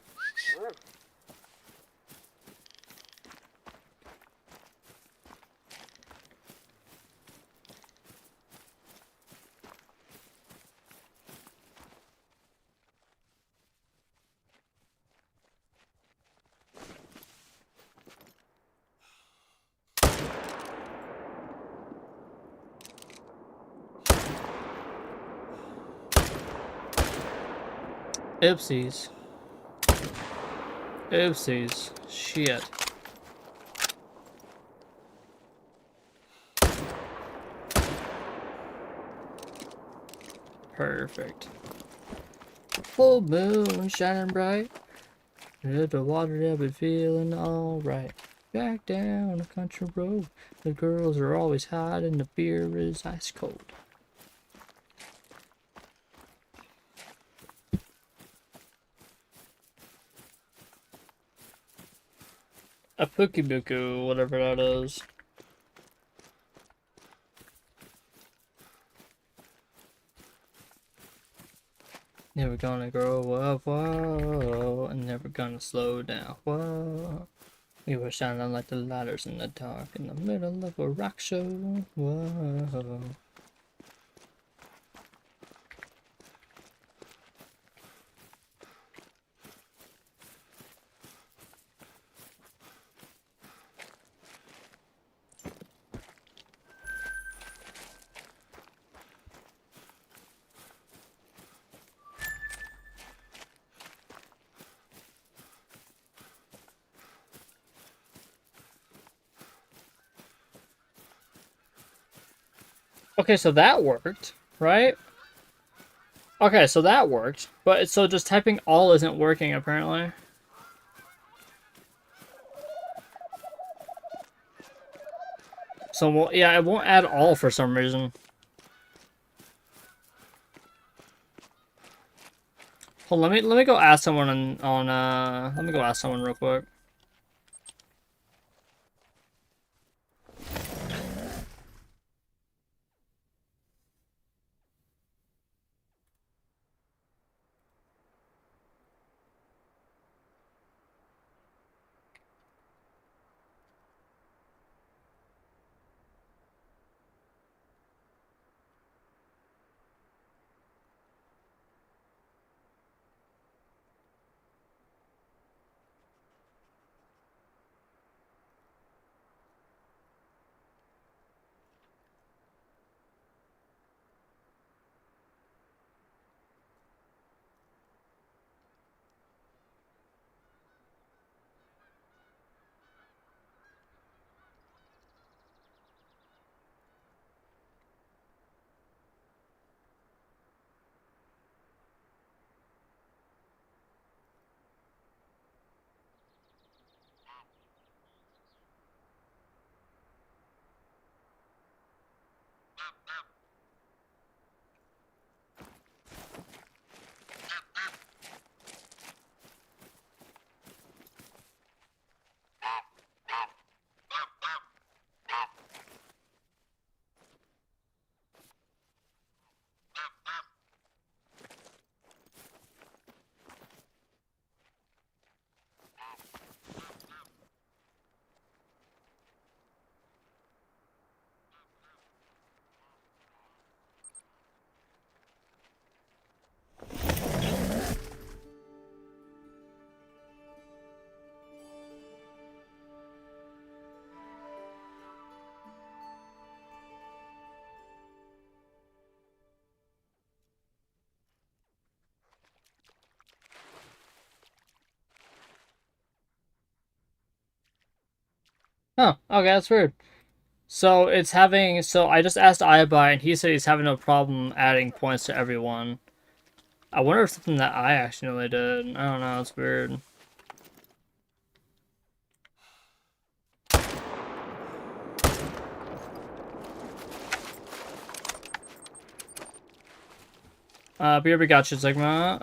Oopsies. Oopsies. Shit. Perfect. Full moon shining bright. At the water they'll be feeling alright. Back down the country road. The girls are always hot and the beer is ice cold. A Pukibuku, whatever that is. Never gonna grow up, whoa, and never gonna slow down, whoa. We were shining like the lighters in the dark, in the middle of a rock show, whoa. Okay, so that worked, right? Okay, so that worked, but so just typing all isn't working apparently. So well, yeah, it won't add all for some reason. Hold on, let me go ask someone let me go ask someone real quick. Huh, okay, that's weird. So it's having. So I just asked iBuy, and he said he's having no problem adding points to everyone. I wonder if something that I accidentally did. I don't know. It's weird. But here we got you, Sigma.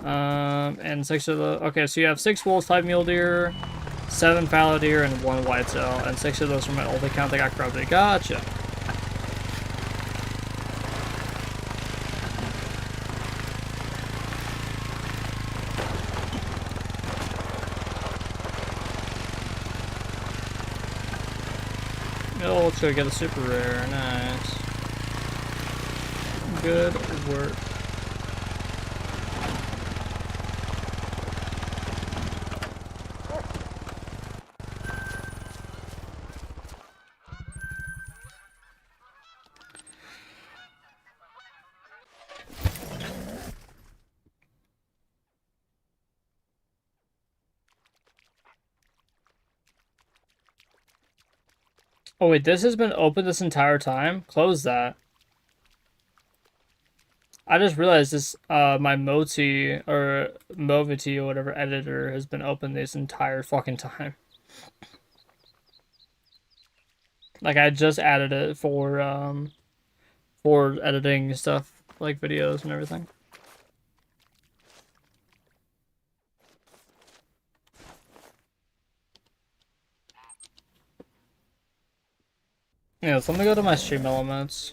And 6 of the. Okay, so you have 6 wolves, 5 mule deer, 7 fallow deer, and 1 whitetail. And 6 of those from my old account that got corrupted. Gotcha. Oh, let's go get a super rare. Nice. Good work. Oh wait, this has been open this entire time? Close that. I just realized this, my Moti, or Moviti, or whatever editor has been open this entire fucking time. Like, I just added it for editing stuff, like videos and everything. Yeah, so let me go to my stream elements.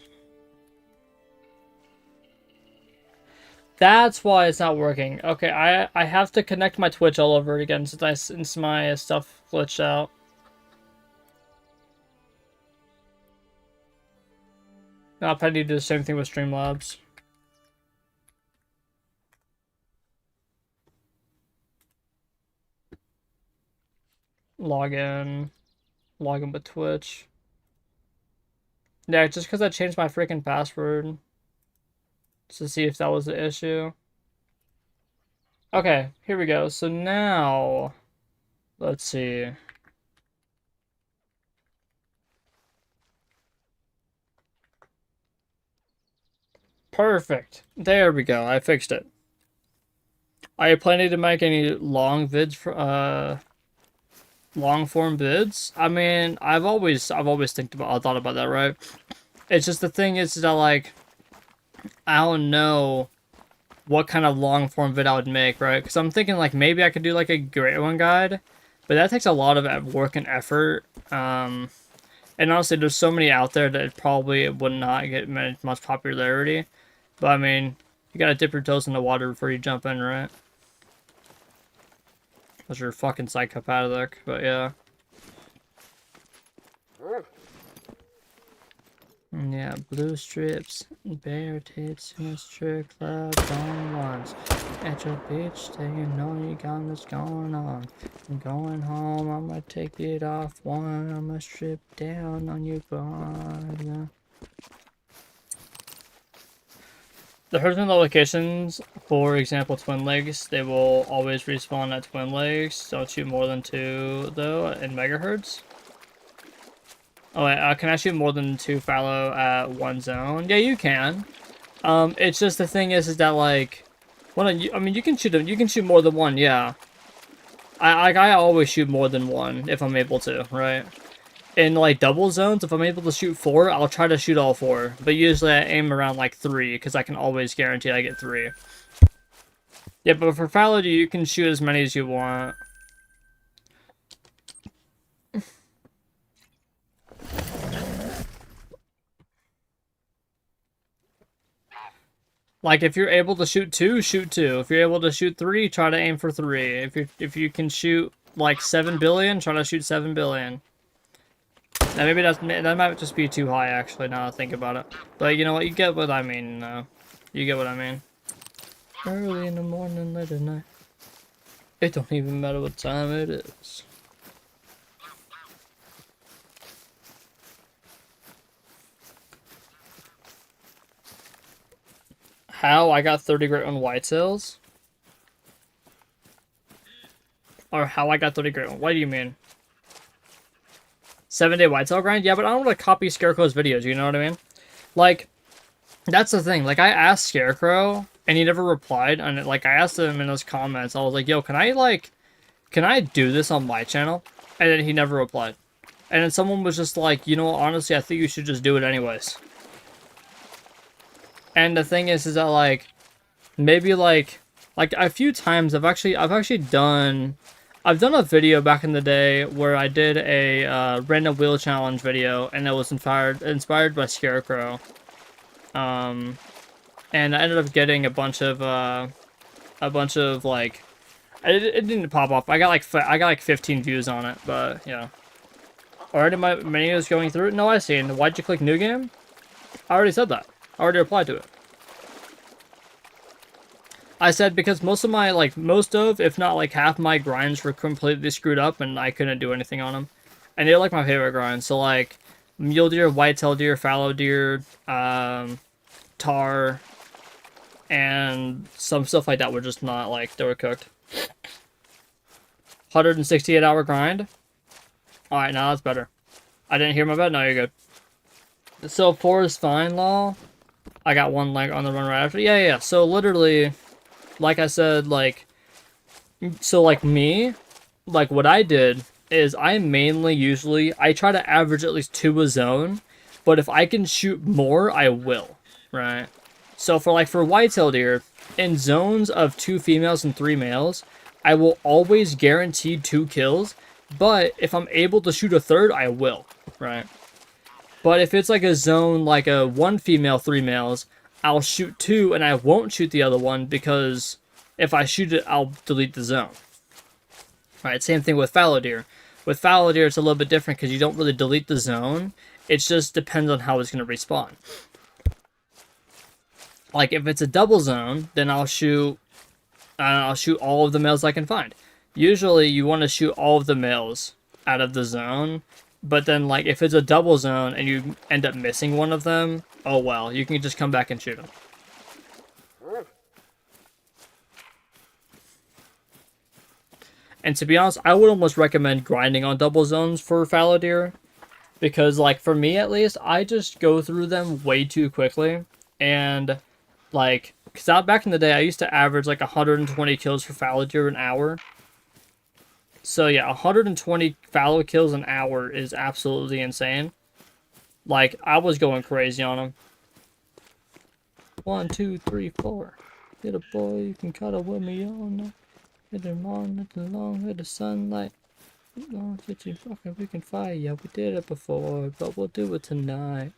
That's why it's not working. Okay, I have to connect my Twitch all over again since my stuff glitched out. I'll probably do the same thing with Streamlabs. Log in with Twitch. Yeah, just because I changed my freaking password to see if that was the issue. Okay, here we go. So now, let's see. Perfect. There we go. I fixed it. Are you planning to make any long vids for long form vids? I mean, I've always thought about that, right? It's just the thing is that like I don't know what kind of long form vid I would make, right? Because I'm thinking like maybe I could do like a Great One guide, but that takes a lot of work and effort. And honestly, there's so many out there that it probably would not get much popularity. But I mean, you gotta dip your toes in the water before you jump in, right? Unless you're fucking psychopathic, but yeah. Yeah, blue strips, bare tits, and a strip club going once. At your bitch, taking on you got what's going on. I'm going home, I'ma take it off one, I'ma strip down on your body. The herdsman locations, for example, Twin Lakes, they will always respawn at Twin Lakes. Don't shoot more than 2, though, in megahertz. Oh, wait, can I shoot more than 2 fallow at 1 zone? Yeah, you can. It's just the thing is that, like, I mean, you can shoot more than 1, yeah. I always shoot more than 1 if I'm able to, right? In like double zones, if I'm able to shoot 4, I'll try to shoot all 4. But usually I aim around like 3 because I can always guarantee I get 3. Yeah, but for fallow, you can shoot as many as you want. Like if you're able to shoot 2, shoot 2. If you're able to shoot 3, try to aim for 3. If you can shoot like 7 billion, try to shoot 7 billion. Now maybe that might just be too high actually. Now I think about it, but you know what? You get what I mean. You get what I mean. Early in the morning, late at night. It don't even matter what time it is. How I got 30 great on whitetails? Or how I got 30 great on? What do you mean? 7-day Whitetail grind? Yeah, but I don't want to copy Scarecrow's videos, you know what I mean? Like, that's the thing. Like, I asked Scarecrow, and he never replied. And, like, I asked him in his comments, I was like, yo, can I do this on my channel? And then he never replied. And then someone was just like, you know, honestly, I think you should just do it anyways. And the thing is that, like, maybe, like a few times I've actually done a video back in the day where I did a random wheel challenge video, and it was inspired by Scarecrow. And I ended up getting a bunch of like, it didn't pop off. I got like 15 views on it, but yeah. Already my menu is going through it. No, I see. And why'd you click new game? I already said that. I already replied to it. I said because most of, if not like half my grinds were completely screwed up and I couldn't do anything on them. And they're like my favorite grinds. So like mule deer, whitetail deer, fallow deer, tar, and some stuff like that were just not like, they were cooked. 168-hour grind. Alright, now that's better. I didn't hear my bet? No, you're good. So Forest Vine Law, I got one like on the run right after. Yeah. So literally, like I said, like, so like me, like what I did is I try to average at least 2 a zone, but if I can shoot more, I will, right? So for whitetail deer, in zones of 2 females and 3 males, I will always guarantee 2 kills, but if I'm able to shoot a third, I will, right? But if it's like a zone, like a 1 female, 3 males, I'll shoot 2 and I won't shoot the other one because if I shoot it, I'll delete the zone. Right, same thing with fallow deer. With fallow deer, it's a little bit different because you don't really delete the zone. It just depends on how it's going to respawn. Like if it's a double zone, then I'll shoot all of the males I can find. Usually you want to shoot all of the males out of the zone, but then like if it's a double zone and you end up missing one of them, oh well, you can just come back and shoot them. And to be honest, I would almost recommend grinding on double zones for fallow deer, because like for me at least, I just go through them way too quickly. And like, because back in the day, I used to average like 120 kills for fallow deer an hour. So yeah, 120 fallow kills an hour is absolutely insane. Like, I was going crazy on them. 1, 2, 3, 4. Hit a boy, you can cuddle with me all night. Hit him on, hit the long, hit the sunlight. Oh, shit, you fucking, we can fight. Yeah, we did it before, but we'll do it tonight.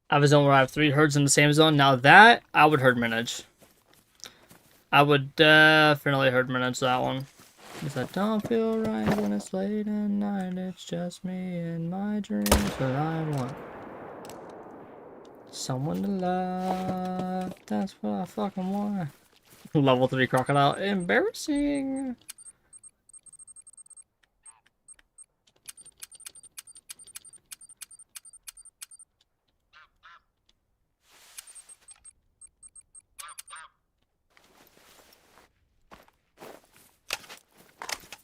I have a zone where I have 3 herds in the same zone. Now that, I would herd manage. I would definitely herd manage that one. Because I don't feel right when it's late at night. It's just me and my dreams. But I want someone to love. That's what I fucking want. Level 3 crocodile. Embarrassing.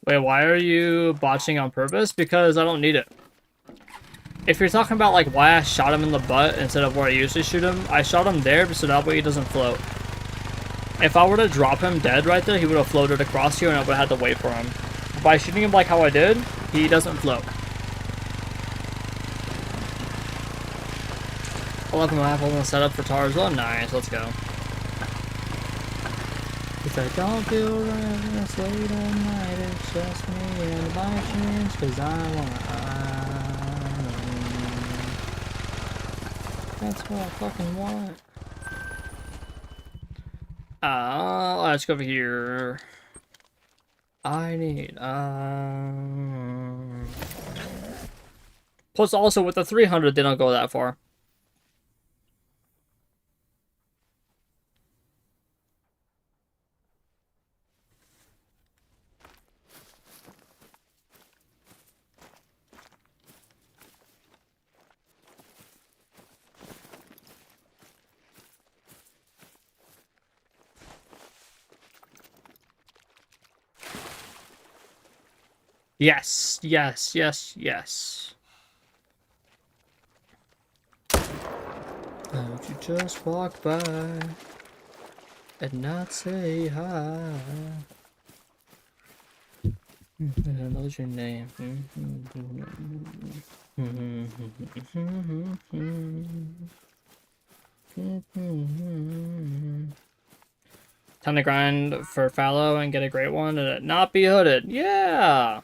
Wait, why are you botching on purpose? Because I don't need it. If you're talking about like why I shot him in the butt instead of where I usually shoot him, I shot him there so that way he doesn't float. If I were to drop him dead right there, he would have floated across here and I would have had to wait for him. By shooting him like how I did, he doesn't float. 11 apple and set up for tar as well. Nice, let's go. Cause I don't feel right when it's late at night. It's just me and my dreams. Cause I wanna. That's what I fucking want. Let's go over here. I need, plus also with the 300, they don't go that far. Yes, yes, yes, yes. Won't you just walk by and not say hi? That was your name. Time to grind for fallow and get a great one and it not be hooded. Yeah!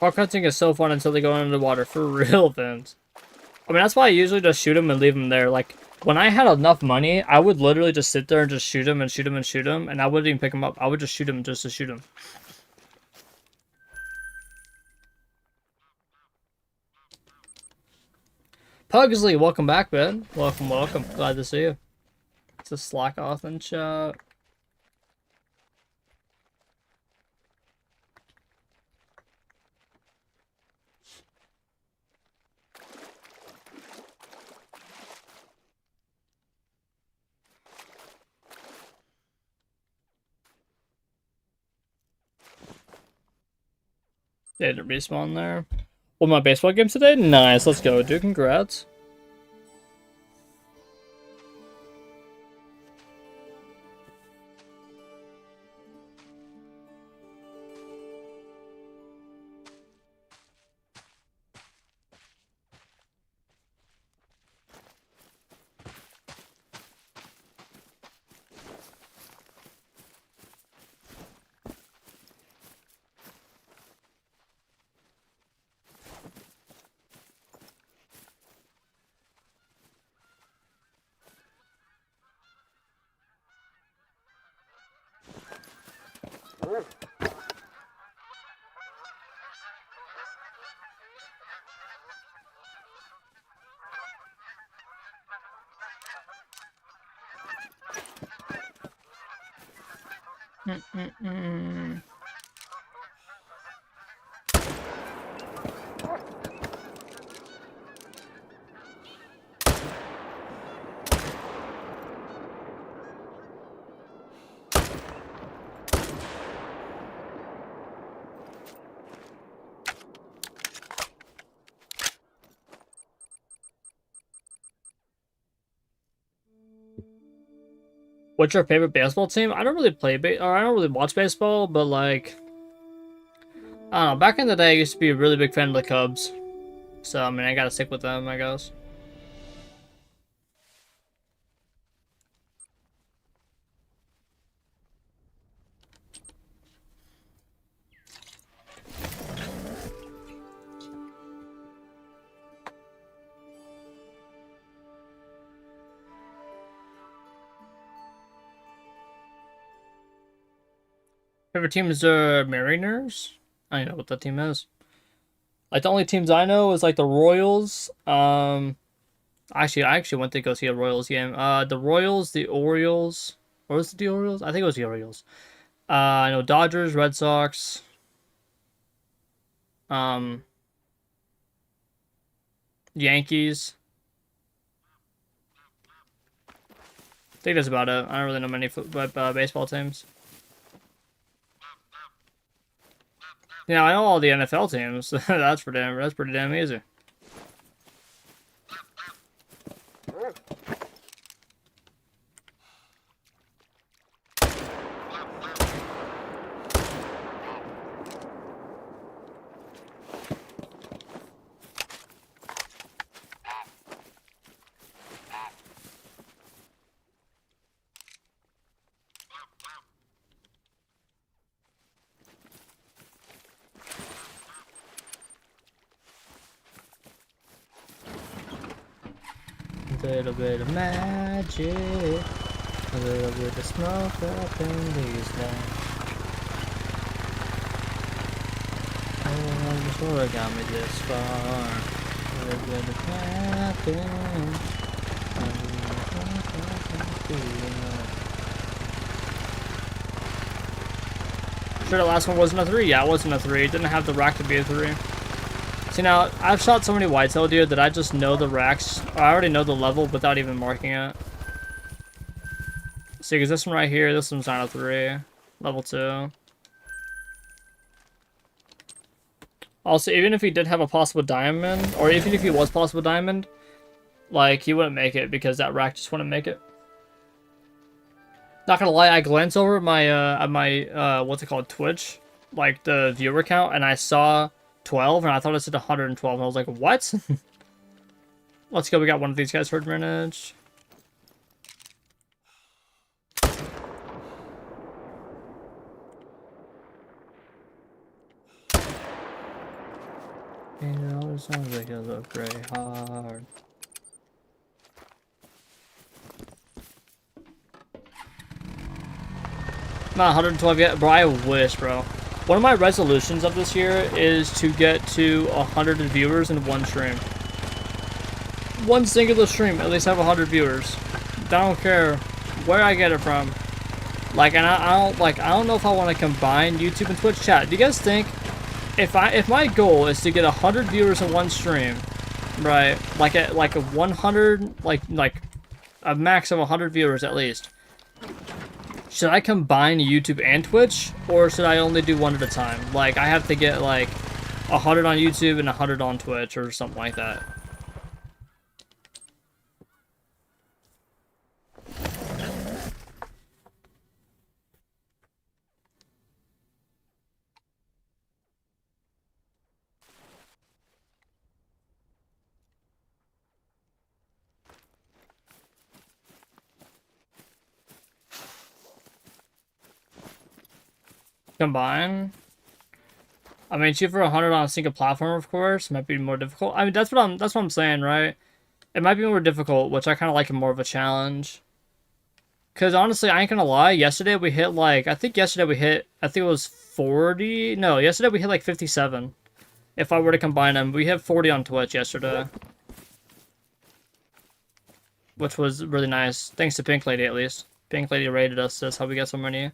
Park hunting is so fun until they go into the water. For real, Vince. I mean, that's why I usually just shoot them and leave them there. Like, when I had enough money, I would literally just sit there and just shoot them and shoot them and shoot them, and I wouldn't even pick them up. I would just shoot them just to shoot them. Pugsley, welcome back, man. Welcome, welcome. Glad to see you. It's a Slack off and chat. They had to respawn there. Well, my baseball game today? Nice, let's go, dude. Congrats. What's your favorite baseball team? I don't really play or I don't really watch baseball, but like, I don't know. Back in the day, I used to be a really big fan of the Cubs, so I mean, I gotta stick with them, I guess. Favorite team is the Mariners. I don't know what that team is. Like the only teams I know is like the Royals. Actually, I actually went to go see a Royals game. The Royals, the Orioles. Or was it the Orioles? I think it was the Orioles. I know Dodgers, Red Sox. Um, Yankees. I think that's about it. I don't really know many baseball teams. Yeah, I know all the NFL teams. That's pretty damn easy. A little bit of magic, a little bit of smoke up in these lights. Oh, that's what got me this far. A little bit of magic, a little bit of Sure, the last one wasn't a 3. Yeah, it wasn't a 3. It didn't have the rack to be a 3. See, now, I've shot so many whitetail deer that I just know the racks. I already know the level without even marking it. See, because this one right here, this one's not a 3. Level 2. Also, even if he did have a possible diamond, or even if he was possible diamond, like, he wouldn't make it because that rack just wouldn't make it. Not gonna lie, I glanced over my what's it called, Twitch, like the viewer count, and I saw 12, and I thought it said 112, and I was like, what? Let's go, we got one of these guys for advantage. You know, it sounds like a little gray hard. Not 112 yet, bro. I wish, bro. One of my resolutions of this year is to get to 100 viewers in one stream. One singular stream, at least have 100 viewers. I don't care where I get it from. Like, and I don't know if I want to combine YouTube and Twitch chat. Do you guys think if my goal is to get 100 viewers in one stream, right? Like a 100, like a max of 100 viewers at least. Should I combine YouTube and Twitch, or should I only do one at a time? Like, I have to get, like, 100 on YouTube and 100 on Twitch, or something like that. Combine. I mean, shoot for 100 on a single platform, of course, might be more difficult. I mean, that's what I'm saying, right? It might be more difficult, which I kind of like it more of a challenge. Cause honestly, I ain't gonna lie. Yesterday we hit like I think it was 40. No, yesterday we hit like 57. If I were to combine them, we hit 40 on Twitch yesterday, which was really nice. Thanks to Pink Lady, at least. Pink Lady rated us. That's how we get so many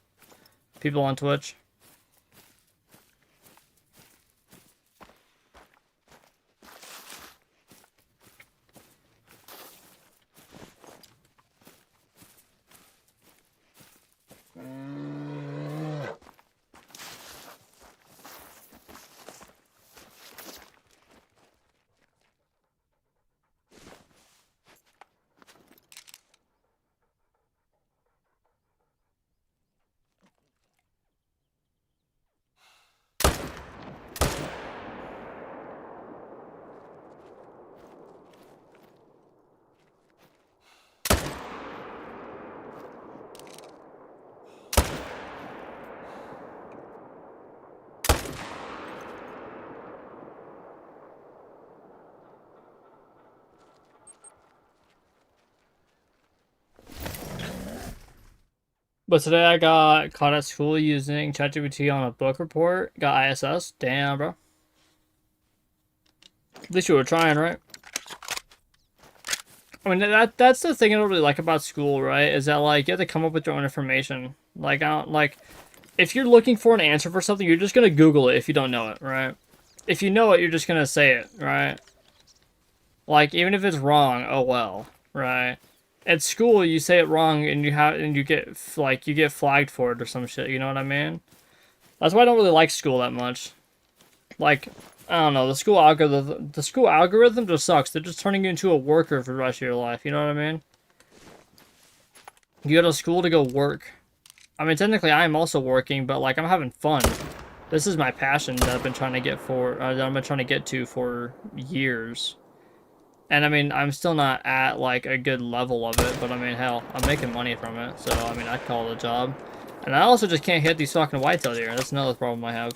people on Twitch. But today I got caught at school using ChatGPT on a book report. Got ISS. Damn, bro. At least you were trying, right? I mean, that's the thing I don't really like about school, right? Is that, like, you have to come up with your own information. Like, if you're looking for an answer for something, you're just gonna Google it if you don't know it, right? If you know it, you're just gonna say it, right? Like, even if it's wrong, oh well, right? At school, you say it wrong and you get flagged for it or some shit, you know what I mean? That's why I don't really like school that much. Like, I don't know, the school algorithm just sucks. They're just turning you into a worker for the rest of your life, you know what I mean? You go to school to go work. I mean, technically I am also working, but like, I'm having fun. This is my passion that I've been trying to get to for years. And I mean, I'm still not at like a good level of it, but I mean, hell, I'm making money from it, so I mean, I'd call it a job. And I also just can't hit these fucking whitetail deer. That's another problem I have.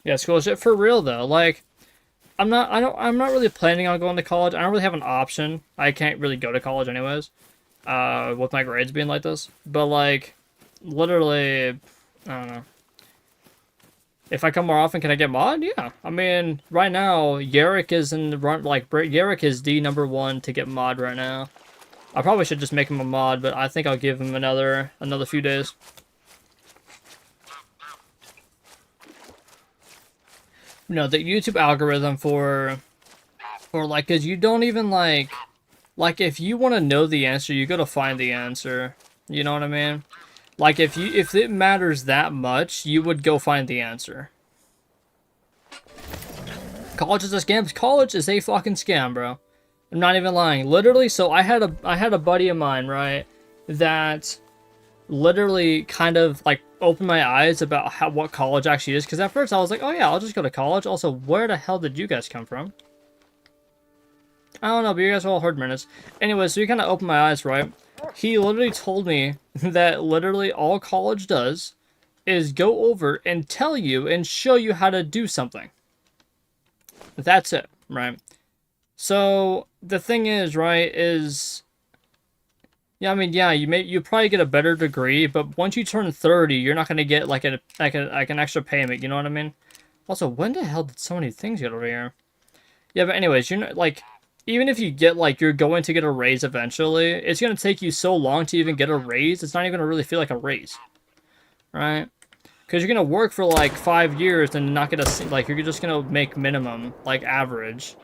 Yeah, school shit for real though. Like, I'm not really planning on going to college. I don't really have an option. I can't really go to college anyways, with my grades being like this. But like, literally, I don't know. If I come more often, can I get mod? Yeah. I mean, right now, Yarrick is in the run. Like, Yarrick is the #1 to get mod right now. I probably should just make him a mod, but I think I'll give him another few days. No, the YouTube algorithm for like, cause you don't even like if you want to know the answer, you gotta find the answer. You know what I mean? Like if it matters that much, you would go find the answer. College is a scam. College is a fucking scam, bro. I'm not even lying. Literally, so I had a buddy of mine, right, that literally kind of like opened my eyes about what college actually is. Because at first I was like, oh yeah, I'll just go to college. Also, where the hell did you guys come from? I don't know, but you guys are all herd minutes. Anyway, so you kind of opened my eyes, right? He literally told me that literally all college does is go over and tell you and show you how to do something. That's it, right? So the thing is, right, is yeah, I mean, yeah, you probably get a better degree, but once you turn 30, you're not gonna get like an extra payment. You know what I mean? Also, when the hell did so many things get over here? Yeah, but anyways, you're not like, even if you get like you're going to get a raise eventually, it's gonna take you so long to even get a raise. It's not even gonna really feel like a raise, right? Because you're gonna work for like 5 years and not get a like you're just gonna make minimum like average.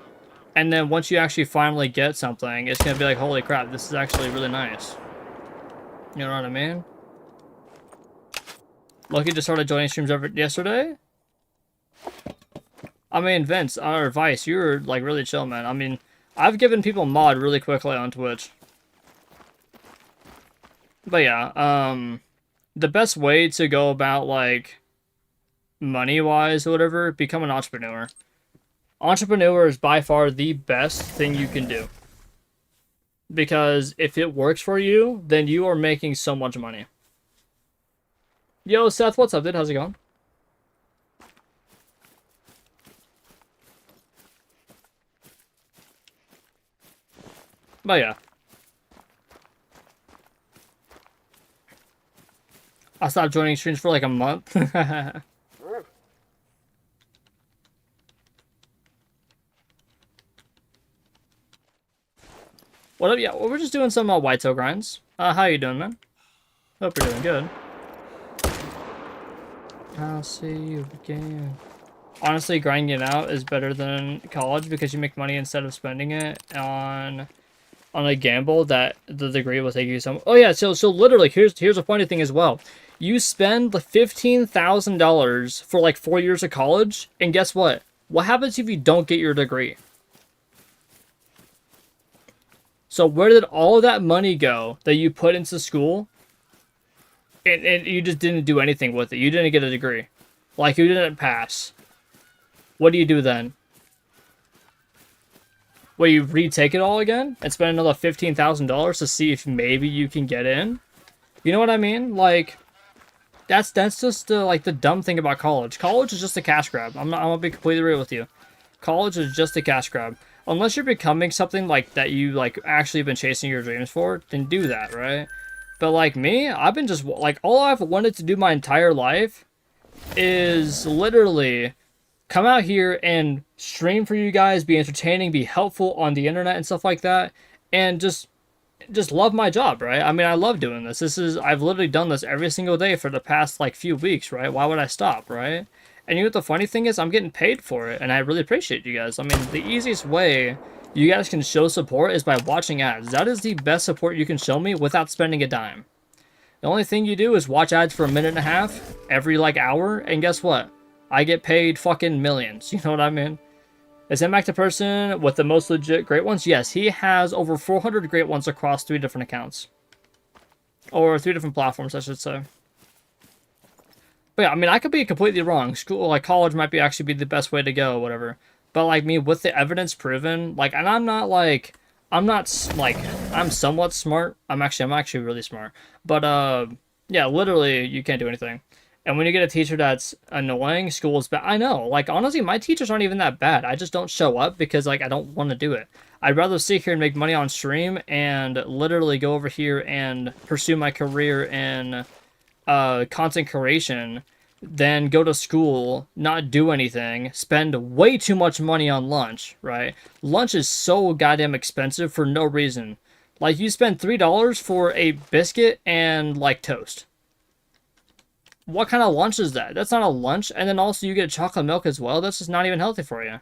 And then once you actually finally get something, it's gonna be like, holy crap, this is actually really nice. You know what I mean? Loki just started joining streams yesterday? I mean, Vince, or Vice, you're like really chill, man. I mean, I've given people mod really quickly on Twitch. But yeah, the best way to go about like money-wise or whatever, become an entrepreneur. Entrepreneur is by far the best thing you can do. Because if it works for you, then you are making so much money. Yo, Seth, what's up, dude? How's it going? But yeah. I stopped joining streams for like a month. What up? Yeah, well, we're just doing some Whitetail grinds. How you doing, man? Hope you're doing good. I'll see you again. Honestly, grinding it out is better than college because you make money instead of spending it on a gamble that the degree will take you some. Oh yeah, so literally, here's a funny thing as well. You spend like $15,000 for like 4 years of college, and guess what? What happens if you don't get your degree? So where did all of that money go that you put into school? And you just didn't do anything with it. You didn't get a degree. Like, you didn't pass. What do you do then? Well, you retake it all again and spend another $15,000 to see if maybe you can get in? You know what I mean? Like, that's just like the dumb thing about college. College is just a cash grab. I'm gonna be completely real with you. College is just a cash grab. Unless you're becoming something like that you like actually been chasing your dreams for, then do that, right? But like me, I've been just like all I've wanted to do my entire life is literally come out here and stream for you guys, be entertaining, be helpful on the internet and stuff like that, and just love my job, right? I mean, I love doing this. I've literally done this every single day for the past like few weeks, right? Why would I stop, right? And you know what the funny thing is? I'm getting paid for it, and I really appreciate you guys. I mean, the easiest way you guys can show support is by watching ads. That is the best support you can show me without spending a dime. The only thing you do is watch ads for a minute and a half every like hour, and guess what? I get paid fucking millions. You know what I mean? Is Mac the person with the most legit great ones? Yes, he has over 400 great ones across 3 different accounts. Or 3 different platforms, I should say. But yeah, I mean, I could be completely wrong. School, like college might be actually be the best way to go, whatever. But like me, with the evidence proven, like, and I'm not like, I'm somewhat smart. I'm actually really smart. But yeah, literally, you can't do anything. And when you get a teacher that's annoying, school is bad. I know, like, honestly, my teachers aren't even that bad. I just don't show up because, like, I don't want to do it. I'd rather sit here and make money on stream and literally go over here and pursue my career in content creation than go to school, not do anything, spend way too much money on lunch, right? Lunch is so goddamn expensive for no reason. Like, you spend $3 for a biscuit and, like, toast. What kind of lunch is that? That's not a lunch. And then also you get chocolate milk as well. That's just not even healthy for you.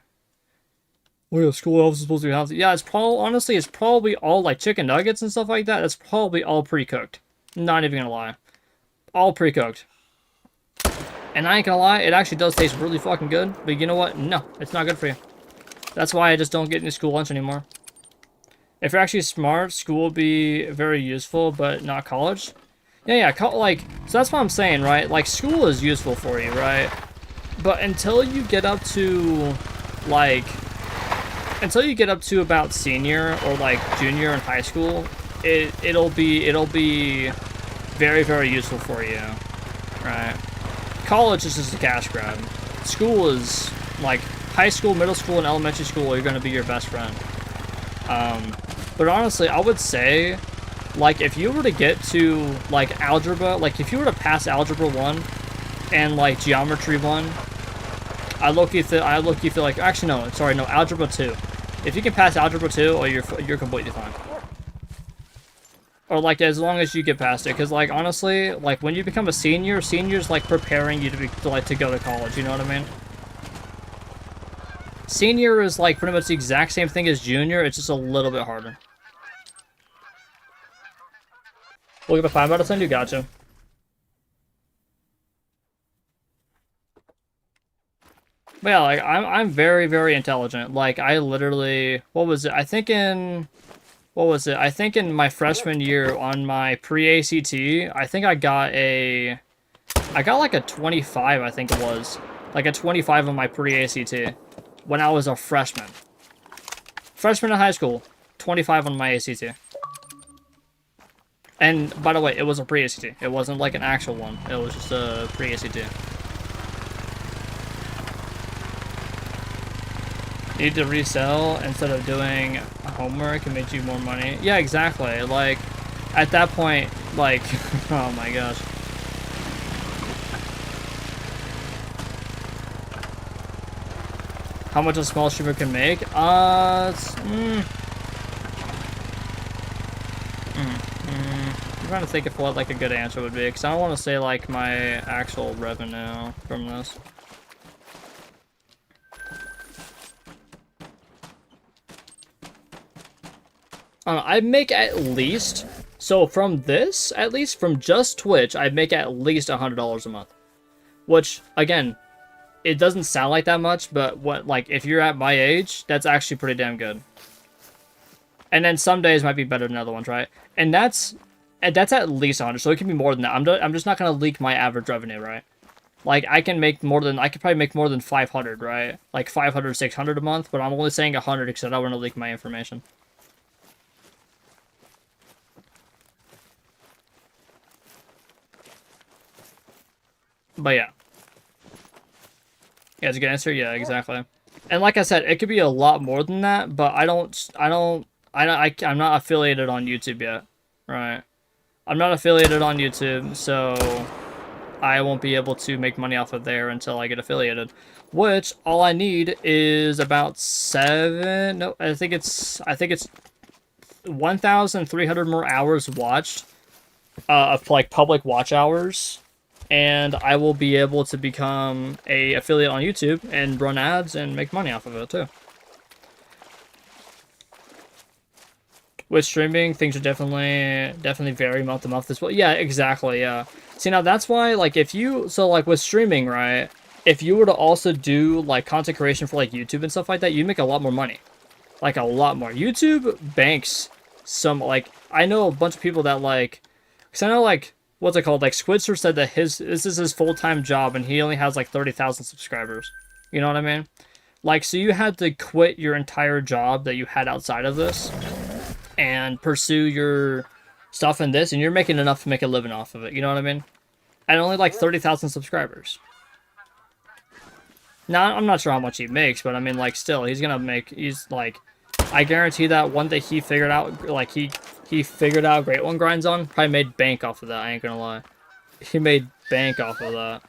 Well, school elves is supposed to be healthy. Yeah, it's probably, honestly, it's probably all, like, chicken nuggets and stuff like that. That's probably all pre-cooked. Not even gonna lie. All pre-cooked. And I ain't gonna lie, it actually does taste really fucking good. But you know what? No, it's not good for you. That's why I just don't get any school lunch anymore. If you're actually smart, school will be very useful, but not college. Yeah, like, so that's what I'm saying, right? Like, school is useful for you, right? But until you get up to, like, until you get up to about senior or, like, junior in high school, it'll be very, very useful for you, right? College is just a cash grab. School is, like, high school, middle school, and elementary school are going to be your best friend. But honestly, I would say, like, if you were to get to, like, algebra, like, if you were to pass algebra 1 and, like, geometry 1, I low-key feel like, actually, no, sorry, no, algebra 2. If you can pass algebra 2, or you're completely fine. Or, like, as long as you get past it, because, like, honestly, like, when you become a senior, senior's, like, preparing you to go to college, you know what I mean? Senior is, like, pretty much the exact same thing as junior, it's just a little bit harder. We'll give a 5 out of 10, you gotcha. But yeah, like, I'm very, very intelligent. Like, I literally, what was it? I think in my freshman year on my pre-ACT, I think I got like a 25, I think it was. Like a 25 on my pre-ACT when I was a freshman. Freshman in high school, 25 on my ACT. And, by the way, it was a pre-ACT. It wasn't like an actual one. It was just a pre-ACT. You need to resell instead of doing homework and make you more money. Yeah, exactly. Like, at that point, like, oh my gosh. How much a small streamer can make? I'm trying to think of what, like, a good answer would be, because I don't want to say, like, my actual revenue from this. I make at least, so from this, at least from just Twitch, I make at least $100 a month. Which, again, it doesn't sound like that much, but what, like, if you're at my age, that's actually pretty damn good. And then some days might be better than other ones, right? And that's at least 100, so it can be more than that. I'm just not gonna leak my average revenue, right? Like, I could probably make more than 500, right? Like 500, 600 a month, but I'm only saying 100 because I don't want to leak my information. But yeah. Yeah, it's a good answer. Yeah, exactly. And like I said, it could be a lot more than that, but I'm not affiliated on YouTube yet, right? I'm not affiliated on YouTube, so I won't be able to make money off of there until I get affiliated. Which all I need is about 1,300 more hours watched of like public watch hours, and I will be able to become a affiliate on YouTube and run ads and make money off of it too. With streaming, things are definitely vary month to month as well. Yeah, exactly, yeah. See, now that's why, like, like, with streaming, right, if you were to also do, like, content creation for, like, YouTube and stuff like that, you make a lot more money. Like, a lot more. YouTube banks some, like, I know a bunch of people that, like, because I know, like, what's it called? Like, Squidster said that this is his full-time job, and he only has, like, 30,000 subscribers. You know what I mean? Like, so you had to quit your entire job that you had outside of this and pursue your stuff in this, and you're making enough to make a living off of it, you know what I mean? And only like 30,000 subscribers. Now, I'm not sure how much he makes, but I mean, like, still, he's like, I guarantee that one day he figured out, like, he figured out Great One Grinds on, probably made bank off of that, I ain't gonna lie. He made bank off of that.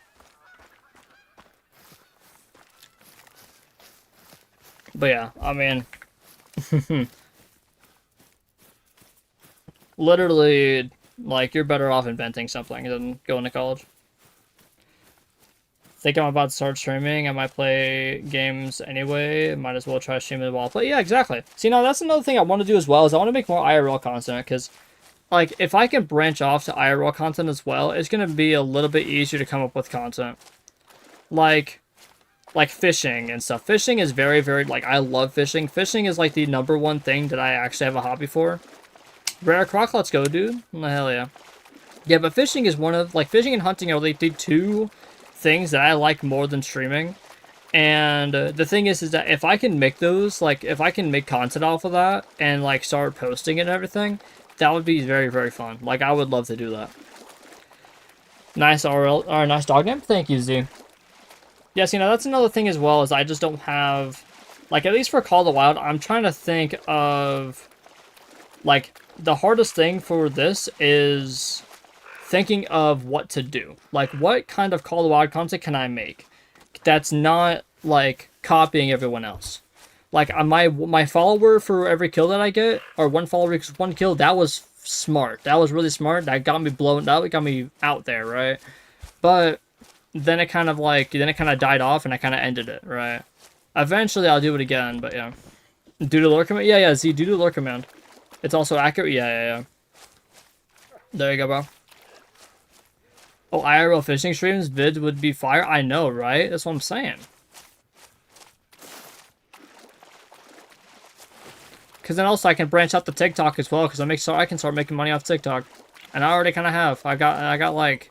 But yeah, I mean, Literally, like, you're better off inventing something than going to college. Think I'm about to start streaming. I might play games anyway. Might as well try streaming while I play. Yeah, exactly. See, now that's another thing I want to do as well, is I want to make more IRL content, because, like, if I can branch off to IRL content as well, it's going to be a little bit easier to come up with content. Like fishing and stuff. Fishing is very, very, like, I love fishing. Fishing is, like, the #1 thing that I actually have a hobby for. Rare croc, let's go, dude. Oh, hell yeah. Yeah, but fishing is one of, like, fishing and hunting are, like, the two things that I like more than streaming. And the thing is that if I can make those, like, if I can make content off of that and, like, start posting it and everything, that would be very, very fun. Like, I would love to do that. Nice RL, or nice dog name. Thank you, Z. Yes, you know, that's another thing as well, is I just don't have, like, at least for Call of the Wild, I'm trying to think of, like, the hardest thing for this is thinking of what to do. Like, what kind of Call of the Wild content can I make that's not, like, copying everyone else? Like, my follower for every kill that I get, or one follower equals one kill, that was smart. That was really smart. That got me blown, that got me out there, right? But then it kind of, like, died off, and I kind of ended it, right? Eventually, I'll do it again, but yeah. Due to Lurker Man? Yeah, Z, due to Lurker Man. It's also accurate? Yeah. There you go, bro. Oh, IRL fishing streams, vids would be fire. I know, right? That's what I'm saying. Because then also I can branch out the TikTok as well, because I can start making money off TikTok. And I already kind of have. I got like,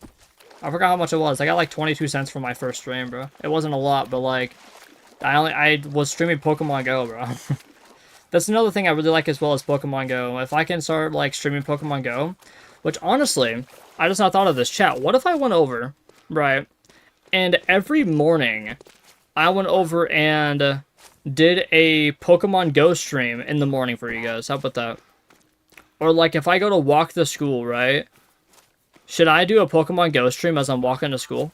I forgot how much it was. I got like 22 cents for my first stream, bro. It wasn't a lot, but like, I was streaming Pokemon Go, bro. That's another thing I really like as well as Pokemon Go. If I can start, like, streaming Pokemon Go, which, honestly, I just not thought of this. Chat, what if I went over, right, and every morning I went over and did a Pokemon Go stream in the morning for you guys? How about that? Or, like, if I go to walk to school, right, should I do a Pokemon Go stream as I'm walking to school?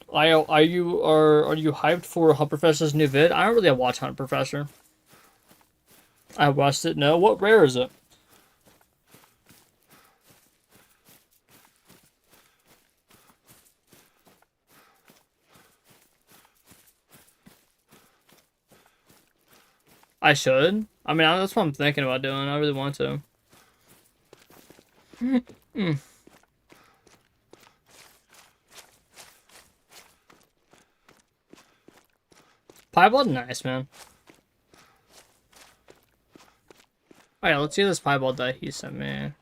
Are you hyped for Hunt Professor's new vid? I don't really watch Hunt Professor. I watched it. No, what rare is it? I should. I mean, that's what I'm thinking about doing. I really want to. Piebald? Nice, man. Alright, let's see this Piebald that he sent me.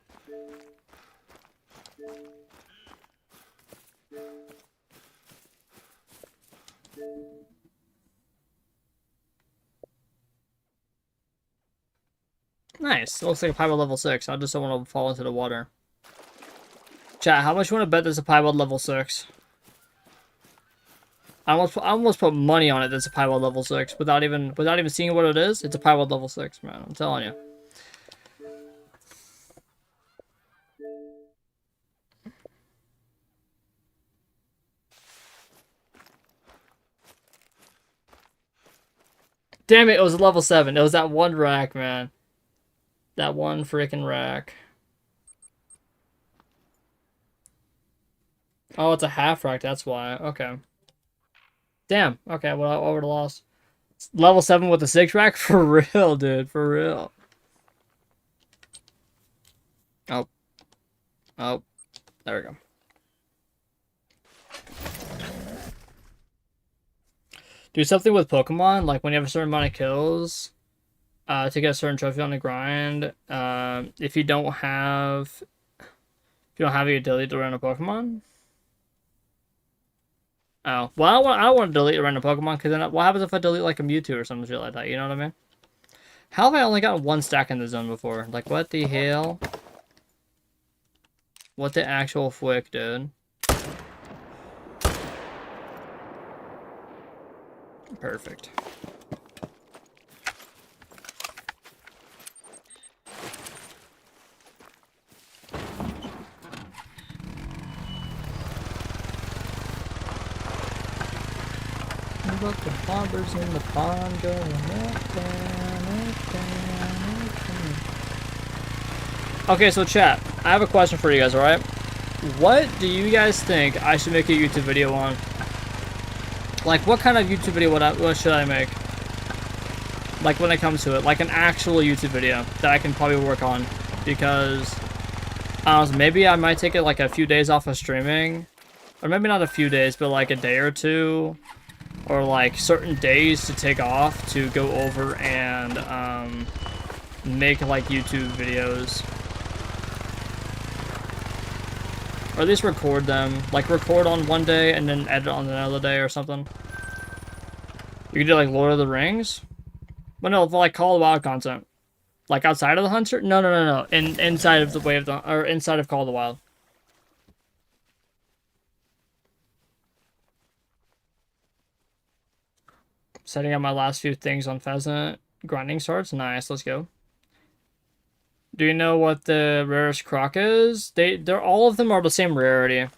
Nice. It looks like a Piebald level 6. I just don't want to fall into the water. Chat, how much you want to bet there's a Piebald level 6? I almost put money on it that's a Piebald level 6 without even seeing what it is. It's a Piebald level 6, man. I'm telling you. Damn it, it was a level 7. It was that one rack, man. That one freaking rack. Oh, it's a half rack, that's why. Okay. Damn. Okay, well, I would have lost. Level 7 with a 6 rack? For real, dude. For real. Oh. Oh. There we go. Do something with Pokemon, like when you have a certain amount of kills, to get a certain trophy on the grind. If you don't have the ability to run a Pokemon. Oh, well, I don't want to delete a random Pokemon, because then what happens if I delete like a Mewtwo or something like that, you know what I mean? How have I only gotten one stack in the zone before? Like, what the hell? What the actual flick, dude? Perfect. nothing but the bobbers in the pond going up, down, up, down, up, down. Okay, so chat, I have a question for you guys, alright? What do you guys think I should make a YouTube video on? Like, what kind of YouTube video what should I make? Like, when it comes to it. Like, an actual YouTube video that I can probably work on. Because, I don't know, maybe I might take it, like, a few days off of streaming. Or maybe not a few days, but, like, a day or two. Or, like, certain days to take off to go over and, make, like, YouTube videos. Or at least record them. Like, record on one day and then edit on another day or something. You could do, like, Lord of the Rings? But no, like, Call of the Wild content. Like, outside of the Hunter? No. Inside of the Way of the... Or inside of Call of the Wild. Setting up my last few things on Pheasant. Grinding starts? Nice, let's go. Do you know what the rarest croc is? They're all of them are the same rarity.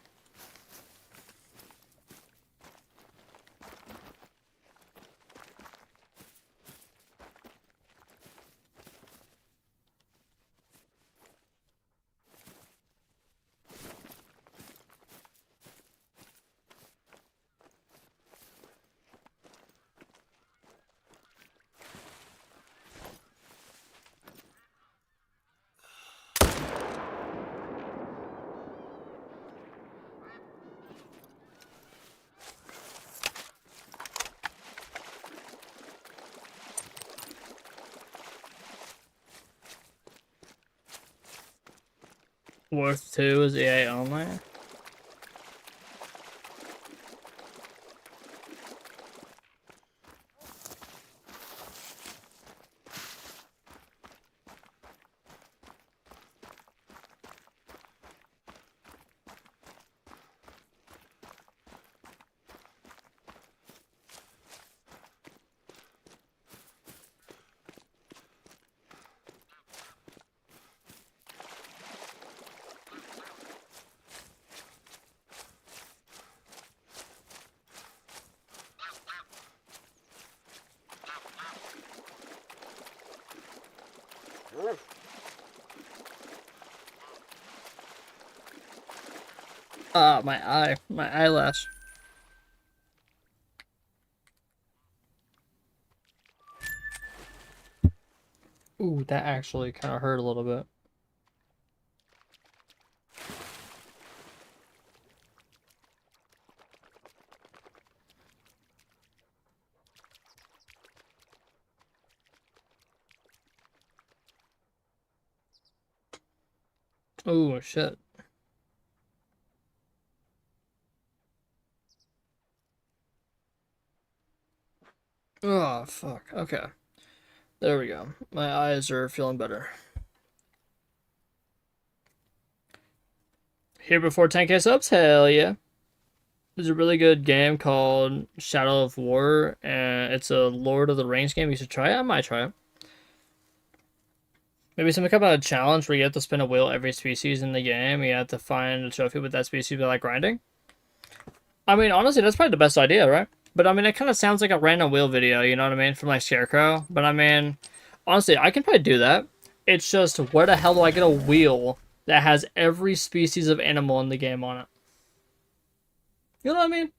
Worth 2 is EA only. My eyelash. Ooh, that actually kind of hurt a little bit. Oh shit. Oh, fuck. Okay. There we go. My eyes are feeling better. Here before 10k subs? Hell yeah. There's a really good game called Shadow of War, and it's a Lord of the Rings game. You should try it. I might try it. Maybe something about a challenge where you have to spin a wheel every species in the game. You have to find a trophy with that species by, like, grinding. I mean, honestly, that's probably the best idea, right? But, I mean, it kind of sounds like a random wheel video, you know what I mean? From, like, Scarecrow. But, I mean, honestly, I can probably do that. It's just, where the hell do I get a wheel that has every species of animal in the game on it? You know what I mean?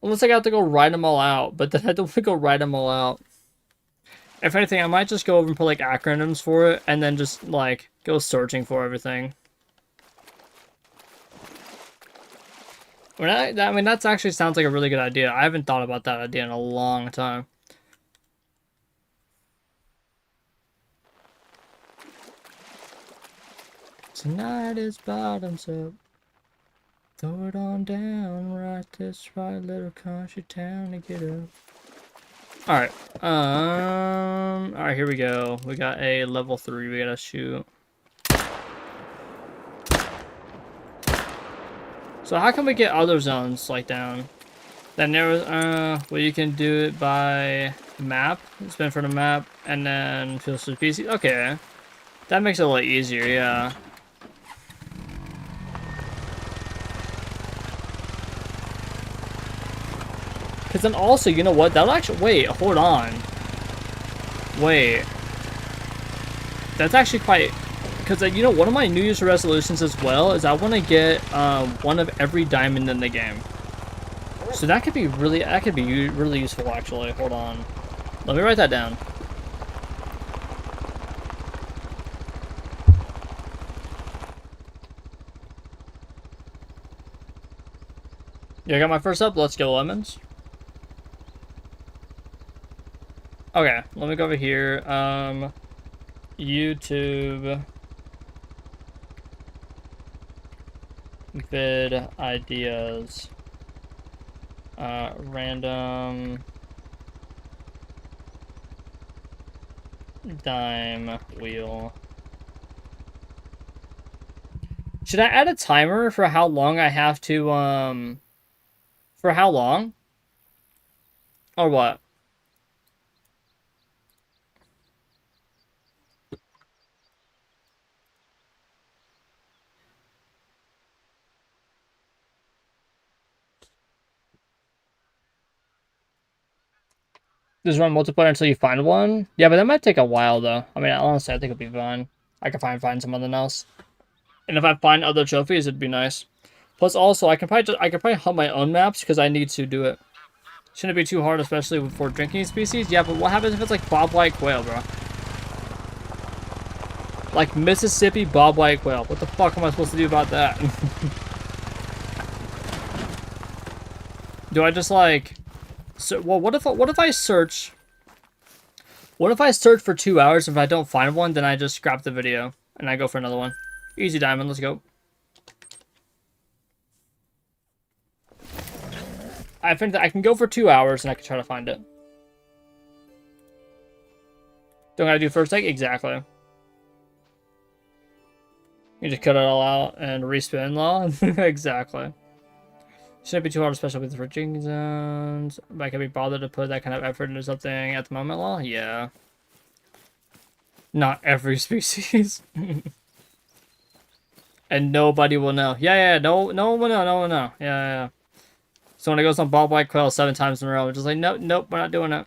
Unless I got to go write them all out. But then I don't want to go write them all out. If anything, I might just go over and put, like, acronyms for it. And then just, like, go searching for everything. I mean, that actually sounds like a really good idea. I haven't thought about that idea in a long time. Tonight is bottoms up. Throw it on down. Right this right little country town to get up. Alright. Alright, here we go. We got a level 3 we gotta shoot. So how can we get other zones like down? Then there was well, you can do it by map, spin for the map, and then fill some PC. Okay, that makes it a little easier. Yeah. Because then also, you know what? That'll actually... Wait, hold on. Wait. That's actually quite... Because, you know, one of my New Year's resolutions as well is I want to get one of every diamond in the game. So that could be really... That could be really useful, actually. Hold on. Let me write that down. Yeah, I got my first up. Let's go, lemons. Okay, let me go over here. YouTube vid ideas. Random dime wheel. Should I add a timer for how long I have to, for how long? Or what? Just run multiplayer until you find one? Yeah, but that might take a while, though. I mean, honestly, I think it'll be fine. I can find something else. And if I find other trophies, it'd be nice. Plus, also, I can probably hunt my own maps because I need to do it. Shouldn't it be too hard, especially for drinking species? Yeah, but what happens if it's like bobwhite quail, bro? Like Mississippi bobwhite quail. What the fuck am I supposed to do about that? Do I just like... So, well, what if I search... What if I search for 2 hours? If I don't find one, then I just scrap the video. And I go for another one. Easy diamond, let's go. I think that I can go for 2 hours and I can try to find it. Don't gotta do first take? Exactly. You just cut it all out and respin law? Exactly. Shouldn't be too hard, especially with the fridging zones. But I can be bothered to put that kind of effort into something at the moment, law? Yeah. Not every species. And nobody will know. Yeah, no one will know, no one will know. Yeah. So when it goes on bobwhite quail 7 times in a row, it's just like, nope, we're not doing it.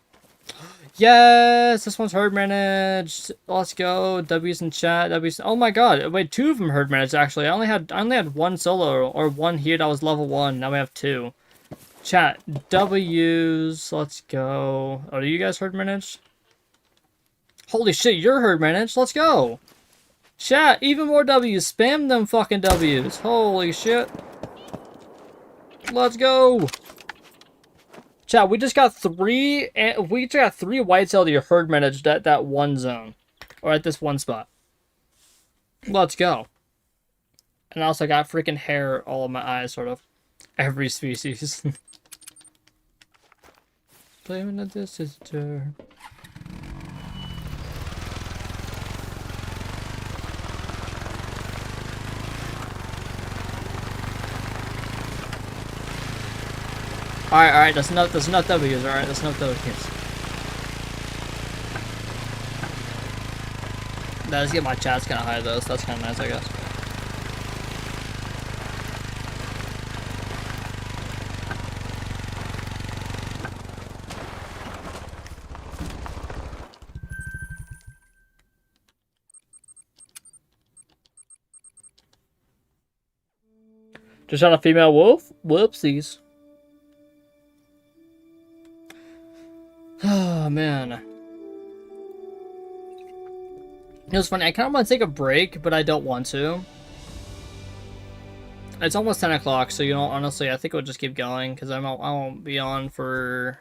Yes, this one's herd managed. Let's go. W's in chat. W's. Oh my god. Wait, 2 of them herd managed actually. I only had 1 solo or 1 here that was level 1. Now we have 2. Chat. W's. Let's go. Oh, are you guys herd managed? Holy shit, you're herd managed. Let's go. Chat. Even more W's. Spam them fucking W's. Holy shit. Let's go. Chat, we just got 3 whitetail to herd managed at that one zone. Or at this one spot. Let's go. And I also got freaking hair all in my eyes, sort of. Every species. Blaming the sister. Alright, that's enough W's, alright, that's enough W's. That does get my chats kinda high though, so that's kinda nice, I guess. Just shot a female wolf? Whoopsies. Oh, man. It was funny. I kind of want to take a break, but I don't want to. It's almost 10 o'clock, so, you know, honestly, I think we'll just keep going, because I won't be on for...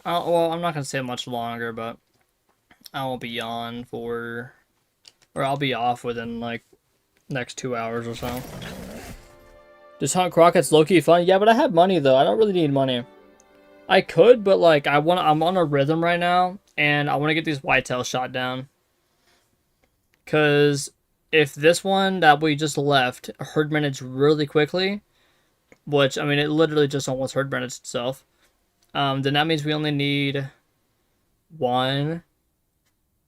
well, I'm not going to say much longer, but I won't be on for... Or I'll be off within, like, next 2 hours or so. Just hunt crockets low-key fun? Yeah, but I have money, though. I don't really need money. I could, but like I'm on a rhythm right now, and I want to get these whitetail shot down. Cause if this one that we just left herd managed really quickly, which I mean it literally just almost herd managed itself, then that means we only need 1,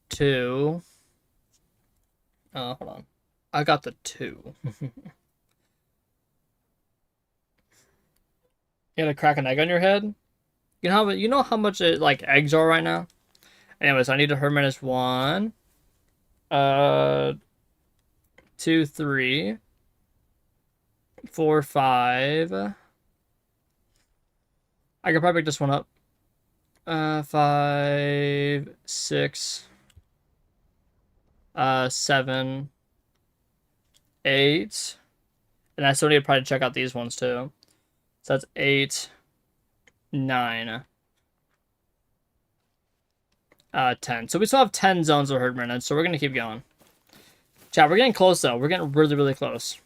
2. Hold on, I got the 2. You gonna crack an egg on your head? you know how much like eggs are right now? Anyways, I need a herd minus 1, 2, 3, 4, 5. I could probably pick this one up. 5, 6, 7, 8. And I still need to probably check out these ones too. So that's 8, 9, 10. So we still have 10 zones of herd minutes, so we're gonna keep going. Chat, we're getting close though. We're getting really, really close.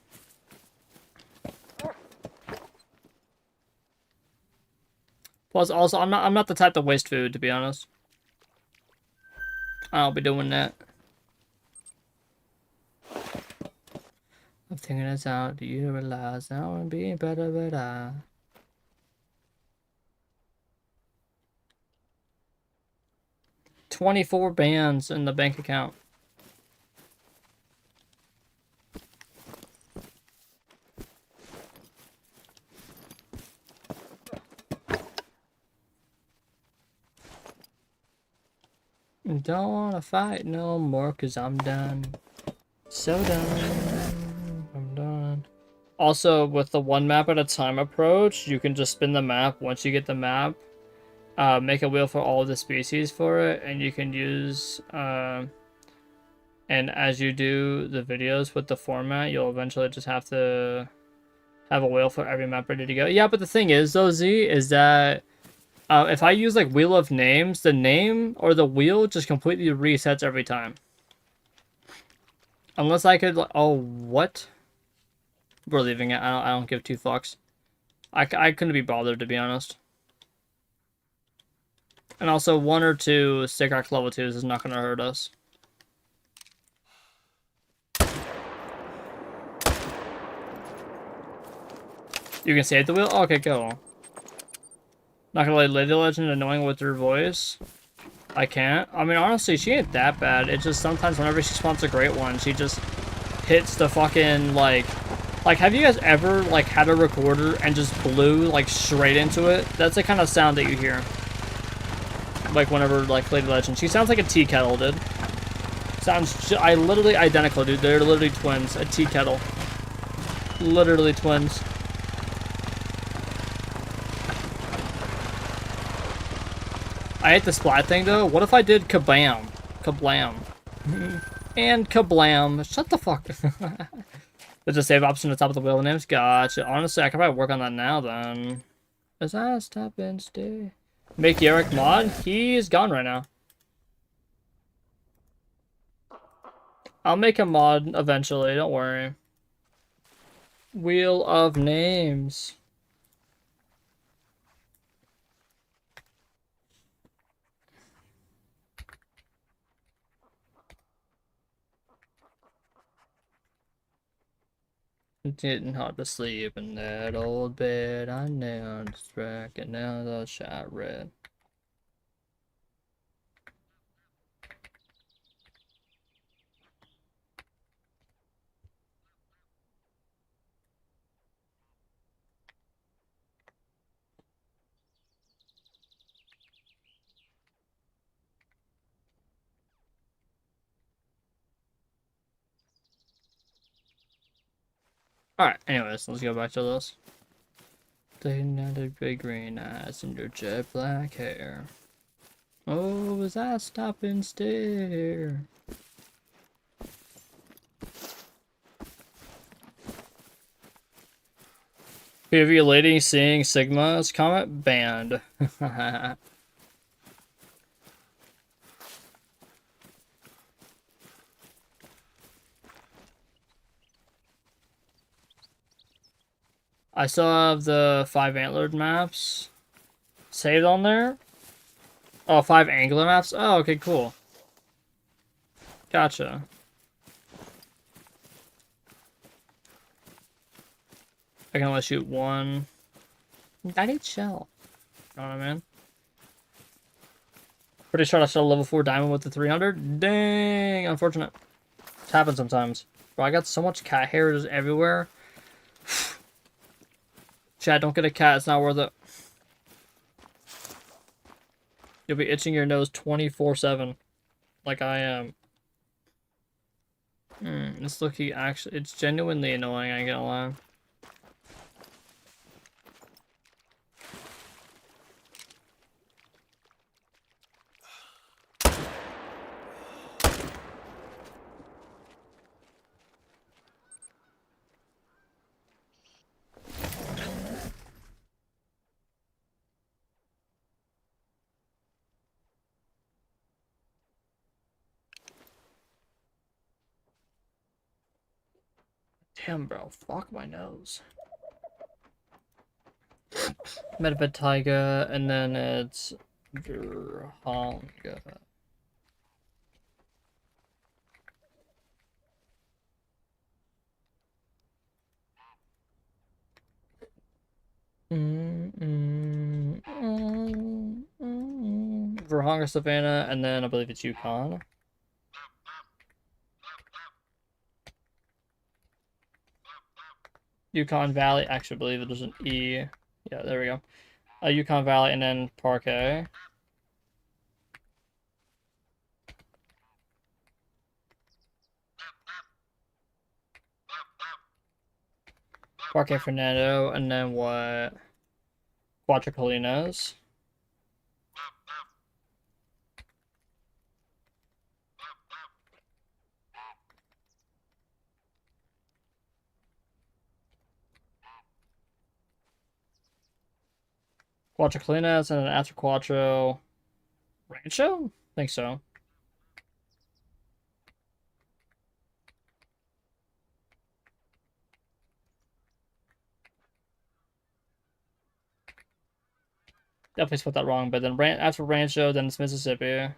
Plus, also, I'm not the type to waste food, to be honest. I'll be doing that. I'm thinking this out. Do you realize now I'm being better, but I... $24 bands in the bank account. Don't wanna fight no more, cause I'm done. So done. I'm done. Also, with the one map at a time approach, you can just spin the map. Once you get the map, make a wheel for all of the species for it, and you can use, and as you do the videos with the format, you'll eventually just have to have a wheel for every map ready to go. Yeah, but the thing is, though, Z, is that if I use, like, Wheel of Names, the name or the wheel just completely resets every time. Unless I could, oh, what? We're leaving it. I don't give two fucks. I couldn't be bothered, to be honest. And also, 1 or 2 stick arc level 2s is not going to hurt us. You can save the wheel? Oh, okay, cool. Not gonna let Lady Legend annoying with her voice. I can't. I mean, honestly, she ain't that bad. It's just sometimes whenever she spawns a great one, she just hits the fucking, like, have you guys ever, like, had a recorder and just blew, like, straight into it? That's the kind of sound that you hear. Like, whenever, like, Lady Legend. She sounds like a tea kettle, dude. Sounds, literally identical, dude. They're literally twins. A tea kettle. Literally twins. I hate the splat thing, though. What if I did kabam? Kablam. And kablam. Shut the fuck. There's a save option at the top of the wheel of names. Gotcha. Honestly, I could probably work on that now, then. As I stop and stay. Make Yarrick mod? He's gone right now. I'll make a mod eventually, don't worry. Wheel of Names. Getting hard to sleep in that old bed. I know, distracted now the shot red. Alright, anyways, let's go back to this. They had big green eyes and your jet black hair. Oh, as I stop and stare. PvE lady seeing Sigma's comment banned. I still have the 5 antlered maps saved on there. Oh, 5 angler maps? Oh, okay, cool. Gotcha. I can only shoot 1. I need shell. You know what I mean? Pretty sure I shot a level 4 diamond with the 300. Dang, unfortunate. It happens sometimes. Bro, I got so much cat hair just everywhere. Chad, don't get a cat. It's not worth it. You'll be itching your nose 24/7, like I am. It's looking actually, it's genuinely annoying, I ain't gonna lie. Damn, bro, fuck my nose. Medved Taiga, and then it's Durhanga. Verhonga Savannah, and then I believe it's Yukon. Yukon Valley, actually I believe there's an E. Yeah, there we go. Yukon Valley, and then Parquet. Parque Fernando, and then what? Quattrocolinas. Quattrocolinas, and then after Quattro, Rancho? I think so. Definitely spelled that wrong, but then after Rancho, then it's Mississippi.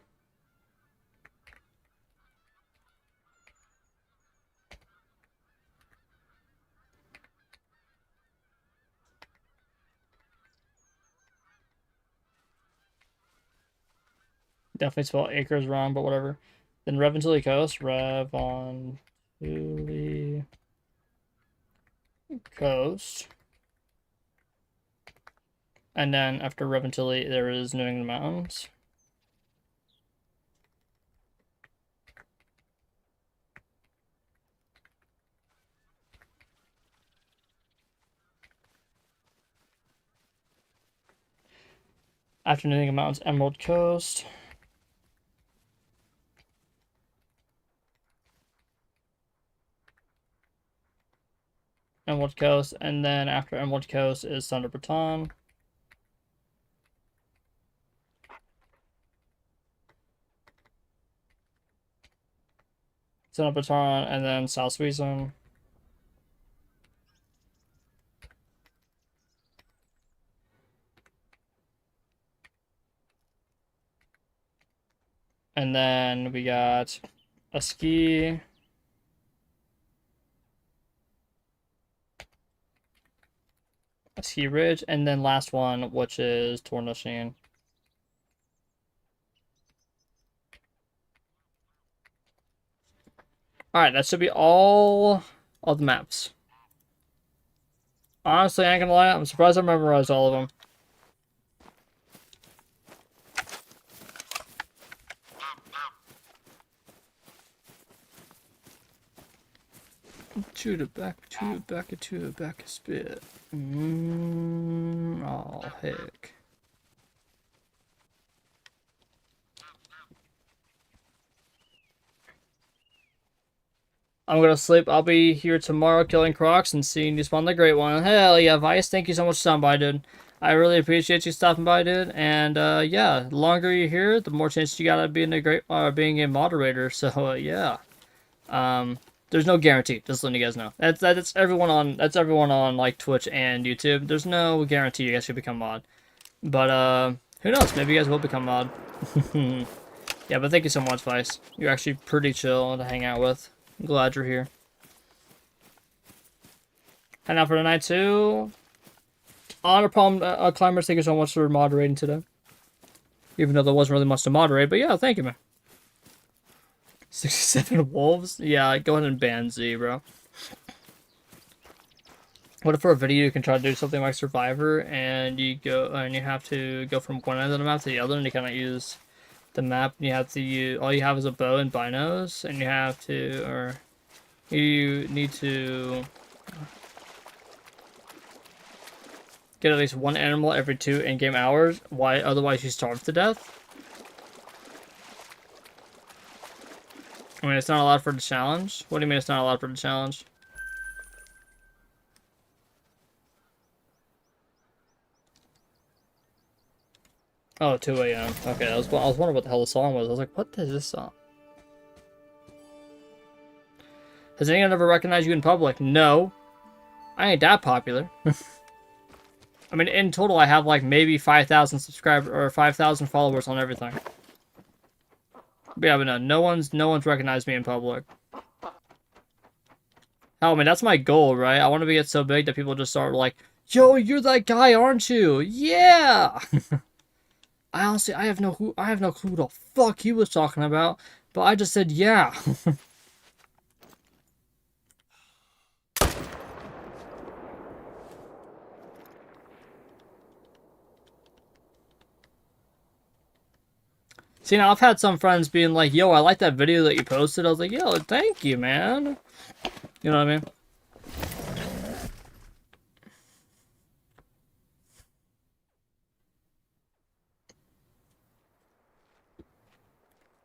Definitely spelled acres wrong, but whatever. Then Reventilly Coast, Reventilly Coast. And then after Reventilly, there is New England Mountains. After New England Mountains, Emerald Coast. Emerald Coast, and then after Emerald Coast is Thunder Baton. Thunder Baton, and then South Suisun. And then we got a ski. A ski ridge, and then last one, which is Tornashine. Alright, that should be all of the maps. Honestly, I ain't gonna lie, I'm surprised I memorized all of them. To the back, to the back, to the back, spit. Oh, heck. I'm gonna sleep. I'll be here tomorrow killing crocs and seeing you spawn the great one. Hell yeah, Vice. Thank you so much for stopping by, dude. I really appreciate you stopping by, dude. And yeah, the longer you're here, the more chance you got of being a moderator. So yeah. There's no guarantee. Just letting you guys know. That's everyone on like Twitch and YouTube. There's no guarantee you guys should become mod. But who knows? Maybe you guys will become mod. Yeah, but thank you so much, Vice. You're actually pretty chill to hang out with. I'm glad you're here. And now for tonight too. Honor Palm Climbers, thank you so much for moderating today. Even though there wasn't really much to moderate, but yeah, thank you, man. 67 wolves? Yeah, go ahead and ban Z, bro. What if for a video you can try to do something like Survivor, and you have to go from one end of the map to the other, and you kind of use the map. And you have to use all you have is a bow and binos, and you need to get at least one animal every 2 in-game hours. Why? Otherwise, you starve to death. I mean, it's not allowed for the challenge. What do you mean it's not allowed for the challenge? Oh, 2 a.m. Okay, I was wondering what the hell the song was. I was like, what is this song? Has anyone ever recognized you in public? No. I ain't that popular. I mean, in total, I have like maybe 5,000 subscribers or 5,000 followers on everything. But yeah, but no one's recognized me in public. I mean, that's my goal, right? I want to get so big that people just start like, "Yo, you're that guy, aren't you?" Yeah. I honestly, I have no clue what the fuck he was talking about, but I just said yeah. See, now I've had some friends being like, "Yo, I like that video that you posted." I was like, "Yo, thank you, man." You know what I mean?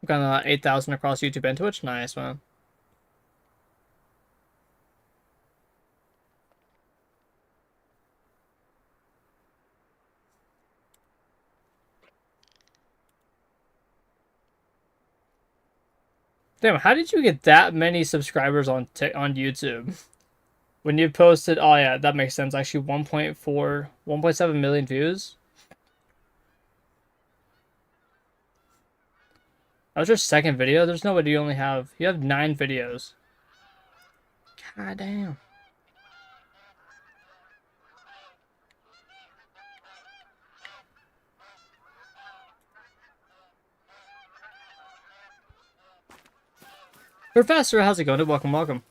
Got 8,000 across YouTube and Twitch. Nice, man. Damn, how did you get that many subscribers on YouTube? When you posted, oh yeah, that makes sense. Actually, 1.7 million views. That was your second video? There's no way you have 9 videos. God damn. Professor, how's it going? Welcome, welcome.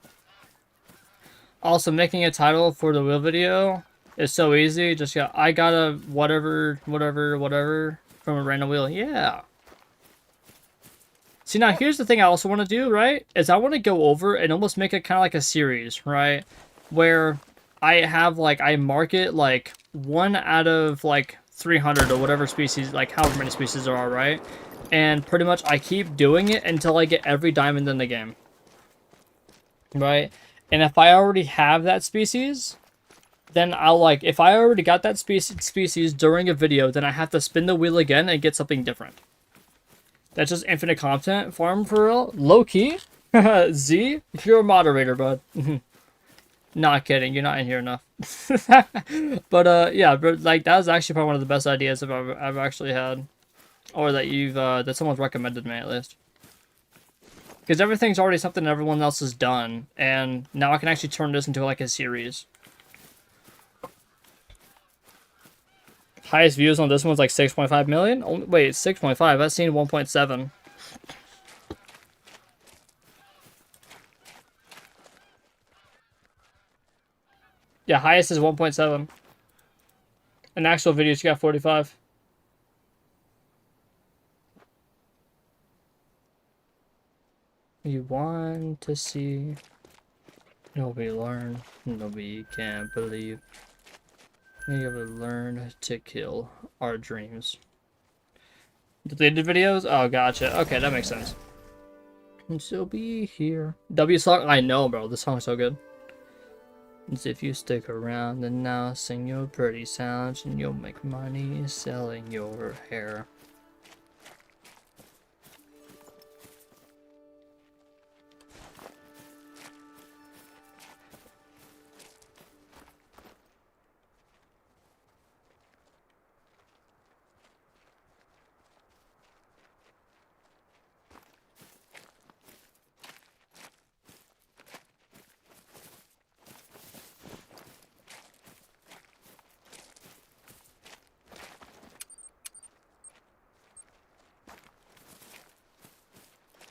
Also, making a title for the wheel video is so easy. Just I got a whatever from a random wheel. Yeah. See, now here's the thing I also want to do, right? Is I want to go over and almost make it kind of like a series, right? Where I have, like, I mark it, like, 1 out of, like, 300 or whatever species, like, however many species there are, right? And pretty much I keep doing it until I get every diamond in the game. Right? And if I already have that species, then I'll, like, if I already got that species during a video, then I have to spin the wheel again and get something different. That's just infinite content farm for real. Low key. Z, you're a moderator, bud. Not kidding, you're not in here enough. But yeah, but like that was actually probably one of the best ideas I've actually had. Or that that someone's recommended me at least. Because everything's already something everyone else has done, and now I can actually turn this into like a series. Highest views on this one's like 6.5 million? Oh, wait, 6.5? I've seen 1.7. Yeah, highest is 1.7. An actual video, you got 45. You want to see? Nobody learn. Nobody can't believe. We gotta learn to kill our dreams. Deleted videos? Oh, gotcha. Okay, that makes sense. And she'll be here. W song? I know, bro. This song's so good. As if you stick around and now sing your pretty sounds and you'll make money selling your hair.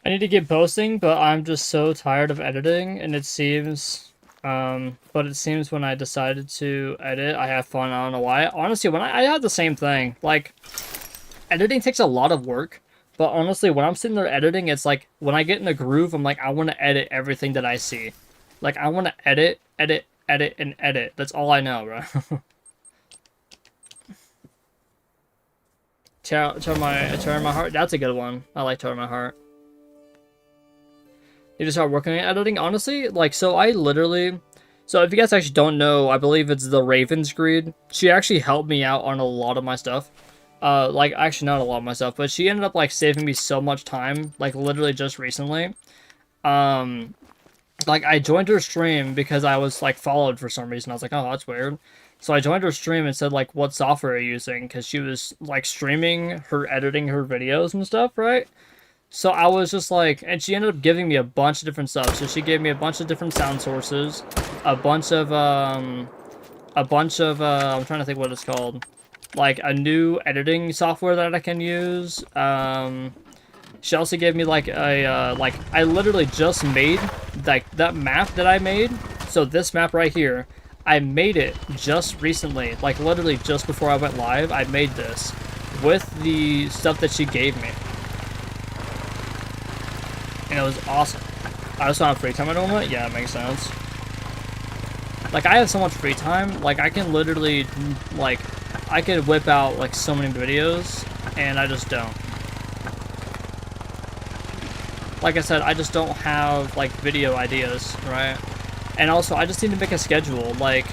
I need to get posting, but I'm just so tired of editing, and it seems But it seems when I decided to edit, I have fun. I don't know why. Honestly, when I had the same thing. Like, editing takes a lot of work. But honestly, when I'm sitting there editing, it's like, when I get in the groove, I'm like, I want to edit everything that I see. Like, I want to edit, edit, edit, and edit. That's all I know, bro. Tear my heart. That's a good one. I like tear my heart. You just start working on editing. Honestly, like, so I literally, so if you guys actually don't know, I believe it's the Raven's Greed. She actually helped me out on a lot of my stuff. Like, actually not a lot of my stuff, but she ended up like saving me so much time. Like, literally just recently. Like, I joined her stream because I was like followed for some reason. I was like, oh, that's weird. So I joined her stream and said, like, what software are you using? Because she was, like, streaming her, editing her videos and stuff, right? So I was just like, and she ended up giving me a bunch of different stuff. So she gave me a bunch of different sound sources, a bunch of, I'm trying to think what it's called. Like, a new editing software that I can use. She also gave me, like, I literally just made, like, that map that I made. So this map right here, I made it just recently, like literally just before I went live. I made this with the stuff that she gave me, and it was awesome. I just don't have free time at the moment. Yeah, it makes sense. Like, I have so much free time. Like, I can literally, like, I could whip out like so many videos, and I just don't. Like I said, I just don't have like video ideas, right? And also, I just need to make a schedule. Like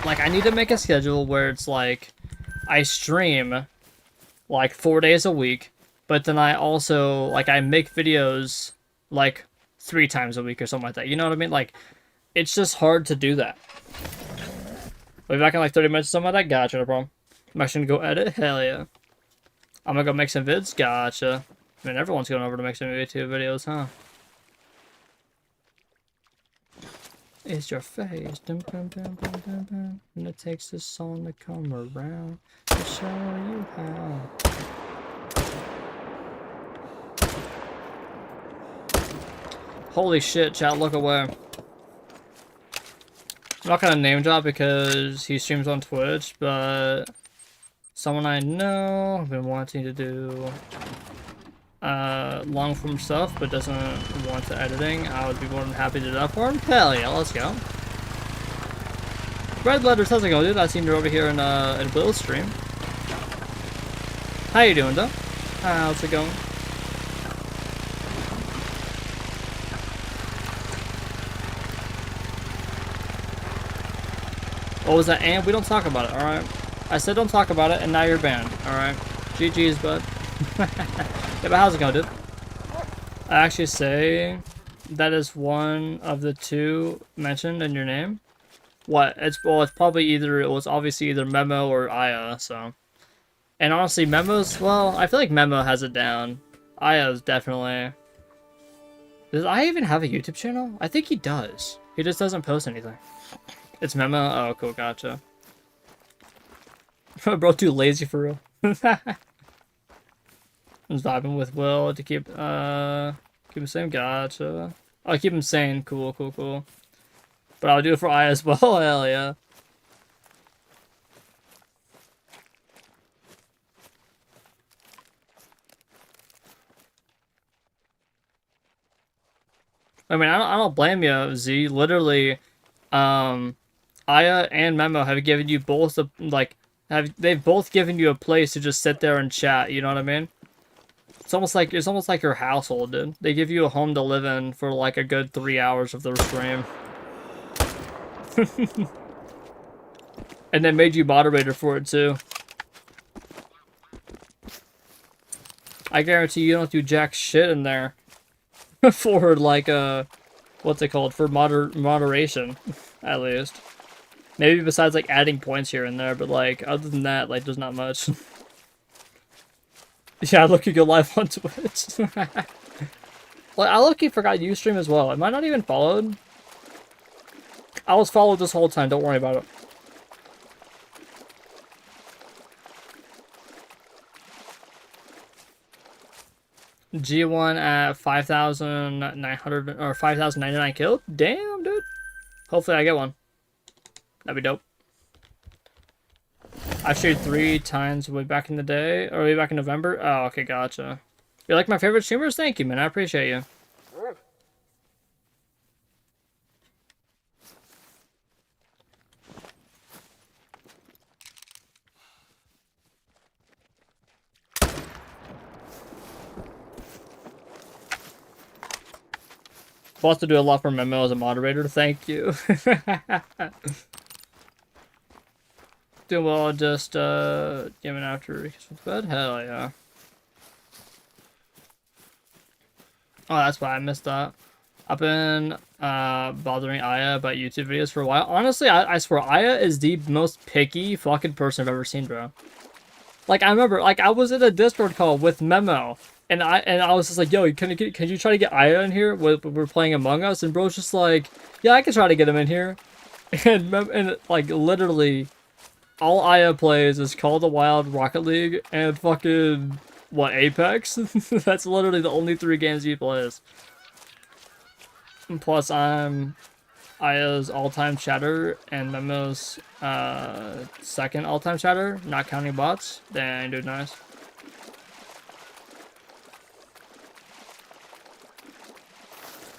I need to make a schedule where it's like, I stream, like, 4 days a week, but then I also, like, I make videos, like, 3 times a week or something like that. You know what I mean? Like, it's just hard to do that. We'll be back in, like, 30 minutes or something like that? Gotcha, no problem. I'm actually gonna go edit? Hell yeah. I'm gonna go make some vids? Gotcha. I mean, everyone's going over to make some YouTube videos, huh? Is your face, dum, dum, dum, dum, dum, dum. And it takes this song to come around to show you how. Holy shit, chat, look away. I'm not gonna name drop because he streams on Twitch, but someone I know I've been wanting to do long form stuff but doesn't want the editing. I would be more than happy to do that for him. Hell yeah, let's go. Red Letters, how's it going, dude? I seen you over here in Will's stream. How you doing, though? How's it going? What was that? And we don't talk about it, alright? I said don't talk about it, and now you're banned, alright? GG's, bud. Yeah, but how's it going, dude? I actually say that is one of the two mentioned in your name. What? It's probably either, it was obviously either Memo or Aya, so. And honestly, Memo's, well, I feel like Memo has it down. Aya's definitely. Does Aya even have a YouTube channel? I think he does. He just doesn't post anything. It's Memo? Oh, cool, gotcha. Bro, too lazy for real. I was vibing with Will to keep him sane. Gotcha. I'll keep him sane. Cool, cool, cool. But I'll do it for I as well. Hell yeah. I mean, I don't blame you, Z. Literally, Aya and Memo have given you both a, like, they've both given you a place to just sit there and chat. You know what I mean? It's almost like your household, dude. They give you a home to live in for like a good 3 hours of their stream. And then made you moderator for it too. I guarantee you don't do jack shit in there for like what's it called, for moderation, at least. Maybe besides like adding points here and there, but like other than that, like there's not much. Yeah, look, you go live on Twitch. Well, I lucky forgot you stream as well. Am I not even followed? I was followed this whole time. Don't worry about it. G1 at 5,900 or 5,099 killed. Damn, dude. Hopefully I get one. That'd be dope. I streamed 3 times way back in the day, or way back in November. Oh, okay, gotcha. You're like my favorite streamers? Thank you, man. I appreciate you. Supposed to do a lot for Memo as a moderator. Thank you. Doing well, just giving after he gets to bed. Hell yeah. Oh, that's why I missed that. I've been bothering Aya about YouTube videos for a while. Honestly, I swear Aya is the most picky fucking person I've ever seen, bro. Like, I remember, like, I was in a Discord call with Memo, and I was just like, yo, can you try to get Aya in here? We're playing Among Us, and bro's just like, yeah, I can try to get him in here. And like, literally, all Aya plays is Call of the Wild, Rocket League, and fucking, what, Apex? That's literally the only 3 games he plays. And plus, I'm Aya's all-time chatter and Memo's second all-time chatter, not counting bots. Dang, dude, nice.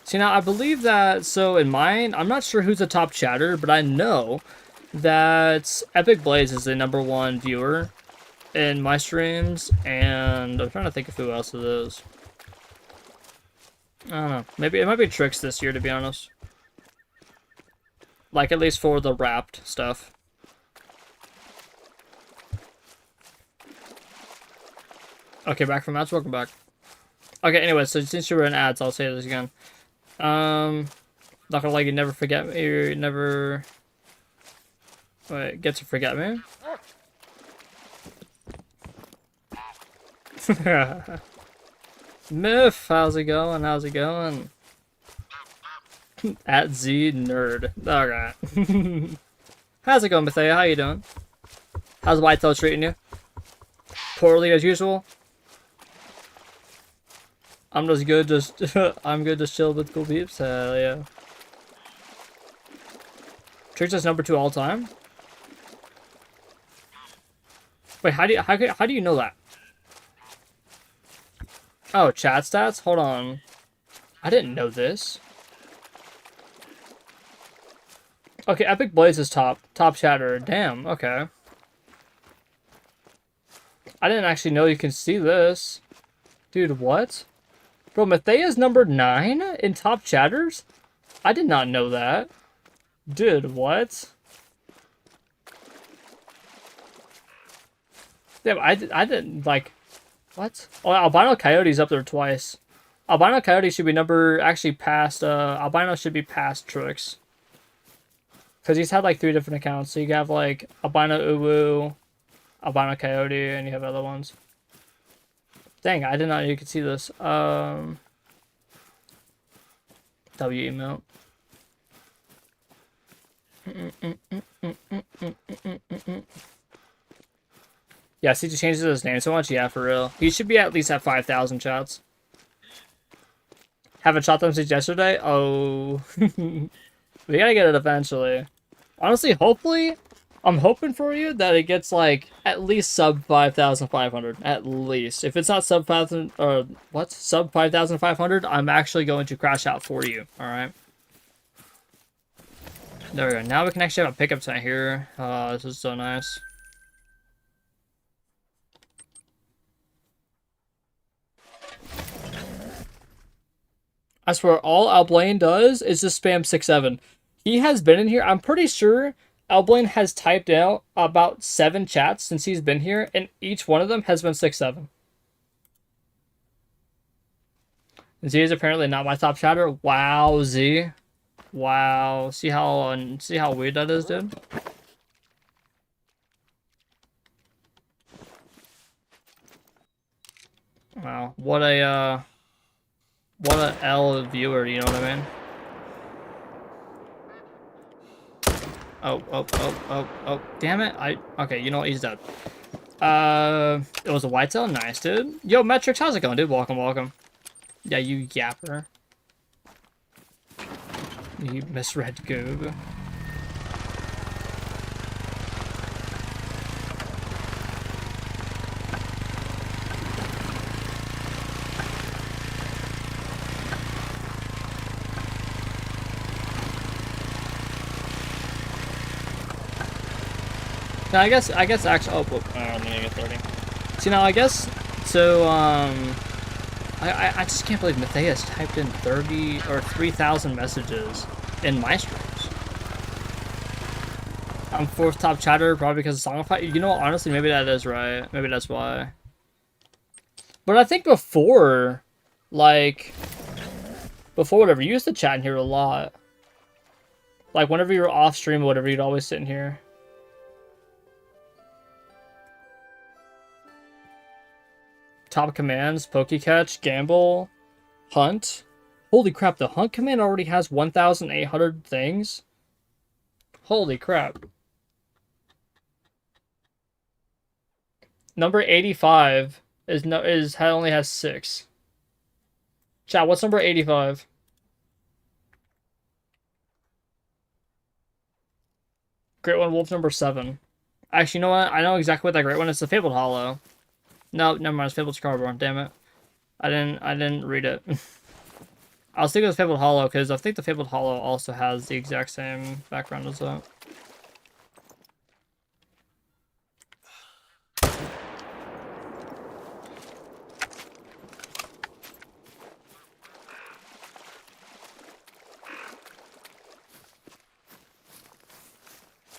See, now, I believe that, so in mine, I'm not sure who's the top chatter, but I know that Epic Blaze is the #1 viewer in my streams, and I'm trying to think of who else it is. I don't know. Maybe it might be Tricks this year, to be honest. Like, at least for the wrapped stuff. Okay, back from ads. Welcome back. Okay, anyway, so since you were in ads, I'll say this again. Not gonna lie, you never forget me. You never... Wait, get to forget me? Myth, how's it going? How's it going? At Z Nerd. Alright. How's it going, Bethea? How you doing? How's Whitetail treating you? Poorly as usual? I'm just good, I'm good, just chill with cool peeps. Hell yeah. Tricks is #2 all time? Wait, how do you know that? Oh, chat stats? Hold on. I didn't know this. Okay, Epic Blaze is top chatter. Damn, okay. I didn't actually know you can see this. Dude, what? Bro, Mathea's #9 in top chatters? I did not know that. Dude, what? Yeah, I didn't, like... What? Oh, Albino Coyote's up there twice. Albino Coyote should be actually past, Albino should be past Trix. Because he's had like 3 different accounts. So you have like Albino Uwu, Albino Coyote, and you have other ones. Dang, I didn't know you could see this. W emote. Yeah, CJ changes his name so much. Yeah, for real. He should be at least at 5,000 chats. Haven't shot them since yesterday? Oh. We gotta get it eventually. Honestly, hopefully, I'm hoping for you that it gets like at least sub 5,500. At least. If it's not sub 5,000 or what? Sub 5,500, I'm actually going to crash out for you. Alright. There we go. Now we can actually have a pickup tent here. This is so nice. I swear, all Alblaine does is just spam 6-7. He has been in here. I'm pretty sure Alblaine has typed out about 7 chats since he's been here, and each one of them has been 6-7. Z is apparently not my top chatter. Wow, Z. Wow. See how weird that is, dude? Wow. What a L viewer, you know what I mean? Oh, damn it. Okay, you know what, he's dead. It was a Whitetail? Nice, dude. Yo, Metrics, how's it going, dude? Welcome. Yeah, you yapper. You misread Goob. No, I guess actually. Oh, whoop, I'm gonna get 30. See now, I guess so. I just can't believe Matthias typed in 30 or 3,000 messages in my streams. I'm 4th top chatter probably because of Songify. You know what? Honestly, maybe that is right. Maybe that's why. But I think before, like, whatever, you used to chat in here a lot. Like whenever you were off stream or whatever, you'd always sit in here. Top commands, Pokecatch, Gamble, Hunt. Holy crap, the Hunt command already has 1,800 things? Holy crap. Number 85 only has 6. Chat, what's number 85? Great One Wolf number 7. Actually, you know what? I know exactly what that Great One is. It's the Fabled Hollow. No, never mind. It's Fabled Scarborough. Damn it. I didn't read it. I was thinking it was Fabled Hollow because I think the Fabled Hollow also has the exact same background as that.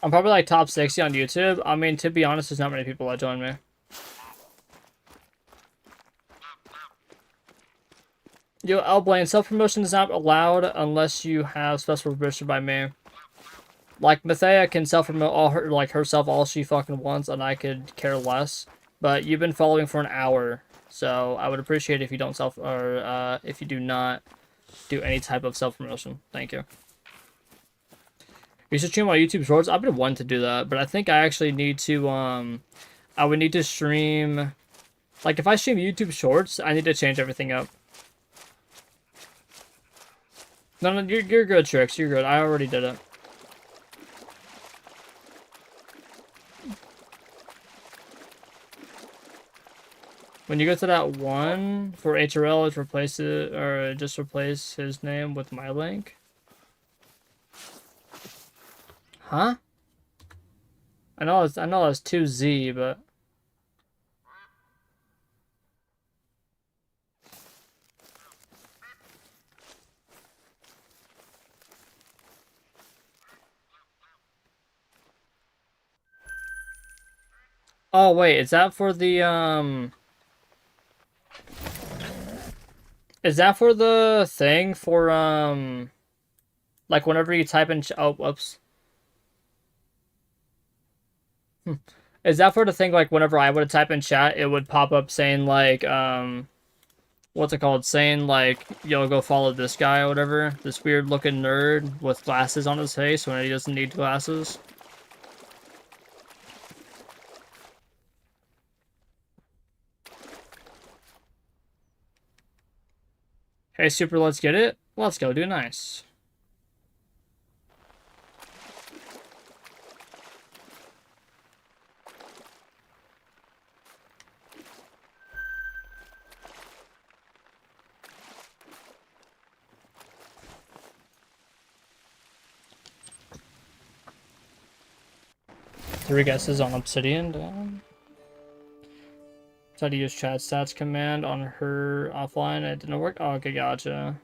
I'm probably like top 60 on YouTube. I mean, to be honest, there's not many people that join me. Yo, L Blaine, self-promotion is not allowed unless you have special permission by me. Like, Mathea can self-promote herself all she fucking wants, and I could care less. But you've been following for an hour, so I would appreciate if you don't if you do not do any type of self-promotion. Thank you. You should stream on YouTube Shorts. I've been wanting to do that, but I think I actually need to, I would need to stream, like, if I stream YouTube Shorts, I need to change everything up. No, you're good, Trix. You're good. I already did it. When you go to that one for HRL, just replace it, or just replace his name with my link. Huh? I know it's 2Z, but. Oh wait, is that for the Is that for the thing for like whenever you type in oh whoops. Is that for the thing like whenever I would type in chat, it would pop up saying like what's it called? Saying like yo go follow this guy or whatever, this weird looking nerd with glasses on his face when he doesn't need glasses. Hey, Super, let's get it. Let's go do nice. Three guesses on Obsidian. Damn. Tried to use chat stats command on her offline. It didn't work. Oh, okay, gotcha.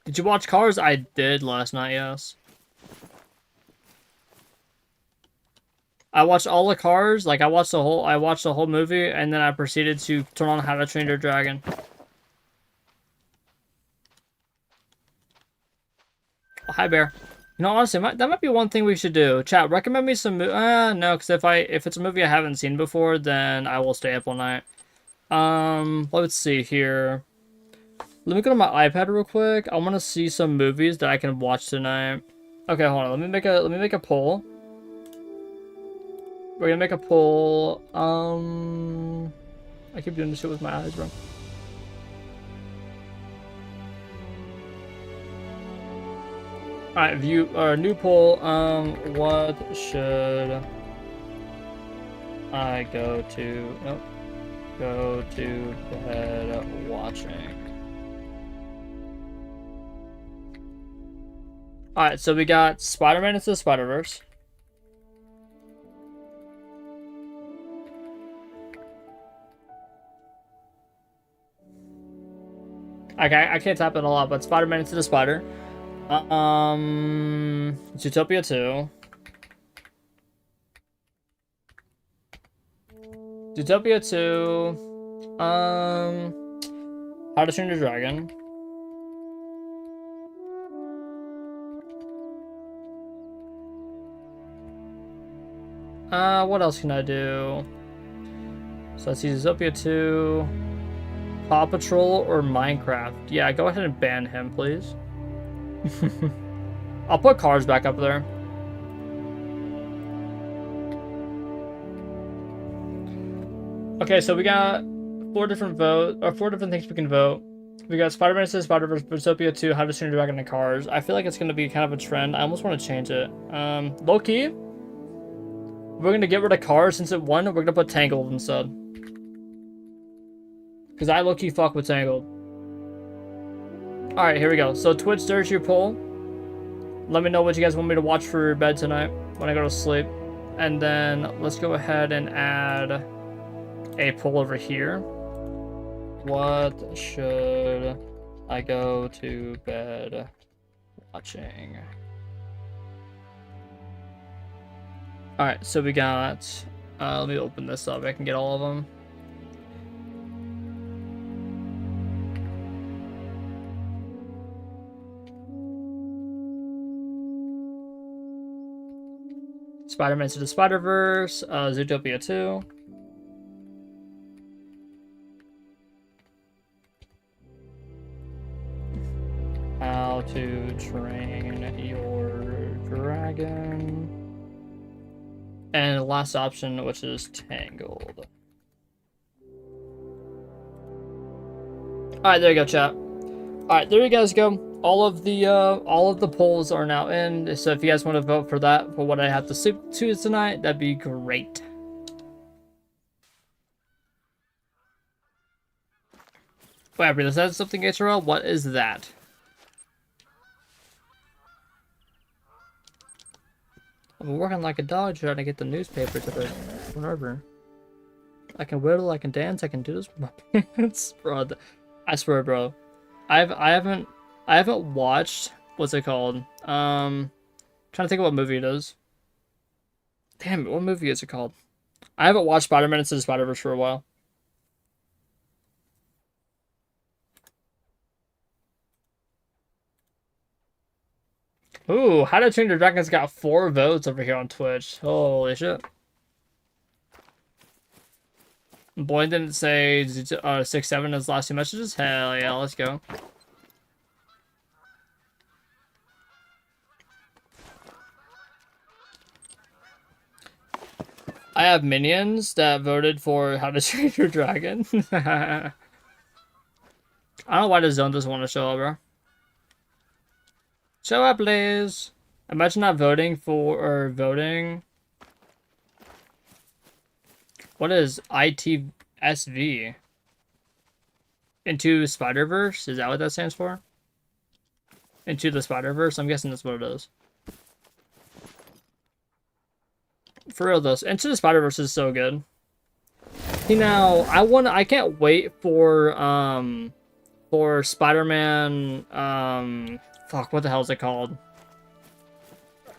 Did you watch Cars? I did last night, yes. I watched all the Cars, like I watched the whole movie, and then I proceeded to turn on How to Train Your Dragon. Oh, hi, Bear. You know, honestly, that might be one thing we should do. Chat, recommend me some no, because if it's a movie I haven't seen before, then I will stay up all night. Let's see here. Let me go to my iPad real quick. I want to see some movies that I can watch tonight. Okay, hold on. Let me make a poll. We're gonna make a poll. I keep doing this shit with my eyes, bro. Alright, view or new poll. What should I go to? Nope. Go to bed watching. Alright, so we got Spider-Man Into the Spider-Verse. Okay, I can't type it a lot, but Spider-Man Into the Spider. Zootopia 2. Zootopia 2. How to Train Your Dragon. What else can I do? So I see Zootopia 2, Paw Patrol, or Minecraft. Yeah, go ahead and ban him, please. I'll put Cars back up there. Okay, so we got four different things we can vote. We got Spider-Man Into the Spider-Verse, Zootopia 2, How to Train Your Dragon, and Cars. I feel like it's gonna be kind of a trend. I almost want to change it. Low-key, we're gonna get rid of Cars since it won. We're gonna put Tangled instead. Because I low-key fuck with Tangled. Alright, here we go. So Twitch, there's your poll. Let me know what you guys want me to watch for bed tonight when I go to sleep. And then let's go ahead and add a poll over here. What should I go to bed watching? Alright, so we got... let me open this up. I can get all of them. Spider-Man Into the Spider-Verse, Zootopia 2. How to Train Your Dragon. And the last option, which is Tangled. Alright, there you go, chat. Alright, there you guys go. All of the polls are now in. So if you guys want to vote for that, for what I have to sleep to tonight, that'd be great. Wait, is that something HRL? What is that? I've been working like a dog trying to get the newspaper to the whatever. I can whittle, I can dance, I can do this with my pants, bro. I swear, bro. I haven't watched, what's it called? Trying to think of what movie it is. Damn it, what movie is it called? I haven't watched Spider-Man Into the Spider-Verse for a while. Ooh, How to Train Your Dragon's got 4 votes over here on Twitch. Holy shit. Boy didn't say 6-7 in his last 2 messages? Hell yeah, let's go. I have minions that voted for How to Train Your Dragon. I don't know why the zone doesn't want to show up, bro. Show up, please. Imagine not voting for, or voting. What is ITSV? Into Spider-Verse? Is that what that stands for? Into the Spider-Verse? I'm guessing that's what it is. For real though, Into the Spider-Verse is so good. You know, I can't wait for Spider-Man, fuck, what the hell is it called?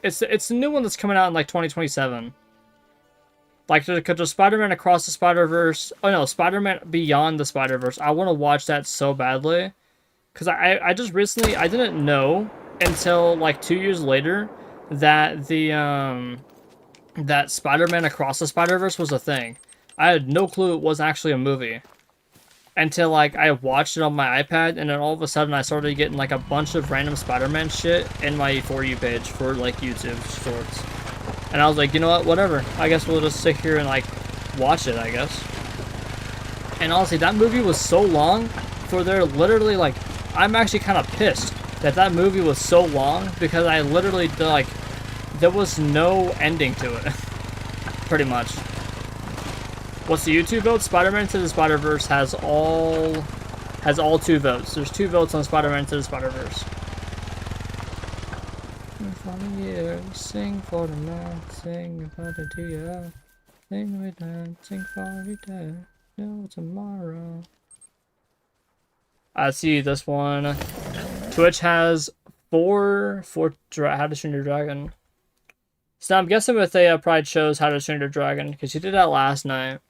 It's the new one that's coming out in like 2027. Like the Spider-Man Across the Spider-Verse. Oh no, Spider-Man Beyond the Spider-Verse. I want to watch that so badly. Because I just recently, I didn't know until like 2 years later that that Spider-Man Across the Spider-Verse was a thing. I had no clue it was actually a movie. until like I watched it on my iPad, and then all of a sudden I started getting like a bunch of random Spider-Man shit in my For You page for like YouTube shorts. And I was like, you know what, whatever. I guess we'll just sit here and like watch it, I guess. And honestly, that movie was so long for there literally like, I'm actually kind of pissed that that movie was so long because I literally like, there was no ending to it. Pretty much. What's the YouTube vote? Spider-Man Into the Spider-Verse has all 2 votes. There's 2 votes on Spider-Man Into the Spider-Verse. For the year, sing for the night, sing for the dear, sing with them, sing for the day, no tomorrow. I see this one. Twitch has 4 for How to Train Your Dragon. So I'm guessing if they probably chose How to Train Your Dragon because she did that last night.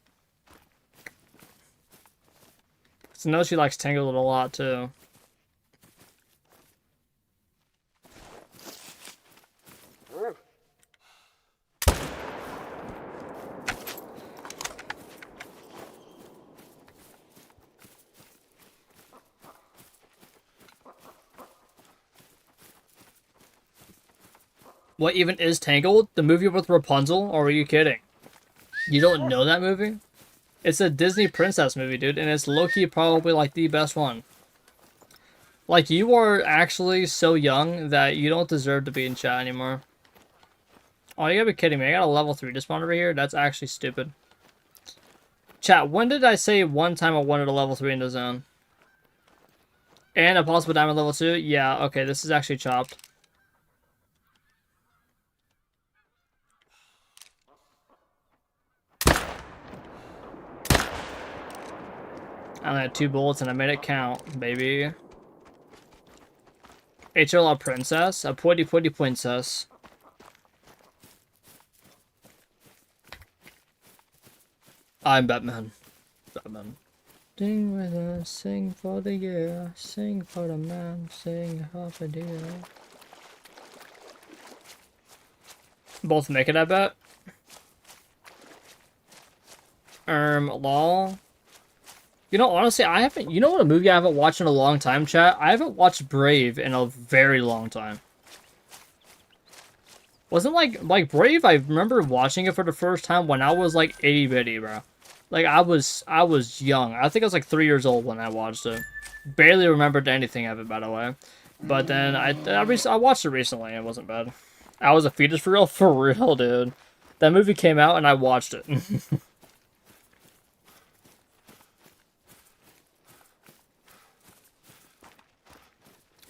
So I know she likes Tangled a lot too. What even is Tangled? The movie with Rapunzel? Or are you kidding? You don't know that movie? It's a Disney princess movie, dude, and it's low-key probably like the best one. Like, you are actually so young that you don't deserve to be in chat anymore. Oh, you gotta be kidding me. I got a level 3 just spawn over here? That's actually stupid. Chat, when did I say one time I wanted a level 3 in the zone? And a possible diamond level 2? Yeah, okay, this is actually chopped. I only had 2 bullets and I made it count, baby. HLR princess? A pretty princess. I'm Batman. Batman. Sing with us, sing for the year, sing for the man, sing half a deer. Both make it, I bet. Lol. You know, honestly, I haven't... You know what a movie I haven't watched in a long time, chat? I haven't watched Brave in a very long time. Wasn't like Brave, I remember watching it for the first time when I was like itty bitty, bro. Like I was young. I think I was like 3 years old when I watched it. Barely remembered anything of it, by the way. But then I watched it recently and it wasn't bad. I was a fetus for real? For real, dude. That movie came out and I watched it.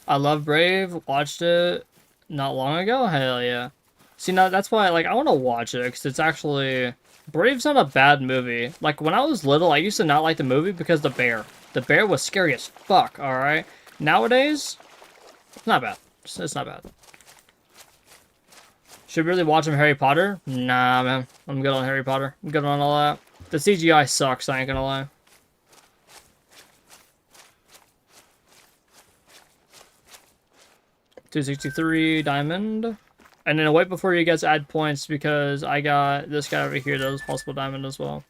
I love Brave. Watched it not long ago. Hell yeah. See, now that's why like I want to watch it because it's actually Brave's not a bad movie. Like when I was little, I used to not like the movie because the bear was scary as fuck. All right. Nowadays, it's not bad. It's not bad. Should we really watch some Harry Potter? Nah, man. I'm good on Harry Potter. I'm good on all that. The CGI sucks. I ain't gonna lie. $263 diamond. And then wait before you guys add points because I got this guy over here that was possible diamond as well.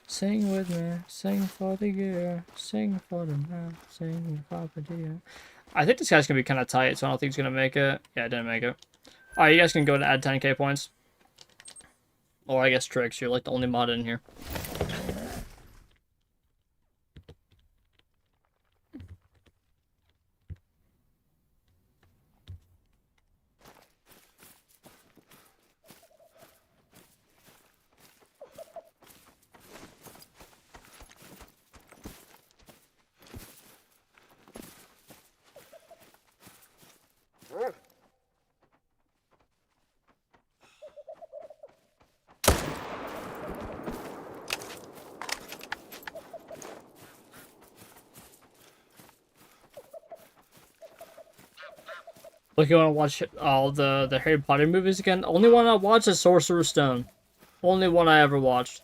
Sing with me, sing for the year, sing for the night, sing for the dear. I think this guy's gonna be kind of tight, so I don't think he's gonna make it. Yeah, I didn't make it. Alright, you guys can go and add 10k points. Or I guess Tricks, you're like the only mod in here. Look, you want to watch all the Harry Potter movies again? Only one I watched is Sorcerer's Stone. Only one I ever watched.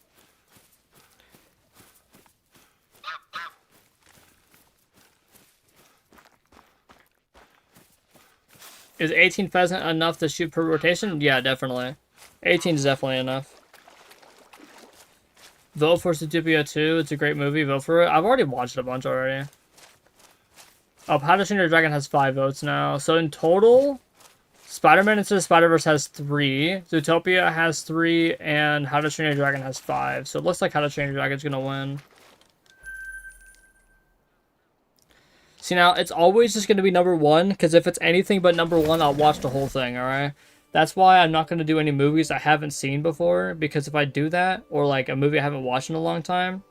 Is 18 pheasant enough to shoot per rotation? Yeah, definitely. 18 is definitely enough. Vote for Zootopia 2. It's a great movie. Vote for it. I've already watched it a bunch already. Oh, How to Train Your Dragon has 5 votes now. So in total, Spider-Man Into the Spider-Verse has 3. Zootopia has 3. And How to Train Your Dragon has 5. So it looks like How to Train Your Dragon is going to win. See, now, it's always just going to be number 1. Because if it's anything but number 1, I'll watch the whole thing, alright? That's why I'm not going to do any movies I haven't seen before. Because if I do that, or like a movie I haven't watched in a long time,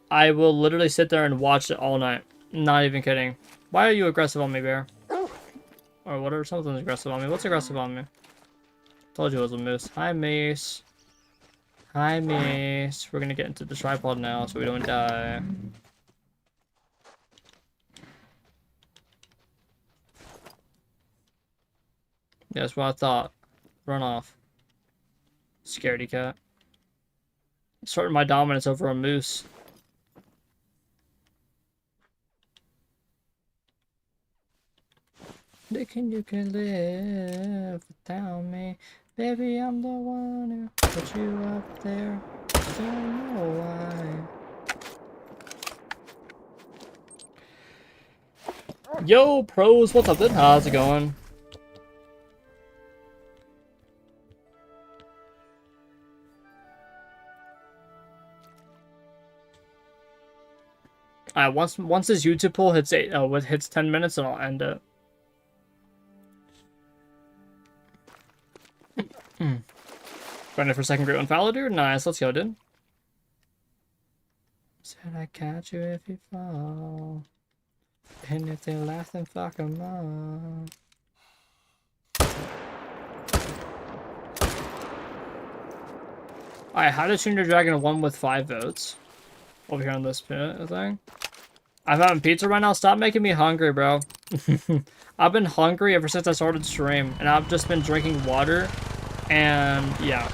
I will literally sit there and watch it all night. Not even kidding. Why are you aggressive on me, bear? Or whatever, something's aggressive on me. What's aggressive on me? Told you it was a moose. Hi, Mace. Hi, Mace. We're gonna get into the tripod now so we don't die. Yeah, that's what I thought. Run off. Scaredy cat. Starting my dominance over a moose. Thinking you can live without me. Baby, I'm the one who put you up there. Don't know why. Yo, pros, what's up, dude? How's it going? Once this YouTube poll hits hits 10 minutes, then I'll end it. Ready for second great one follow, dude? Nice, let's go, dude. Said I catch you if you fall. And if they laugh, then fuck them up. Alright, How to Train Your Dragon 1 with 5 votes. Over here on this thing. I'm having pizza right now. Stop making me hungry, bro. I've been hungry ever since I started stream. And I've just been drinking water. And yeah.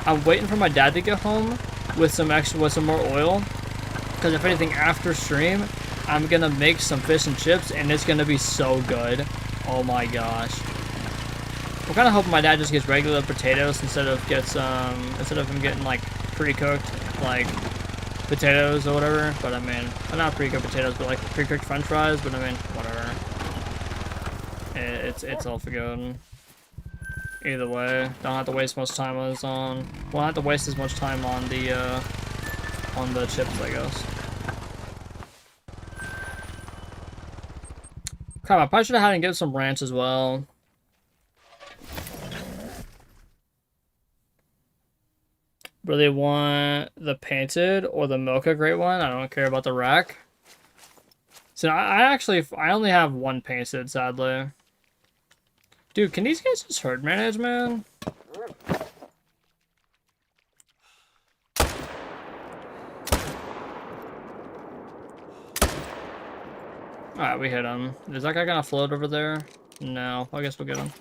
I'm waiting for my dad to get home with some more oil. Because if anything, after stream, I'm gonna make some fish and chips, and it's gonna be so good. Oh my gosh. I'm kind of hoping my dad just gets regular potatoes instead of him getting like pre-cooked like potatoes or whatever. But I mean, not pre-cooked potatoes, but like pre-cooked French fries. But I mean, whatever. It's all for good. Either way, don't have to waste much time on this won't have to waste as much time on the chips, I guess. Crap, I probably should have had him get some ranch as well. Really want the painted or the mocha great one. I don't care about the rack. So I only have one painted, sadly. Dude, can these guys just herd manage, man? Alright, we hit him. Is that guy gonna float over there? No, I guess we'll get him.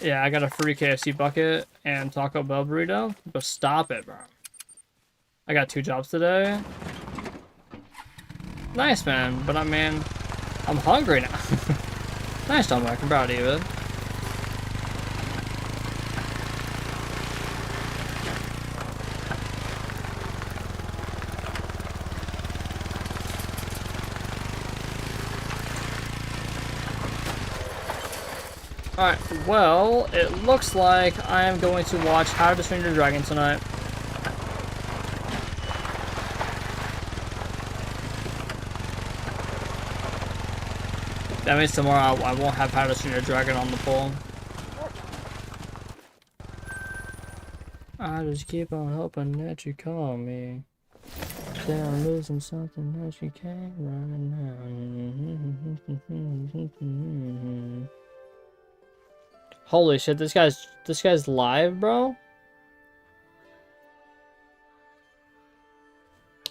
Yeah, I got a free KFC bucket and Taco Bell burrito. But stop it, bro. I got 2 jobs today. Nice, man. But I mean, I'm hungry now. Nice, Dominic. I'm proud of you, bud. Alright, well, it looks like I am going to watch How to Train Your Dragon tonight. That means tomorrow I won't have How to Train Your Dragon on the poll. I just keep on hoping that you call me. Then I'm losing something that you can't run now. Holy shit, this guy's live, bro?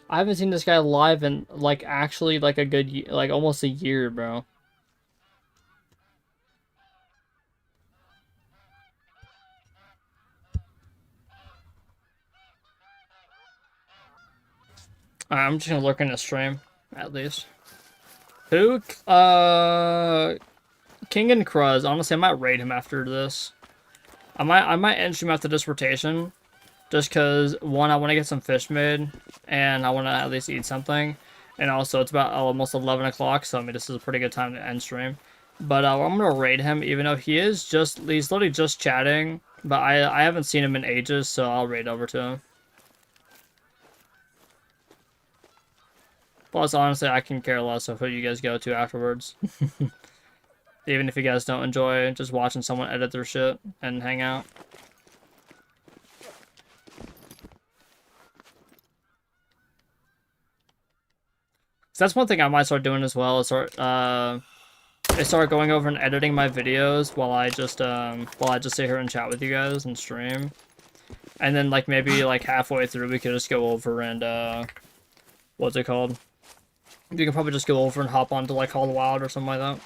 I haven't seen this guy live in like actually like a good like almost a year, bro. Alright, I'm just gonna look in the stream, at least. Who? King and Cruz. Honestly, I might raid him after this. I might end stream after this rotation. Just because, one, I want to get some fish made, and I want to at least eat something. And also, it's about almost 11 o'clock, so I mean, this is a pretty good time to end stream. But I'm going to raid him, even though he's literally just chatting. But I haven't seen him in ages, so I'll raid over to him. Plus, honestly, I can care less of who you guys go to afterwards. Even if you guys don't enjoy just watching someone edit their shit and hang out. So that's one thing I might start doing as well, is start going over and editing my videos while I just sit here and chat with you guys and stream. And then like maybe like halfway through we could just go over and what's it called? You can probably just go over and hop onto like Call of the Wild or something like that.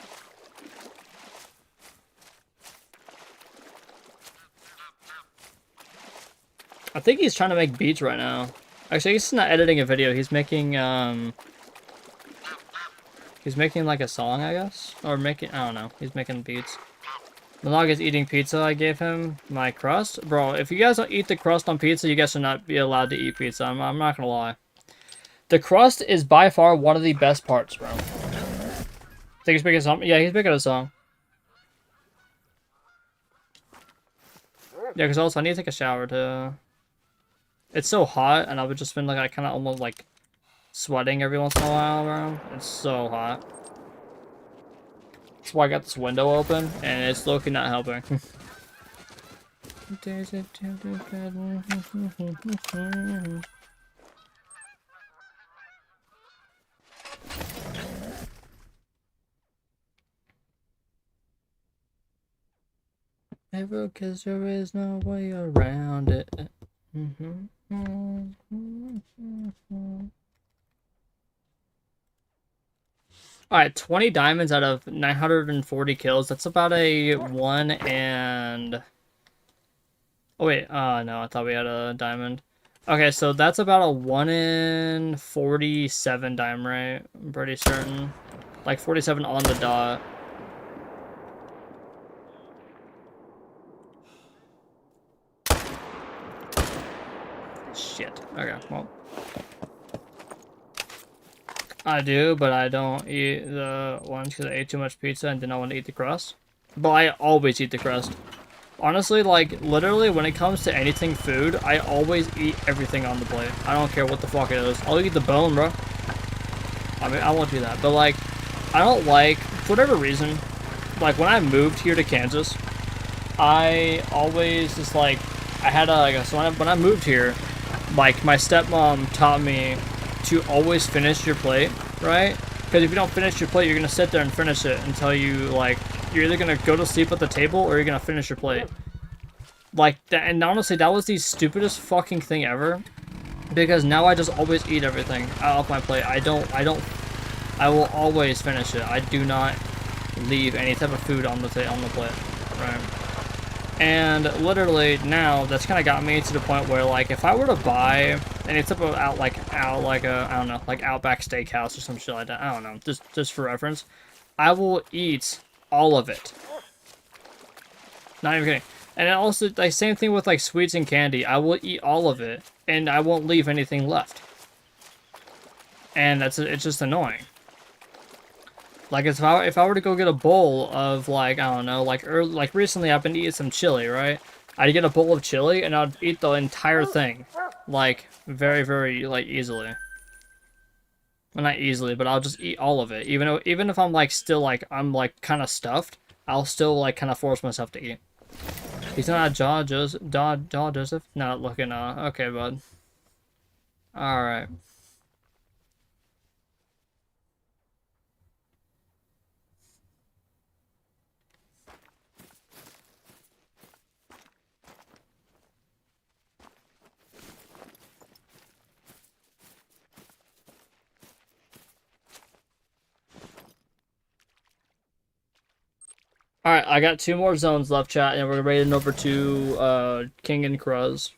I think he's trying to make beats right now. Actually, he's not editing a video. He's making like a song, I guess, or I don't know. He's making beats. Malog is eating pizza. I gave him my crust, bro. If you guys don't eat the crust on pizza, you guys should not be allowed to eat pizza. I'm not gonna lie. The crust is by far one of the best parts, bro. Think he's making a song? Yeah, he's making a song. Yeah, because also I need to take a shower too. It's so hot, and I would just been like, I kind of almost like sweating every once in a while, bro. It's so hot. That's why I got this window open, and it's looking not helping. Ever, 'cause there is no way around it. Alright, 20 diamonds out of 940 kills. That's about a 1 and... Oh wait, no, I thought we had a diamond. Okay, so that's about a 1 in 47 diamond rate. I'm pretty certain. Like 47 on the dot. Shit. Okay, well. I do, but I don't eat the ones because I ate too much pizza and did not want to eat the crust. But I always eat the crust. Honestly, like, literally, when it comes to anything food, I always eat everything on the plate. I don't care what the fuck it is. I'll eat the bone, bro. I mean, I won't do that. But, like, I don't like, for whatever reason, like, when I moved here to Kansas, I always just, like, I had a, so when I moved here, like, my stepmom taught me to always finish your plate, right? Because if you don't finish your plate, you're going to sit there and finish it until you, like, you're either going to go to sleep at the table or you're going to finish your plate. Like, that, and honestly, that was the stupidest fucking thing ever. Because now I just always eat everything off my plate. I will always finish it. I do not leave any type of food on the plate, right? And literally now, that's kind of got me to the point where, like, if I were to buy any type of I don't know, like Outback Steakhouse or some shit like that, I don't know, just for reference, I will eat all of it. Not even kidding. And also, like, same thing with, like, sweets and candy. I will eat all of it, and I won't leave anything left. And it's just annoying. Like, if I were to go get a bowl of, like, I don't know, like recently I've been eating some chili, right? I'd get a bowl of chili, and I'd eat the entire thing. Like, very, very, like, easily. Well, not easily, but I'll just eat all of it. Even if I'm, like, still, like, I'm, like, kind of stuffed, I'll still, like, kind of force myself to eat. He's not Jaw Joseph? Not looking, okay, bud. Alright. Alright, I got 2 more zones left, chat, and we're raiding over to King and Cruz.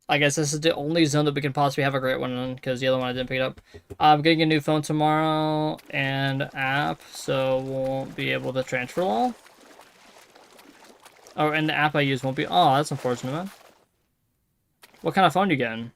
I guess this is the only zone that we can possibly have a great one in, because the other one I didn't pick it up. I'm getting a new phone tomorrow and app, so won't be able to transfer all. Oh, and the app I use won't be. Oh, that's unfortunate, man. What kind of phone you getting?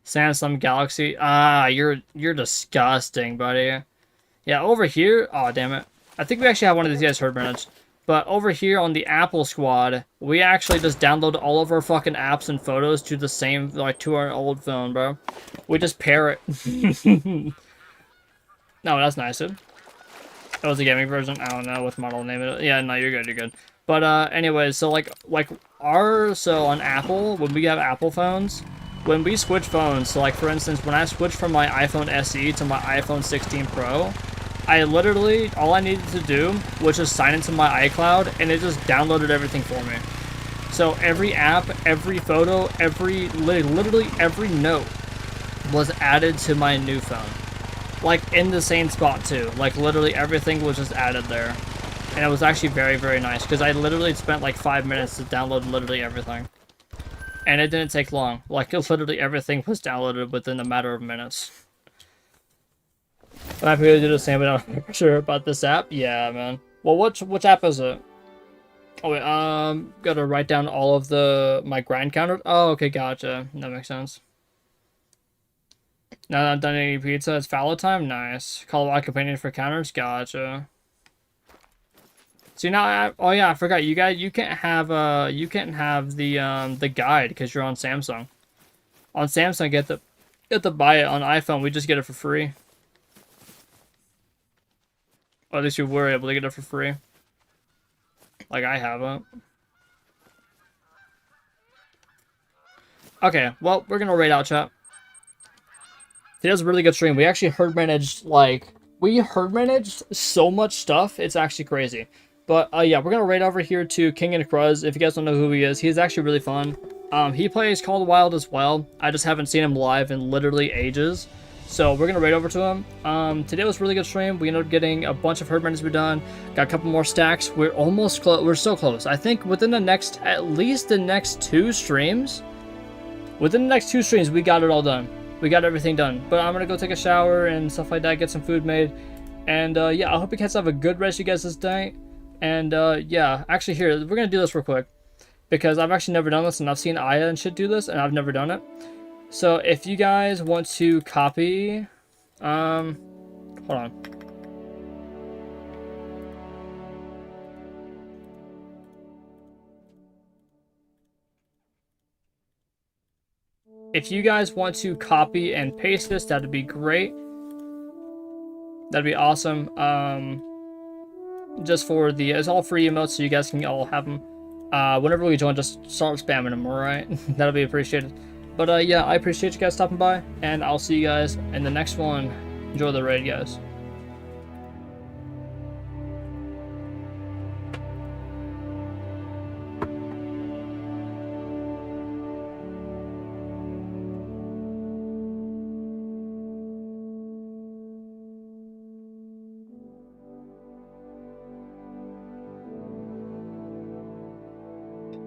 Samsung Galaxy. Ah, you're disgusting, buddy. Yeah, over here. Oh, damn it. I think we actually have one of these guys herd managed. But over here on the Apple squad, we actually just download all of our fucking apps and photos to the same, like, to our old phone, bro. We just pair it. No, that's nice, dude. That was the gaming version. I don't know what model name it is. Yeah, no, you're good, you're good. But anyways, so so on Apple, when we have Apple phones, when we switch phones, so like for instance, when I switched from my iPhone SE to my iPhone 16 Pro, I literally, all I needed to do was just sign into my iCloud, and it just downloaded everything for me. So every app, every photo, literally every note was added to my new phone. Like, in the same spot, too. Like, literally everything was just added there. And it was actually very, very nice, because I literally spent, like, 5 minutes to download literally everything. And it didn't take long. Like, literally everything was downloaded within a matter of minutes. I'm happy to do the same, but I'm not sure about this app. Yeah, man. Well, which app is it? Oh, wait, gotta write down all of my grind counter. Oh, okay, gotcha. That makes sense. Now that I've done any pizza, it's fallow time? Nice. Call out companion for counters? Gotcha. See now, oh yeah, I forgot. You can't have the guide because you're on Samsung. On Samsung, you get to buy it. On iPhone, we just get it for free. Or at least you were able to get it for free. Like I haven't. Okay, well, we're gonna raid out chat. Today was a really good stream. We actually herd managed so much stuff. It's actually crazy. But yeah, we're gonna raid over here to King and Cruz. If you guys don't know who he is, he's actually really fun. He plays Call of the Wild as well. I just haven't seen him live in literally ages. So we're gonna raid over to him. Today was a really good stream. We ended up getting a bunch of herd managed we done. Got a couple more stacks. We're almost close. We're so close. I think within at least the next two streams. Within the next two streams, we got it all done. We got everything done. But I'm gonna go take a shower and stuff like that, get some food made. And yeah, I hope you guys have a good rest of you guys this night. And yeah, actually here, we're gonna do this real quick. Because I've actually never done this, and I've seen Aya and shit do this, and I've never done it. So if you guys want to copy, hold on. If you guys want to copy and paste this, that'd be great. That'd be awesome. Just for it's all free emotes, so you guys can all have them. Whenever we join, just start spamming them, alright? That'll be appreciated. But yeah, I appreciate you guys stopping by, and I'll see you guys in the next one. Enjoy the raid, guys.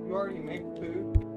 You already made food?